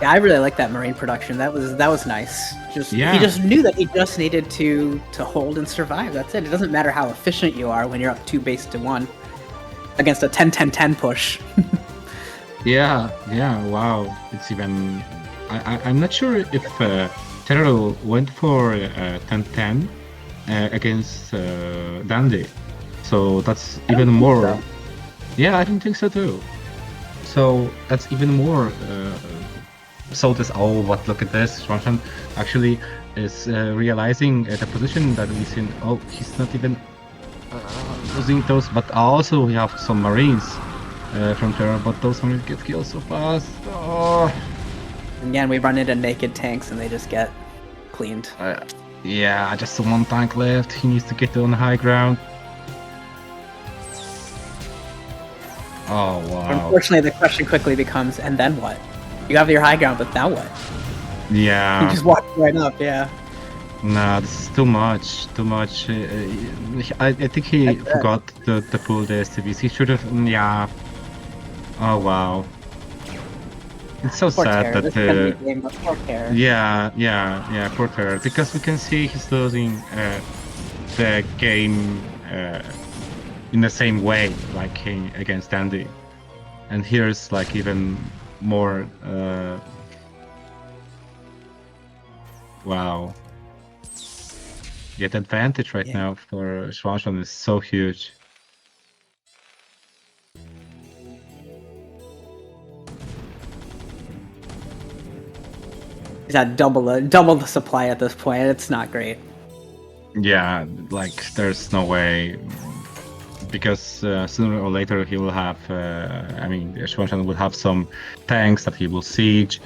Yeah, I really like that Marine production. That was nice. He just knew that he just needed to hold and survive. That's it. It doesn't matter how efficient you are when you're up 2 base to 1 against a 10-10-10 push. Yeah, wow. It's even. I'm not sure if TerrOr went for 10-10 against Dandy, so that's even more. So. Yeah, I don't think so too. So that's even more. So this. Oh, but look at this. XuanXuan actually is realizing the position that he's in. Oh, he's not even losing those. But also we have some Marines from TerrOr, but those Marines get killed so fast. Oh. Again, we run into naked tanks and they just get cleaned. Yeah, just the 1 tank left. He needs to get on the high ground. Oh, wow. Unfortunately, the question quickly becomes, and then what? You have your high ground, but now what? Yeah. You just walk right up, yeah. Nah, this is too much. I think he forgot to pull the SCVs. He should have. Yeah. Oh, wow. It's so Poor sad TerrOr. that This is gonna be a game of poor TerrOr. yeah, poor TerrOr, because we can see he's losing the game in the same way like against Andy, and here's like even more. Wow. Yeah, the advantage right now for XuanXuan is so huge. He's at double the supply at this point. It's not great. Yeah, like there's no way, because sooner or later he will have. I mean, XuanXuan will have some tanks that he will siege.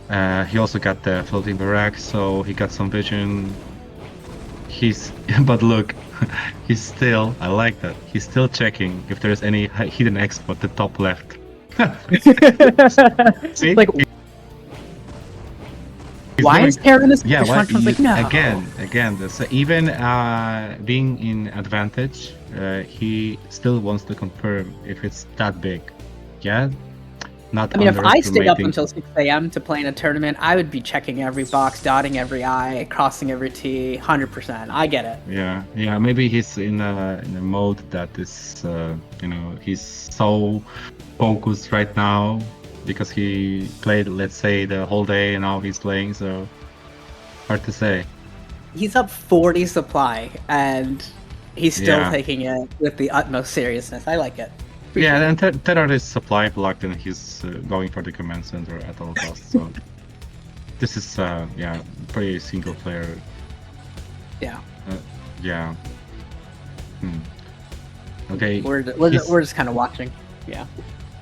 He also got the floating barrack, so he got some vision. But look, he's still. I like that. He's still checking if there's any hidden expo at the top left. See? Like, why is TerrOr in this? Yeah, like, no. Again. So even being in advantage, he still wants to confirm if it's that big. Yeah, not. I mean, if I stayed up underestimating- until 6 a.m. to play in a tournament, I would be checking every box, dotting every I, crossing every T, 100%. I get it. Yeah. Maybe he's in a mode that is, he's so focused right now because he played, let's say, the whole day, and now he's playing. So hard to say. He's up 40 supply, and he's still Yeah. taking it with the utmost seriousness. I like it. appreciate Yeah, it. and TerrOr is supply blocked, and he's going for the command center at all costs. So this is yeah, pretty single player. Yeah. Yeah. Okay. We're just kind of watching. Yeah.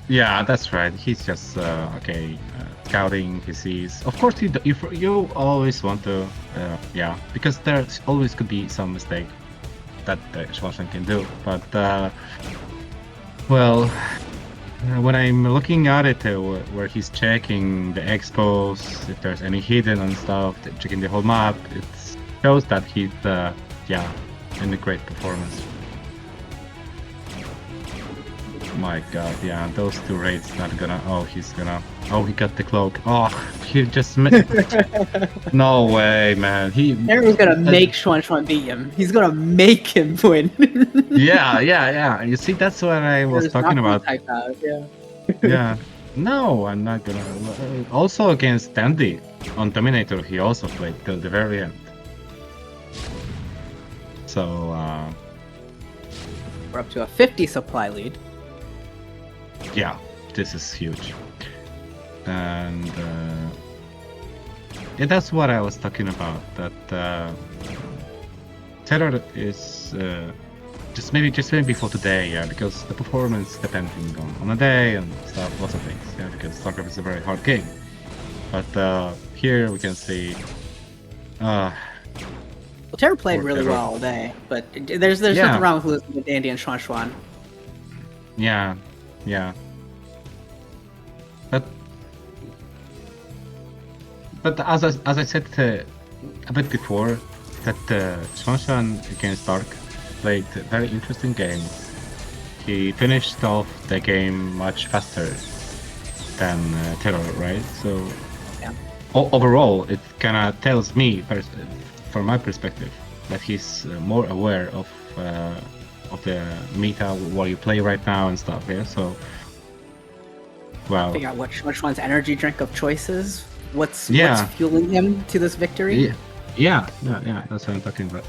Yeah, that's right. He's just okay, scouting. He sees. Of course, you always want to, yeah, because there always could be some mistake that XuanXuan can do. But well, when I'm looking at it, where he's checking the expos, if there's any hidden and stuff, checking the whole map, it shows that he's yeah, in a great performance. My god, yeah, those two raids not gonna. Oh, he's gonna. Oh, he got the cloak. Oh, he just. No way, man. Aaron's gonna make XuanXuan beat him. He's gonna make him win. Yeah. You see, that's what I was Aaron's talking not gonna about. type out, yeah. Yeah. No, I'm not gonna. Also against Dandy on Dominator, he also played till the very end. So, We're up to a 50 supply lead. yeah, this is huge. And yeah, that's what I was talking about. That TerrOr is just maybe for today, yeah, because the performance depending on a day and stuff, lots of things, yeah, because StarCraft is a very hard game. But here we can see. Well, TerrOr played Poor really TerrOr. well all day, but there's Yeah. nothing wrong with losing to Dandy and XuanXuan. Yeah. But as I said a bit before, that XuanXuan against Dark played a very interesting game. He finished off the game much faster than TerrOr, right? So Yeah. Overall, it kind of tells me, from my perspective, that he's more aware of the meta, what you play right now and stuff. Yeah. So, wow. Figure out which one's energy drink of choice is. What's Yeah. fueling him to this victory? Yeah. That's what I'm talking about.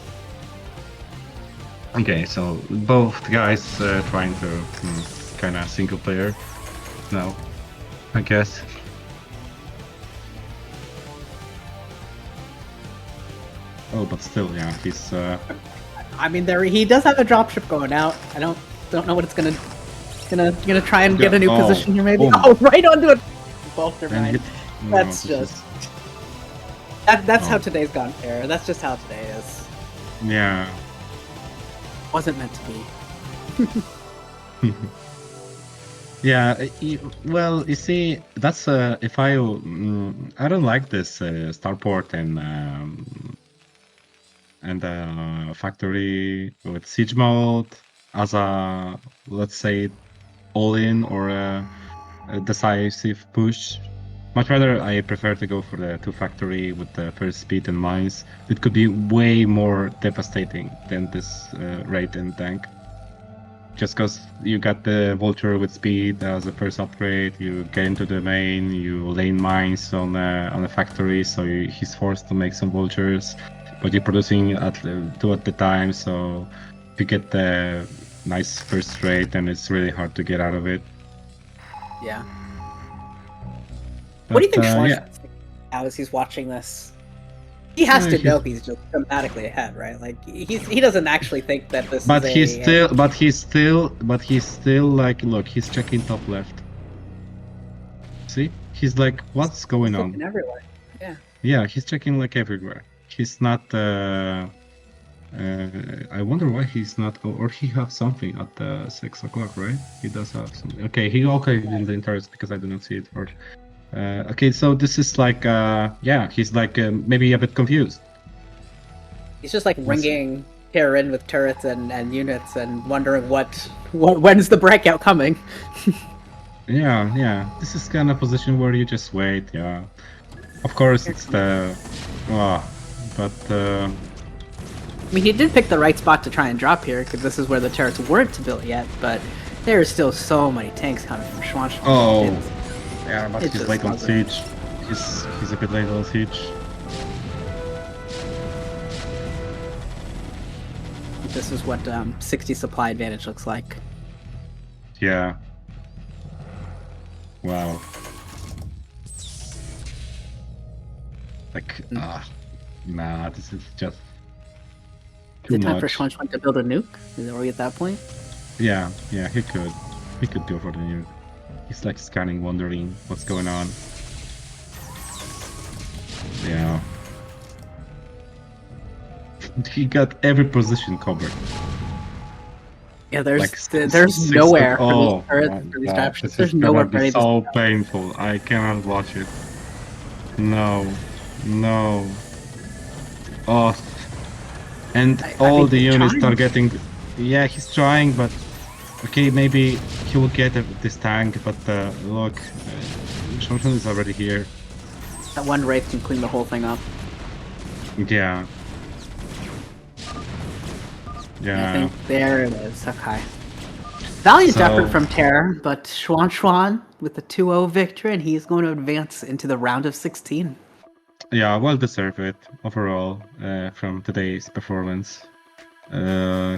Okay, so both guys trying to kind of single player now, I guess. Oh, but still, yeah, he's. I mean, he does have a dropship going out. I don't know what it's gonna try and get a new Oh, position here. Maybe. boom. Oh, right onto it. Bolter, And man. hit, no, That's this just. is- That's how Oh. today's gone fair. That's just how today is. Yeah. Wasn't meant to be. Yeah, well, you see, that's if I don't like this starport and factory with siege mode as a, let's say, all in or a decisive push. Much rather, I prefer to go for the 2 factory with the first speed and mines. It could be way more devastating than this raid and tank. Just because you got the vulture with speed as a first upgrade, you get into the main, you lane mines on a factory, so he's forced to make some vultures, but you're producing at 2 at the time, so if you get the nice first rate, then it's really hard to get out of it. Yeah. What do you think But, Schwartz yeah. is thinking now as he's watching this? He has to He's- know he's just dramatically ahead, right? Like he doesn't actually think that this But is he's still like, look, he's checking top left. See? He's like, what's going on? looking everywhere. Yeah. Yeah, he's checking like everywhere. He's not. I wonder why he's not. Or he have something at 6 o'clock, right? He does have something. Okay, he in the interest because I do not see it. Or okay, so this is like, yeah, he's like maybe a bit confused. He's just like ringing here in with turrets and units and wondering when's the breakout coming. Yeah. This is kind of position where you just wait. Yeah, of course it's the. But. I mean, he did pick the right spot to try and drop here, because this is where the turrets weren't built yet, but there are still so many tanks coming from XuanXuan. Oh. It's- Yeah, but It's he's just late on puzzling. siege. He's a bit late on siege. This is what 60 supply advantage looks like. Yeah. Wow. Like, nah, this is just Is too it time for much. XuanXuan to build a nuke? Are we at that point? Yeah, he could. He could go for the nuke. He's like scanning, wondering what's going on. Yeah. He got every position covered. Yeah, there's Like there's six nowhere foot- for oh these my for these God, types. this There's is gonna nowhere for be any of this. so painful. I cannot watch it. No, no. Oh, and I all mean, the he's units trying. are getting. Yeah, he's trying, but okay, maybe he will get this tank. But look, XuanXuan is already here. That one Wraith can clean the whole thing up. Yeah. I Yeah. think there it is. Okay. Valiant So- effort from Terror, but XuanXuan with the 2-0 victory, and he's going to advance into the round of 16. Yeah, well deserved it overall from today's performance.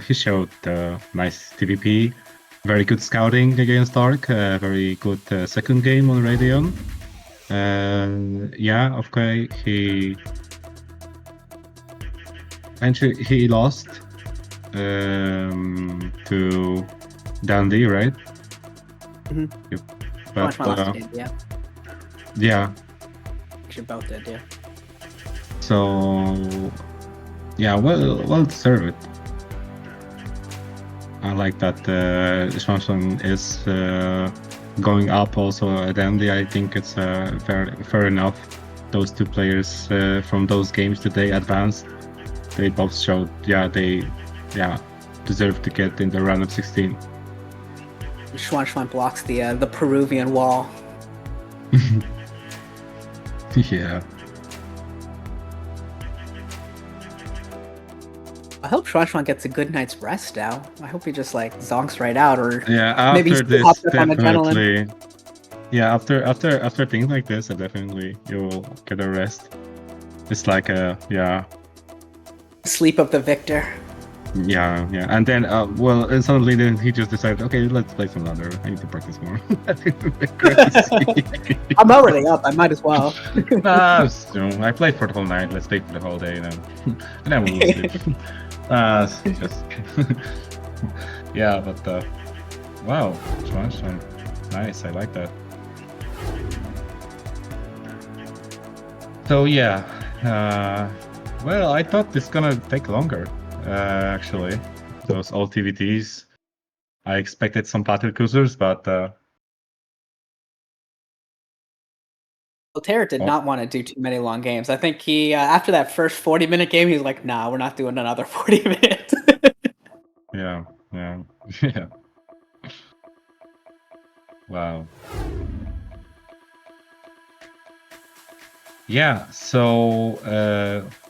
He showed nice TVP, very good scouting against Dark, very good second game on Radeon. Yeah, okay, he lost to Dandy, right? Mhm. Yep. XuanXuan But lost the game, yeah. yeah, Actually, both did, yeah. so yeah, well deserved. I like that XuanXuan is going up also at Dandy. I think it's fair enough. Those two players from those games today advanced. They both showed, they deserve to get in the round of 16. XuanXuan blocks the Peruvian wall. Yeah. I hope XuanXuan gets a good night's rest now. I hope he just like zonks right out, or Yeah, maybe after he's this, hopped up on adrenaline. definitely. Yeah, after things like this, definitely you'll get a rest. It's like Sleep of the victor. yeah, and then and suddenly then he just decided, okay, let's play some ladder. I need to practice more. Crazy. I'm already up. I might as well. I played for the whole night. Let's play for the whole day, and then we'll sleep. It's just yeah, but wow, XuanXuan, nice. I like that. So yeah, well, I thought this gonna take longer. Actually, those old TVTs. I expected some battle cruisers, but Well, Terror did Oh. not want to do too many long games. I think he, after that first 40-minute game, he was like, nah, we're not doing another 40 minutes. yeah. Wow. Yeah, so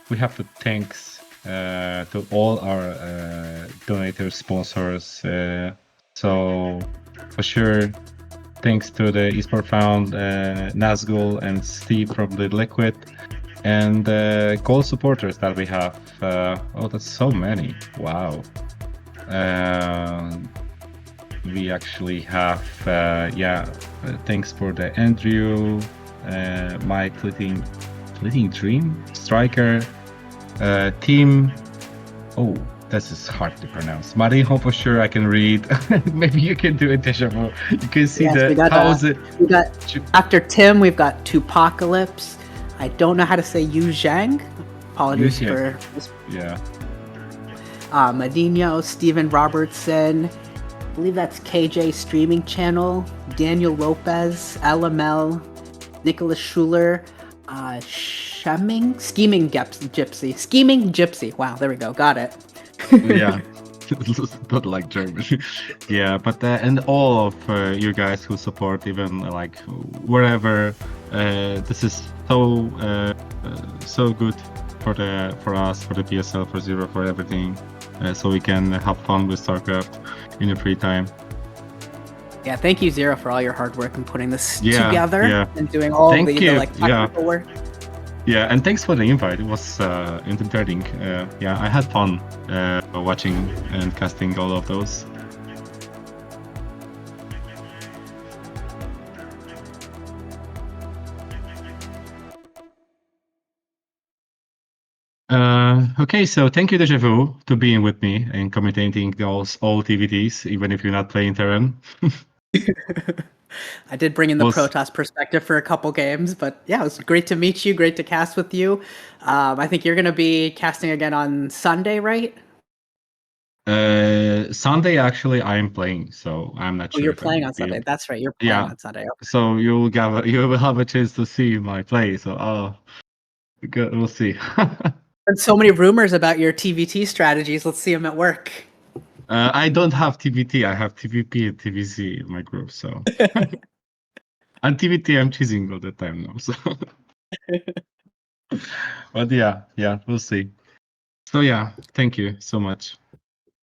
we have to thanks to all our donators, sponsors. So for sure, thanks to the eSport Found, Nazgul and Steve from the Liquid, and gold supporters that we have. Oh, that's so many! Wow. We actually have, thanks for the Andrew, Mike, Fleeting Dream, Striker, Team. Oh, this is hard to pronounce. Marinho for sure I can read. Maybe you can do a deja vu. You can see Yes, we the got, how is it? we got after Tim, we've got Tupacalypse. I don't know how to say Yu Zhang. Apologies Yu for Yeah. Medino, Steven Robertson. I believe that's KJ Streaming Channel. Daniel Lopez, LML, Nicholas Schuler, Schemming, Scheming Gypsy. Wow, there we go, got it. Yeah. Not like German. Yeah, but and all of you guys who support, even like wherever, this is so good for us, for the PSL, for Zero, for everything, so we can have fun with StarCraft in your free time. Yeah, thank you, Zero, for all your hard work and putting this Yeah, together yeah. and doing all Thank the you, like technical work. Yeah, and thanks for the invite. It was entertaining. Yeah, I had fun watching and casting all of those. Okay, so thank you, Deja Vu, to being with me and commentating those all TVTs, even if you're not playing Terran. I did bring in the Was- Protoss perspective for a couple games, but yeah, it was great to meet you. Great to cast with you. I think you're going to be casting again on Sunday, right? Sunday, actually, I'm playing, so I'm not Oh, sure. you're if playing I'm on Sunday. able- That's right. You're playing Yeah. on Sunday. Okay. So you will have a chance to see my play. So we'll see. There's so many rumors about your TVT strategies. Let's see them at work. I don't have TVT. I have TVP and TVC in my group. So and TVT, I'm choosing all the time now. So, but yeah, we'll see. So yeah, thank you so much.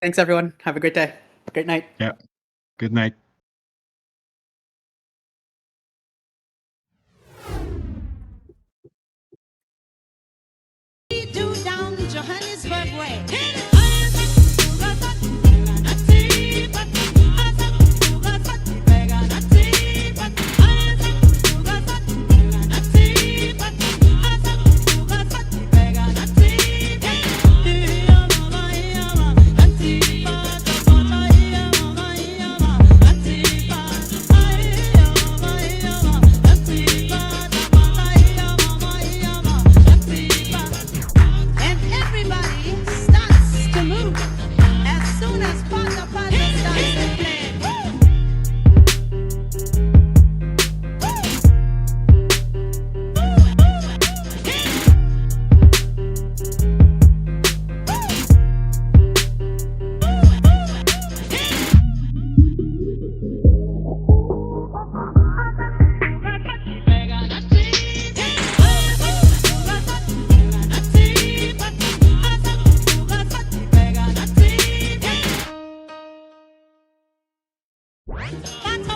Thanks, everyone. Have a great day. Great night. Yeah, good night. Do down Johannesburg way. And everybody starts to move as soon as Paździor starts to play.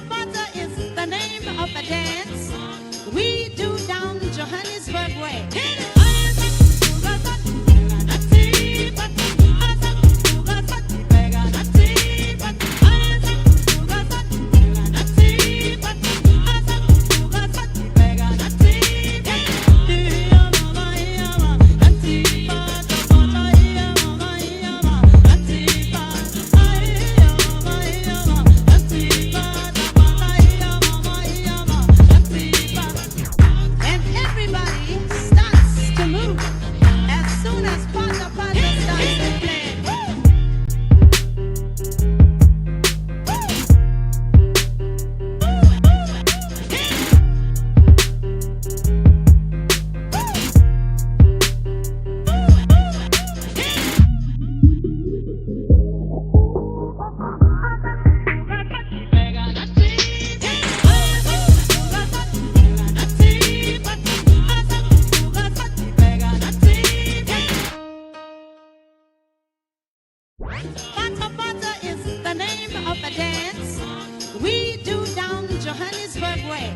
Bata is the name of a dance we do down Johannesburg way. And everybody starts to move as soon as Paździor starts to play. Bata is the name of a dance we do down Johannesburg way.